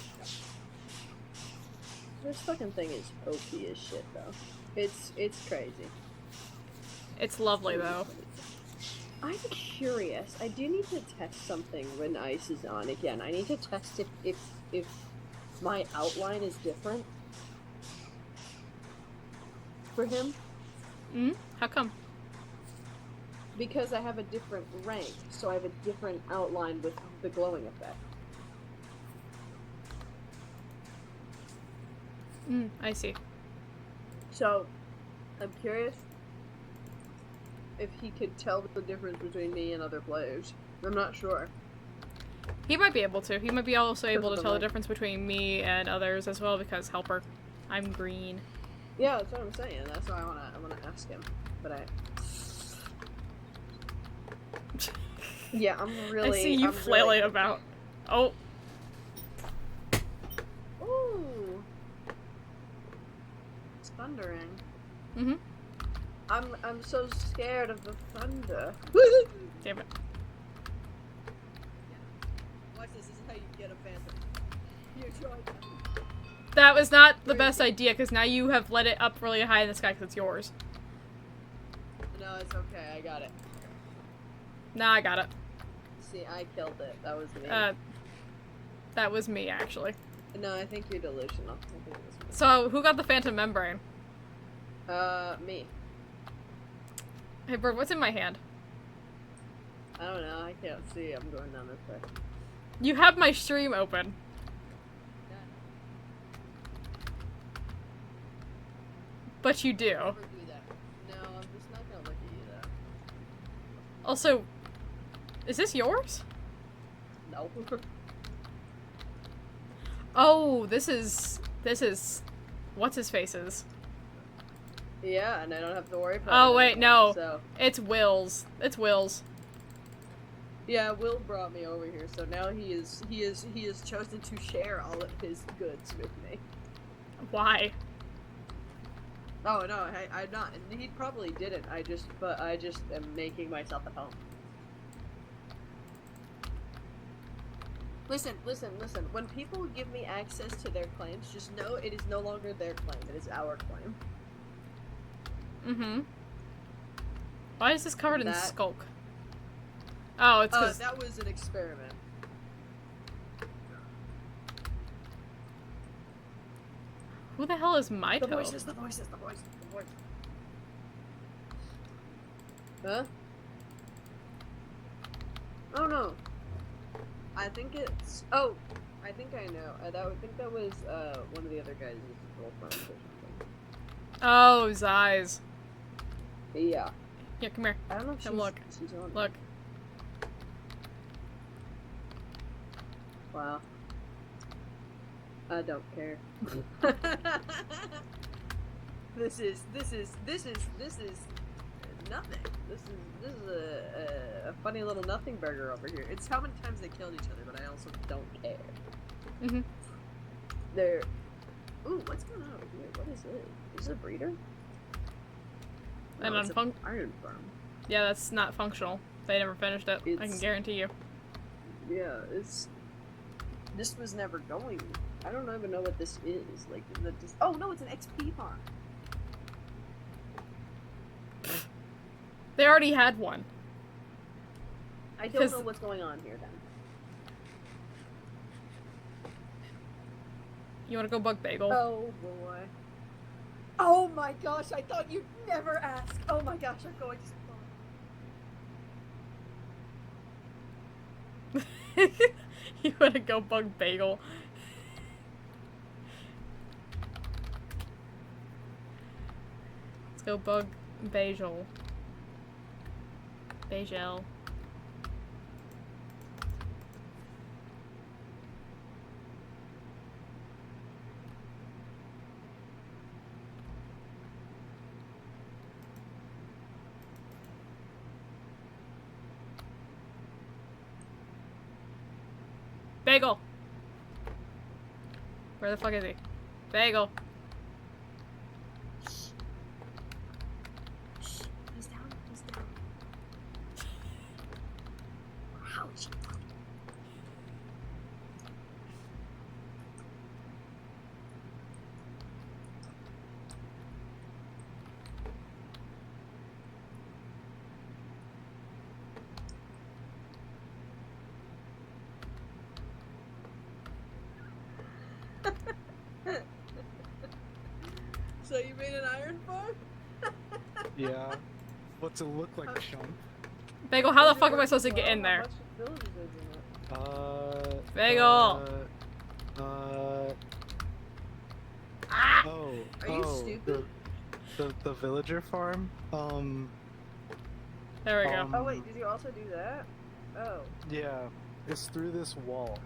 Speaker 11: This fucking thing is OP as shit, though. It's crazy.
Speaker 1: It's lovely, though.
Speaker 11: I'm curious. I do need to test something when ice is on again. I need to test if my outline is different for him.
Speaker 1: How come?
Speaker 11: Because I have a different rank, so I have a different outline with the glowing effect.
Speaker 1: I see.
Speaker 11: So, I'm curious if he could tell the difference between me and other players. I'm not sure.
Speaker 1: He might be able to. He might be also able to
Speaker 11: of the
Speaker 1: tell the
Speaker 11: light.
Speaker 1: difference between me and others as well because helper. I'm green.
Speaker 11: Yeah, that's what I'm saying. That's why I wanna ask him. But yeah, I'm really.
Speaker 1: I see you
Speaker 11: I'm
Speaker 1: flailing
Speaker 11: really...
Speaker 1: about. Oh.
Speaker 11: Ooh. It's thundering.
Speaker 1: Mm-hmm.
Speaker 11: I'm so scared of the thunder.
Speaker 1: Damn it.
Speaker 11: Watch this. This is how you get a phantom. You're trying.
Speaker 1: That was not the best idea because now you have let it up really high in the sky because it's yours.
Speaker 11: No, it's okay. I got it.
Speaker 1: Nah, I got it.
Speaker 11: See, I killed it. That was me.
Speaker 1: That was me actually.
Speaker 11: No, I think you're delusional. I think it was me.
Speaker 1: So, who got the phantom membrane?
Speaker 11: Me.
Speaker 1: Hey, Bird, what's in my hand?
Speaker 11: I don't know. I can't see. I'm going down this way.
Speaker 1: You have my stream open. But you do.
Speaker 11: Never do that. No, I'm just not gonna look at you though.
Speaker 1: Also, is this yours?
Speaker 11: No.
Speaker 1: Oh, this is what's his face's?
Speaker 11: Yeah, and I don't have to worry about it.
Speaker 1: Oh wait,
Speaker 11: anymore,
Speaker 1: no.
Speaker 11: So.
Speaker 1: It's Will's. It's Will's.
Speaker 11: Yeah, Will brought me over here, so now he is chosen to share all of his goods with me.
Speaker 1: Why?
Speaker 11: Oh no, I'm not. He probably didn't. I just am making myself at home. Listen. When people give me access to their claims, just know it is no longer their claim. It is our claim.
Speaker 1: Mm-hmm. Why is this covered in skulk? Oh, it's because
Speaker 11: that was an experiment.
Speaker 1: who the hell is my
Speaker 11: The
Speaker 1: toe?
Speaker 11: voices. Huh? Oh no. I think it's. Oh, I think I know. I think that was one of the other guys' girlfriends or something.
Speaker 1: Oh, Zai's.
Speaker 11: Yeah.
Speaker 1: Yeah, come here.
Speaker 11: I don't know if
Speaker 1: Come look.
Speaker 11: she's on.
Speaker 1: Look.
Speaker 11: Wow. I don't care. This is nothing. This is a funny little nothing burger over here. It's how many times they killed each other, but I also don't care.
Speaker 1: Mm-hmm.
Speaker 11: They're. Ooh, what's going on over here? What is it? Is it a breeder?
Speaker 1: An
Speaker 11: No, it's an
Speaker 1: unfunc-
Speaker 11: iron farm.
Speaker 1: Yeah, that's not functional. They never finished it. I can guarantee you.
Speaker 11: Yeah, it's. This was never going. I don't even know what this is. Like, oh no, it's an XP farm.
Speaker 1: They already had one.
Speaker 11: I don't know what's going on here then.
Speaker 1: You want to go bug Bagel?
Speaker 11: Oh boy. Oh my gosh, I thought you'd never ask. Oh my gosh, I'm going to spawn.
Speaker 1: You want to go bug Bagel? Let's go bug Bagel. Bagel. Bagel! Where the fuck is he? Bagel!
Speaker 11: He's down. Ouch. So you made an iron farm?
Speaker 12: Yeah. What's it look like, Sean?
Speaker 1: Bagel, how the fuck am I supposed to get in there? Bagel!
Speaker 12: Oh,
Speaker 11: Are you stupid?
Speaker 12: The villager farm?
Speaker 1: There we go.
Speaker 11: Oh wait, did you also do that? Oh.
Speaker 12: Yeah, it's through this wall.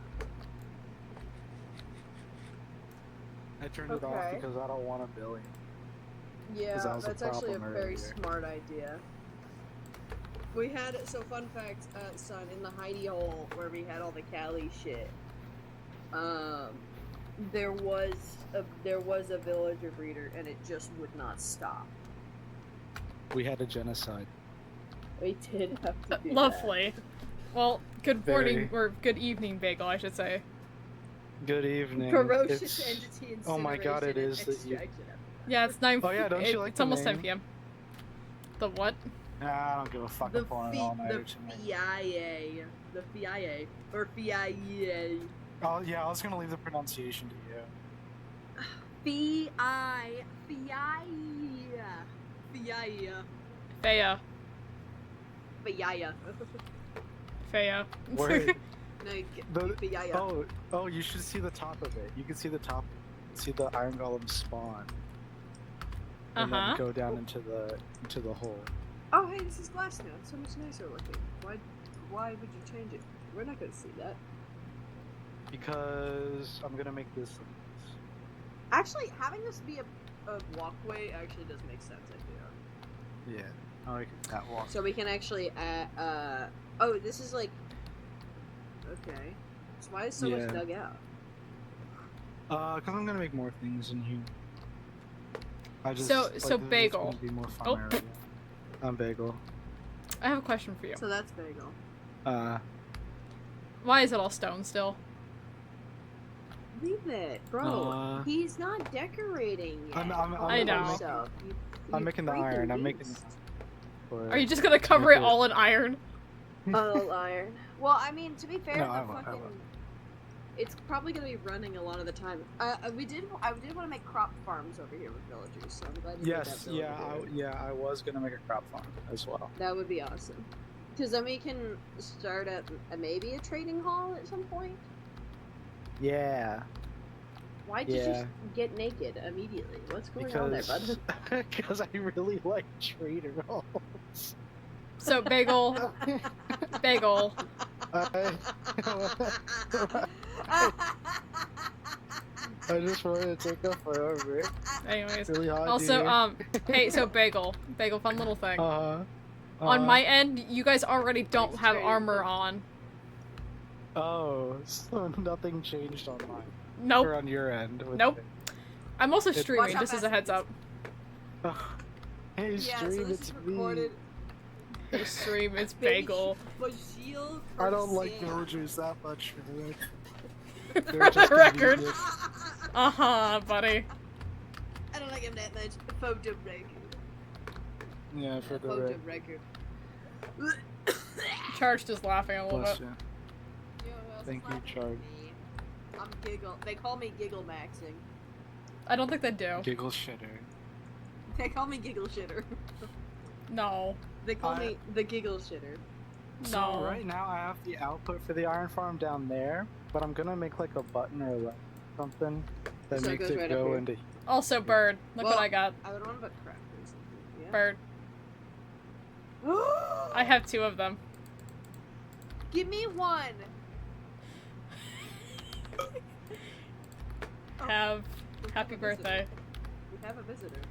Speaker 12: I turned it off
Speaker 11: Okay.
Speaker 12: because I don't want a billion.
Speaker 11: Yeah,
Speaker 12: that was a
Speaker 11: that's actually a
Speaker 12: problem
Speaker 11: very
Speaker 12: earlier.
Speaker 11: smart idea. We had, so fun fact, son, in the hidey hole where we had all the Cali shit, there was a villager breeder and it just would not stop.
Speaker 12: We had a genocide.
Speaker 11: We did have to do
Speaker 1: Lovely. Well, good morning,
Speaker 12: Very.
Speaker 1: or good evening, Bagel, I should say.
Speaker 12: Good evening.
Speaker 11: Ferocious
Speaker 12: It's-
Speaker 11: entity
Speaker 12: Oh my god, it
Speaker 11: incineration
Speaker 12: is
Speaker 11: and
Speaker 12: that you.
Speaker 11: extraction.
Speaker 1: Yeah, it's 9.
Speaker 12: Oh yeah, don't you like
Speaker 1: It's
Speaker 12: the
Speaker 1: almost 10
Speaker 12: name?
Speaker 1: p.m. The what?
Speaker 12: Nah, I don't give a fuck.
Speaker 11: The
Speaker 12: I'm pulling it all nighter tonight.
Speaker 11: FIA. The FIA. Or FIA.
Speaker 12: Oh yeah, I was gonna leave the pronunciation to you.
Speaker 11: FIA.
Speaker 1: Faya.
Speaker 11: FIA.
Speaker 1: Faya.
Speaker 12: Word.
Speaker 11: No,
Speaker 12: The-
Speaker 11: FIA.
Speaker 12: Oh, you should see the top of it. You can see the top. See the iron golem spawn. And
Speaker 1: Uh-huh.
Speaker 12: then go down into the hole.
Speaker 11: Oh, hey, this is glass now. It's so much nicer looking. Why would you change it? We're not gonna see that.
Speaker 12: Because I'm gonna make this.
Speaker 11: Actually, having this be a walkway actually does make sense, I feel.
Speaker 12: Yeah, I like that walk.
Speaker 11: So we can actually, oh, this is like, okay. So why is so much
Speaker 12: Yeah.
Speaker 11: dug out?
Speaker 12: Cause I'm gonna make more things in here. I just
Speaker 1: So
Speaker 12: like, this is
Speaker 1: Bagel.
Speaker 12: gonna be more fun
Speaker 1: Oh.
Speaker 12: area. I'm Bagel.
Speaker 1: I have a question for you.
Speaker 11: So that's bagel.
Speaker 1: Why is it all stone still?
Speaker 11: Leave it, bro.
Speaker 12: Uh,
Speaker 11: He's not decorating yet.
Speaker 1: I know.
Speaker 11: Yourself.
Speaker 12: I'm making the
Speaker 11: freaking
Speaker 12: iron. I'm making.
Speaker 11: beast.
Speaker 1: Are you just gonna cover it all in iron?
Speaker 11: All iron. Well, I mean, to be fair,
Speaker 12: No,
Speaker 11: the
Speaker 12: I won't, I
Speaker 11: fucking.
Speaker 12: won't.
Speaker 11: It's probably gonna be running a lot of the time. I did want to make crop farms over here with villagers, so I'm glad you
Speaker 12: Yes,
Speaker 11: did that.
Speaker 12: I was gonna make a crop farm as well.
Speaker 11: That would be awesome. Because then we can start at maybe a trading hall at some point.
Speaker 12: Yeah,
Speaker 11: Why did you
Speaker 12: Yeah.
Speaker 11: get naked immediately? What's going on there,
Speaker 12: because
Speaker 11: bud?
Speaker 12: because I really like trader halls.
Speaker 1: So, Bagel. Bagel.
Speaker 12: I just wanted to take a photo.
Speaker 1: Anyways.
Speaker 12: Really hot.
Speaker 1: Also, hey, so Bagel. Bagel, fun little thing. On
Speaker 12: Uh,
Speaker 1: my end, you guys already don't have
Speaker 11: Straight.
Speaker 1: armor on.
Speaker 12: Oh, so nothing changed on mine.
Speaker 1: Nope.
Speaker 12: Or on your end. with
Speaker 1: Nope.
Speaker 12: it.
Speaker 1: I'm also
Speaker 12: It-
Speaker 1: streaming,
Speaker 11: Watch how
Speaker 1: just as a
Speaker 11: fast
Speaker 1: heads up.
Speaker 12: Hey,
Speaker 11: Yeah, so
Speaker 12: stream,
Speaker 11: this
Speaker 12: it's
Speaker 11: is
Speaker 12: me.
Speaker 11: recorded.
Speaker 1: Your stream, it's Bagel.
Speaker 11: Bajil
Speaker 12: I don't like
Speaker 11: Sam.
Speaker 12: villagers that much for the
Speaker 1: For
Speaker 12: They're just
Speaker 1: the record.
Speaker 12: convenient.
Speaker 1: Uh-huh, buddy.
Speaker 11: I don't like him that much. Photo record.
Speaker 12: Yeah, for the
Speaker 11: Photo
Speaker 12: rec.
Speaker 11: record.
Speaker 1: Charged is laughing a little
Speaker 12: Bless
Speaker 1: bit.
Speaker 12: you.
Speaker 11: You know who else
Speaker 12: Thank
Speaker 11: is
Speaker 12: you,
Speaker 11: laughing
Speaker 12: Char.
Speaker 11: at me? I'm giggle. They call me giggle maxing.
Speaker 1: I don't think they do.
Speaker 12: Giggle shitter.
Speaker 11: They call me giggle shitter.
Speaker 1: No.
Speaker 11: They call
Speaker 12: I-
Speaker 11: me the giggle shitter.
Speaker 12: So
Speaker 1: No.
Speaker 12: right now I have the output for the iron farm down there, but I'm gonna make like a button or like something that
Speaker 11: So it
Speaker 12: makes
Speaker 11: goes
Speaker 12: it
Speaker 11: right up
Speaker 12: go
Speaker 11: here.
Speaker 12: into.
Speaker 1: Also, Bird. Look
Speaker 11: Well,
Speaker 1: what I got.
Speaker 11: I would want to put crackers. in here,
Speaker 1: Bird.
Speaker 11: Yeah.
Speaker 1: I have 2 of them.
Speaker 11: Give me one.
Speaker 1: Have
Speaker 11: We
Speaker 1: happy
Speaker 11: have a visitor.
Speaker 1: birthday.
Speaker 11: We have a visitor.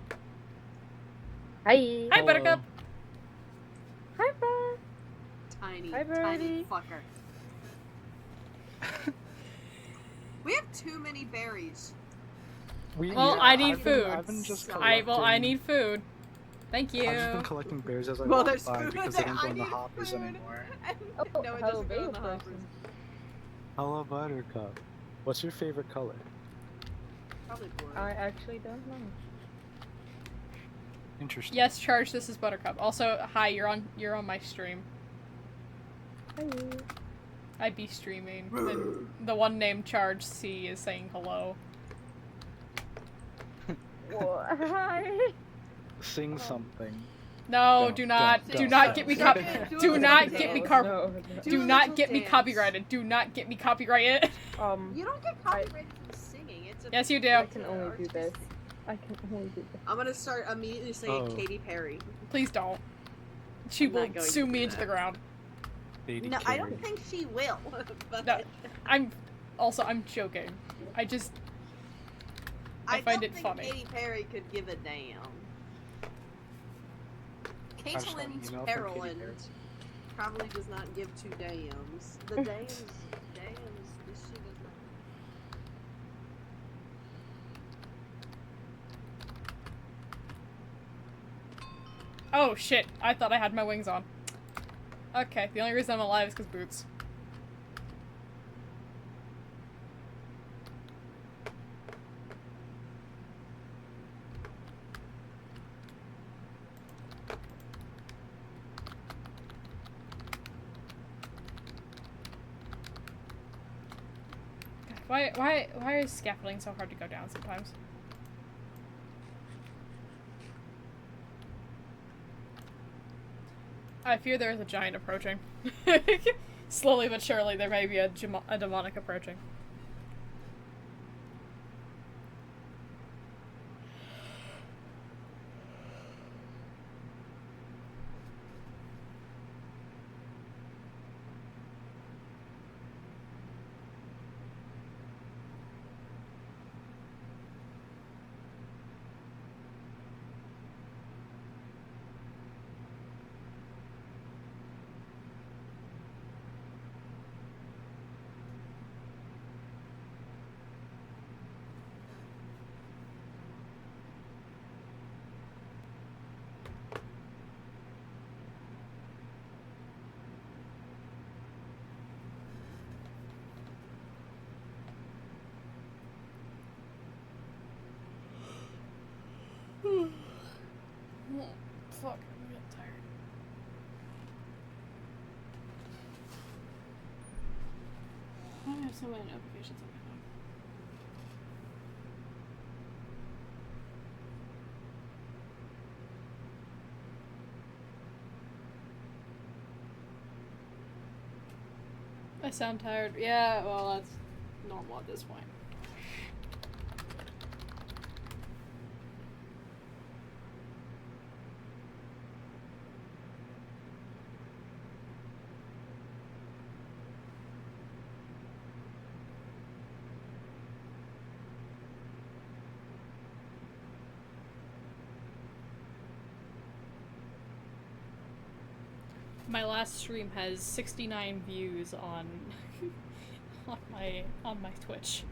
Speaker 13: Hi.
Speaker 1: Hi,
Speaker 12: Hello.
Speaker 1: Buttercup.
Speaker 13: Hi, Bird.
Speaker 11: Tiny,
Speaker 13: Hi,
Speaker 11: tiny
Speaker 13: birdie.
Speaker 11: fucker. We have too many berries.
Speaker 1: Well, I need
Speaker 12: I've been-
Speaker 1: food.
Speaker 12: I've been just
Speaker 1: I
Speaker 12: collecting-
Speaker 1: need food. Thank you.
Speaker 12: I've just been collecting berries as I
Speaker 11: Well,
Speaker 12: walk
Speaker 11: there's
Speaker 12: by
Speaker 11: food
Speaker 12: because
Speaker 11: in
Speaker 12: they
Speaker 11: there.
Speaker 12: don't go
Speaker 11: I
Speaker 12: in the
Speaker 11: need
Speaker 12: hoppers
Speaker 11: food.
Speaker 12: anymore.
Speaker 11: No, it doesn't go in the
Speaker 13: bagel
Speaker 11: hoppers.
Speaker 13: person.
Speaker 12: Hello, Buttercup. What's your favorite color?
Speaker 11: Probably blue.
Speaker 13: I actually don't know.
Speaker 12: Interesting.
Speaker 1: Yes, Charge, this is Buttercup. Also, hi, you're on my stream.
Speaker 13: Hi.
Speaker 1: I be streaming. The one named Charge C is saying hello.
Speaker 13: Hi.
Speaker 12: Sing something.
Speaker 1: No,
Speaker 12: Don't,
Speaker 1: do not.
Speaker 12: don't,
Speaker 1: Do
Speaker 12: don't.
Speaker 1: not get me
Speaker 11: Don't.
Speaker 1: do not get me
Speaker 13: No, no.
Speaker 1: do
Speaker 11: a
Speaker 1: not
Speaker 11: little
Speaker 1: get me
Speaker 11: dance.
Speaker 1: copyrighted. Do not get me copyrighted.
Speaker 11: You don't get copyrighted for singing. It's a
Speaker 1: Yes, you do.
Speaker 13: I can only do this. I can only do this.
Speaker 11: I'm gonna start immediately saying Katy Perry.
Speaker 1: Please don't. She
Speaker 11: I'm
Speaker 1: will
Speaker 11: not going
Speaker 1: sue
Speaker 11: to
Speaker 1: me
Speaker 11: do
Speaker 1: into
Speaker 11: that.
Speaker 1: the ground.
Speaker 12: Katy
Speaker 11: No, I
Speaker 12: Perry.
Speaker 11: don't think she will. But
Speaker 1: No, I'm joking. I find it funny.
Speaker 11: Katy Perry could give a damn.
Speaker 12: I just got an
Speaker 11: Caitlin's
Speaker 12: email from Katy
Speaker 11: Carolyn
Speaker 12: Perry.
Speaker 11: probably does not give two dams. The dams, this she does not.
Speaker 1: Oh shit, I thought I had my wings on. Okay, the only reason I'm alive is because boots. God, why is scaffolding so hard to go down sometimes? I fear there is a giant approaching. Slowly but surely, there may be a demonic approaching. Oh, fuck, I'm getting tired. I have so many notifications on my phone. I sound tired. Yeah, well, that's normal at this point. My last stream has 69 views on on my Twitch.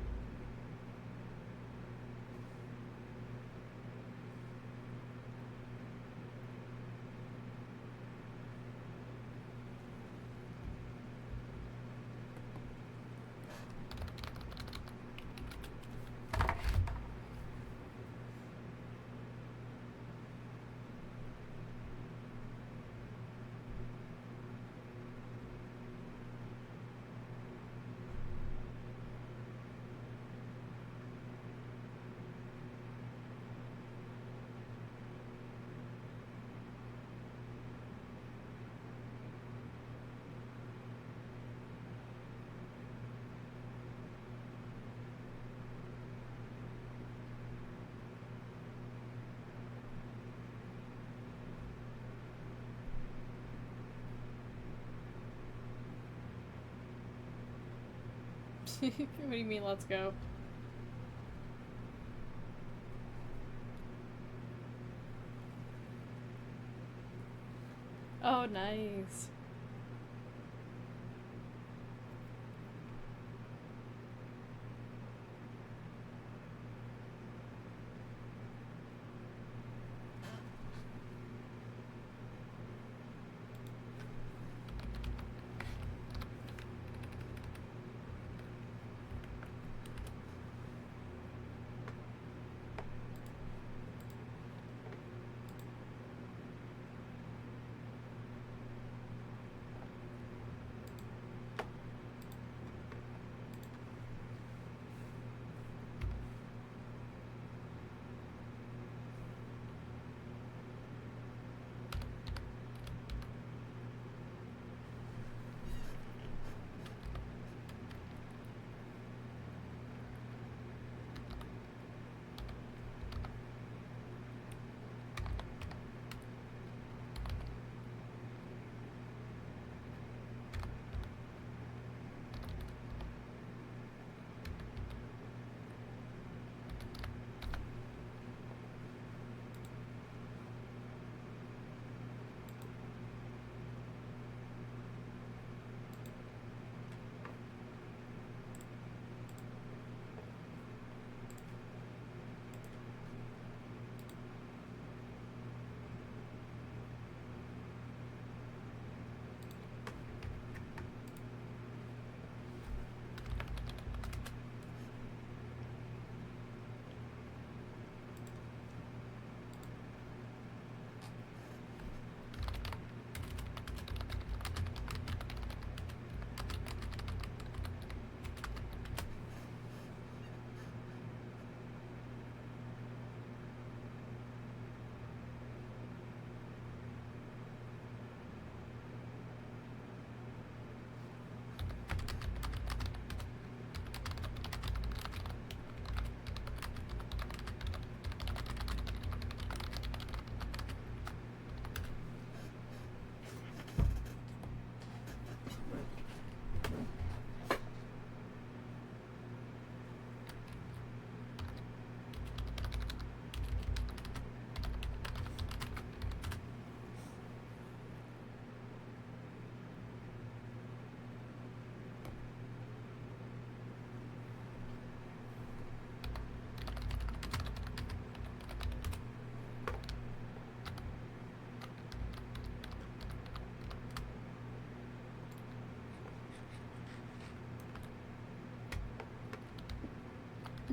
Speaker 1: What do you mean, let's go? Oh, nice.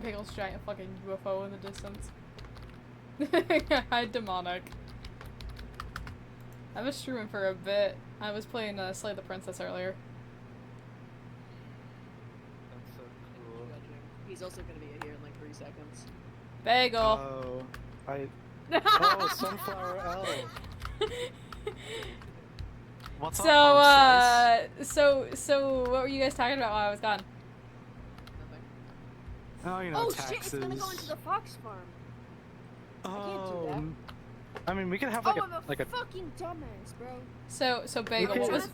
Speaker 1: Bagel's giant fucking UFO in the distance. Hi, demonic. I was streaming for a bit. I was playing Slay the Princess earlier.
Speaker 12: That's so cool.
Speaker 11: He's also gonna be here in like 3 seconds.
Speaker 1: Bagel!
Speaker 12: Oh, oh, Sunflower L. What's
Speaker 1: So,
Speaker 12: up,
Speaker 1: so what were you guys talking about while I was gone?
Speaker 12: Oh, you know,
Speaker 14: Oh
Speaker 12: taxes.
Speaker 14: shit, it's gonna go into the fox farm. I can't do that.
Speaker 12: I mean, we could have like
Speaker 14: I'm
Speaker 12: a
Speaker 14: fucking dumbass, bro.
Speaker 1: So Bagel, what was,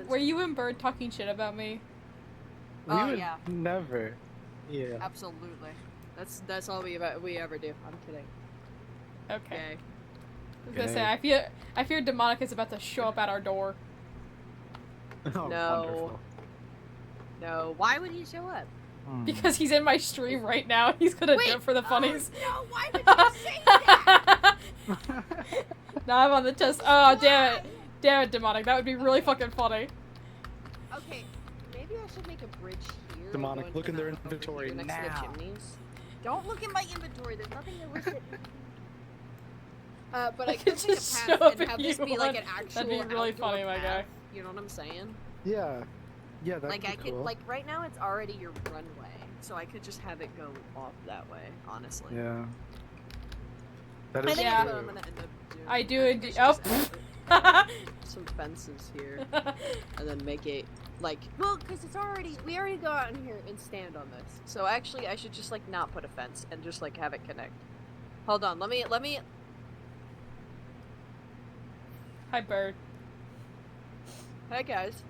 Speaker 1: were you and Bird talking shit about me?
Speaker 12: We
Speaker 11: Oh,
Speaker 12: would
Speaker 11: yeah.
Speaker 12: never. Yeah.
Speaker 11: Absolutely. That's all we ever do. I'm kidding.
Speaker 1: Okay. I was gonna say, I fear demonic is about to show up at our door.
Speaker 12: Oh,
Speaker 11: No.
Speaker 12: wonderful.
Speaker 11: No. Why would he show up?
Speaker 1: Because he's in my stream right now. He's gonna do it for the funnies.
Speaker 14: No, why would you say that?
Speaker 1: Now I'm on the test. Oh, damn it. Damn it, demonic. That would be really fucking funny.
Speaker 11: Okay, maybe I should make a bridge here.
Speaker 12: Demonic, look in their inventory
Speaker 11: next to
Speaker 12: now.
Speaker 11: the chimneys. Don't look in my inventory. There's nothing illicit. But I could
Speaker 1: just
Speaker 11: make a
Speaker 1: show
Speaker 11: path
Speaker 1: up
Speaker 11: and
Speaker 1: if
Speaker 11: have this
Speaker 1: you
Speaker 11: be like
Speaker 1: want.
Speaker 11: an actual
Speaker 1: That'd be really
Speaker 11: outdoor
Speaker 1: funny, my guy.
Speaker 11: path, you know what I'm saying?
Speaker 12: Yeah. Yeah, that'd
Speaker 11: Like
Speaker 12: be
Speaker 11: I
Speaker 12: cool.
Speaker 11: could, like right now it's already your runway, so I could just have it go off that way, honestly.
Speaker 12: Yeah. That
Speaker 11: I
Speaker 12: is
Speaker 11: think
Speaker 1: Yeah.
Speaker 11: that's what I'm gonna end up doing.
Speaker 1: I do
Speaker 11: think
Speaker 1: indeed.
Speaker 11: should just
Speaker 1: Oh.
Speaker 11: add some fences here, and then make it like because we already go out in here and stand on this. So actually, I should just like not put a fence and just like have it connect. Hold on, let me.
Speaker 1: Hi, Bird.
Speaker 11: Hi guys.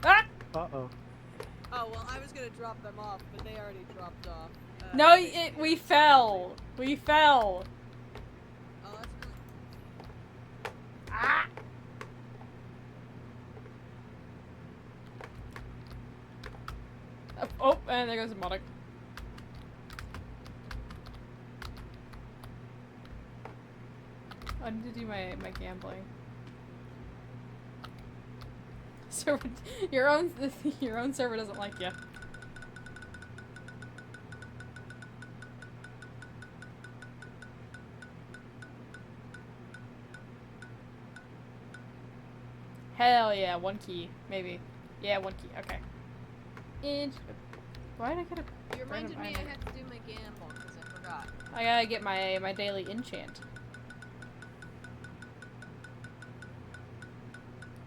Speaker 1: Ah!
Speaker 12: Uh-oh.
Speaker 11: Oh well, I was gonna drop them off, but they already dropped off.
Speaker 1: No, we fell. We fell.
Speaker 11: Oh, that's really...
Speaker 1: Ah! Oh, and there goes demonic. I need to do my gambling. Server, your own server doesn't like you. Hell yeah, 1 key, maybe. Yeah, 1 key. Okay. And why did I get a?
Speaker 11: You reminded me I had to do my gamble because I forgot.
Speaker 1: I gotta get my daily enchant.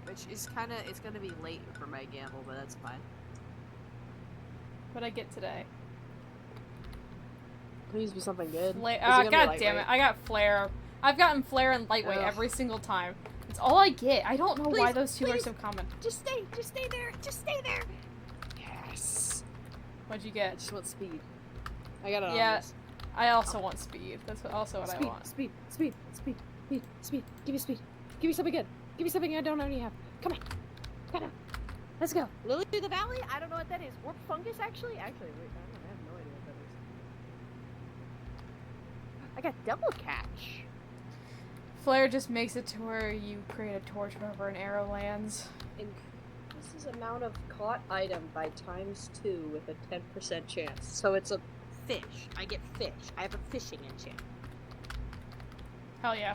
Speaker 11: Which is it's gonna be late for my gamble, but that's fine.
Speaker 1: What'd I get today?
Speaker 11: Please be something good.
Speaker 1: God damn it! I got flare. I've gotten flare and lightweight
Speaker 11: Ugh.
Speaker 1: every single time. It's all I get. I don't know why
Speaker 11: Please,
Speaker 1: those two are
Speaker 11: please.
Speaker 1: so common.
Speaker 11: Just stay there, just stay there. Yes.
Speaker 1: What'd you
Speaker 11: I
Speaker 1: get?
Speaker 11: just want speed. I got it.
Speaker 1: Yeah,
Speaker 11: On this.
Speaker 1: I also want speed. That's also what
Speaker 11: Speed,
Speaker 1: I want.
Speaker 11: speed. Give me speed. Give me something good. Give me something I don't already have. Come on. Come on. Let's go. Lily through the valley? I don't know what that is. Warp fungus, actually? Actually, wait, I have no idea what that is. I got double catch.
Speaker 1: Flare just makes it to where you create a torch wherever an arrow lands.
Speaker 11: Increases amount of caught item by ×2 with a 10% chance. So it's a fish. I get fish. I have a fishing enchant.
Speaker 1: Hell yeah.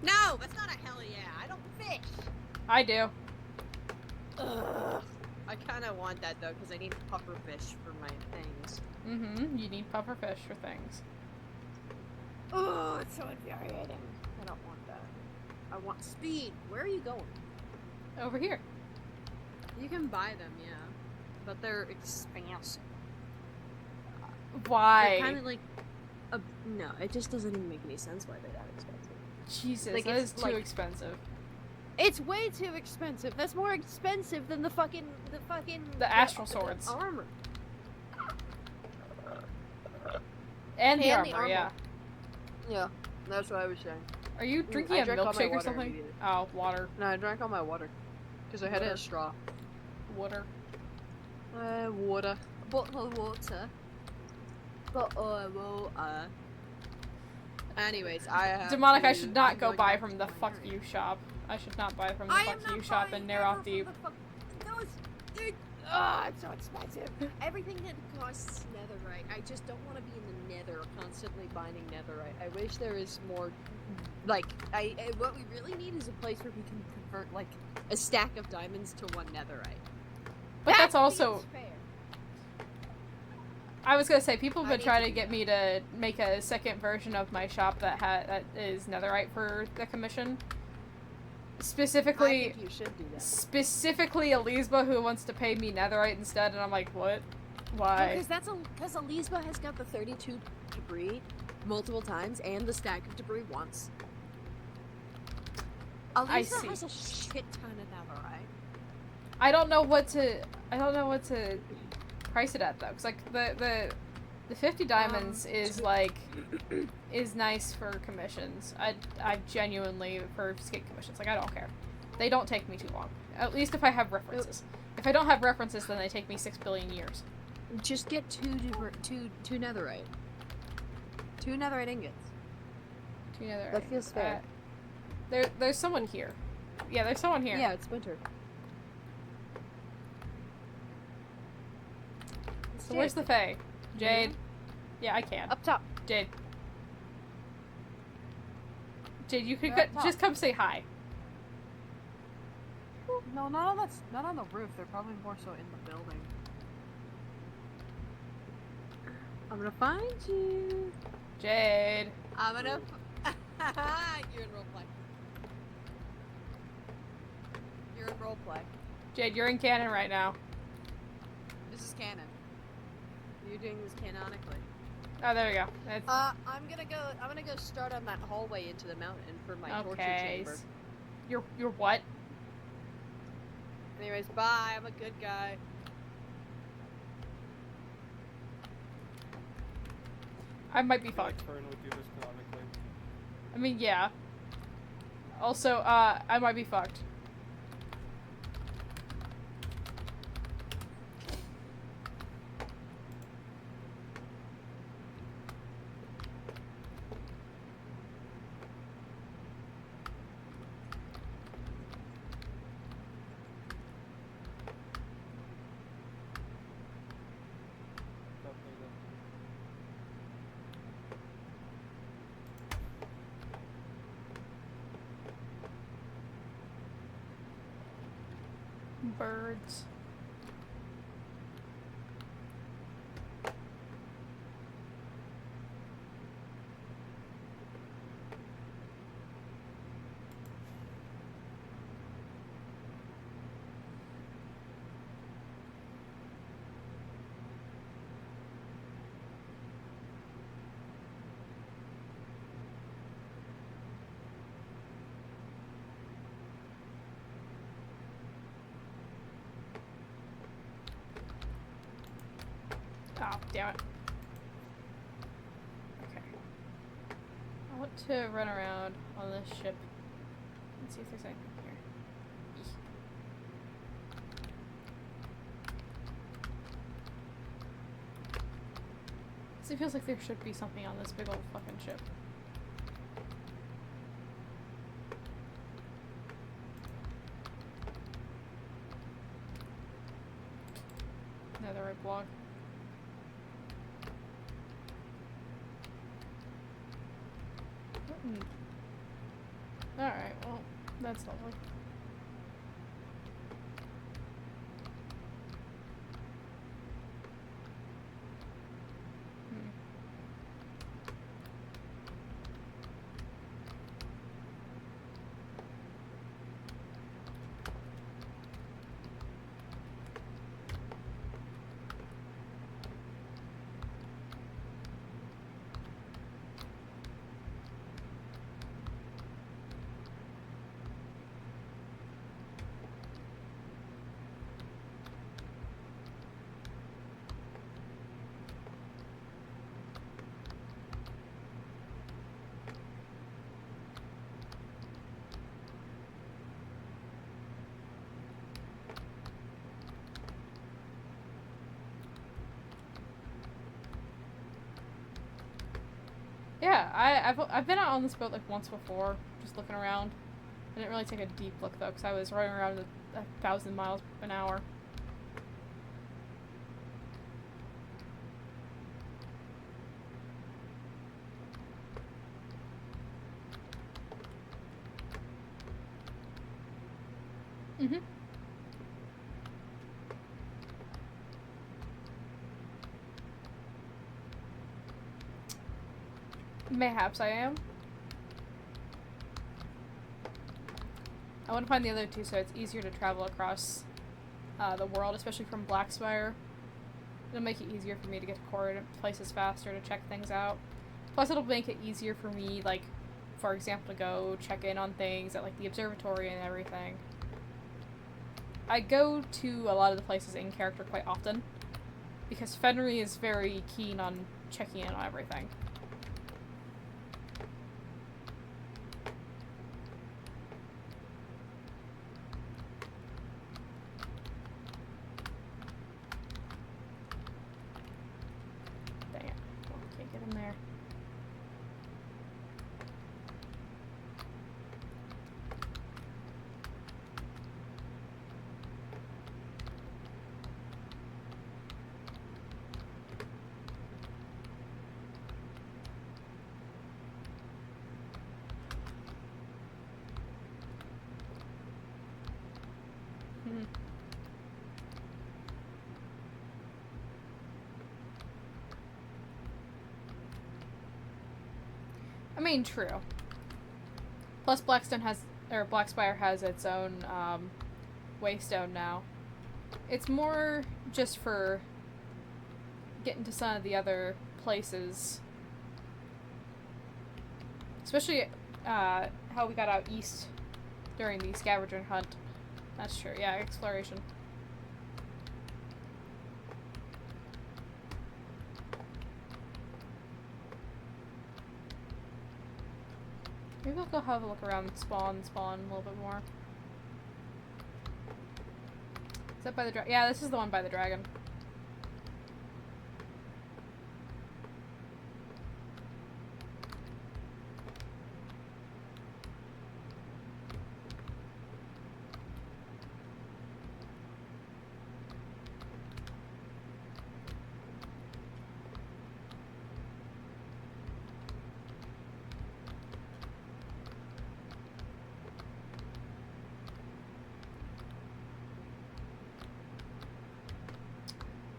Speaker 11: No, that's not a hell yeah. I don't fish.
Speaker 1: I do.
Speaker 11: Ugh. I kind of want that though, because I need puffer fish for my things.
Speaker 1: Mm-hmm. You need puffer fish for things.
Speaker 11: Oh, it's so infuriating. I don't want that. I want speed. Where are you going?
Speaker 1: Over here.
Speaker 11: You can buy them, yeah, but they're expensive.
Speaker 1: Why?
Speaker 11: They're kind of like, no, it just doesn't even make any sense why they're that expensive.
Speaker 1: Jesus,
Speaker 11: Like,
Speaker 1: that is
Speaker 11: it's
Speaker 1: too
Speaker 11: like-
Speaker 1: expensive.
Speaker 11: It's way too expensive. That's more expensive than the
Speaker 1: astral swords.
Speaker 11: armor.
Speaker 1: And the
Speaker 11: And the
Speaker 1: armor, yeah.
Speaker 11: Yeah, that's what I was saying.
Speaker 1: Are you drinking
Speaker 11: I
Speaker 1: a
Speaker 11: drank all my
Speaker 1: milkshake or
Speaker 11: water
Speaker 1: something?
Speaker 11: immediately.
Speaker 1: Oh, water.
Speaker 11: No, I drank all my water because I had
Speaker 1: Water.
Speaker 11: a straw.
Speaker 1: Water.
Speaker 11: Water. Bottle of water. Bottle of water. Anyways, I have
Speaker 1: Demonic, I
Speaker 11: to-
Speaker 1: should not
Speaker 11: I'm
Speaker 1: go
Speaker 11: going
Speaker 1: buy
Speaker 11: back
Speaker 1: from
Speaker 11: to
Speaker 1: the
Speaker 11: my
Speaker 1: fuck
Speaker 11: area.
Speaker 1: you shop. I should not buy from the
Speaker 11: I am
Speaker 1: fuck you
Speaker 11: not
Speaker 1: shop
Speaker 11: buying
Speaker 1: in
Speaker 11: ever
Speaker 1: Neroth
Speaker 11: from
Speaker 1: Deep.
Speaker 11: the fuck- Those it's so expensive. Everything that costs netherite. I just don't want to be in the nether constantly mining netherite. I wish there is more, like, what we really need is a place where we can convert, like, a stack of diamonds to one netherite.
Speaker 1: But that's also...
Speaker 11: seems fair.
Speaker 1: I was gonna say, people have been trying to get me to make a second version of my shop that is netherite for the commission. Specifically,
Speaker 11: I think you should do that.
Speaker 1: Specifically Elisba, who wants to pay me netherite instead, and I'm like, what? Why?
Speaker 11: Because Elisba has got the 32 debris multiple times and the stack of debris once. Elisba has a shit ton of netherite.
Speaker 1: I don't know what to price it at though, because like the 50 diamonds is like is nice for commissions. I genuinely for skate commissions, like I don't care. They don't take me too long. At least if I have references. If I don't have references, then they take me 6 billion years.
Speaker 11: Just get two netherite. 2 netherite ingots.
Speaker 1: 2 netherite.
Speaker 11: That feels fair.
Speaker 1: There's someone here. Yeah, there's someone here.
Speaker 11: Yeah, it's winter.
Speaker 1: So where's the Fae? Jade? Yeah, I can.
Speaker 11: Up top.
Speaker 1: Jade. Jade, you could just come say hi.
Speaker 11: No, not on the roof. They're probably more so in the building. I'm gonna find you.
Speaker 1: Jade.
Speaker 11: I'm gonna... You're in roleplay. You're in roleplay.
Speaker 1: Jade, you're in canon right now.
Speaker 11: This is canon. You're doing this canonically.
Speaker 1: Oh, there we go. It's...
Speaker 11: I'm gonna go start on that hallway into the mountain for my torture chamber.
Speaker 1: You're what?
Speaker 11: Anyways, bye. I'm a good guy.
Speaker 1: I might be fucked. I mean, yeah. Also, I might be fucked. Birds. Oh, damn it. Okay. I want to run around on this ship and see if there's anything here. It feels like there should be something on this big old fucking ship. Netherite block. Alright, well, that's lovely. Yeah, I've been out on this boat like once before, just looking around. I didn't really take a deep look though, because I was running around at 1,000 miles an hour. Mayhaps I am. I want to find the other two so it's easier to travel across the world, especially from Blackspire. It'll make it easier for me to get to coordinate places faster, to check things out. Plus it'll make it easier for me, like, for example, to go check in on things at, like, the observatory and everything. I go to a lot of the places in character quite often, because Fenry is very keen on checking in on everything. Dang it. Oh, can't get in there. I mean, true. Plus, Blackspire has its own waystone now. It's more just for getting to some of the other places, especially how we got out east during the scavenger hunt. That's true. Yeah, exploration. Maybe I'll go have a look around spawn a little bit more. Is that by the dragon? Yeah, this is the one by the dragon.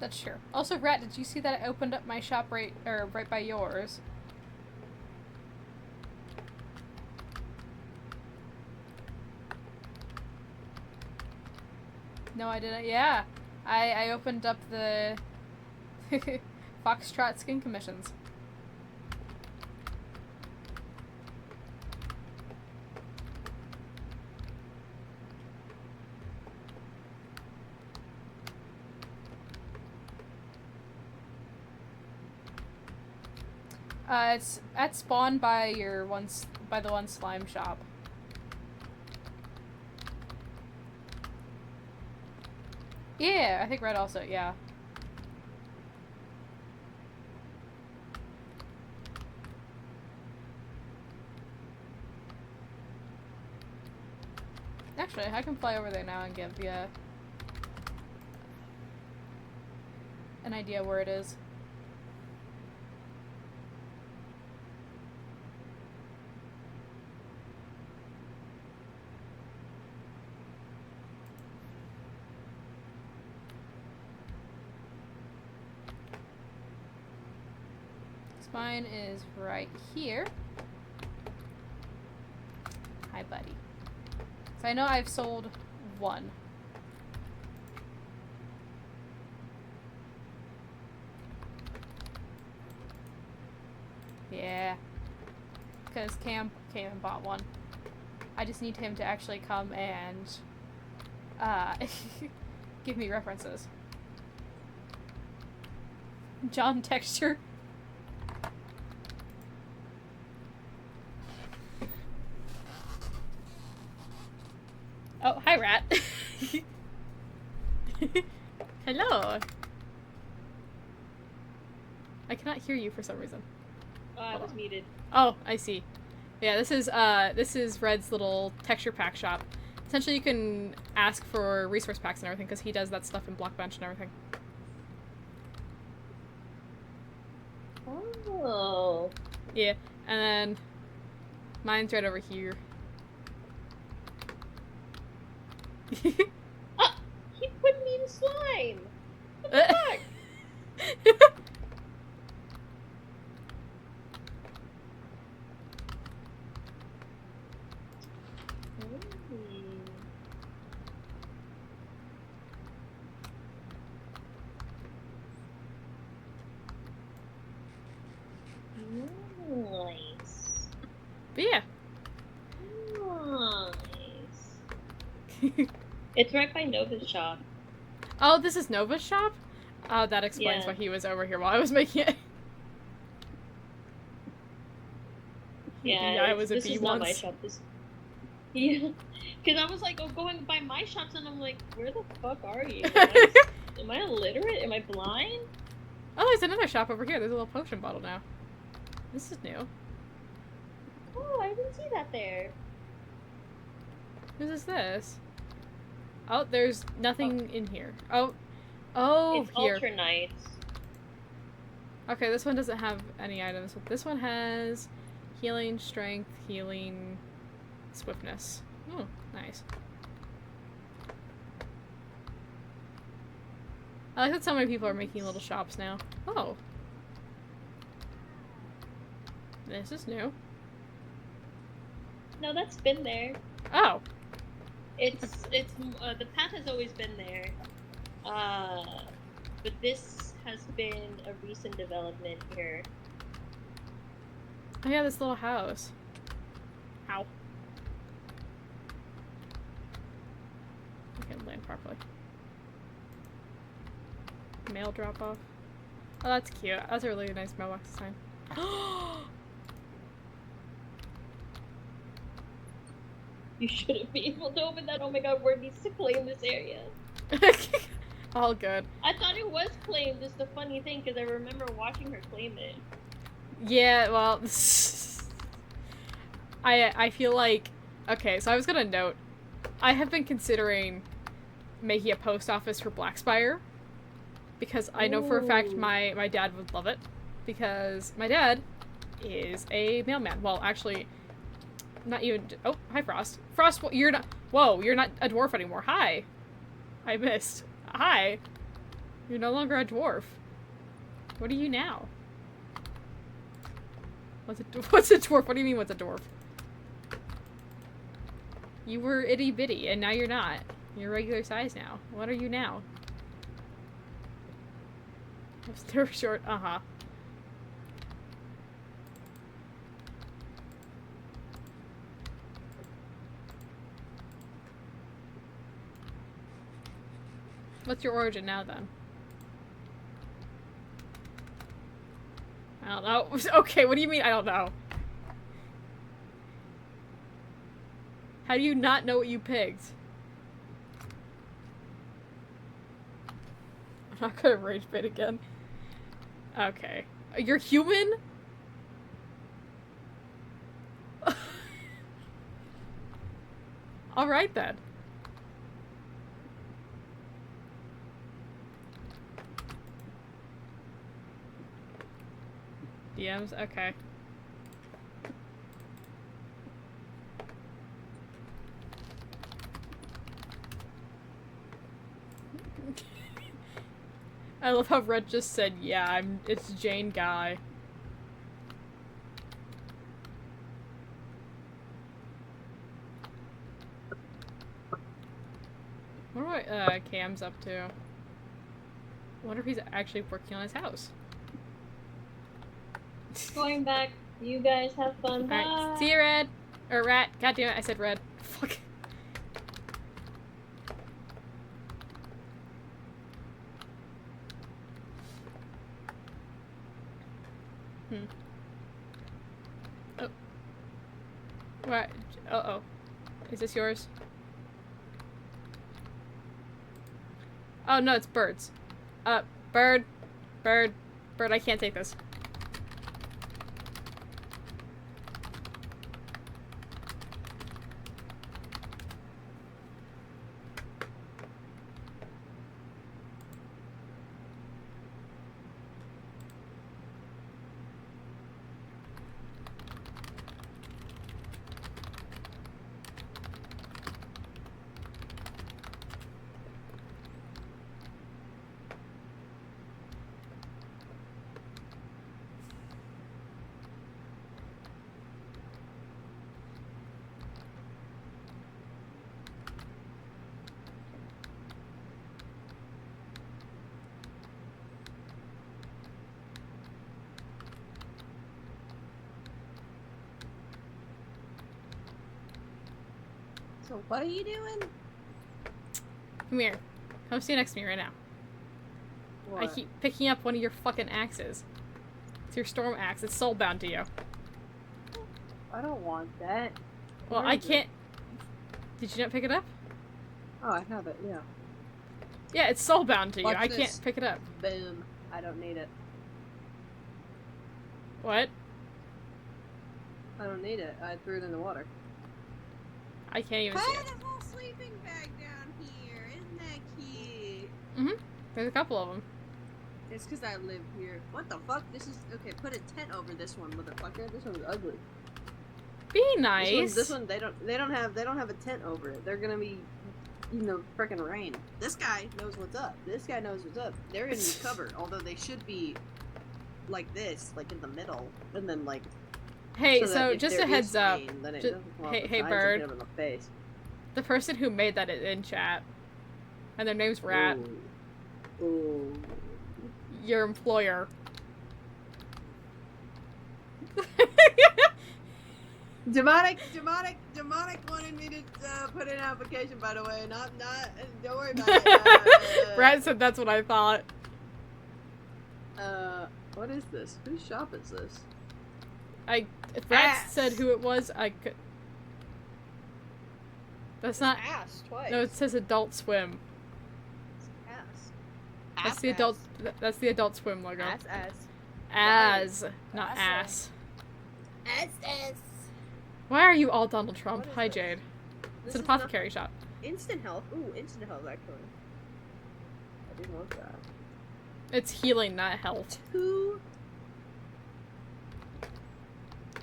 Speaker 1: That's true. Also, Rat, did you see that I opened up my shop right by yours? No, I didn't. Yeah, I opened up the Foxtrot skin commissions. It's at spawn by the one slime shop. Yeah, I think Red also, yeah. Actually, I can fly over there now and give you an idea where it is. Mine is right here. Hi, buddy. So I know I've sold one. Yeah. Because Cam came and bought one. I just need him to actually come and give me references. John Texture. Oh, hi, Rat. Hello. I cannot hear you for some reason.
Speaker 13: Oh, I was muted.
Speaker 1: Oh, I see. Yeah, this is Red's little texture pack shop. Essentially, you can ask for resource packs and everything because he does that stuff in Blockbench and everything.
Speaker 13: Oh.
Speaker 1: Yeah, and then mine's right over here.
Speaker 13: Ah! He put me in slime! What the fuck?
Speaker 1: But yeah.
Speaker 13: Nice. It's right by Nova's shop.
Speaker 1: Oh, this is Nova's shop? Oh, that explains why he was over here while I was making it.
Speaker 13: Yeah,
Speaker 1: I was a
Speaker 13: this
Speaker 1: bee
Speaker 13: is
Speaker 1: once.
Speaker 13: not my shop. This, yeah, because I was like, oh, going by my shops, and I'm like, where the fuck are you? Am I illiterate? Am I blind?
Speaker 1: Oh, there's another shop over here. There's a little potion bottle now. This is new.
Speaker 13: Oh, I didn't see that there.
Speaker 1: Whose is this? Oh, there's nothing in here. Oh,
Speaker 13: It's
Speaker 1: here.
Speaker 13: Ultra Knights.
Speaker 1: Okay, this one doesn't have any items, but this one has healing, strength, healing, swiftness. Oh, nice. I like that so many people are making little shops now. Oh. This is new.
Speaker 13: No, that's been there.
Speaker 1: Oh.
Speaker 13: It's the path has always been there. But this has been a recent development here.
Speaker 1: Oh yeah, this little house. Ow. I can't land properly. Mail drop off. Oh, that's cute. That's a really nice mailbox design.
Speaker 13: You shouldn't be able to open that. Oh my god, word needs to claim this area.
Speaker 1: All good.
Speaker 13: I thought it was claimed. It's the funny thing because I remember watching her claim it.
Speaker 1: Yeah, well, I feel like, okay, so I was gonna note, I have been considering making a post office for Blackspire, because I know for a fact my dad would love it, because my dad is a mailman. Well, actually, not even, oh, hi Frost. Frost, you're not, whoa, you're not a dwarf anymore. Hi. I missed. Hi. You're no longer a dwarf. What are you now? What's a dwarf? What do you mean what's a dwarf? You were itty bitty and now you're not. You're regular size now. What are you now? They're short. Uh-huh. What's your origin now, then? I don't know. Okay, what do you mean I don't know? How do you not know what you picked? I'm not gonna rage bait again. Okay. You're human? Alright then. DMs? Okay. I love how Red just said, yeah, it's Jane Guy. What Cam's up to? I wonder if he's actually working on his house.
Speaker 13: Going back. You guys have fun. Bye.
Speaker 1: Alright, see you, Red. Or Rat. God damn it, I said Red. Fuck. Oh. What? Uh-oh. Is this yours? Oh, no, it's birds. Bird. Bird. Bird, I can't take this.
Speaker 11: So what are you doing?
Speaker 1: Come here. Come stand next to me right now.
Speaker 11: What?
Speaker 1: I keep picking up one of your fucking axes. It's your storm axe. It's soulbound to you.
Speaker 11: I don't want that.
Speaker 1: Well,
Speaker 11: Where
Speaker 1: I
Speaker 11: is it?
Speaker 1: can't. Did you not pick it up?
Speaker 11: Oh, I have it, yeah.
Speaker 1: Yeah, it's soulbound to you.
Speaker 11: Watch
Speaker 1: I
Speaker 11: this.
Speaker 1: can't pick it up.
Speaker 11: Boom. I don't need it.
Speaker 1: What?
Speaker 11: I don't need it. I threw it in the water.
Speaker 1: I can't even see
Speaker 11: Hey,
Speaker 1: it.
Speaker 11: there's a whole sleeping bag down here. Isn't that cute?
Speaker 1: Mm-hmm. There's a couple of them.
Speaker 11: It's because I live here. What the fuck? This is okay. Put a tent over this one, motherfucker. This one's ugly.
Speaker 1: Be nice.
Speaker 11: This one, they don't have a tent over it. They're gonna be, frickin' rain. This guy knows what's up. This guy knows what's up. They're in the cupboard, although they should be like this, like in the middle, and then like.
Speaker 1: Hey,
Speaker 11: so
Speaker 1: so
Speaker 11: that if
Speaker 1: just
Speaker 11: there
Speaker 1: a heads
Speaker 11: is
Speaker 1: up.
Speaker 11: rain, then it
Speaker 1: Ju-
Speaker 11: doesn't come off
Speaker 1: hey,
Speaker 11: the
Speaker 1: hey,
Speaker 11: sides and
Speaker 1: bird.
Speaker 11: hit 'em in the face.
Speaker 1: The person who made that is in chat, and their name's Rat.
Speaker 11: Ooh. Ooh.
Speaker 1: Your employer.
Speaker 11: Demonic wanted me to put in an application, by the way. Not, don't worry about it.
Speaker 1: Rat said that's what I thought.
Speaker 11: What is this? Whose shop is this?
Speaker 1: If Rat said who it was, I could. That's not.
Speaker 11: Ass twice.
Speaker 1: No, it says Adult Swim.
Speaker 11: Ass.
Speaker 1: That's the adult. That's the Adult Swim logo.
Speaker 11: Ass.
Speaker 1: As, not ass.
Speaker 11: Ass.
Speaker 1: Why are you all Donald Trump?
Speaker 11: What is
Speaker 1: Hi,
Speaker 11: this?
Speaker 1: Jade. It's
Speaker 11: This
Speaker 1: an
Speaker 11: is not-
Speaker 1: apothecary shop.
Speaker 11: Instant health. Ooh, instant health, actually. I didn't want that.
Speaker 1: It's healing, not health.
Speaker 11: Two.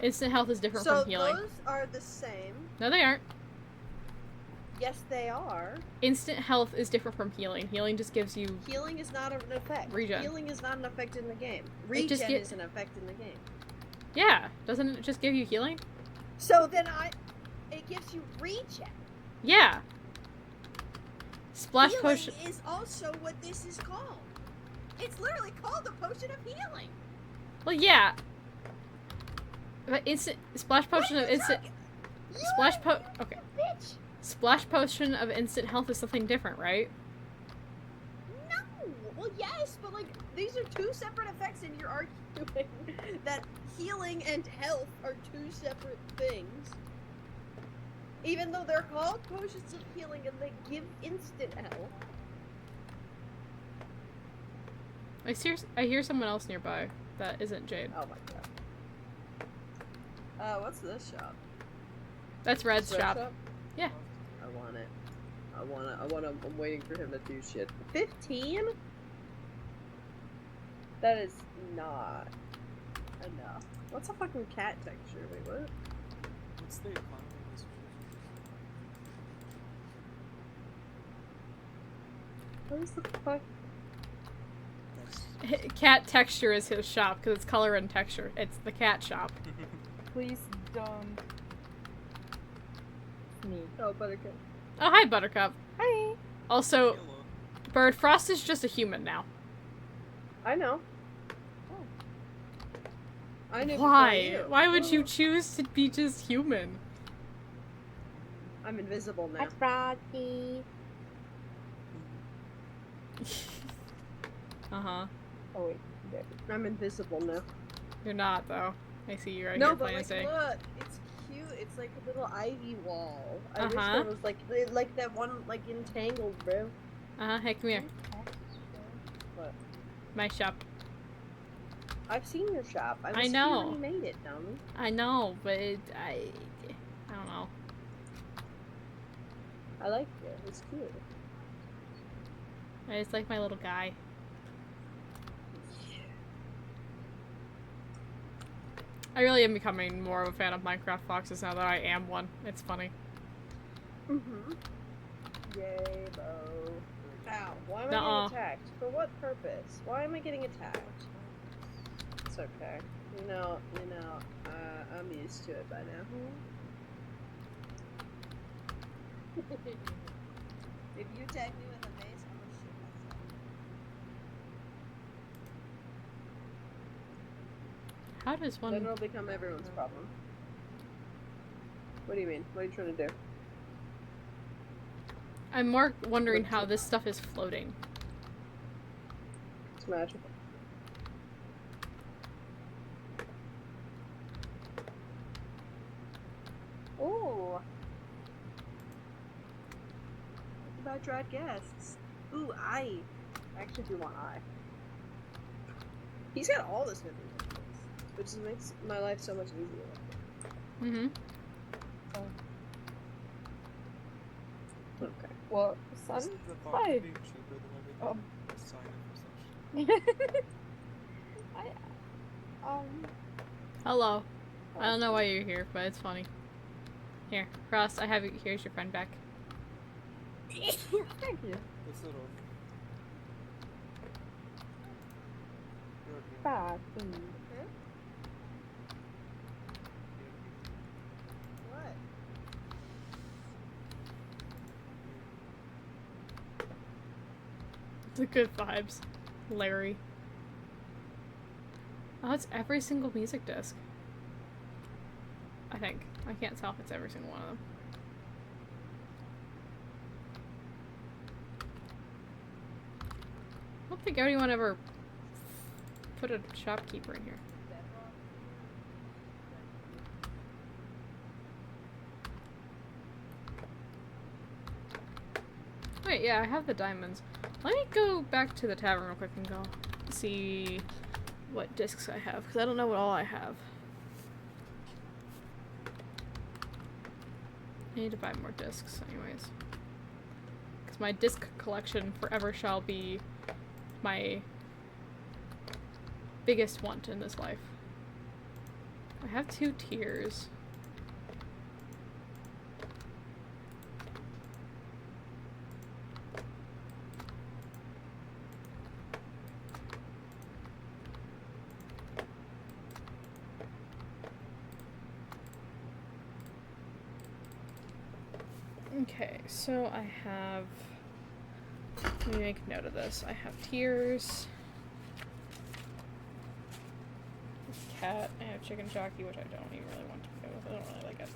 Speaker 1: Instant health is different
Speaker 11: So
Speaker 1: from healing.
Speaker 11: those are the same.
Speaker 1: No, they aren't.
Speaker 11: Yes, they are.
Speaker 1: Instant health is different from healing. Healing just gives you.
Speaker 11: Healing is not an effect.
Speaker 1: Regen.
Speaker 11: Healing is not an effect in the game.
Speaker 1: It
Speaker 11: Regen
Speaker 1: just
Speaker 11: is an effect in the game.
Speaker 1: Yeah, doesn't it just give you healing?
Speaker 11: So then it gives you regen.
Speaker 1: Yeah. Splash
Speaker 11: Healing
Speaker 1: potion.
Speaker 11: is also what this is called. It's literally called the potion of healing.
Speaker 1: Well, yeah. But instant splash potion of instant okay.
Speaker 11: Bitch.
Speaker 1: Splash potion of instant health is something different, right?
Speaker 11: No. Well, yes, but like these are two separate effects, and you're arguing that healing and health are two separate things. Even though they're called potions of healing and they give instant health.
Speaker 1: I hear someone else nearby that isn't Jade.
Speaker 11: Oh my god. What's this shop?
Speaker 1: That's Red's
Speaker 11: Red
Speaker 1: shop. Yeah.
Speaker 11: I want it. I'm waiting for him to do shit. 15? That is not enough. What's a fucking cat texture? Wait, what?
Speaker 12: What's the economy of this?
Speaker 11: What is the fuck?
Speaker 1: Cat texture is his shop because it's color and texture. It's the cat shop.
Speaker 15: Please don't. Me.
Speaker 11: Oh, Buttercup.
Speaker 1: Oh, hi, Buttercup.
Speaker 15: Hi.
Speaker 1: Also, Bird Frost is just a human now.
Speaker 11: I know. I knew
Speaker 1: Why?
Speaker 11: before you.
Speaker 1: Why would you choose to be just human?
Speaker 11: I'm invisible now.
Speaker 15: Froggy.
Speaker 1: Uh-huh.
Speaker 15: Oh wait, there.
Speaker 11: I'm invisible now.
Speaker 1: You're not, though. I see you right
Speaker 11: No,
Speaker 1: here
Speaker 11: but
Speaker 1: playing
Speaker 11: like,
Speaker 1: saying.
Speaker 11: look, it's cute. It's like a little ivy wall. I wish
Speaker 1: Uh-huh.
Speaker 11: there was like that one like entangled, bro.
Speaker 1: Uh-huh, hey, come here.
Speaker 11: What?
Speaker 1: My shop.
Speaker 11: I've seen your shop. I was
Speaker 1: know.
Speaker 11: here when you made it, dummy.
Speaker 1: I know, but I don't know.
Speaker 11: I like it. It's cute.
Speaker 1: I just like my little guy. I really am becoming more of a fan of Minecraft foxes now that I am one. It's funny.
Speaker 11: Mm-hmm. Yay, bro. Ow. Why am I
Speaker 1: Nuh-uh.
Speaker 11: getting attacked? For what purpose? Why am I getting attacked? It's okay. I'm used to it by now. If you attack me with a mace, I'm gonna shoot myself.
Speaker 1: How does one...
Speaker 11: Then it'll become everyone's problem. What do you mean? What are you trying to do?
Speaker 1: I'm more wondering how this stuff is floating.
Speaker 11: It's magical. Ooh. What about dried guests? Ooh, I actually do want eye. He's got all this memory, which just makes my life so much easier.
Speaker 1: Mm-hmm.
Speaker 11: Okay.
Speaker 15: Well,
Speaker 16: Isn't
Speaker 15: sun.
Speaker 16: the vodka
Speaker 15: Hi.
Speaker 16: being cheaper than everything
Speaker 15: Oh.
Speaker 16: a sign of recession?
Speaker 1: Hello. I don't know why you're here, but it's funny. Here, Ross, I have you. Here's your friend back.
Speaker 15: Thank you.
Speaker 16: This little...
Speaker 15: Bad.
Speaker 11: What?
Speaker 1: The good vibes. Larry. Oh, it's every single music disc. I think. I can't tell if it's every single one of them. I don't think anyone ever put a shopkeeper in here. Wait, yeah, I have the diamonds. Let me go back to the tavern real quick and go see what discs I have, because I don't know what all I have. I need to buy more discs anyways. Because my disc collection forever shall be my biggest want in this life. I have 2 tiers. Okay, so I have, let me make note of this. I have tiers, cat, I have chicken jockey, which I don't even really want to go with. I don't really like it.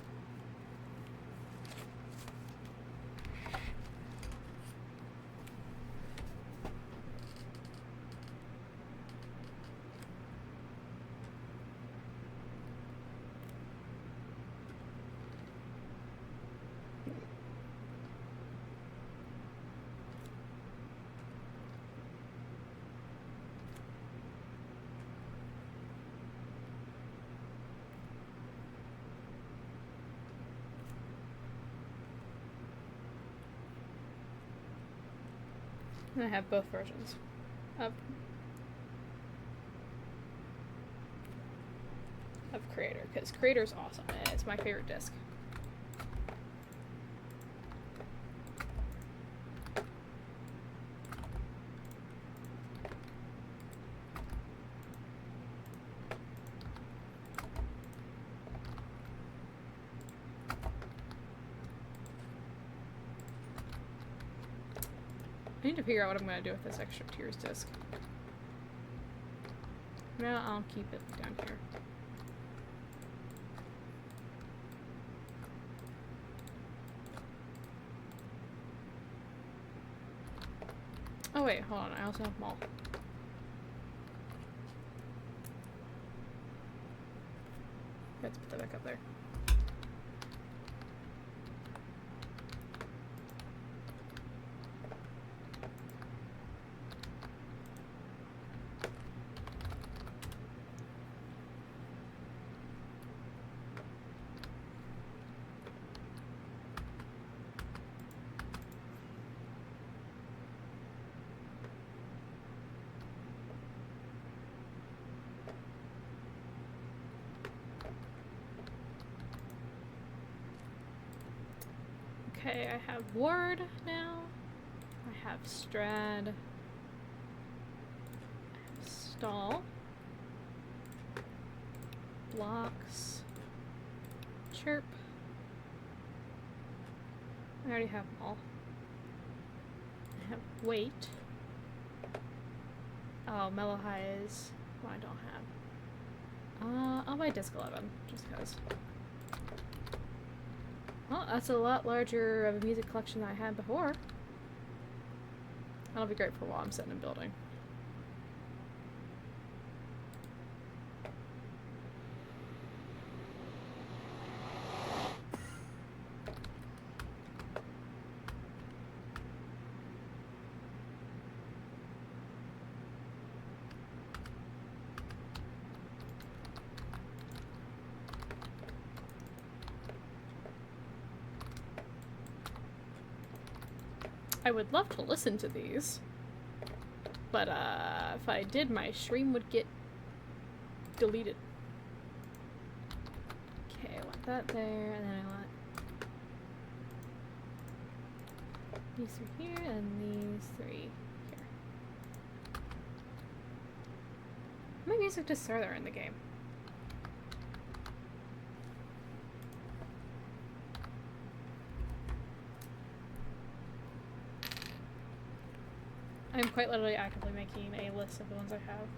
Speaker 1: And I have both versions of Creator, because Creator's awesome and it's my favorite disc. I need to figure out what I'm going to do with this extra tiers disc. No, I'll keep it down here. Oh wait, hold on, I also have malt. Let's put that back up there. Okay, I have Ward now. I have Strad. I have Stall. Blocks. Chirp. I already have them all. I have Wait. Oh, Mellow Highs. Well, I don't have. I'll buy Disc 11, just because. Well, that's a lot larger of a music collection than I had before. That'll be great for while I'm sitting and building. I would love to listen to these, but if I did, my stream would get deleted. Okay, I want that there, and then I want these three here, and these three here. My music just further in the game. I'm quite literally actively making a list of the ones I have.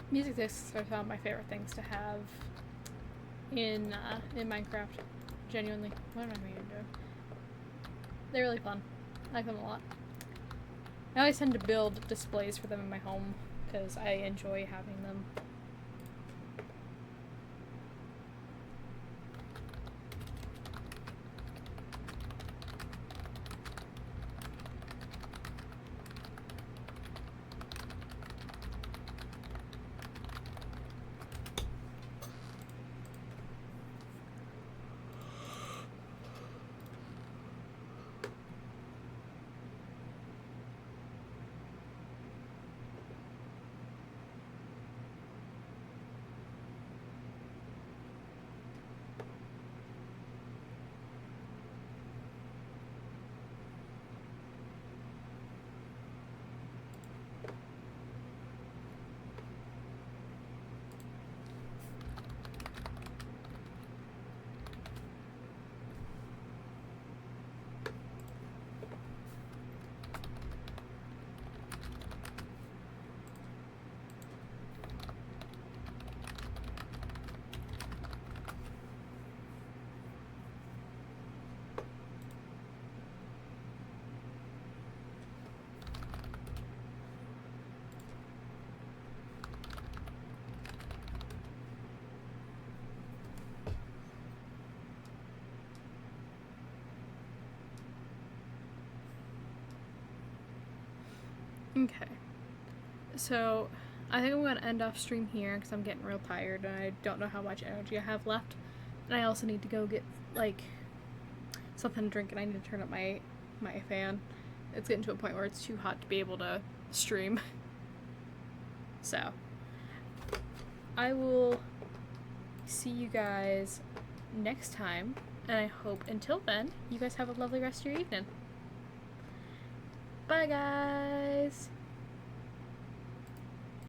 Speaker 1: Music discs are some of my favorite things to have in Minecraft. Genuinely. What am I even doing? They're really fun. I like them a lot. I always tend to build displays for them in my home because I enjoy having them. Okay, so I think I'm going to end off stream here because I'm getting real tired and I don't know how much energy I have left. And I also need to go get, like, something to drink and I need to turn up my fan. It's getting to a point where it's too hot to be able to stream. So, I will see you guys next time, and I hope until then, you guys have a lovely rest of your evening. Bye, guys!